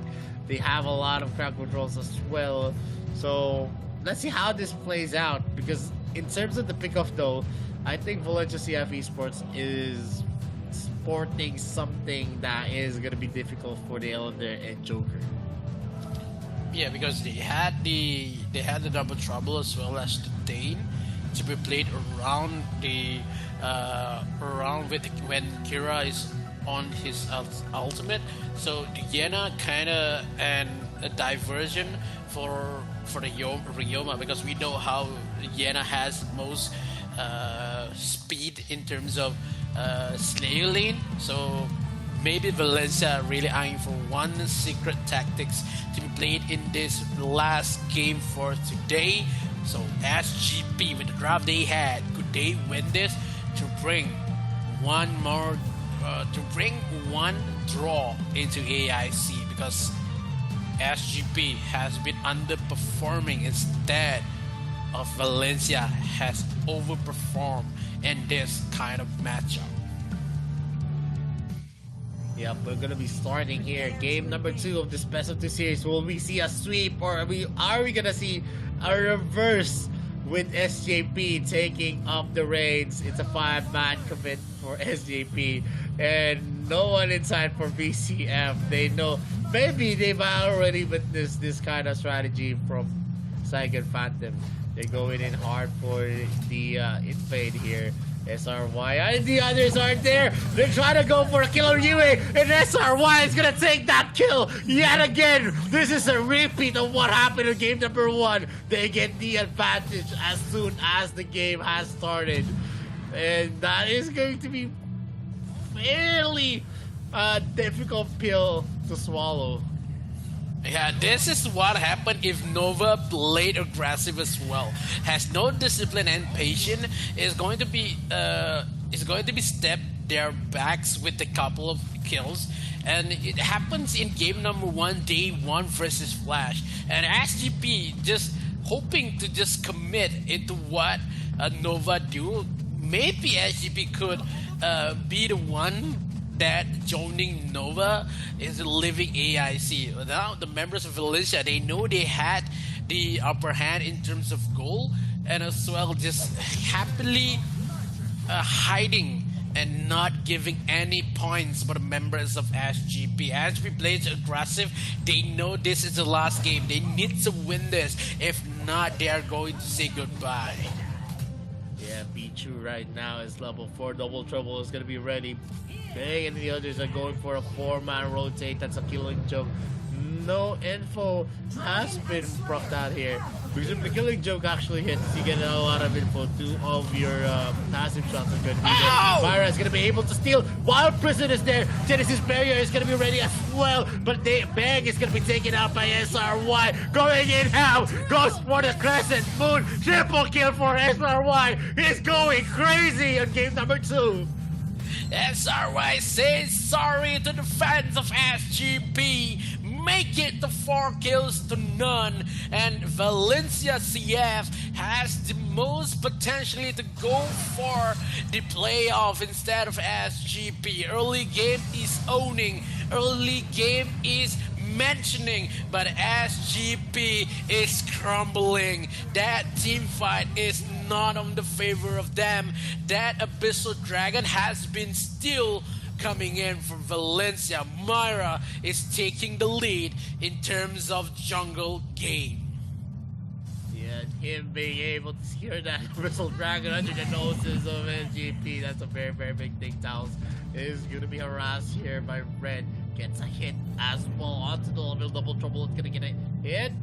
Speaker 1: They have a lot of crowd controls as well. So let's see how this plays out, because in terms of the pickoff though, I think Valencia CF Esports is sporting something that is going to be difficult for the Elder and Joker.
Speaker 2: Yeah, because they had the double trouble as well as the Dane to be played around the around with when Kira is on his ultimate. So the Yena kind of and a diversion for the Ryoma, because we know how Yena has most speed in terms of Slayer lane. So maybe Valencia really eyeing for one secret tactics to be played in this last game for today. So SGP with the draft they had, could they win this to bring one more to bring one draw into AIC, because SGP has been underperforming instead of Valencia has overperformed in this kind of matchup.
Speaker 1: Yep, we're gonna be starting here. Game number 2 of this best of 2 series. Will we see a sweep, or are we gonna see a reverse with SJP taking up the reins? It's a 5-man commit for SJP, and no one inside for VCF. They know, maybe they've already witnessed this kind of strategy from Saigon Phantom. They're going in hard for the invade here. SRY and the others aren't there. They're trying to go for a kill on Yue, and SRY is gonna take that kill yet again. This is a repeat of what happened in game number 1. They get the advantage as soon as the game has started, and that is going to be fairly difficult pill to swallow.
Speaker 2: Yeah, this is what happened if Nova played aggressive as well. Has no discipline and patience. Is going to be step their backs with a couple of kills, and it happens in game number 1, day 1 versus Flash, and SGP just hoping to just commit into what Nova do. Maybe SGP could be the one that joining Nova is living AIC. Now the members of Valencia, they know they had the upper hand in terms of goal, and as well just happily hiding and not giving any points for the members of SGP. SGP plays aggressive. They know this is the last game. They need to win this. If not, they are going to say goodbye.
Speaker 1: Yeah, Pichu right now is level 4. Double Trouble is going to be ready. Bang, and the others are going for a 4-man rotate. That's a killing joke. No info has been brought out here. Because if the killing joke actually hits, you get a lot of info. 2 of your passive shots are going to be there. Myra is going to be able to steal. Wild Prison is there. Genesis Barrier is going to be ready as well. But Bang is going to be taken out by SRY. Going in now. Goes for the Crescent Moon. Triple kill for SRY. He's going crazy on game number 2.
Speaker 2: SRY says sorry to the fans of SGP. Make it to 4 kills to none, and Valencia CF has the most potentially to go for the playoff instead of SGP. Early game is owning, early game is mentioning, but SGP is crumbling. That team fight is not on the favor of them. That Abyssal Dragon has been still coming in for Valencia. Myra is taking the lead in terms of jungle game.
Speaker 1: Yeah, him being able to secure that Bristle Dragon under the noses of SGP, that's a very, very big thing. Taos is going to be harassed here by Red. Gets a hit as well onto the level double trouble. It's going to get a hit.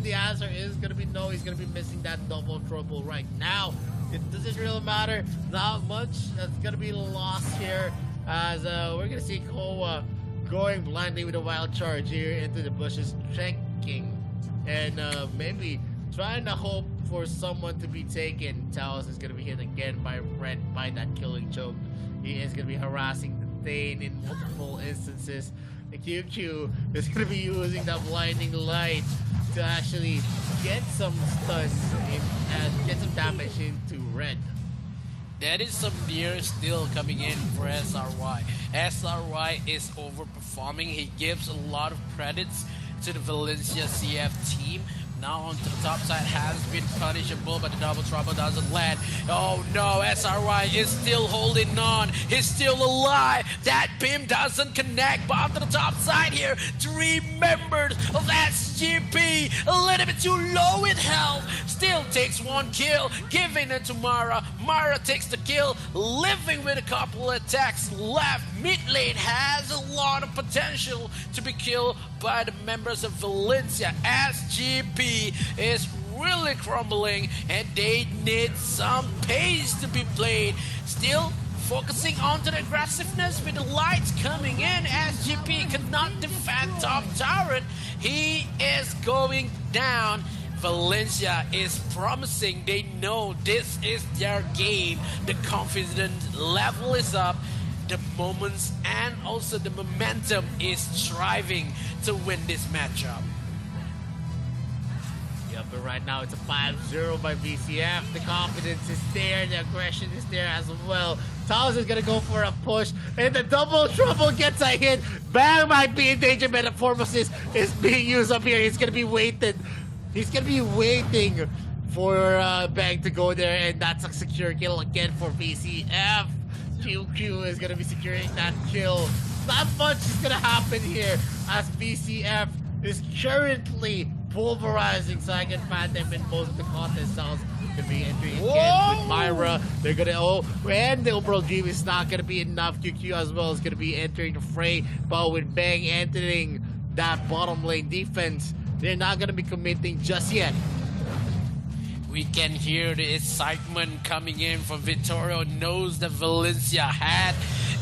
Speaker 1: The answer is going to be no. He's going to be missing that double trouble right now. It doesn't really matter. Not much. That's going to be lost here. As we're gonna see Koa going blindly with a wild charge here into the bushes, checking and maybe trying to hope for someone to be taken. Taos is gonna be hit again by Red by that killing choke. He is gonna be harassing the Thane in multiple instances. The QQ is gonna be using that blinding light to actually get some stuns and get some damage into Red.
Speaker 2: That is some near still coming in for SRY. SRY is overperforming. He gives a lot of credits to the Valencia CF team. Now onto the top side has been punishable, but the double trouble doesn't land. Oh no, SRY is still holding on. He's still alive. That beam doesn't connect, but onto the top side here, 3 members of SGP, a little bit too low with health. Still takes 1 kill, giving it to Mara. Mara takes the kill, living with a couple attacks left. Mid lane has a lot of potential to be killed by the members of Valencia. SGP is really crumbling and they need some pace to be played. Still focusing on the aggressiveness with the lights coming in. SGP cannot defend top turret. He is going down. Valencia is promising. They know this is their game. The confidence level is up. The moments and also the momentum is striving to win this matchup.
Speaker 1: Yeah, but right now it's a 5-0 by VCF. The confidence is there, the aggression is there as well. Taos is gonna go for a push, and the double trouble gets a hit. Bang might be in danger. Metamorphosis is being used up here. He's gonna be waiting. He's gonna be waiting for Bang to go there, and that's a secure kill again for VCF. QQ is gonna be securing that kill. Not much is gonna happen here as VCF is currently pulverizing Saigon Phantom in most of the contest sounds to be entering again with Myra. They're gonna and the overall dream is not gonna be enough. QQ as well is gonna be entering the fray, but with Bang entering that bottom lane defense, they're not gonna be committing just yet.
Speaker 2: We can hear the excitement coming in from Vittorio. Knows that Valencia had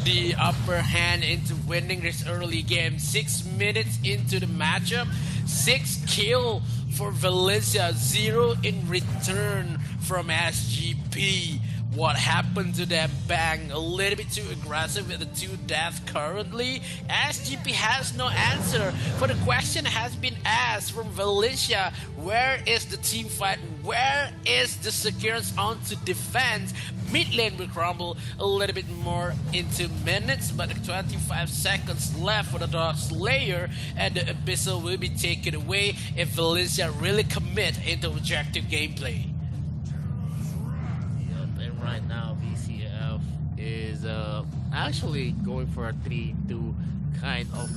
Speaker 2: the upper hand into winning this early game. 6 minutes into the matchup, 6 kill for Valencia, 0 in return from SGP. What happened to them? Bang, a little bit too aggressive with the 2 deaths currently. SGP has no answer, for the question has been asked from Valencia: where is the team fight? Where is the securance onto defense? Mid lane will crumble a little bit more into minutes, but 25 seconds left for the Dark Slayer, and the Abyssal will be taken away if Valencia really commit into objective gameplay.
Speaker 1: Right now, VCF is actually going for a 3-2 kind of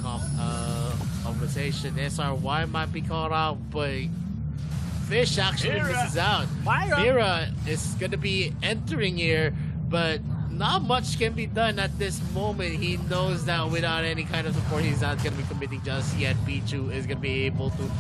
Speaker 1: conversation. SRY might be caught out, but Fish actually misses out. Mira is going to be entering here, but not much can be done at this moment. He knows that without any kind of support, he's not going to be committing just yet. Pichu is going to be able to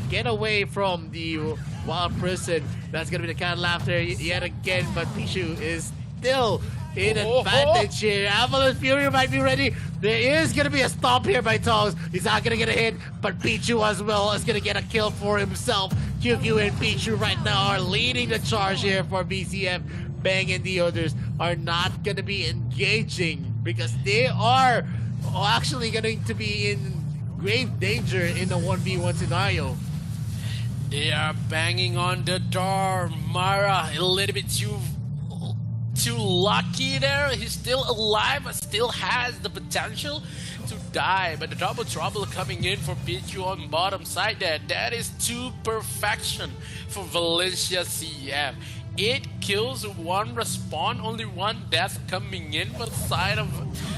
Speaker 1: get away from the wild prison. That's going to be the cat laughter yet again, but Pichu is still in advantage here. Avalanche Fury might be ready. There is going to be a stomp here by Tongs. He's not going to get a hit, but Pichu as well is going to get a kill for himself. QQ and Pichu right now are leading the charge here for BCF. Bang and the others are not going to be engaging because they are actually going to be in grave danger in the 1v1 scenario.
Speaker 2: They are banging on the door. Mara a little bit too lucky there. He's still alive, but still has the potential to die. But the double trouble coming in for Pichu on bottom side there. That is to perfection for Valencia CF. 8 kills, 1 respawn, only 1 death coming in for the side of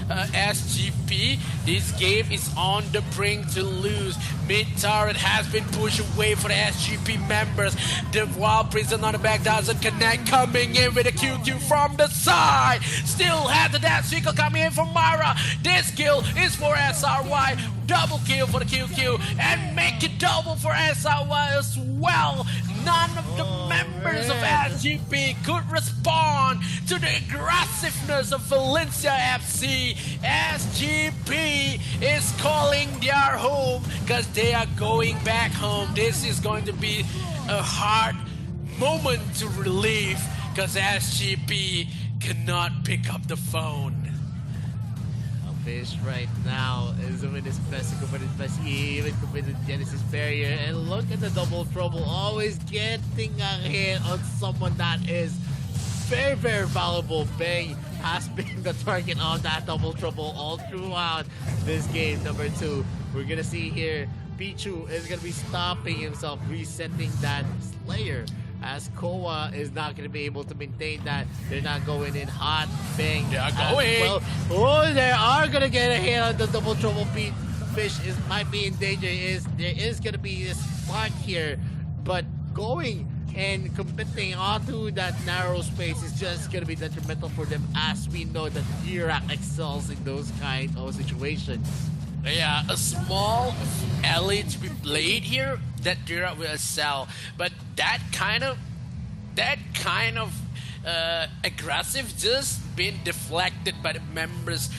Speaker 2: SGP. This game is on the brink to lose. Mid turret has been pushed away for the SGP members. The wild prison on the back doesn't connect, coming in with a QQ from the side. Still has the death cycle coming in from Mara. This kill is for SRY. Double kill for the QQ and make it double for SRY as well. None of the members of SGP could respond to the aggressiveness of Valencia FC. SGP is calling their home because they are going back home. This is going to be a hard moment to relieve because SGP cannot pick up the phone.
Speaker 1: Fish right now is doing his best to commit his best. He even committed Genesis barrier, and look at the double trouble, always getting a hit on someone that is very, very valuable. Bang has been the target on that double trouble all throughout this game. Number 2, we're gonna see here Pichu is gonna be stopping himself, resetting that Slayer, as Koa is not going to be able to maintain that. They're not going in hot. Bang.
Speaker 2: They are going.
Speaker 1: Well. Oh, they are going to get a hit on the double trouble. Fish might be in danger. There is going to be a spark here, but going and committing onto that narrow space is just going to be detrimental for them, as we know that Dirac excels in those kind of situations.
Speaker 2: Yeah, a small alley to be played here that Dirac will excel, but that kind of aggressive just been deflected by the members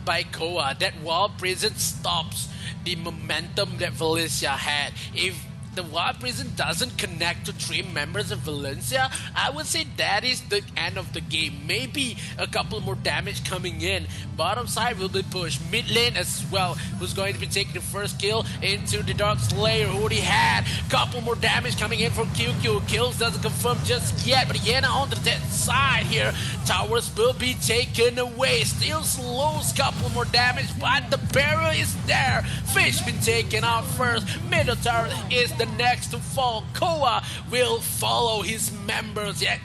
Speaker 2: by Koa. That wall prison stops the momentum that Valencia had. If the wild prison doesn't connect to 3 members of Valencia, I would say that is the end of the game. Maybe a couple more damage coming in. Bottom side will be pushed. Mid lane as well, who's going to be taking the first kill into the Dark Slayer, who already had. Couple more damage coming in from QQ. Kills doesn't confirm just yet, but Yena on the dead side here. Towers will be taken away. Still slows, couple more damage, but the barrier is there. Fish been taken out first. Middle turret is the next to fall. Koa will follow his members, yet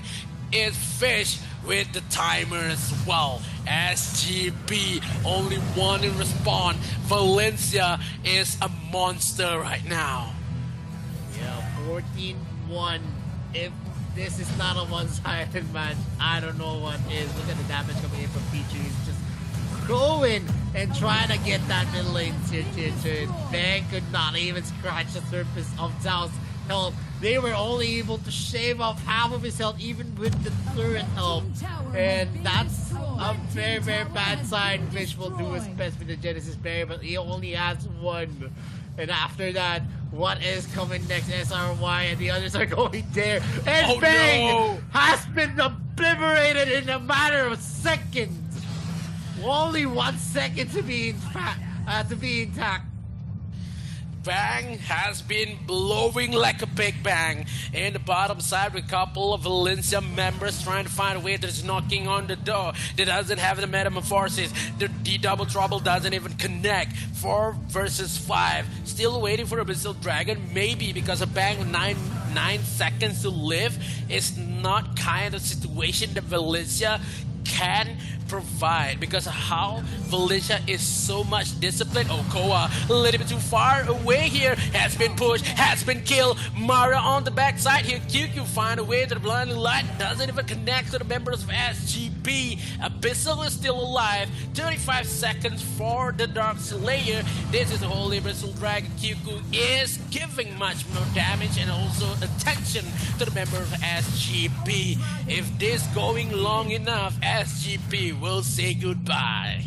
Speaker 2: is Fish with the timer as well. SGP only 1 in respawn. Valencia is a monster right now.
Speaker 1: Yeah, 14-1. If this is not a one-sided match, I don't know what is. Look at the damage coming in from Pichu. He's just going and trying to get that mid lane tier. Bang could not even scratch the surface of Zhao's health. They were only able to shave off half of his health, even with the turret health. And that's a very, very bad sign. Fish will do his best with the Genesis barrier, but he only has 1. And after that, what is coming next? SRY and the others are going there. And Bang has been obliterated in a matter of seconds. Only 1 second to be intact.
Speaker 2: Bang has been blowing like a big bang. In the bottom side, with a couple of Valencia members trying to find a way that's knocking on the door. That doesn't have the metamorphosis. The double trouble doesn't even connect. 4 versus 5. Still waiting for a Abyssal Dragon. Maybe because of Bang with 9 seconds to live. It's not kind of situation that Valencia can provide because of how Valencia is so much disciplined. Okoa a little bit too far away here, has been pushed, has been killed. Mara on the backside here. QQ find a way to the blinding light, doesn't even connect to the members of SGP. Abyssal is still alive. 35 seconds for the Dark Slayer. This is the Holy Abyssal Dragon. QQ is giving much more damage and also attention to the member of SGP. If this going long enough, SGP will say goodbye.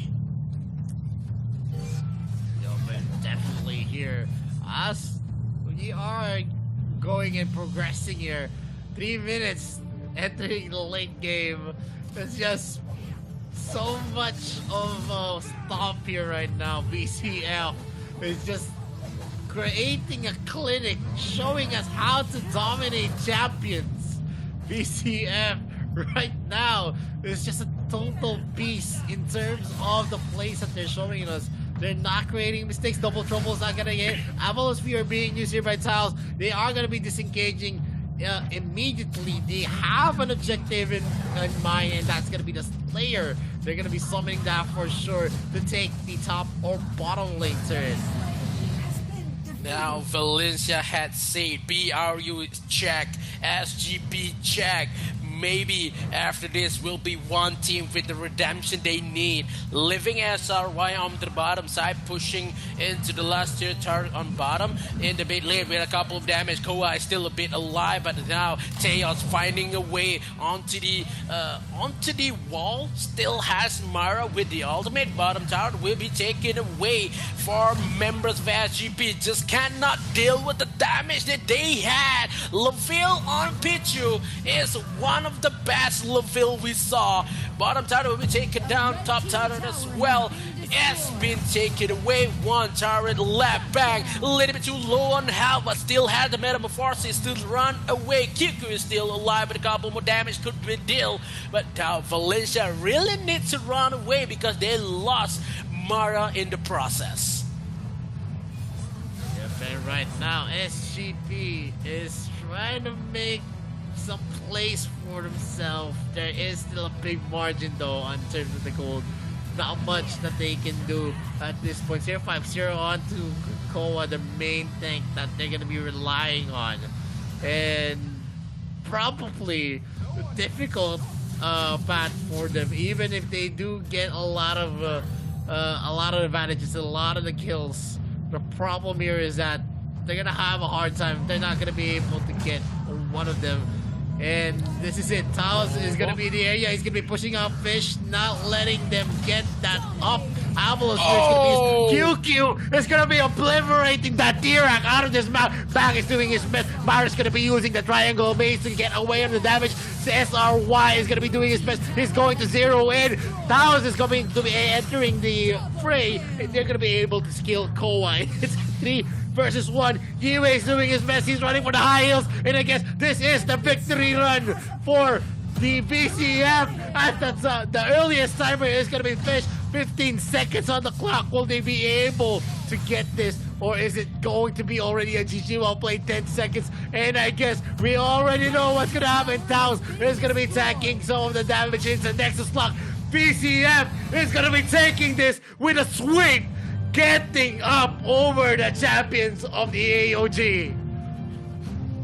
Speaker 1: But definitely here, us, we are going and progressing here. 3 minutes entering the late game. There's just so much of a stomp here right now. BCF is just creating a clinic showing us how to dominate champions. BCF right now is just a total beast in terms of the plays that they're showing us. They're not creating mistakes. Double Trouble's not gonna hit. Avalosphere are being used here by Tiles. They are gonna be disengaging immediately. They have an objective in mind, and that's gonna be the Slayer. They're gonna be summoning that for sure to take the top or bottom lane turret.
Speaker 2: Now Valencia had said BRU check, SGP check. Maybe after this will be one team with the redemption they need. Living SRY on the bottom side, pushing into the last tier turret on bottom. In the mid lane with a couple of damage. Koa is still a bit alive, but now Teos finding a way onto the wall. Still has Mara with the ultimate. Bottom tower will be taken away for members of SGP. Just cannot deal with the damage that they had. Laville on Pichu is one of the best Laville we saw. Bottom tower will be taken down. Top tower as well has been taken away. One turret left. Bang. A little bit too low on health, but still had the metamorphosis to run away. Kiku is still alive, but a couple more damage could be dealt. But now Valencia really needs to run away because they lost Mara in the process.
Speaker 1: Yep, and right now SGP is trying to make some place for themselves. There is still a big margin though in terms of the gold. Not much that they can do at this point. 0-5-0 on to Koa, the main tank that they're gonna be relying on, and probably a difficult path for them. Even if they do get a lot of advantages, a lot of the kills, the problem here is that they're gonna have a hard time. They're not gonna be able to get one of them. And this is it. Taos is going to be in the area. He's going to be pushing out Fish, not letting them get that up. Avalos QQ is going to be obliterating that Dirac out of this map. Bang is doing his best. Myra's going to be using the triangle maze to get away on the damage. The SRY is going to be doing his best. He's going to zero in. Taos is going to be entering the fray, and they're going to be able to skill Koa. It's 3-1. Yue is doing his best. He's running for the high heels, and I guess this is the victory run for the BCF. At the earliest timer is going to be Fish. 15 seconds on the clock. Will they be able to get this, or is it going to be already a GG while playing 10 seconds? And I guess we already know what's going to happen. Taos is going to be attacking some of the damage into Nexus Lock. BCF is going to be taking this with a sweep, getting up over the champions of the AOG.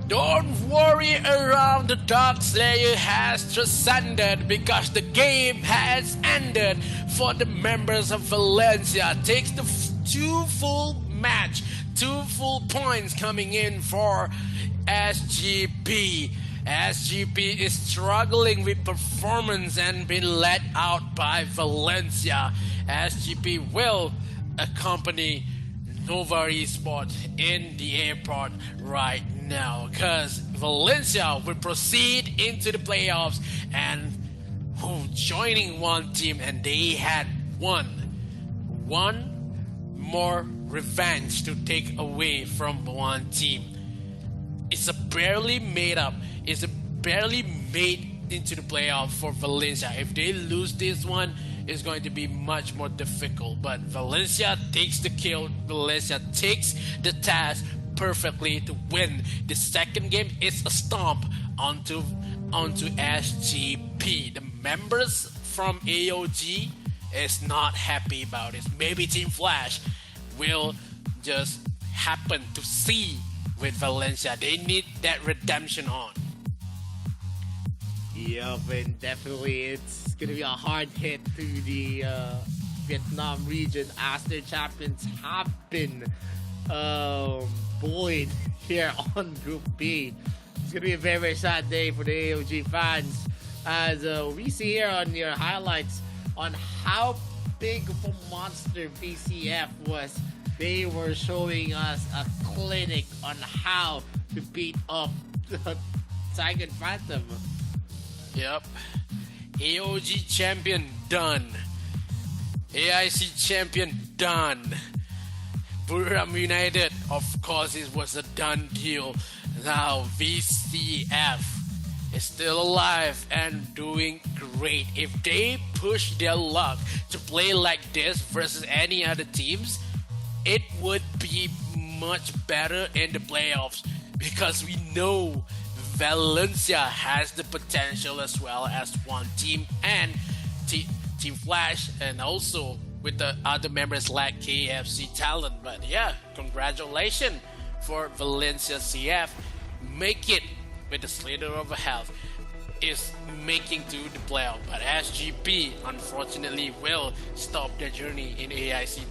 Speaker 2: Don't worry around, the Dark Slayer has transcended because the game has ended for the members of Valencia. Takes the 2 full match, 2 full points coming in for SGP. SGP is struggling with performance and been let out by Valencia. SGP will accompany Nova Esport in the airport right now because Valencia will proceed into the playoffs and joining one team, and they had one more revenge to take away from one team. It's a barely made into the playoff for Valencia. If they lose this one, it's going to be much more difficult. But Valencia takes the kill. Valencia takes the task perfectly to win. The second game is a stomp onto SGP. The members from AOG is not happy about it. Maybe Team Flash will just happen to see with Valencia. They need that redemption on.
Speaker 1: Yup, and definitely it's gonna be a hard hit to the Vietnam region as their champions have been buoyed here on Group B. It's gonna be a very, very sad day for the AOG fans, as we see here on your highlights on how big of a monster VCF was. They were showing us a clinic on how to beat up the Tiger Phantom.
Speaker 2: Yep. AOG champion done. AIC champion done. Buriram United, of course, it was a done deal. Now VCF is still alive and doing great. If they push their luck to play like this versus any other teams, it would be much better in the playoffs, because we know Valencia has the potential as well as one team, and Team Flash, and also with the other members like KFC Talent. But yeah, congratulations for Valencia CF. Make it with the Slither of Health is making to the playoff, but SGP unfortunately will stop their journey in AIC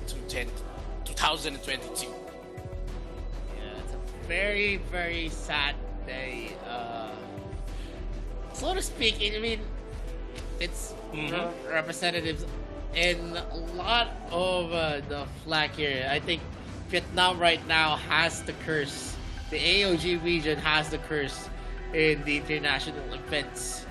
Speaker 2: 2022.
Speaker 1: Yeah, it's a very, very sad day, so to speak. I mean, it's representatives in a lot of the flag here. I think Vietnam right now has the curse. The AOG region has the curse in the international events.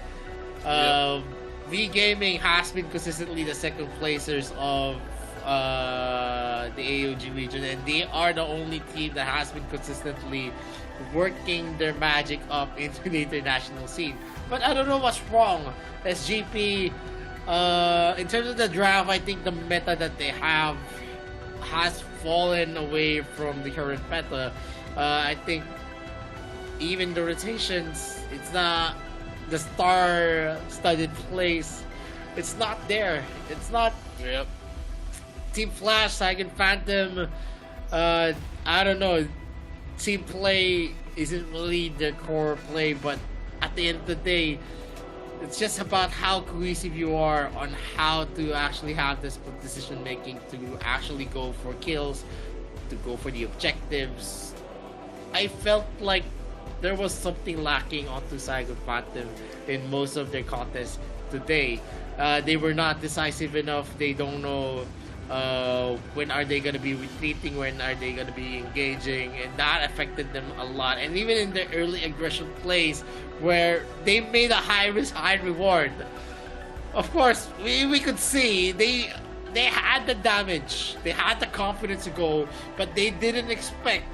Speaker 1: V Gaming has been consistently the second placers of the AOG region, and they are the only team that has been consistently working their magic up into the international scene. But I don't know what's wrong. SGP, in terms of the draft, I think the meta that they have has fallen away from the current meta. I think even the rotations, it's not the star-studded plays. It's not there. It's not.
Speaker 2: Yep.
Speaker 1: Team Flash, Tiger Phantom. I don't know. Team play isn't really the core play, but at the end of the day, it's just about how cohesive you are on how to actually have this decision making to actually go for kills, to go for the objectives. I felt like there was something lacking onto Tiger Phantom in most of their contests today. They were not decisive enough. They don't know when are they going to be retreating, when are they going to be engaging, and that affected them a lot. And even in their early aggression plays where they made a high risk, high reward, of course we could see they had the damage, they had the confidence to go, but they didn't expect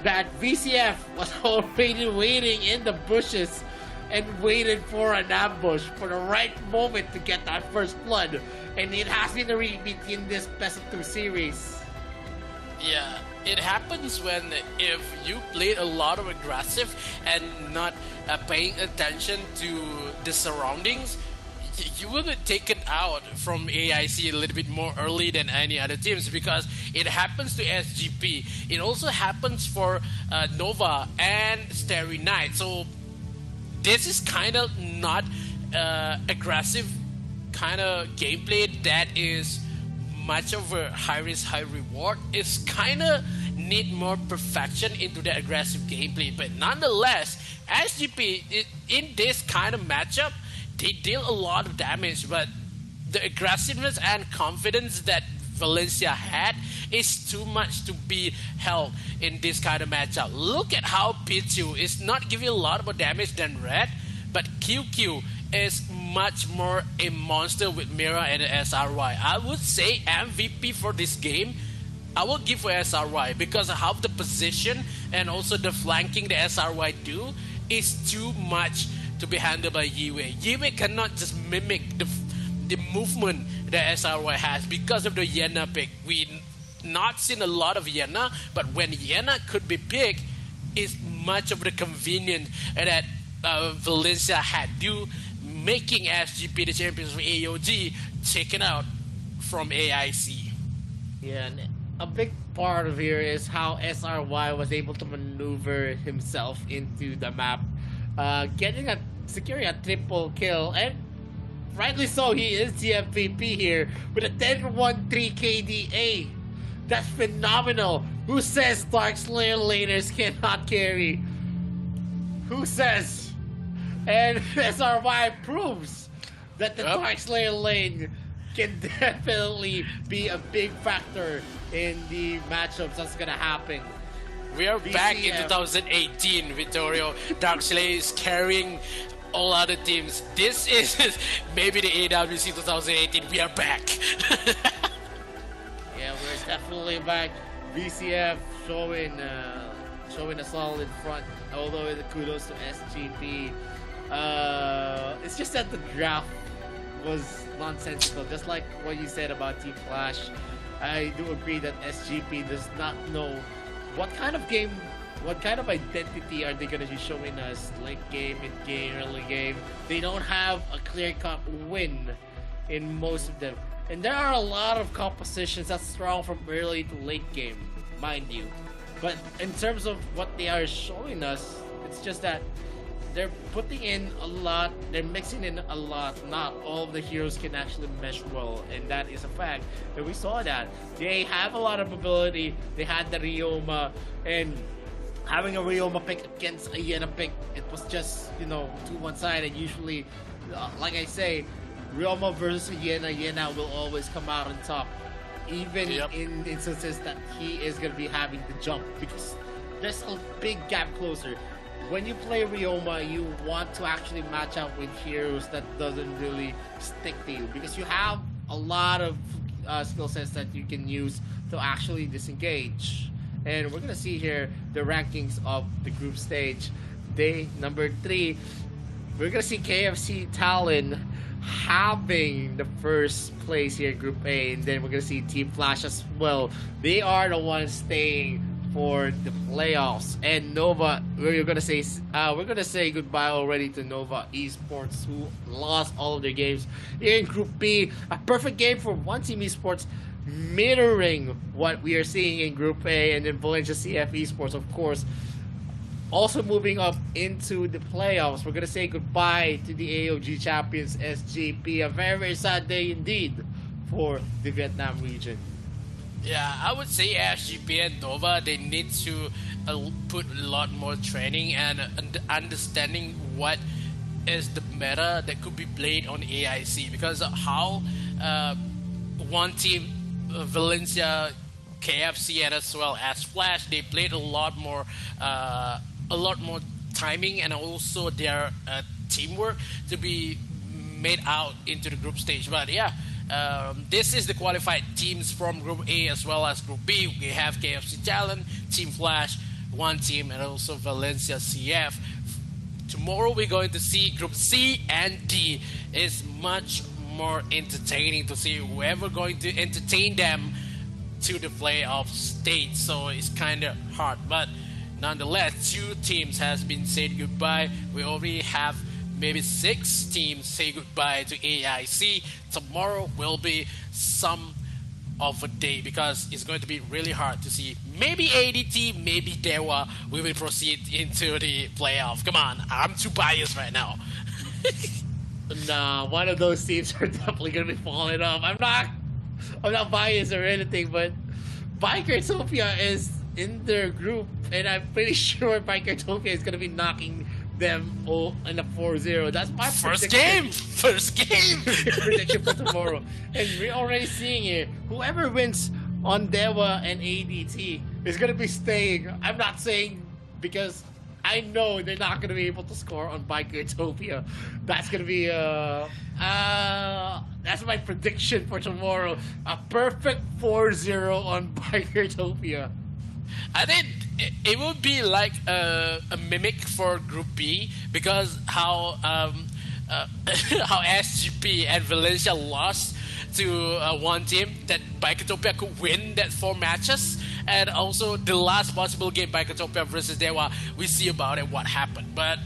Speaker 1: that VCF was already waiting in the bushes and waited for an ambush for the right moment to get that first blood. And it has been a repeat in this best of 2 series.
Speaker 2: Yeah, it happens when if you played a lot of aggressive and not paying attention to the surroundings, you will be taken out from AIC a little bit more early than any other teams, because it happens to SGP. It also happens for Nova and Starry Night. So this is kind of not aggressive kind of gameplay that is much of a high risk, high reward. It's kind of need more perfection into the aggressive gameplay. But nonetheless, SGP in this kind of matchup, they deal a lot of damage, but the aggressiveness and confidence that Valencia had is too much to be held in this kind of matchup. Look at how Pichu is not giving a lot more damage than Red, but QQ is much more a monster with Mira and SRY. I would say MVP for this game, I will give for SRY, because of how the position and also the flanking the SRY do is too much to be handled by Yiwei. Yiwei cannot just mimic the movement that SRY has because of the Yena pick. We not seen a lot of Yena, but when Yena could be picked, is much of the convenience that Valencia had. You making SGP the champions of AOG, taken out from AIC.
Speaker 1: Yeah, and a big part of here is how SRY was able to maneuver himself into the map, securing a triple kill, and rightly so, he is the MVP here with a 10-1-3 KDA. That's phenomenal. Who says Dark Slayer laners cannot carry? Who says? And SRY proves that the Dark Slayer lane can definitely be a big factor in the matchups that's gonna happen.
Speaker 2: We are back in
Speaker 1: BCF.
Speaker 2: 2018, Vittorio. Dark Slayer is carrying all other teams. This is maybe the AWC 2018. We are back.
Speaker 1: Yeah, we're definitely back. VCF showing a solid front. Although the kudos to SGP. It's just that the draft was nonsensical. Just like what you said about Team Flash, I do agree that SGP does not know what kind of game, what kind of identity are they going to be showing us late game, mid game, early game. They don't have a clear-cut win in most of them. And there are a lot of compositions that's strong from early to late game, mind you. But in terms of what they are showing us, it's just that they're putting in a lot, they're mixing in a lot. Not all of the heroes can actually mesh well, and that is a fact. And we saw that. They have a lot of ability. They had the Ryoma, and having a Ryoma pick against a Yena pick, it was just, to one side. And usually, like I say, Ryoma versus Yena will always come out on top. Even in instances that he is going to be having to jump, because there's a big gap closer. When you play Ryoma, you want to actually match up with heroes that doesn't really stick to you, because you have a lot of skill sets that you can use to actually disengage. And we're going to see here the rankings of the group stage. Day number 3, we're going to see KFC Talon having the first place here in Group A, and then we're going to see Team Flash as well. They are the ones staying for the playoffs, and Nova, we're gonna say goodbye already to Nova Esports, who lost all of their games in Group B. A perfect game for One Team Esports, mirroring what we are seeing in Group A, and then Valencia CF Esports, of course, also moving up into the playoffs. We're gonna say goodbye to the AOG champions SGP. A very, very sad day indeed for the Vietnam region.
Speaker 2: Yeah, I would say SGP and Nova, they need to put a lot more training and understanding what is the meta that could be played on AIC, because how one team, Valencia, KFC, and as well as Flash, they played a lot more timing and also their teamwork to be made out into the group stage. But yeah, this is the qualified teams from Group A as well as Group B. We have KFC Talon, Team Flash, One Team, and also Valencia CF. Tomorrow we're going to see Group C and D. It's much more entertaining to see whoever going to entertain them to the playoff stage. So it's kind of hard, but nonetheless, 2 teams has been said goodbye. We already have maybe 6 teams say goodbye to AIC. Tomorrow will be some of a day, because it's going to be really hard to see. Maybe ADT, maybe Dewa we will proceed into the playoff. Come on, I'm too biased right now.
Speaker 1: Nah, one of those teams are definitely gonna be falling off. I'm not biased or anything, but Bikertopia is in their group, and I'm pretty sure Bikertopia is gonna be knocking them all in a 4-0. That's my
Speaker 2: First game!
Speaker 1: prediction for tomorrow. And we're already seeing it. Whoever wins on Dewa and ADT is going to be staying. I'm not saying, because I know they're not going to be able to score on Bikertopia. That's going to be that's my prediction for tomorrow. A perfect 4-0 on Bikertopia.
Speaker 2: I think it would be like a mimic for Group B, because how SGP and Valencia lost to One Team, that Bikertopia could win that 4 matches, and also the last possible game, Bikertopia versus Dewa, we see about it what happened. But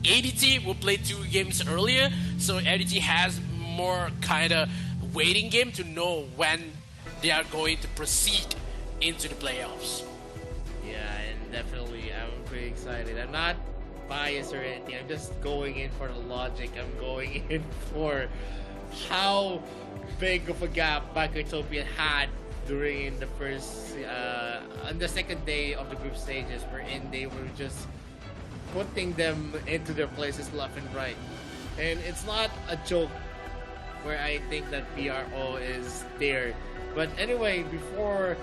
Speaker 2: ADT will play 2 games earlier, so ADT has more kind of waiting game to know when they are going to proceed into the playoffs.
Speaker 1: Yeah, and definitely I'm pretty excited. I'm not biased or anything. I'm just going in for the logic. I'm going in for how big of a gap Backertopian had during the first, on the second day of the group stages, wherein they were just putting them into their places left and right. And it's not a joke where I think that PRO is there. But anyway, before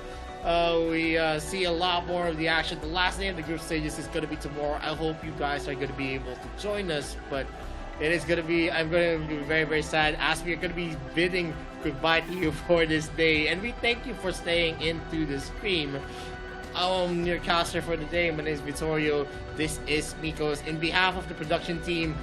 Speaker 1: we see a lot more of the action, the last day of the group stages is going to be tomorrow. I hope you guys are going to be able to join us, but it is going to be, I'm going to be very, very sad as we are going to be bidding goodbye to you for this day. And we thank you for staying into the stream. Your caster for the day, my name is Vittorio. This is Mikos. In behalf of the production team,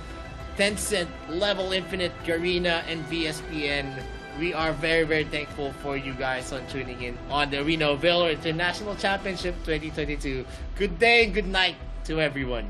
Speaker 1: Tencent, Level Infinite, Garena, and VSPN, we are very, very thankful for you guys on tuning in on the Arena of Valor International Championship 2022. Good day and good night to everyone.